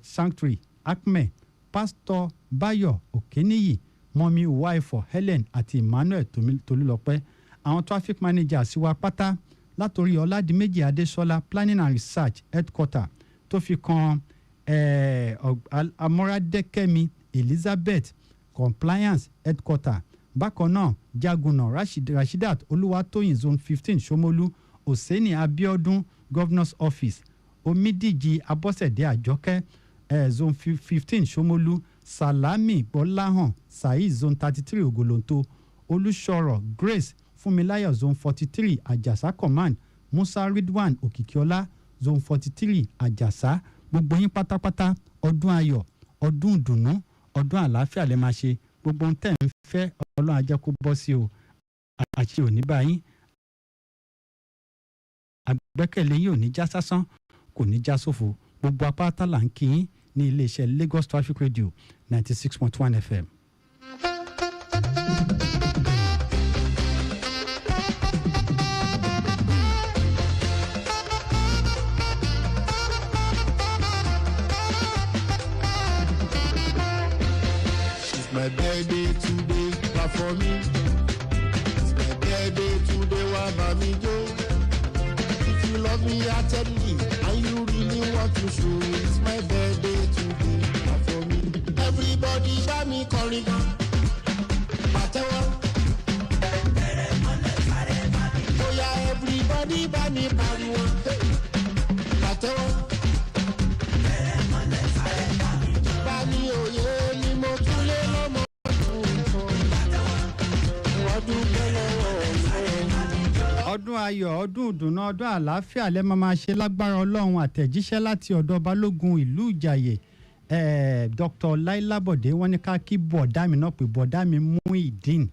Sanctuary Acme Pastor Bayo Okeniyi Mọ́mí Uwaifọ̀ Helen àti Emmanuel Tolúlọpẹ́ àwọn traffic managers wa pátá látòrí Ọládìméjì Adéṣọlá Planning and Research Headquarter tó fi kan Amọ́rádékẹ́mi Elizabeth Compliance Headquarter bákan náà Jagunna Rashidat Olúwatóyìn Zone 15 Ṣómólú Òsénì Abíọ́dún Governor's Office Omídíjì Abọ́sẹ̀dé Àjọkẹ́ Zone 15 Ṣómólú Salami Gbọ́láhàn Saheed Zone 33 Ògòlóńtó Olúṣọ̀rọ̀ Grace Fúnmiláyọ̀ Zone 43 Àjàsá Command Musa Ridwan Òkìkíọlá Zone 43 Àjàsá gbogbo yín pátápátá ọdún ayọ̀ ọdún ìdùnnú ọdún àlàáfíà lè máa ṣe gbogbo ohun tẹ́ ń fẹ́ Ọlọ́run á jẹ́ kó bọ́ sí o àṣẹ òní báyìí àgbẹ́kẹ̀lé yín ò ní já sásán kò ní já sófo gbogbo apáta là ń kí yín ní iléeṣẹ́ Lagos Traffic Radio 96.1 FM. My birthday today, clap for me. It's my birthday today, why mommy go? If you love me heartedly and you really want to show, it's my birthday today, clap for me. Everybody buy me calling. Patewa. Oh yeah, everybody buy me pariwo. Patewa. Bani oye ni mo tún lé lọ́mọ ọdún ayọ̀ ọdún ìdùnnú ọdún àlàáfíà lẹ́ máa ṣe lágbára ọlọ́run. àtẹ̀jíṣẹ́ láti ọ̀dọ̀ balógun ìlú ìjàyè Dr. Lai Labode wọ́n ní ká kí bọ̀dá mi náà pé bọ̀dá mi Muideen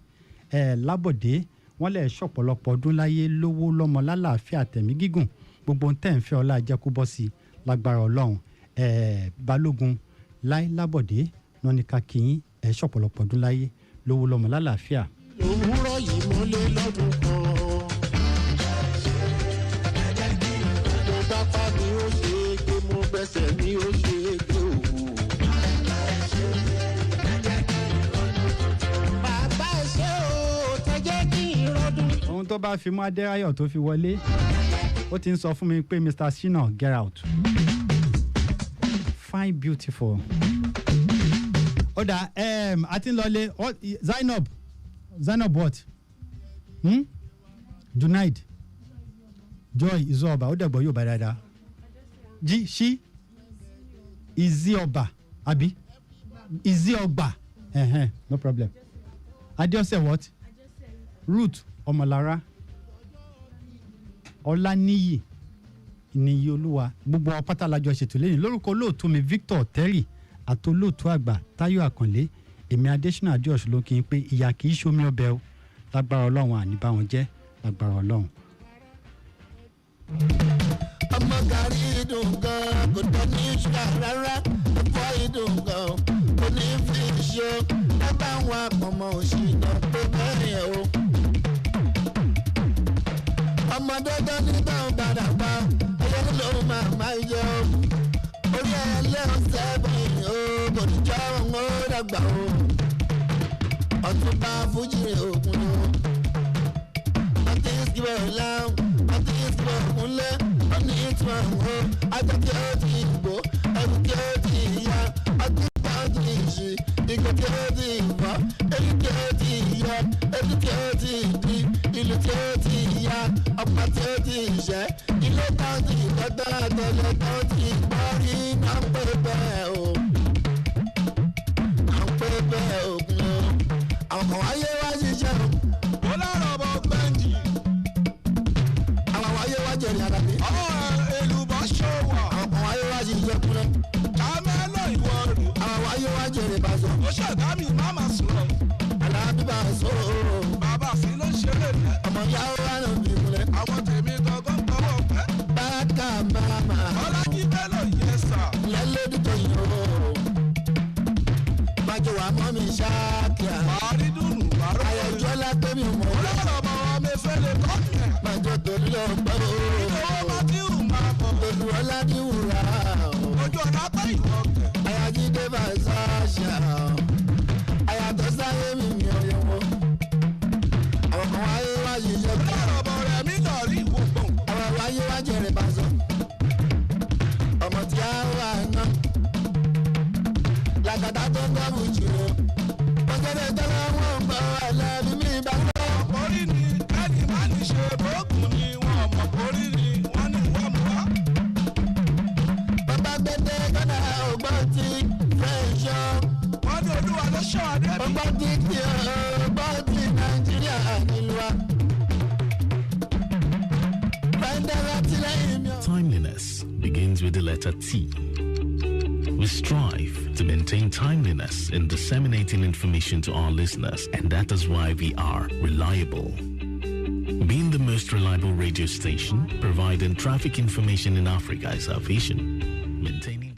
Labode wọ́n lè ṣọ̀pọ̀lọpọ̀ ọdún láyé lówó lọ́mọ lálàáfíà tẹ̀mí gígùn gbogbo ń tẹ̀ ń fẹ́ ọlá jẹ́ kó bọ́ sí lágbára ọlọ́run. Balógun Lai Labode náà ní ká kí yín ṣọ̀pọ̀lọpọ̀ ọdún láyé lówó lọ́mọ lálàáfíà. òwúrọ̀ yìí mo lé lọ́dún kan. mo gbápá mi ó ṣe é gbé mo gbẹ́sẹ̀ mi ó ṣe é gbé òwú. bàbá ẹ ṣé o tẹ́jẹ́ kí n rọ́dún. ohun tó bá fi mú Adéráyọ̀ tó fi wọlé ó ti ń sọ fún mi pé Mr. Shina get out. Fine, beautiful. Oda, àti lọlé Zainab what? Junaid, Joy Izoba, ó dẹ̀gbọ́ yóò bá dáadáa. She Izioba, Abi Izioba, no problem. Adiose what? Ruth Ọmọlára, Ọláníyì Níyì Olúwa, gbogbo apáta lájọ ṣètò lẹ́yìn lórúkọ olóòtú mi Victor Terry àti olóòtú àgbà Táyọ̀ Àkànlé èmi Adésínà Adéọ̀ṣù ló kí n pé ìyà kì í ṣomi ọbẹ̀ o lágbára Ọlọ́run àní bá wọn jẹ́ lágbára Ọlọ́run. ọmọ gàrí dùn gan kò tọ́ ní ṣúgà rárá ẹ̀fọ́ ìdùn gan kò ní fi ṣó ẹ bá wọn àpọ̀mọ́ òṣìnà tó bẹ́ẹ̀ o. ọmọdé tó ní táwọn padà pa ẹyẹ ló máa yẹ o. orí ẹlẹ́ ọ̀sẹ̀ bẹ́ẹ̀ o kò ní jọ́ wọn ó dàgbà o. ọ̀túnba fújì òkun ni o. ọtí ìsìnkú láwọn ọtí ìsìnkú òkúnlẹ̀ ọ̀nì ìtumọ̀ o. ajá tí ó ti gbó ẹni tí ó ti yá ọtí tí ó ti ṣí ìgbà tí ó ti bọ̀ èyí tí ó ti yọ èyí tí ó ti di ìlú tí ó ti yá ọ̀pá tí ó ti ṣẹ́ ilé tó ti gbọ́dọ̀ àtẹ̀lẹ́ tó ti gbọ́ rí náà pé bẹ́ẹ̀ o. náà pé bẹ́ẹ̀ òkun o. àwọn kan wáyé wá ṣiṣẹ́ o. ó lọ́rọ̀ bọ́ gbẹ́ǹjì. àwọn wáyé wá jẹ̀rì àdàbí. èlùbọ́ ṣòwò. àwọn kan wáyé wá ṣiṣẹ́ kúnlẹ̀. kàmẹ́lò ìwọ rè. àwọn wáyé wá jẹ̀rì bàzọ́. ó ṣẹ̀dá mi má máa sọ̀rọ̀. alábíbà sọ̀rọ̀. bàbá sí ló ṣe lè fẹ́. ọmọ yàrá wà ló ń bí múlẹ̀. àwọn tèmi gangan tọwọ́ pẹ́. báàkà máma. ọlájí bẹ́lọ̀ yẹ sà. lẹ́lẹ́dì tó yìn o. májò wà mọ́ mi ṣáàkìá. màárí dùnú màárọ̀. ayọ̀jọ́ lágbé mi mọ̀. olóòrò ọmọ wọn mi fẹ́ lè kọ́ kẹ̀. májò tòlú lọ gbọ́ o. ìdòwò máa ti rù máa bọ̀. tòlú ọlá ní wùrà o. ojú ọ̀nà apá ìwọ̀ kẹ̀. ayájídé bá ṣáṣà o. ayàtọ̀ sáyé mi mi ọ̀yọ́ wọn. àwọn kan wáyé wá ṣiṣẹ́ kí. olóòrò ọmọ rẹ̀ mi náà rí ìwògbọ̀n. àwọn wáyé wá jẹrẹ bá sọ. ọmọ tí a wà náà. làgàtà tó ń gbọ́ bùjì o. ọ̀sẹ̀dẹ̀ tọ́lá wọn ń gbọ́ ẹlẹ́bí mi bá gbọ́. orí ni ẹni má ní ṣe bóògùn ni wọn mọ̀ orí ni wọ́n ní wọ́n mú wá. bàbá gbẹdẹ kọ́nà ògbọ́n ti fẹ́ ṣọ́. wọ́n ní olúwa ló ṣọ́ adé mi. ọgbọ́n ti ti ọgbọ́n ti Nàìjíríà nílùú wa. Timeliness begins with the letter T. We strive to maintain timeliness in disseminating information to our listeners, and that is why we are reliable. Being the most reliable radio station, providing traffic information in Africa is our vision. Maintaining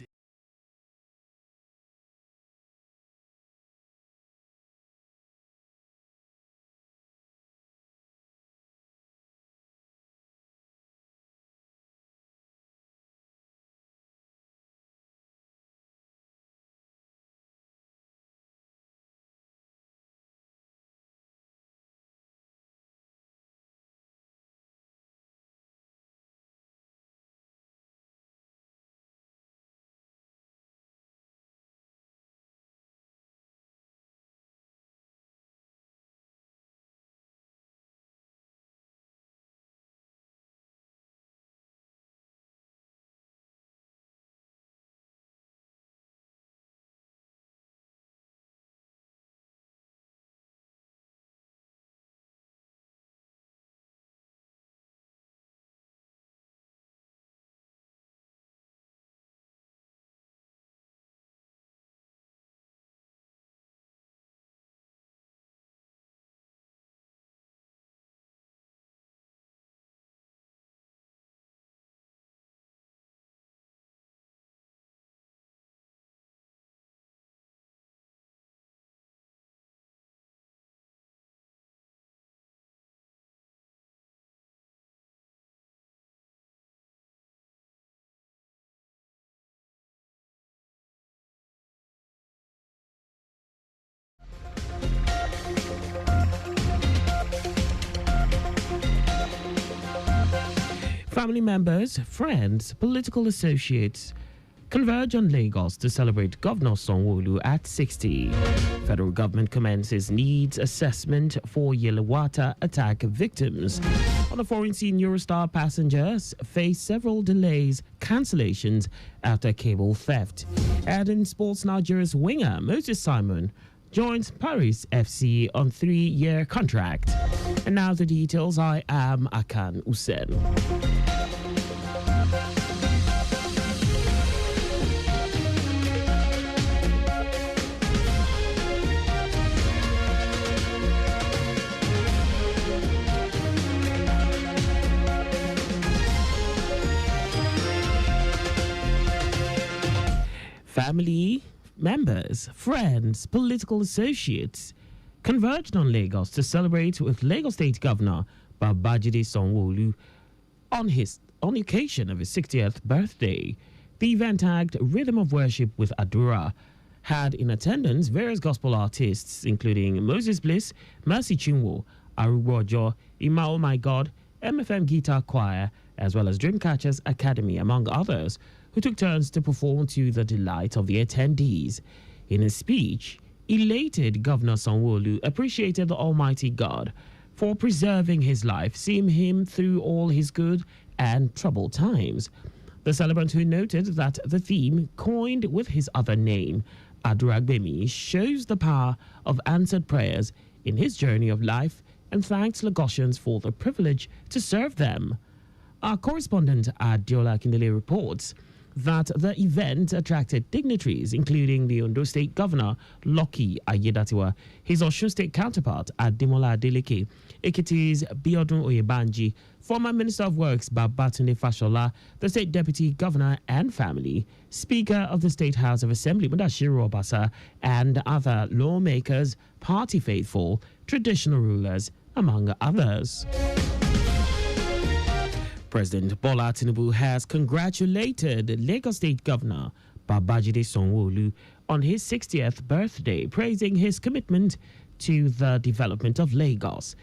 Family members, friends, political associates converge on Lagos to celebrate Governor Sanwo-Olu at 60. Federal government commences needs assessment for Yelawata attack victims. On the foreign scene, Eurostar passengers face several delays, cancellations after cable theft. And in sports, Nigeria's winger Moses Simon joins Paris FC on 3-year contract. And now the details. I am Akan Usen. Family members, friends, political associates converged on Lagos to celebrate with Lagos State Governor Babajide Sanwo-Olu on the occasion of his 60th birthday. The event, tagged Rhythm of Worship with Adura, had in attendance various gospel artists including Moses Bliss, Mercy Chinwo, Arugbojo, Ima Oh My God, MFM Guitar Choir, as well as Dreamcatchers Academy, among others, who took turns to perform to the delight of the attendees. In his speech, elated Governor Sanwo-Olu appreciated the Almighty God for preserving his life, seeing him through all his good and troubled times. The celebrant, who noted that the theme, coined with his other name, Aduragbemi, shows the power of answered prayers in his journey of life, and thanked Lagosians for the privilege to serve them. Our correspondent Adiola Kindele reports that the event attracted dignitaries, including the Ondo State Governor, Lucky Ayedatiwa, his Osun State counterpart, Ademola Adeleke, Ekiti's Biodun Oyebanji, former Minister of Works, Babatunde Fashola, the State Deputy Governor and family, Speaker of the State House of Assembly, Mudashiru Obasa, and other lawmakers, party faithful, traditional rulers, among others. President Bola Tinubu has congratulated Lagos State Governor Babajide Sanwo-Olu on his 60th birthday, praising his commitment to the development of Lagos.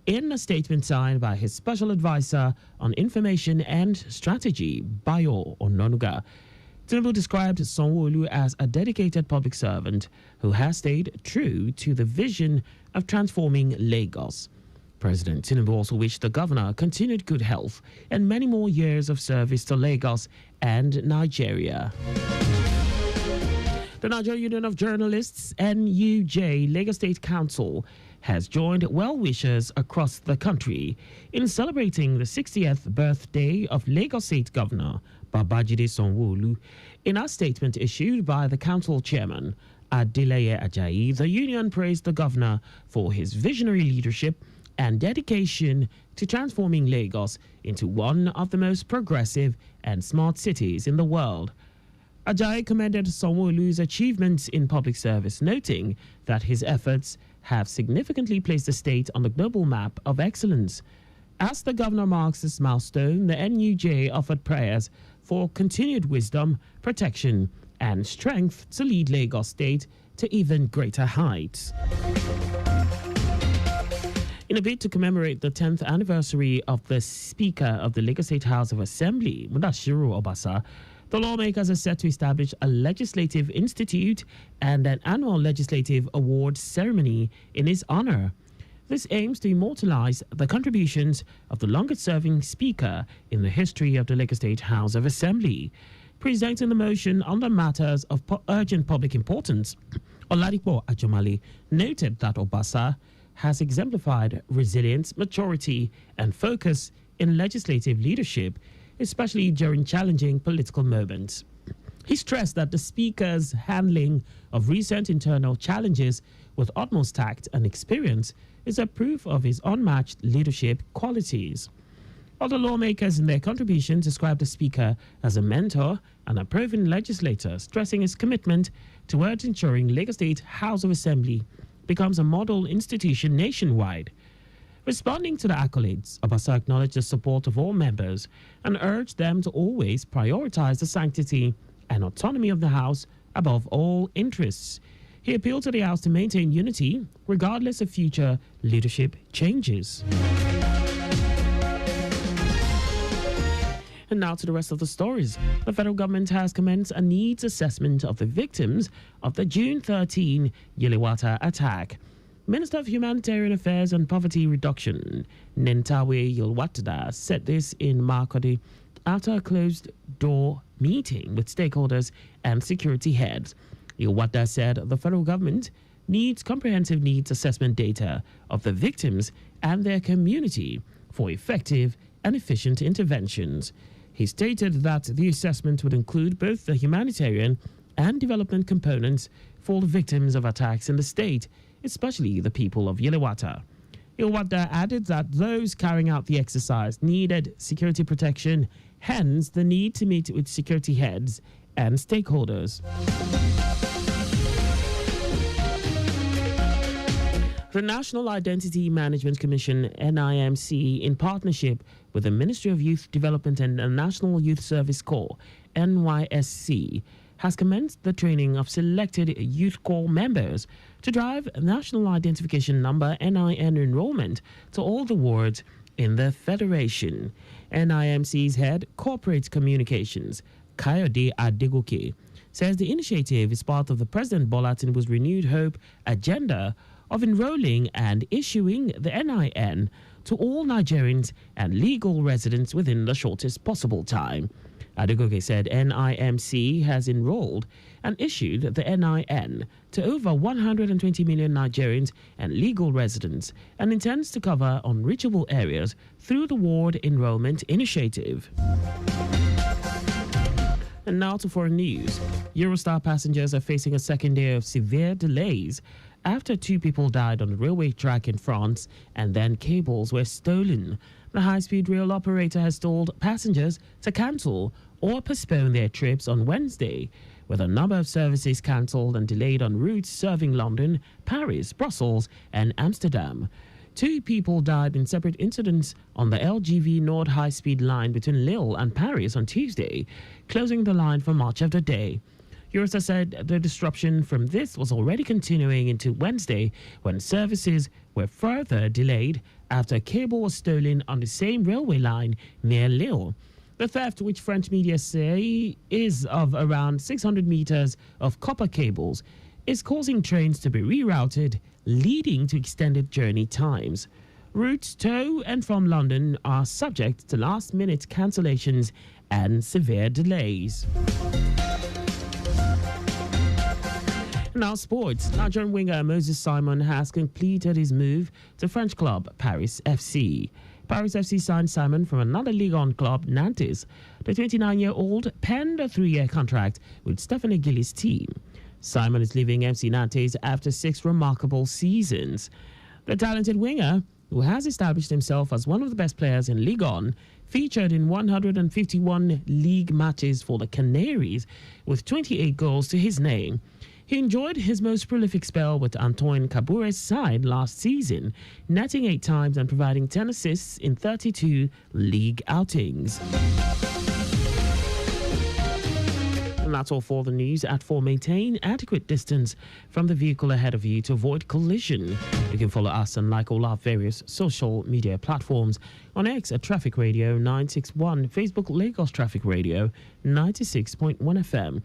In a statement signed by his special advisor on information and strategy, Bayo Ononuga, Tinubu described Sanwo-Olu as a dedicated public servant who has stayed true to the vision of transforming Lagos. President Tinubu also wished the governor continued good health and many more years of service to Lagos and Nigeria. The Nigerian Union of Journalists, NUJ, Lagos State Council, has joined well-wishers across the country in celebrating the 60th birthday of Lagos State Governor Babajide Sanwo-Olu. In a statement issued by the council chairman, Adeleye Ajayi, the union praised the governor for his visionary leadership and dedication to transforming Lagos into one of the most progressive and smart cities in the world. Ajayi commended Sanwo-Olu's achievements in public service, noting that his efforts have significantly placed the state on the global map of excellence. As the governor marks this milestone, the NUJ offered prayers for continued wisdom, protection, and strength to lead Lagos State to even greater heights. In a bid to commemorate the 10th anniversary of the Speaker of the Lagos State House of Assembly, Mudashiru Obasa, the lawmakers are set to establish a legislative institute and an annual legislative awards ceremony in his honor. This aims to immortalize the contributions of the longest-serving Speaker in the history of the Lagos State House of Assembly. Presenting the motion on the matters of urgent public importance, Oladipo Ajomale noted that Obasa has exemplified resilience, maturity, and focus in legislative leadership, especially during challenging political moments. He stressed that the Speaker's handling of recent internal challenges with utmost tact and experience is a proof of his unmatched leadership qualities. Other lawmakers in their contributions described the Speaker as a mentor and a proven legislator, stressing his commitment towards ensuring Lagos State House of Assembly becomes a model institution nationwide. Responding to the accolades, Obasa acknowledged the support of all members and urged them to always prioritize the sanctity and autonomy of the House above all interests. He appealed to the House to maintain unity regardless of future leadership changes. And now to the rest of the stories. The federal government has commenced a needs assessment of the victims of the June 13 Yelewata attack. Minister of Humanitarian Affairs and Poverty Reduction, Nentawe Yelwatada, said this in Makodi after a closed-door meeting with stakeholders and security heads. Yelwatada said the federal government needs comprehensive needs assessment data of the victims and their community for effective and efficient interventions. He stated that the assessment would include both the humanitarian and development components for the victims of attacks in the state, especially the people of Yelewata. Yelewata added that those carrying out the exercise needed security protection, hence the need to meet with security heads and stakeholders. The National Identity Management Commission, NIMC, in partnership with the Ministry of Youth Development and the National Youth Service Corps, NYSC, has commenced the training of selected Youth Corps members to drive National Identification Number, NIN, enrollment to all the wards in the Federation. NIMC's head, Corporate Communications, Kayode Adegoke, says the initiative is part of the President Bola Tinubu's renewed hope agenda of enrolling and issuing the NIN to all Nigerians and legal residents within the shortest possible time. Adegoke said NIMC has enrolled and issued the NIN to over 120 million Nigerians and legal residents and intends to cover unreachable areas through the ward enrollment initiative. And now to foreign news. Eurostar passengers are facing a second day of severe delays after 2 people died on the railway track in France and then cables were stolen. The high-speed rail operator has told passengers to cancel or postpone their trips on Wednesday, with a number of services cancelled and delayed on routes serving London, Paris, Brussels and Amsterdam. 2 people died in separate incidents on the LGV Nord high-speed line between Lille and Paris on Tuesday, closing the line for much of the day. Eurostar said the disruption from this was already continuing into Wednesday when services were further delayed after a cable was stolen on the same railway line near Lille. The theft, which French media say is of around 600 meters of copper cables, is causing trains to be rerouted, leading to extended journey times. Routes to and from London are subject to last-minute cancellations and severe delays. Now sports. Nigerian winger Moses Simon has completed his move to French club Paris FC. Paris FC signed Simon from another Ligue 1 club, Nantes. The 29-year-old penned a 3-year contract with Stephane Gilly's team. Simon is leaving FC Nantes after 6 remarkable seasons. The talented winger, who has established himself as one of the best players in Ligue 1, featured in 151 league matches for the Canaries with 28 goals to his name. He enjoyed his most prolific spell with Antoine Kaboure's side last season, netting 8 times and providing 10 assists in 32 league outings. And that's all for the news. At 4, maintain adequate distance from the vehicle ahead of you to avoid collision. You can follow us and like all our various social media platforms. On X at Traffic Radio 961, Facebook Lagos Traffic Radio 96.1 FM.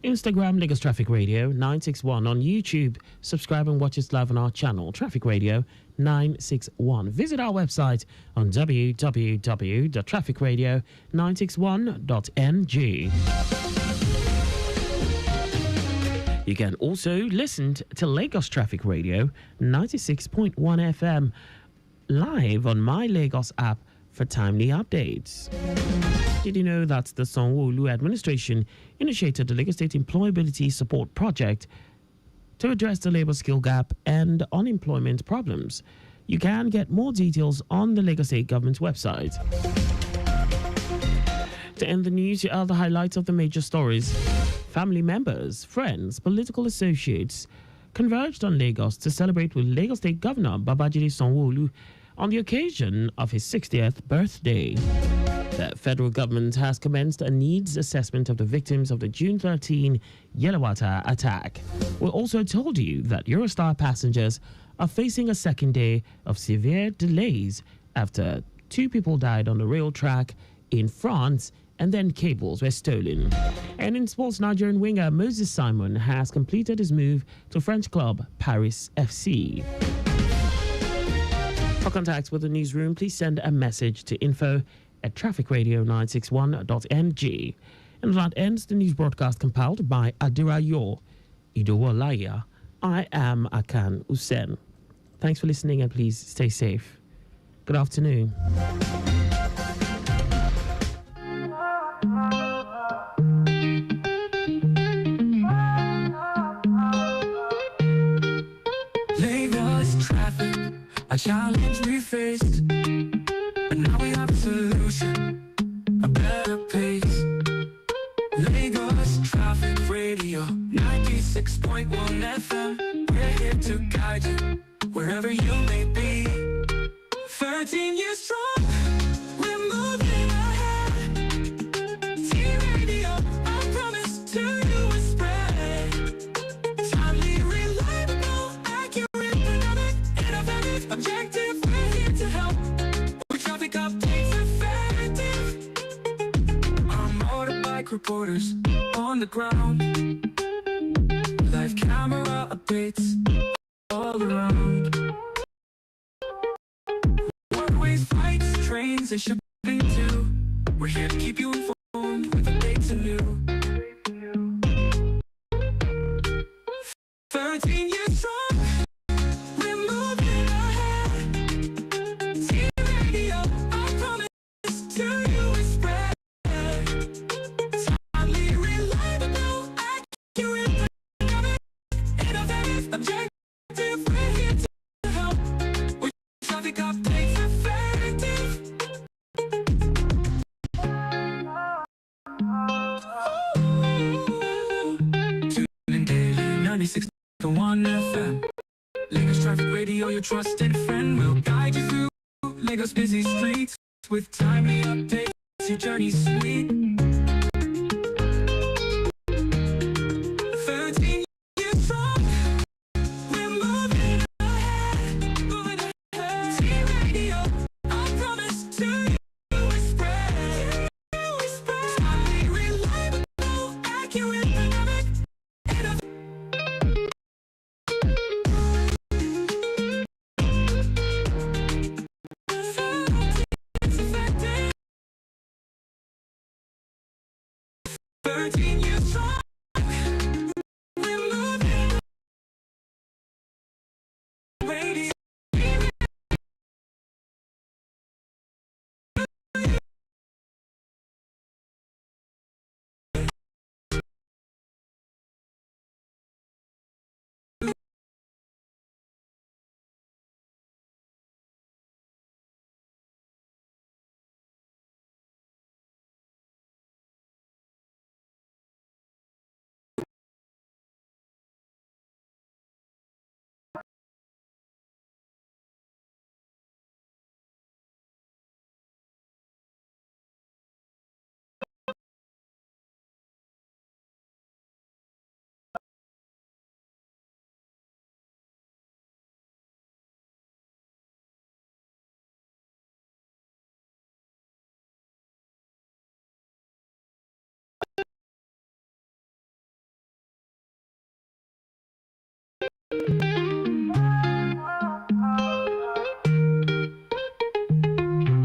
Instagram, Lagos Traffic Radio 961. On YouTube, subscribe and watch us live on our channel, Traffic Radio 961. Visit our website on www.trafficradio961.ng. You can also listen to Lagos Traffic Radio 96.1 FM live on My Lagos app for timely updates. Did you know that the Sanwo-Olu administration initiated the Lagos State Employability Support Project to address the labor skill gap and unemployment problems? You can get more details on the Lagos State government's website. To end the news, here are the highlights of the major stories. Family members, friends, political associates converged on Lagos to celebrate with Lagos State Governor Babajide Sanwo-Olu on the occasion of his 60th birthday. The federal government has commenced a needs assessment of the victims of the June 13 Yelewata attack. We also told you that Eurostar passengers are facing a second day of severe delays after 2 people died on the rail track in France and then cables were stolen. And in sports, Nigerian winger Moses Simon has completed his move to French club Paris FC. For contacts with the newsroom, please send a message to info@trafficradio961.ng. And that ends the news broadcast compiled by Adirayo Idowolaya. I am Akan Usen. Thanks for listening and please stay safe. Good afternoon. Lagos traffic, a challenge we faced, but now we have a solution, a better pace. Lagos Traffic Radio, 96.1 FM, we're here to guide you, wherever you may be. 13 years strong, we're moving ahead. T-Radio, I promise to you is spread. Timely, reliable, accurate, dynamic, innovative, objective, we're here to help. With traffic updates effective. Our motorbike reporters on the ground. Live camera updates all around. Walkways, flights, trains, and shipping too. We're here to keep you informed with updates and new. 13 years strong, we're moving ahead. T-Radio, I promise to you is spread. Timely, reliable, accurate, dynamic, innovative, objective, we're here to help. With traffic updates effective. Tune in daily, 96.1 FM. Lagos Traffic Radio, your trusted friend, will guide you through Lagos busy streets with timely updates. Your journey sweet. 13 years strong, we're moving ahead, moving ahead. T-Radio, I promise to you is spread. Timely, reliable, accurate, dynamic, innovative. 13 years strong, we're moving radio.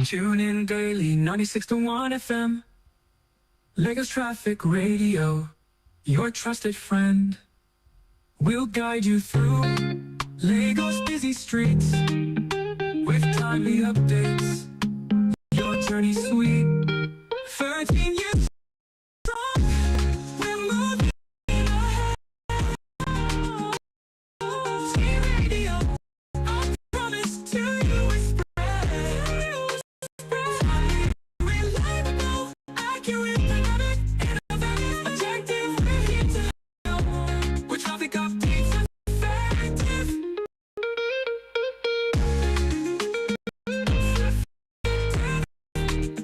Tune in daily, 96.1 FM. Lagos Traffic Radio, your trusted friend. We'll guide you through Lagos busy streets with timely updates. Your journey sweet. 13 years strong, we're moving ahead. T-Radio, I promise to you is spread. Timely, reliable, accurate, dynamic, innovative, objective, we're here to help. With traffic updates effective. 13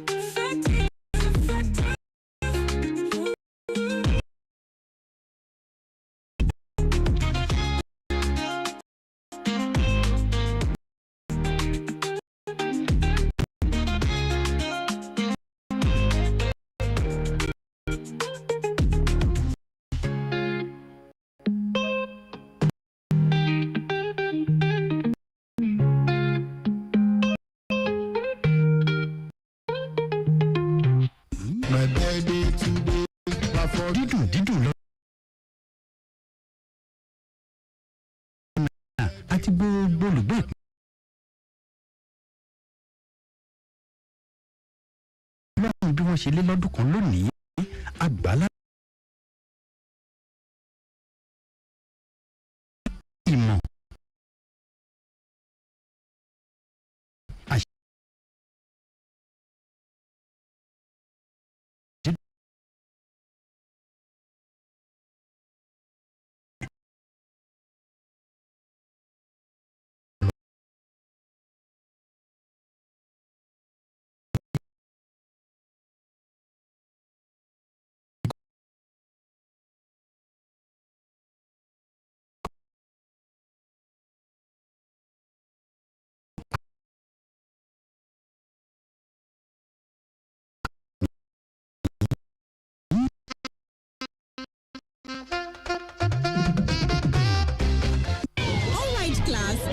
dídùn lọ. àti gbogbo olùgbé ìpínlẹ̀ bí wọ́n ṣe lé lọ́dún kan lónìí àgbàlá ìmọ̀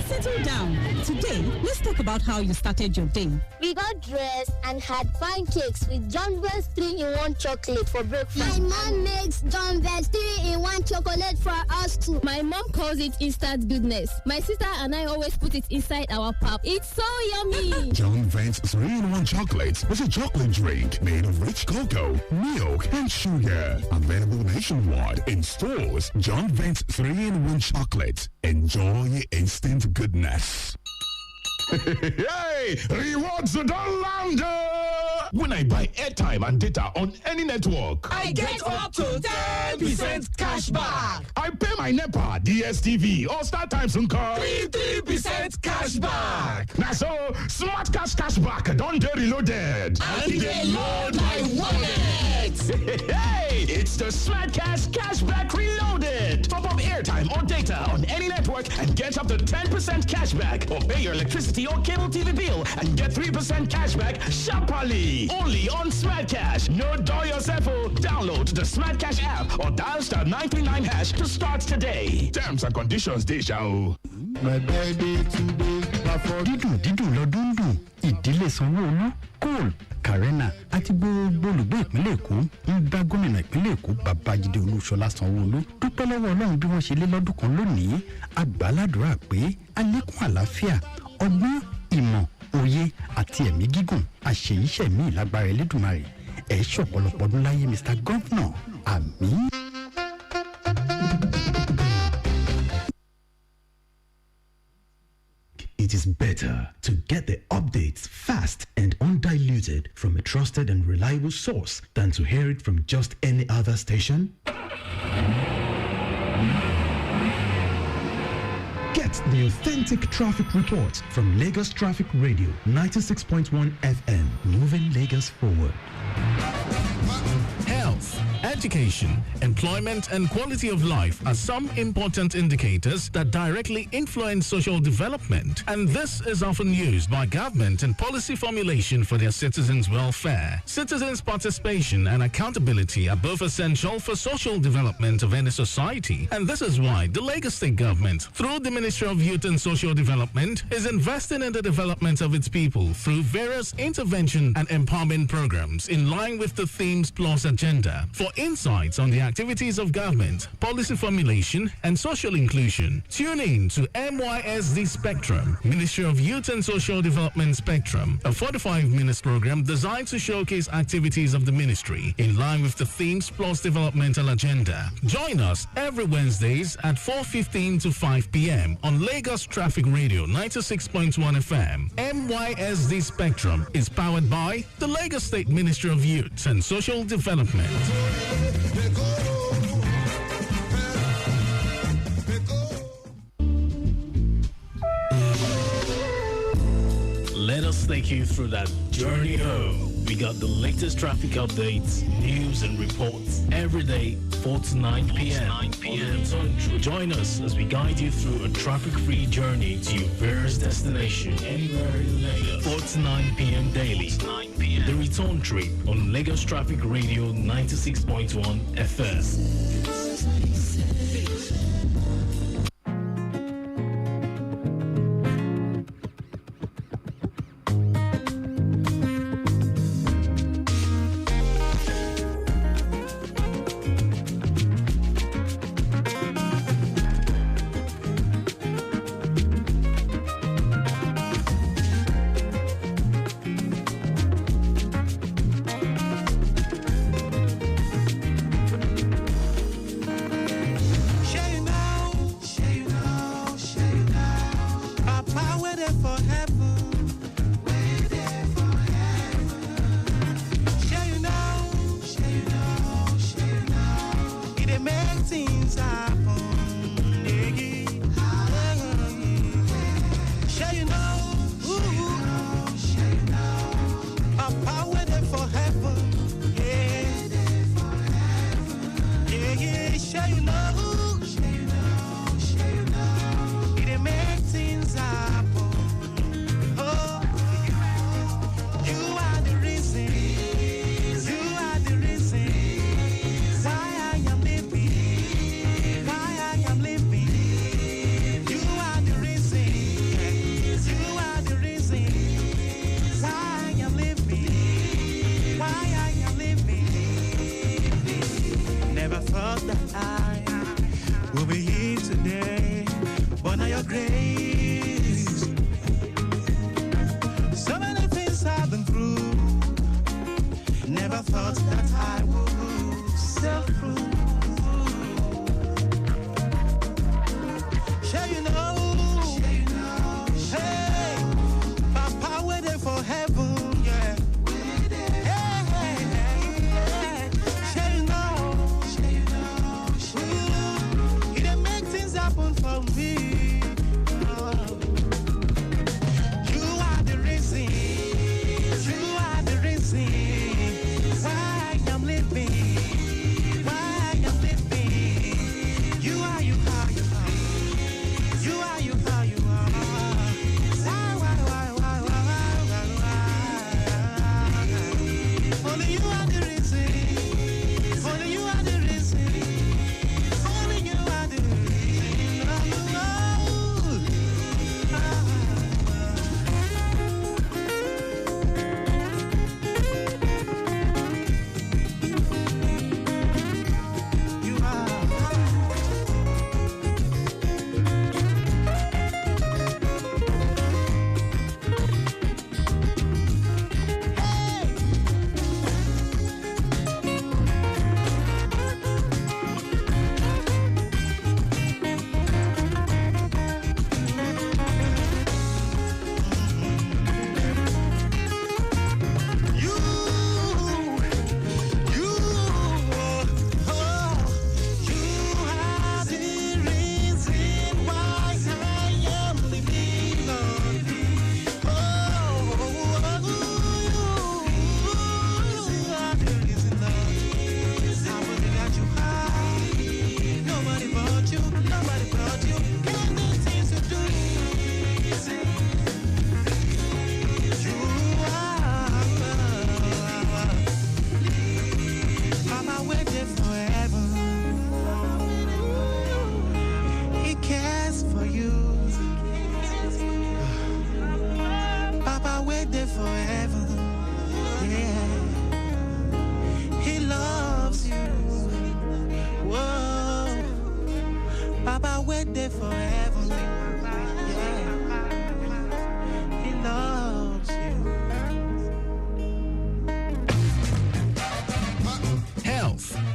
Settle down. Today, let's talk about how you started your day. We got dressed and had pancakes with John Vance 3-in-1 chocolate for breakfast. My mom makes John Vance 3-in-1 chocolate for us too. My mom calls it instant goodness. My sister and I always put it inside our pap. It's so yummy. John Vance 3-in-1 chocolate was a chocolate drink made of rich cocoa, milk, and sugar. Available nationwide in stores. John Vance 3-in-1 chocolate. Enjoy instant goodness. Hey, rewards don't land. When I buy airtime and data on any network, I get up to 10% cash back. I pay my NEPA, DSTV, or StarTimes and call 3% cash back. Now so, Smart Cash Cashback don't get reloaded. And they load my wallet. Hey, it's the Smart Cash Cashback Reloaded. Top up airtime or data on any network and get up to 10% cashback, or pay your electricity or cable TV bill and get 3% cashback sharply. Only on Smart Cash. No door yourself. Download the Smart Cash app or dial *939# to start today. Terms and conditions dey ṣá. My birthday today. dídùn lọ́dún dùn ìdílé Sanwó-Olú Cole Karena àti gbogbo olùgbé ìpínlẹ̀ Èkó ń bá gómìnà ìpínlẹ̀ Èkó Babájídé Olúṣọlá Sanwó-Olú dúpẹ́ lọ́wọ́ Ọlọ́run bí wọ́n ṣe lé lọ́dún kan lónìí àgbàládùra pé àlékún àlàáfíà ọgbọ́n ìmọ̀ òye àti ẹ̀mí gígùn àṣeyíṣẹ́mí lágbára Elédùmarè ẹ̀ ṣọ̀pọ̀lọpọ̀ ọdún láyé Mr. Governor àmín. It is better to get the updates fast and undiluted from a trusted and reliable source than to hear it from just any other station. Get the authentic traffic report from Lagos Traffic Radio 96.1 FM, moving Lagos forward. Health, education, employment, and quality of life are some important indicators that directly influence social development, and this is often used by government in policy formulation for their citizens' welfare. Citizens' participation and accountability are both essential for social development of any society, and this is why the Lagos State government, through the Ministry of Youth and Social Development, is investing in the development of its people through various intervention and empowerment programs in line with the Themes Plus agenda. For insights on the activities of government, policy formulation, and social inclusion, tune in to MYSD Spectrum, Ministry of Youth and Social Development Spectrum, a 45-minute program designed to showcase activities of the ministry in line with the Themes Plus developmental agenda. Join us every Wednesdays at 4:15 to 5 p.m. on Lagos Traffic Radio 96.1 FM. MYSD Spectrum is powered by the Lagos State Ministry of Youth and Social Development. Let us take you through that journey home. We got the latest traffic updates, news, and reports every day, 4 to 9 p.m. Join us as we guide you through a traffic-free journey to your various destination anywhere in Lagos. 4 to 9 p.m. daily. The return trip on Lagos Traffic Radio 96.1 FM. for heaven. We're there for heaven. Share you know, share you know, share you know. It dey make things happen. Share you know, share you know. Our power there for heaven. Yeah, yeah, yeah. Share you know. Grace. So many things I've been through. Never thought that I would sell through. Shall you know? Hey, Papa waiting for heaven, yeah. Hey, hey, hey, shall you know? He done make things happen for me.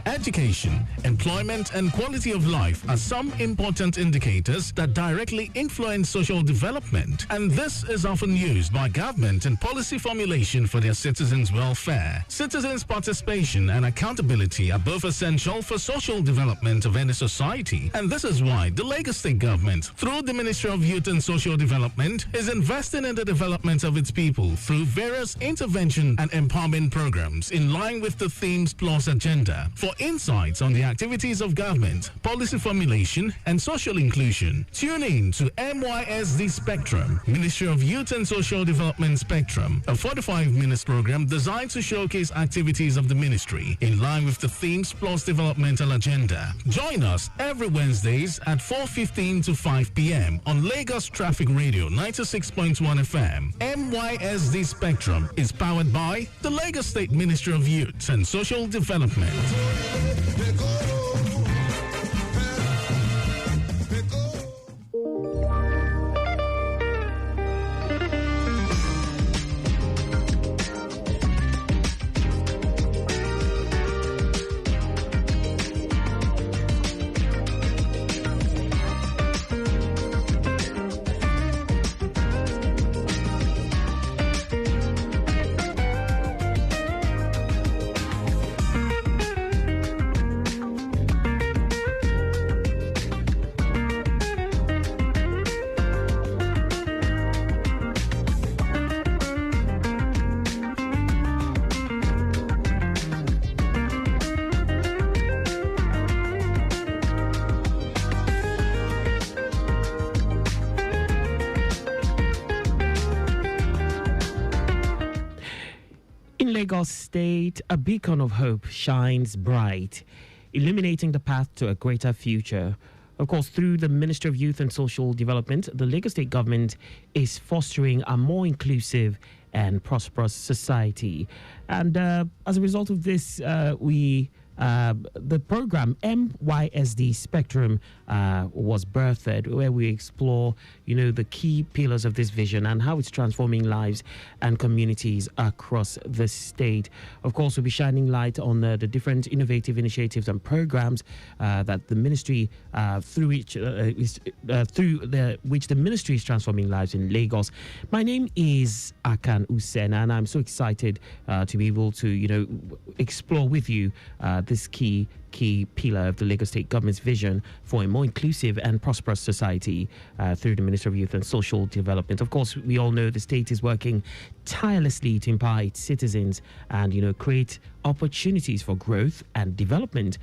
Education, employment, and quality of life are some important indicators that directly influence social development, and this is often used by government in policy formulation for their citizens' welfare. Citizens' participation and accountability are both essential for social development of any society, and this is why the Lagos State government, through the Ministry of Youth and Social Development, is investing in the development of its people through various intervention and empowerment programs in line with the Themes Plus agenda. For insights on the activities of government, policy formulation, and social inclusion, tune in to MYSD Spectrum, Ministry of Youth and Social Development Spectrum, a 45-minute program designed to showcase activities of the ministry in line with the Themes Plus developmental agenda. Join us every Wednesdays at 4:15 to 5 p.m. on Lagos Traffic Radio 96.1 FM. MYSD Spectrum is powered by the Lagos State Ministry of Youth and Social Development. In Lagos State, a beacon of hope shines bright, illuminating the path to a greater future. Of course, through the Ministry of Youth and Social Development, the Lagos State government is fostering a more inclusive and prosperous society. And as a result of this, the program MYSD Spectrum was birthed, where we explore, the key pillars of this vision and how it's transforming lives and communities across the state. Of course, we'll be shining light on the different innovative initiatives and programs that the ministry, through which the ministry is transforming lives in Lagos. My name is Akan Usena, and I'm so excited to be able to, explore with you this key pillar of the Lagos State government's vision for a more inclusive and prosperous society through the Ministry of Youth and Social Development. Of course, we all know the state is working tirelessly to empower its citizens and, create opportunities for growth and development.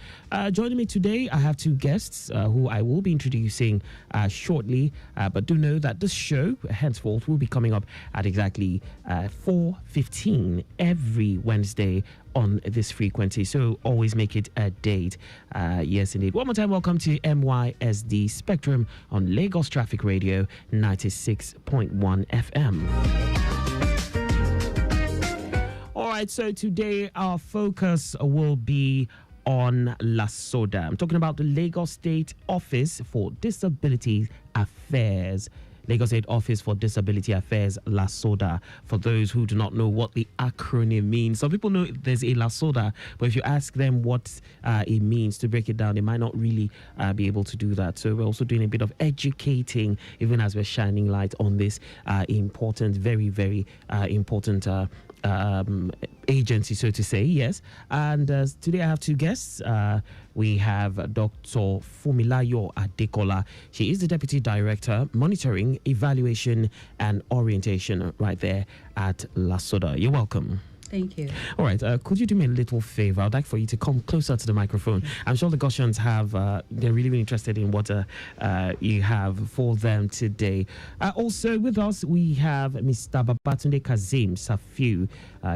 Joining me today, I have two guests who I will be introducing shortly, but do know that this show henceforth will be coming up at exactly 4:15 every Wednesday on this frequency, so always make it a date. Yes, indeed. One more time, welcome to MYSD Spectrum on Lagos Traffic Radio 96.1 FM. All right, so today our focus will be on LASODA. I'm talking about the Lagos State Office for Disability Affairs. Lagos State Office for Disability Affairs, LASODA. For those who do not know what the acronym means, some people know there's a LASODA, but if you ask them what it means, to break it down, they might not really be able to do that. So we're also doing a bit of educating, even as we're shining light on this important, very, very important agency, so to say. Yes. And today I have two guests. We have Dr. Fumilayo Adekola. She is the Deputy Director, Monitoring, Evaluation and Orientation right there at LASODA. You're welcome. Thank you. All right. Could you do me a little favor? I'd like for you to come closer to the microphone. I'm sure the Goshians have, they're really, really interested in what you have for them today. Also with us, we have Mr. Babatunde Kazim Safiu.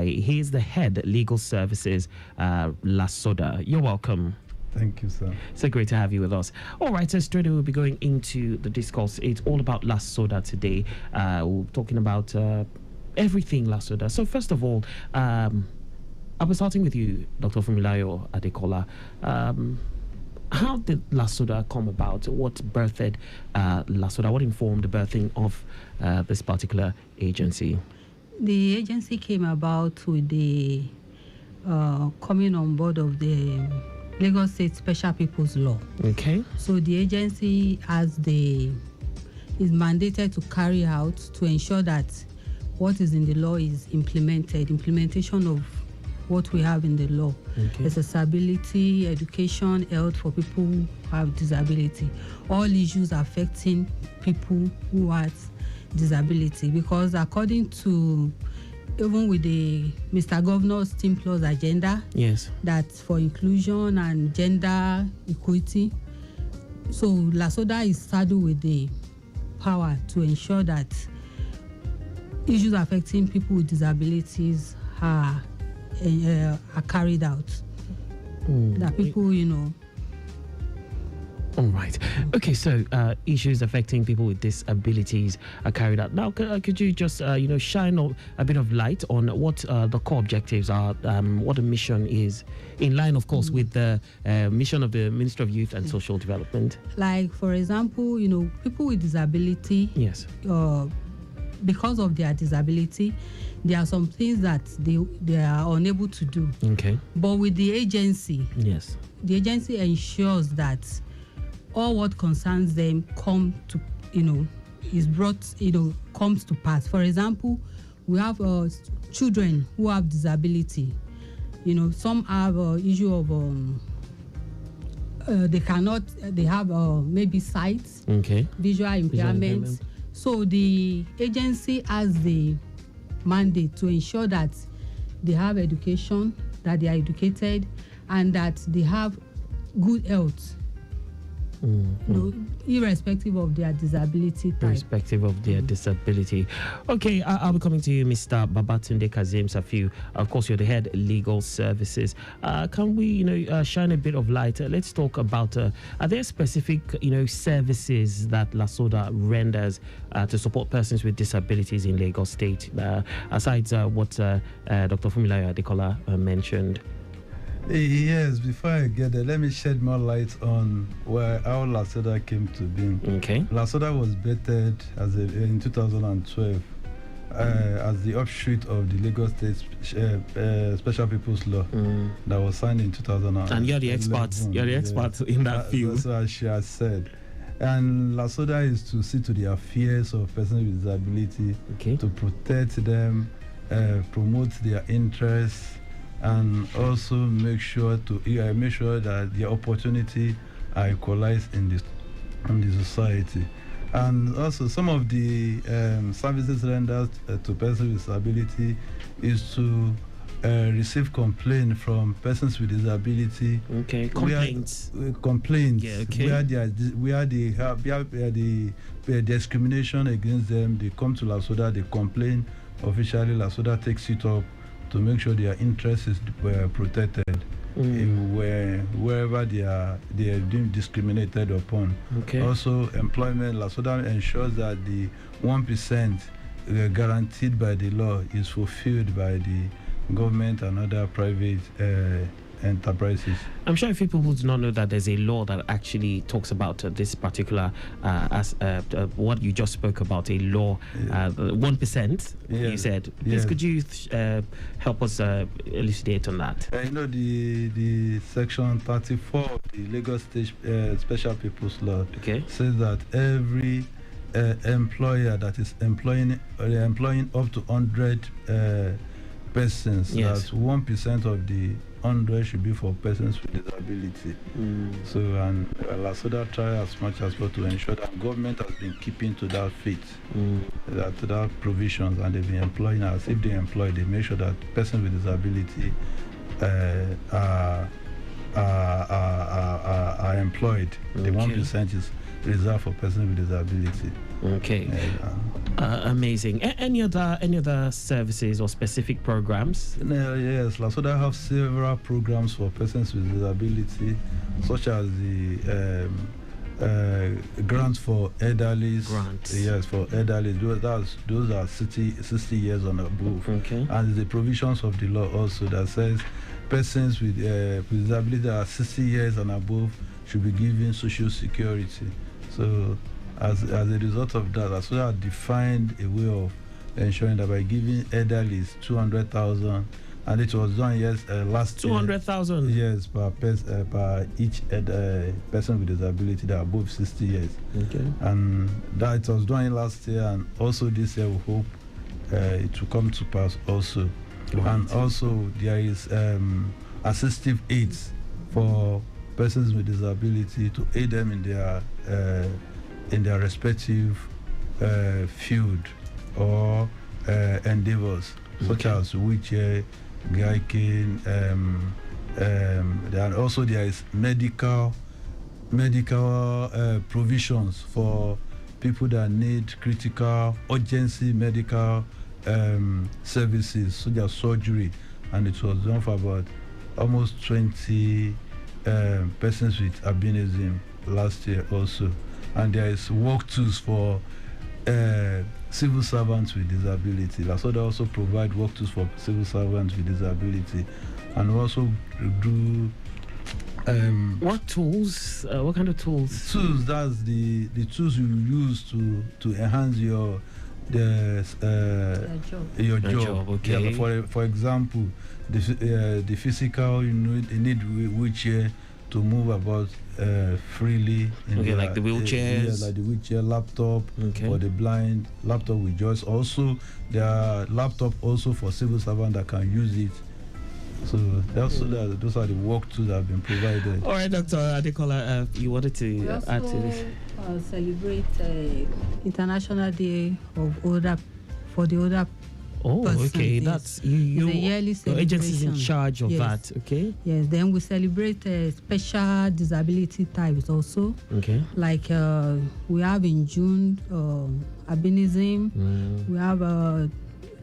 He is the Head Legal Services, LASODA. You're welcome. Thank you, sir. So great to have you with us. All right, so straight away we'll be going into the discourse. It's all about LASODA today. We're talking about everything LASODA. So first of all, I'll be starting with you, Dr. Fumilayo Adekola. How did LASODA come about? What birthed LASODA? What informed the birthing of this particular agency? The agency came about with the coming on board of the Lagos State Special People's Law. Okay. So the agency is mandated to carry out to ensure that what is in the law is implemented. Implementation of what we have in the law. Okay. Accessibility, education, health for people who have disability. All issues affecting people who have disability. Because according to even with the Mr. Governor's Team Plus agenda, yes, that's for inclusion and gender equity. So LASODA is saddled with the power to ensure that issues affecting people with disabilities are carried out. That people, All right. Okay, so issues affecting people with disabilities are carried out. Now, could you just, shine a bit of light on what the core objectives are, what the mission is, in line, of course, with the mission of the Ministry of Youth and Social Development? Like, for example, people with disability, yes, because of their disability, there are some things that they are unable to do. Okay. But with the agency, yes, the agency ensures that all what concerns them comes to pass. For example, we have children who have disability. Some have issue of they have maybe sight, okay, visual impairment. So the agency has the mandate to ensure that they have education, that they are educated, and that they have good health. irrespective of their disability type. Irrespective of their disability. Okay, I'll be coming to you, Mr. Babatunde Kazim Safiu. Of course, you're the head legal services. Can we, shine a bit of light? Let's talk about, are there specific, services that LASODA renders to support persons with disabilities in Lagos State, aside what Dr. Fumilayo Adekola mentioned? Yes, before I get there, let me shed more light on how LASODA came to being. Okay. LASODA was vetted in 2012 as the offshoot of the Lagos State Special People's Law that was signed in 2011. And you're the expert. You're the expert in that field. That's what she has said. And LASODA is to see to the affairs of persons with disability, to protect them, promote their interests, and also make sure that their opportunity are equalized in the society. And also some of the services rendered to persons with disability is to receive complaints from persons with disability. Okay, complaints. Complaints. Yeah, okay. Where they have the discrimination against them. They come to LASODA, they complain officially. LASODA takes it up to make sure their interests is protected wherever they are being discriminated upon. Okay. Also, employment, LASODA ensures that the 1% guaranteed by the law is fulfilled by the government and other private enterprises. I'm sure if people do not know that there's a law that actually talks about this particular, what you just spoke about, a law, 1%, you said. Please, could you help us elucidate on that? The section 34 of the Lagos State Special People's Law says that every employer that is employing up to 100 persons, that's 1% of the 100 should be for persons with disability. So, and LASODA try as much as possible to ensure that government has been keeping to that faith, to that provisions, and they've been employing us. If they employ, they make sure that persons with disability are employed. The 1% is reserved for persons with disability. Okay. Amazing. Any other services or specific programs? Yes, LASODA have several programs for persons with disability, such as the grants for elderlies. Grants. Yes, for elderly. Those are 60 years and above. Okay. And the provisions of the law also that says persons with disability that are 60 years and above should be given social security. So, as a result of that, LASODA defined a way of ensuring that by giving elderlies 200,000, and it was done last 200,000. Yes, per each person with disability that are above 60 years. Okay. And that it was done last year, and also this year we hope it will come to pass also. Right. And also there is assistive aids for persons with disability to aid them in their respective field or endeavors, such as wheelchair, guide, and also there is medical provisions for people that need critical urgency medical services, such as surgery, and it was done for about almost 20 persons with albinism last year also. And there is work tools for civil servants with disability. LASODA also provide work tools for civil servants with disability, and also do what tools? What kind of tools? Tools. That's the tools you use to enhance your job. Okay. Yeah, for example, the physical, you need wheelchair to move about freely. Like the wheelchairs. Like the wheelchair, laptop for the blind, laptop with joys. Also, there are laptop also for civil servants that can use it. So those are the work tools that have been provided. All right, Dr. Adekola, you wanted to add to this? Celebrate International Day of for the Oh, okay. That's you. It's a yearly Your agency is in celebration. charge of Yes. that. Okay. Yes. Then we celebrate special disability types also. Okay. Like we have in June albinism. We have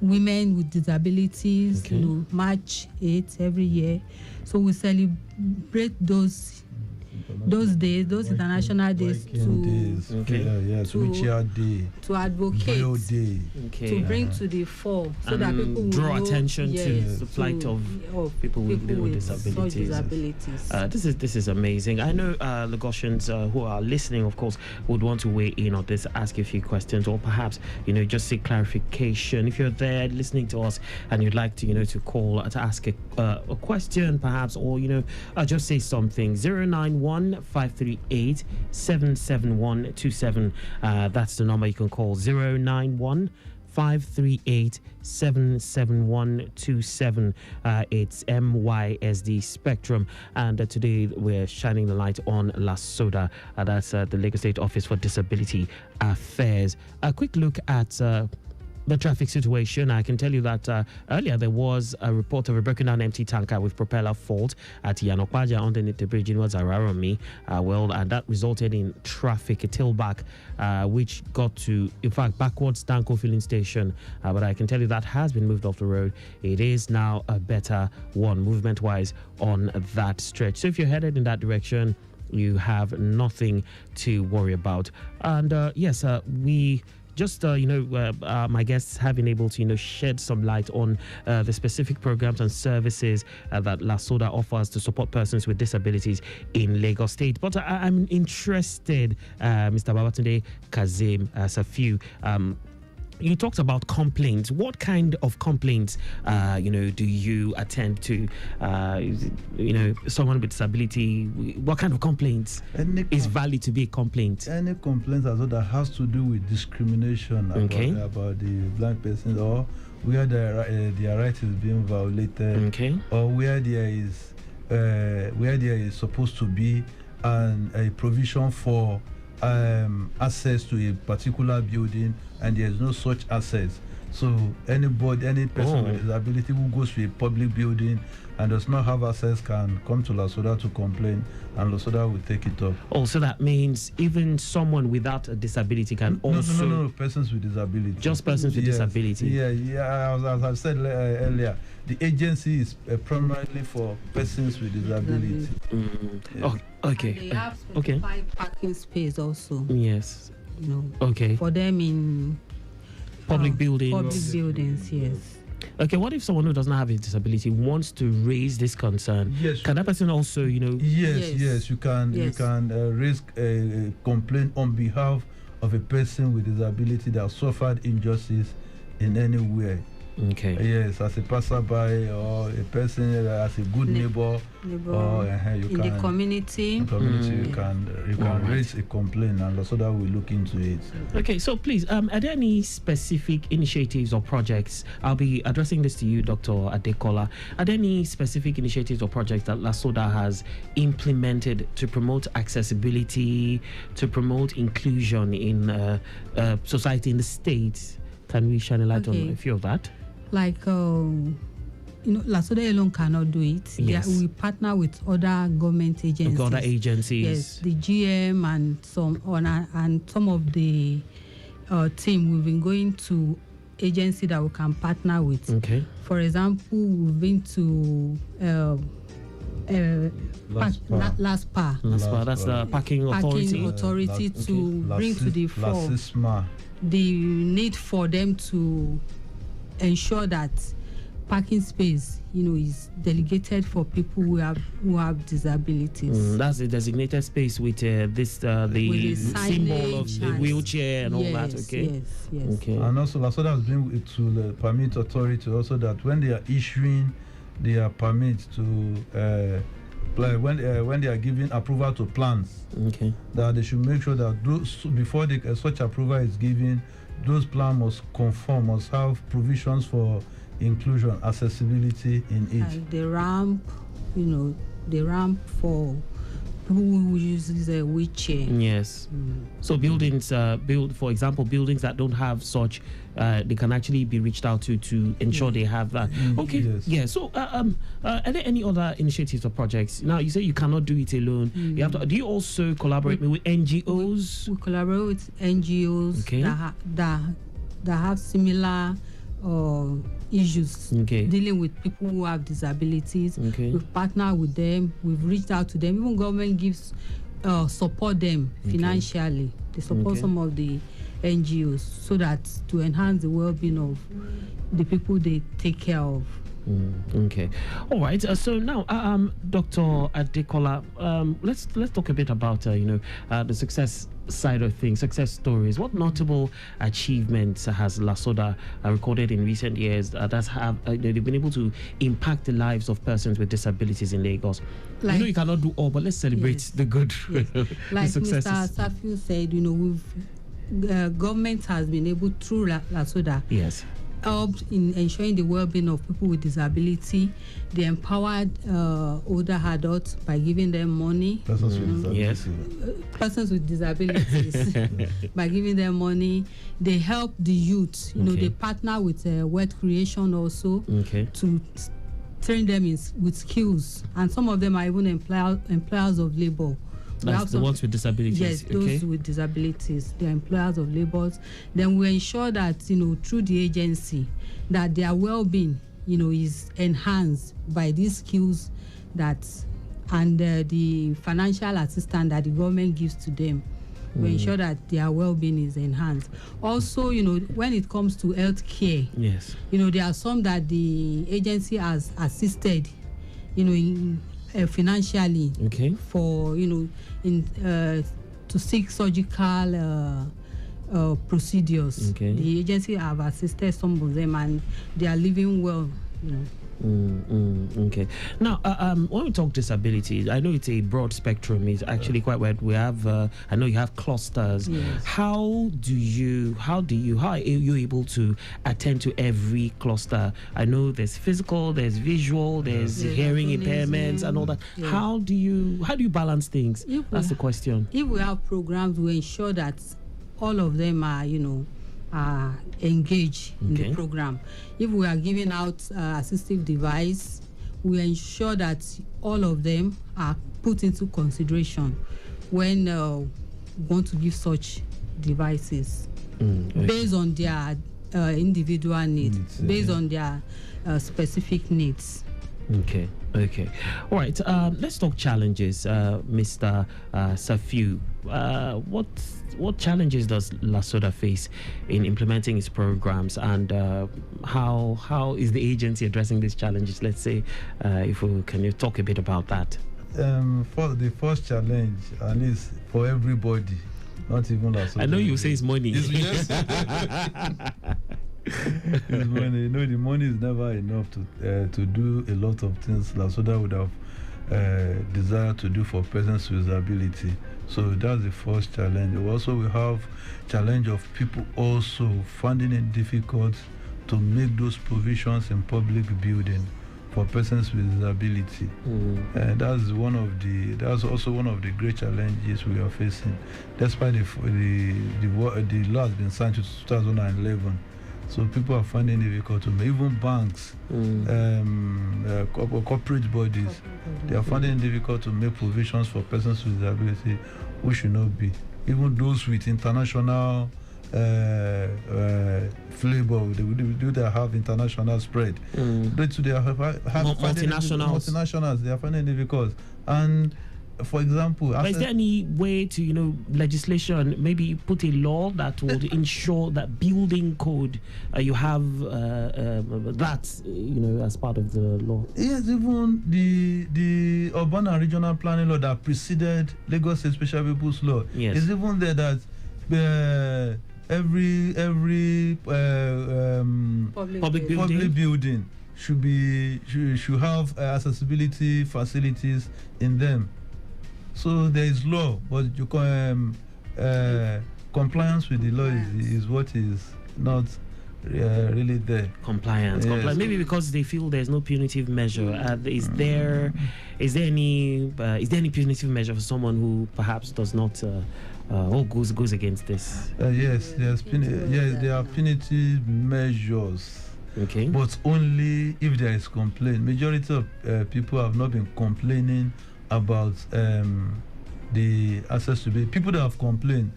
women with disabilities. Okay. You know, March 8th every year. So we celebrate those days, those international days to Wheelchair Day, to advocate, Braille Day, to bring to the fore, so that people will draw know, attention to yes, the plight of people with such disabilities. disabilities. This is amazing. I know Lagosians who are listening, of course, would want to weigh in on this, ask a few questions, or perhaps just seek clarification. If you're there listening to us and you'd like to to call to ask a question, perhaps, or just say something. 091-538-77127. That's the number you can call. 091-538-77127. It's MYSD Spectrum, and today we're shining the light on LASODA. That's the Lagos State Office for Disability Affairs. A quick look at the traffic situation. I can tell you that earlier there was a report of a broken down empty tanker with propeller fault at Yanokwaja underneath the bridge in Wazararomi. And that resulted in traffic tailback, which got to, in fact, backwards Danko filling station. But I can tell you that has been moved off the road. It is now a better one movement-wise on that stretch. So if you're headed in that direction, you have nothing to worry about. And yes, we just my guests have been able to shed some light on the specific programs and services that LASODA offers to support persons with disabilities in Lagos State. But I'm interested, Mr. Babatunde Kazim Safiu. You talked about complaints. What kind of complaints, do you attend to? Someone with disability. What kind of complaints is valid to be a complaint? Any complaint that has to do with discrimination about the blind person, or where their right is being violated, or where there is supposed to be a provision for access to a particular building, and there is no such access. So any person with disability who goes to a public building and does not have access can come to LASODA to complain, and LASODA will take it up. So that means even someone without a disability can also... No, persons with disability. Just persons with disability. Yeah, as I said earlier, the agency is primarily for persons with disability. Okay. They have specified parking space also. Yes. For them in public buildings. Public buildings, yes. Okay, what if someone who doesn't have a disability wants to raise this concern? Yes. Can that person also, Yes, you can. Yes. You can raise a complaint on behalf of a person with disability that suffered injustice in any way. Okay. Yes, as a passerby or a person as a good neighbor, or in the community. you can raise a complaint, and LASODA will look into it. Okay, so please, are there any specific initiatives or projects? I'll be addressing this to you, Dr. Adekola. Are there any specific initiatives or projects that LASODA has implemented to promote accessibility, to promote inclusion in society in the state? Can we shine a light on a few of that? Like, LASODA alone cannot do it. Yes. We partner with other government agencies. Other agencies. Yes, the GM and some of the team. We've been going to agencies that we can partner with. Okay. For example, we've been to LASPA. That's the parking authority to bring to the fore the need for them to ensure that parking space, is delegated for people who have disabilities. That's a designated space with the symbol of the wheelchair and all that. Okay. Yes. Okay. And also, LASODA has been to the permit authority also that when they are issuing their permit to when they are giving approval to plans, that they should make sure that before such approval is given, those plans must have provisions for inclusion, accessibility in it. And the ramp, for people who use a wheelchair. Yes. So buildings, for example, buildings that don't have such, they can actually be reached out to ensure they have that. Okay. Yes. Yeah. So, are there any other initiatives or projects? Now, you say you cannot do it alone. You have to. Do you also collaborate with NGOs? We collaborate with NGOs that have similar issues dealing with people who have disabilities. We've partnered with them. We've reached out to them. Even government gives support them financially. They support some of the NGOs so that to enhance the well-being of the people they take care of. Okay. All right. So now, Dr. Adekola, let's talk a bit about the success side of things, success stories. What notable achievements has LASODA recorded in recent years that have they've been able to impact the lives of persons with disabilities in Lagos? I know you cannot do all, but let's celebrate the good, like the successes. Mr. Safiu said, we've government has been able through LASODA helped in ensuring the well-being of people with disability. They empowered older adults by giving them money. Persons with disabilities. Persons with disabilities by giving them money. They help the youth. They partner with wealth creation also to train them with skills, and some of them are even employers of labor. That's the ones with disabilities. Yes, those with disabilities, they're employers of labor. Then we ensure that through the agency that their well-being is enhanced by these skills and the financial assistance that the government gives to them. We ensure that their well-being is enhanced. Also, when it comes to health care, there are some that the agency has assisted, financially for to seek surgical procedures. The agency have assisted some of them, and they are living well. Okay. Now, when we talk disabilities, I know it's a broad spectrum. It's actually quite wide. We have, I know you have clusters. How are you able to attend to every cluster? I know there's physical, there's visual, there's hearing impairments and all that. How do you balance things? That's the question. If we have programs, we ensure that all of them are engaged in the program. If we are giving out assistive device, we ensure that all of them are put into consideration when we want to give such devices based on their individual needs, based on their specific needs. Okay. All right. Let's talk challenges, Mr. Safiu. What challenges does LASODA face in implementing its programs, and how is the agency addressing these challenges? Let's say, can you talk a bit about that? For the first challenge, and it's for everybody, not even LASODA. I know you say it's money. It's money. The money is never enough to do a lot of things LASODA would have desired to do for persons with disability. So that's the first challenge. We have challenge of people also finding it difficult to make those provisions in public building for persons with disability. And that's also one of the great challenges we are facing, despite the law has been signed in 2011. So people are finding it difficult to make, even banks, corporate bodies, they are finding it difficult to make provisions for persons with disability, which should not be. Even those with international flavor, they have international spread. They have multinationals, they are finding it difficult. And for example, but is there any way to, legislation, maybe put a law that would ensure that building code, you have that, as part of the law? Yes, even the urban and regional planning law that preceded Lagos State Special People's Law is even there that every public building should have accessibility facilities in them. So there is law, but compliance with the law is what is not really there. Compliance. Maybe because they feel there's no punitive measure. Is there any punitive measure for someone who perhaps does not goes against this? Yes, there are punitive measures. Okay. But only if there is complaint. Majority of people have not been complaining about the access to people that have complained.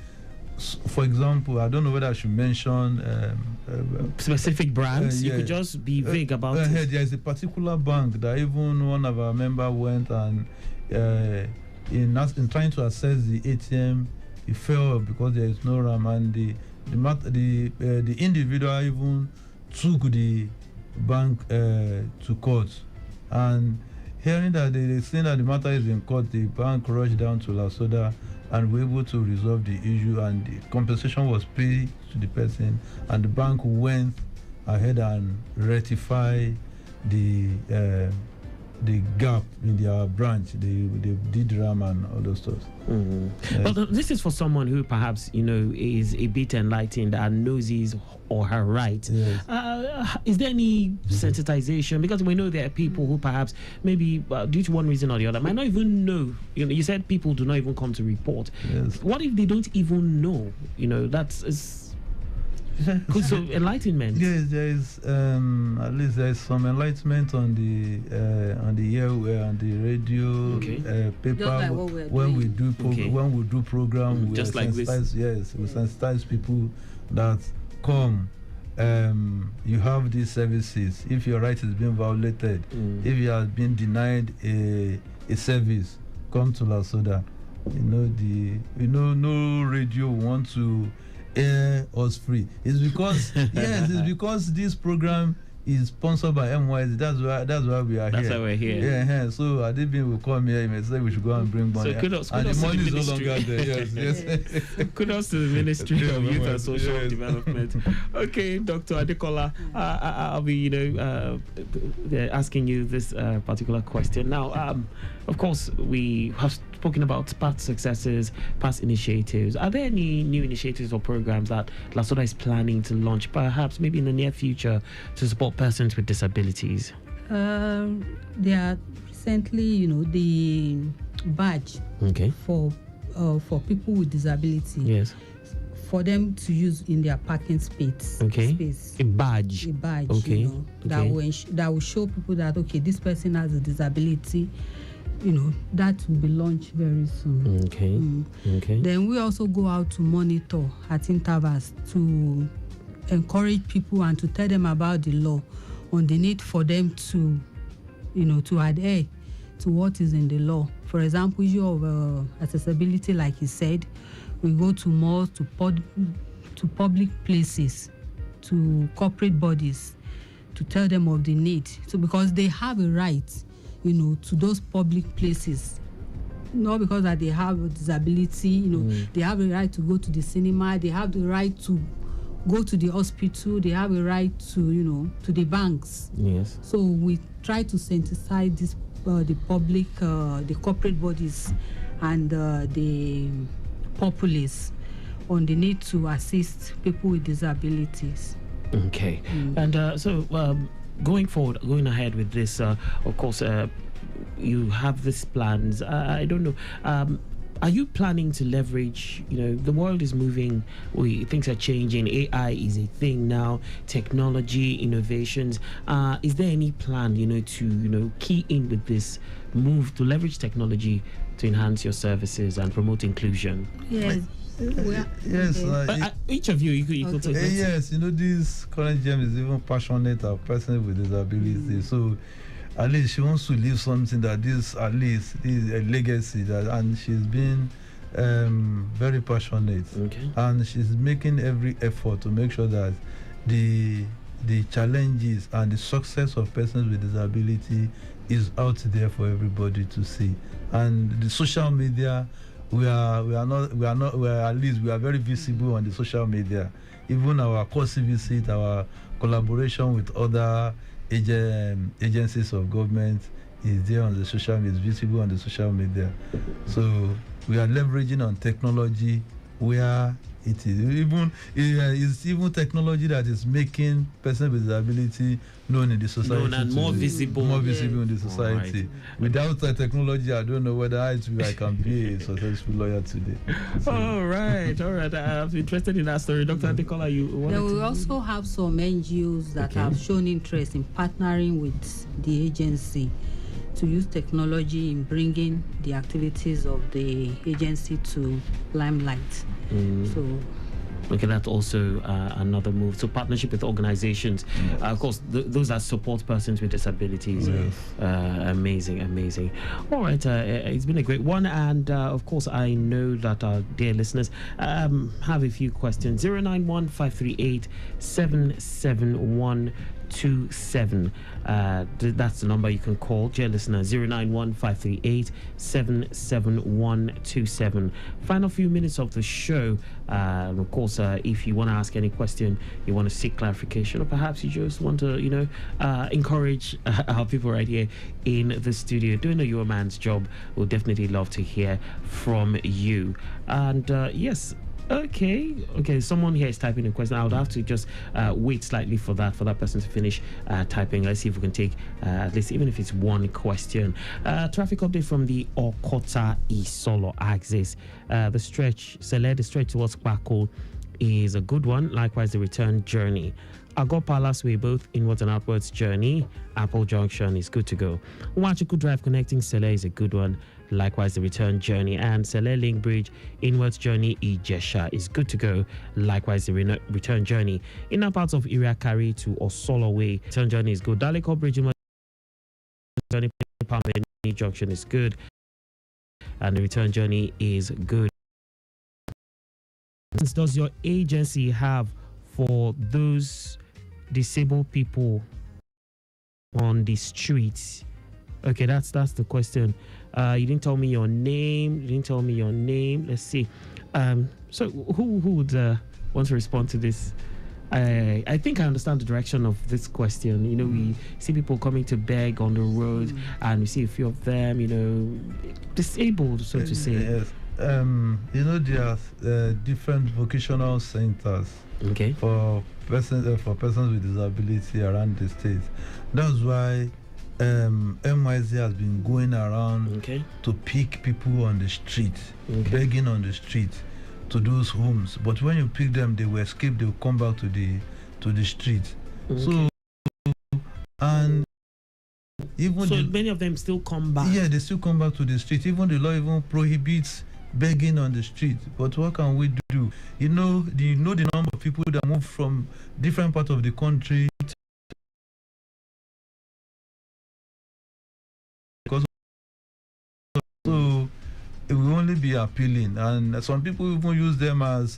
For example, I don't know whether I should mention specific brands. You could just be vague about it. There is a particular bank that even one of our members went and in trying to access the ATM, he fell because there is no RAM, and the individual even took the bank to court. And hearing that they saying that the matter is in court, the bank rushed down to Lasoda and were able to resolve the issue, and the compensation was paid to the person, and the bank went ahead and rectified the gap in their branch. They did RAM and all those stuff. Mm-hmm. Yes. But this is for someone who perhaps is a bit enlightened and knows his or her right. Yes. Is there any sensitization? Because we know there are people who perhaps maybe due to one reason or the other might not even know. You said people do not even come to report. Yes. What if they don't even know? So enlightenment. Yes, there is at least there is some enlightenment on the air, on the radio, paper. Like when we do program, we just like this. Yes, we sensitize people that come. You have these services. If your right is being violated, if you have been denied a service, come to Lasoda. No radio want to air us free. It's because it's because this program is sponsored by MYZ. That's why we are here. That's why we're here. Yeah. So Adibin will come here. He may say we should go and bring money. So kudos and the money to is no longer there. Yes. Kudos to the Ministry of Youth and Social Development. Okay, Dr. Adekola, I'll be asking you this particular question now. Of course, we have spoken about past successes, past initiatives. Are there any new initiatives or programs that Lasoda is planning to launch, perhaps maybe in the near future, to support persons with disabilities? There are recently, the badge for people with disability. Yes. For them to use in their parking space. A badge. Okay. That will show people that this person has a disability. That will be launched very soon. Okay. Then we also go out to monitor at intervals to encourage people and to tell them about the law, on the need for them to, to adhere to what is in the law. For example, issue of accessibility, like he said, we go to malls, to public places, to corporate bodies, to tell them of the need. So because they have a right, to those public places, not because that they have a disability, they have a right to go to the cinema, they have the right to go to the hospital, they have a right to, to the banks. Yes. So we try to sensitize this, the public, the corporate bodies and the populace on the need to assist people with disabilities. Okay. And so going ahead with this, of course, you have these plans. I don't know. Are you planning to leverage, the world is moving, things are changing, AI is a thing now, technology, innovations. Is there any plan, to, key in with this move to leverage technology to enhance your services and promote inclusion? Yes. Each of you could take it. Yes, this current gem is even passionate about persons with disabilities. So at least she wants to leave something that is at least is a legacy, and she's been very passionate. And she's making every effort to make sure that the challenges and the success of persons with disability is out there for everybody to see. And the social media, we are at least we are very visible on the social media. Even our course visit, our collaboration with other agencies of government is there on the social media, is visible on the social media. So we are leveraging on technology where it is. Even it's even technology that is making person with disability known in the society. Known and more visible. More visible in the society. Right. Without technology, I don't know whether I can be a successful lawyer today. So. All right. I'm interested in that story. Dr. Adekola, you wanted Then we also have some NGOs that have shown interest in partnering with the agency to use technology in bringing the activities of the agency to limelight. So okay, that's also another move. So partnership with organizations. Of course, those that support persons with disabilities. Amazing. All right, it's been a great one. And of course, I know that our dear listeners have a few questions. 091-538-77127. That's the number you can call, dear listener. 091-538-77127. Final few minutes of the show. Of course, if you want to ask any question, you want to seek clarification, or perhaps you just want to, encourage our people right here in the studio doing a Your Man's job, we'll definitely love to hear from you. And yes. Okay. Someone here is typing a question. I would have to just wait slightly for that person to finish typing. Let's see if we can take at least, even if it's one question. Traffic update from the Okota Isolo axis. The stretch towards Kwako is a good one. Likewise, the return journey. Agor Palace Way, both inwards and outwards journey. Apple Junction is good to go. Wachuku Drive connecting Sele is a good one. Likewise, the return journey. And Sele Link Bridge inwards journey Ijesha is good to go. Likewise, the return journey. Inner parts of Iriakari to Osolo Way, return journey is good. Daleko Bridge inwards journey Palmeni Junction is good. And the return journey is good. Does your agency have for those disabled people on the streets? Okay, that's the question. You didn't tell me your name. Let's see. So who would want to respond to this? I think I understand the direction of this question. We see people coming to beg on the road, and we see a few of them, disabled, so to say. Yes. There are different vocational centers for persons with disability around the state. That's why MYZ has been going around to pick people on the street, begging on the street to those homes. But when you pick them, they will escape. They will come back to the street. So many of them still come back. Yeah, they still come back to the street. Even the law even prohibits begging on the street. But what can we do? Do you know the number of people that move from different parts of the country? So it will only be appealing, and some people even use them as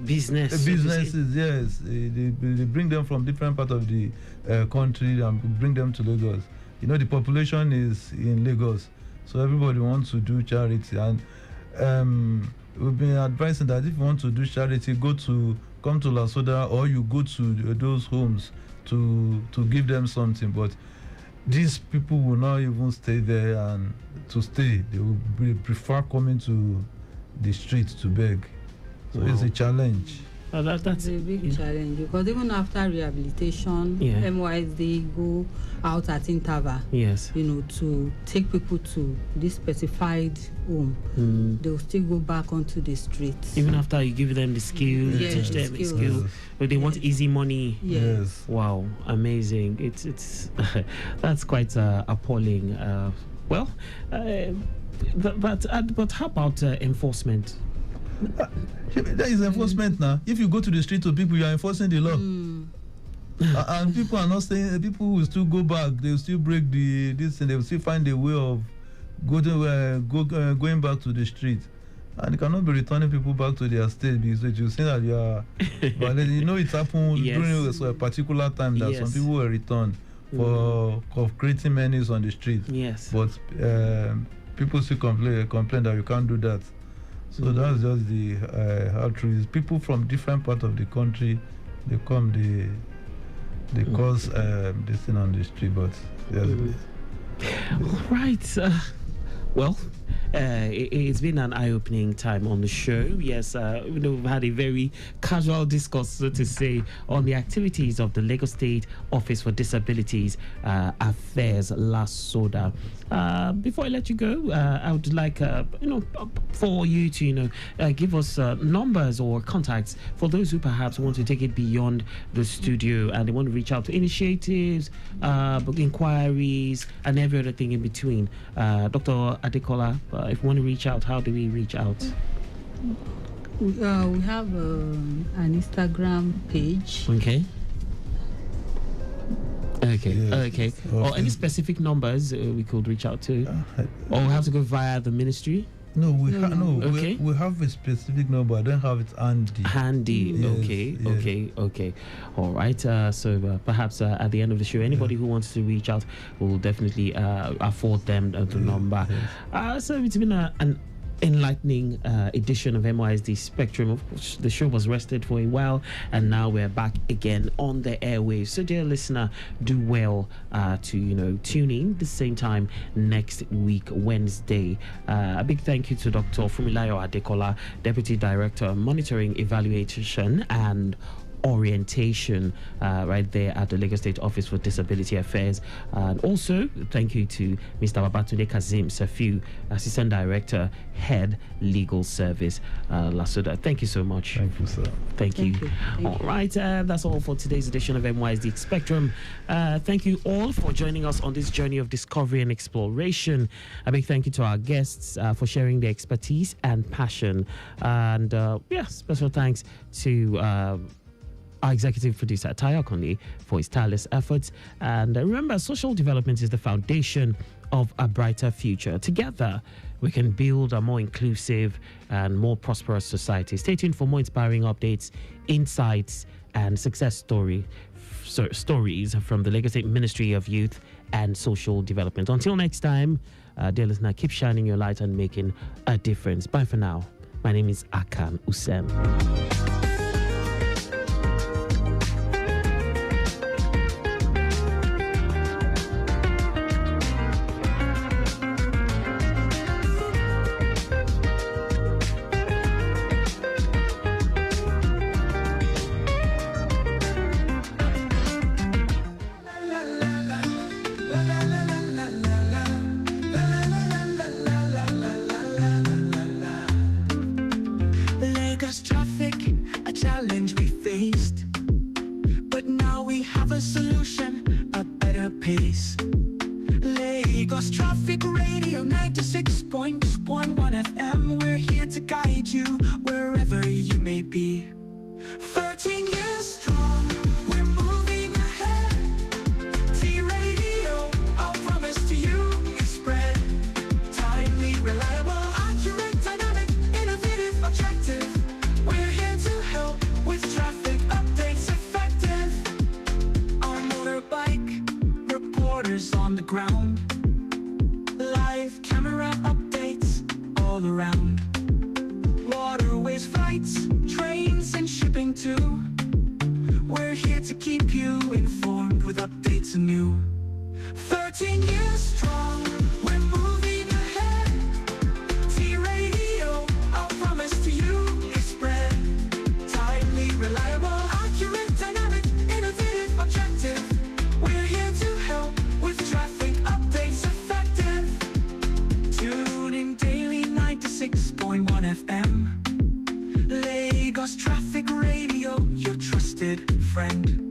businesses. Yes, they bring them from different parts of the country and bring them to Lagos. The population is in Lagos, so everybody wants to do charity, and we've been advising that if you want to do charity, come to Lasoda, or you go to those homes to give them something. But these people will not even stay there, and to stay, they will prefer coming to the street to beg. So it's a challenge. That's a big challenge, because even after rehabilitation, MYSD go out at interval. Yes. To take people to this specified home, they will still go back onto the streets. Even after you give them the skills, teach them the skills, but they want easy money. Yes. Wow, amazing! It's that's quite appalling. But how about enforcement? There is enforcement now. If you go to the street to people, you are enforcing the law. And people are not saying. People will still go back. They will still break this, and they will still find a way of going back to the street. And you cannot be returning people back to their state, because you see that you are. But it happened during a particular time that some people were returned for creating menace on the street. Yes. But people still complain that you can't do that. So that's just the how true is. People from different parts of the country, they come, they cause this thing on the street. But right. Well, it's been an eye-opening time on the show. Yes, we've had a very casual discourse, so to say, on the activities of the Lagos State Office for Disabilities Affairs, LASODA. Before I let you go, I would like, for you to, give us numbers or contacts for those who perhaps want to take it beyond the studio and they want to reach out to initiatives, inquiries, and every other thing in between. Dr. Adekola, if you want to reach out, how do we reach out? We have an Instagram page. Okay. Or any specific numbers we could reach out to? Or we have to go via the ministry? No, we have a specific number. I don't have it handy. Yes, okay. All right. So perhaps at the end of the show, anybody who wants to reach out will definitely afford them the number. Yes. So it's been an enlightening edition of MYSD Spectrum. Of course, the show was rested for a while and now we're back again on the airwaves. So dear listener, do well to tune in the same time next week, Wednesday. A big thank you to Dr. Fumilayo Adekola, Deputy Director, Monitoring, Evaluation and Orientation right there at the Lagos State Office for Disability Affairs. And also thank you to Mr. Babatunde Kazim Safiu, Assistant Director, Head Legal Service, LASODA. Thank you so much. Thank you, sir. Thank you. All right, that's all for today's edition of MYSD Spectrum. Thank you all for joining us on this journey of discovery and exploration. A big thank you to our guests for sharing their expertise and passion. And special thanks to our executive producer, Tayo Conley, for his tireless efforts. And remember, social development is the foundation of a brighter future. Together, we can build a more inclusive and more prosperous society. Stay tuned for more inspiring updates, insights, and success stories from the Lagos State Ministry of Youth and Social Development. Until next time, dear listener, keep shining your light and making a difference. Bye for now. My name is Akan Usem. Lagos Traffic Radio 96.1 FM. We're here to guide you wherever you may be. 13 years strong, we're moving ahead. T-Radio, I'll promise to you, you spread. Timely, reliable, accurate, dynamic, innovative, objective. We're here to help with traffic updates effective. Our motorbike reporters on the ground. Live camera updates all around. Waterways, flights, trains, and shipping too. We're here to keep you informed with updates anew. 13 years strong, we're moving ahead. T-Radio, I'll promise to you, you spread. Timely, reliable, accurate, dynamic, innovative, objective. We're here to help with traffic updates effective. Tune in daily 96.1 FM. Lagos Traffic Radio, your trusted friend.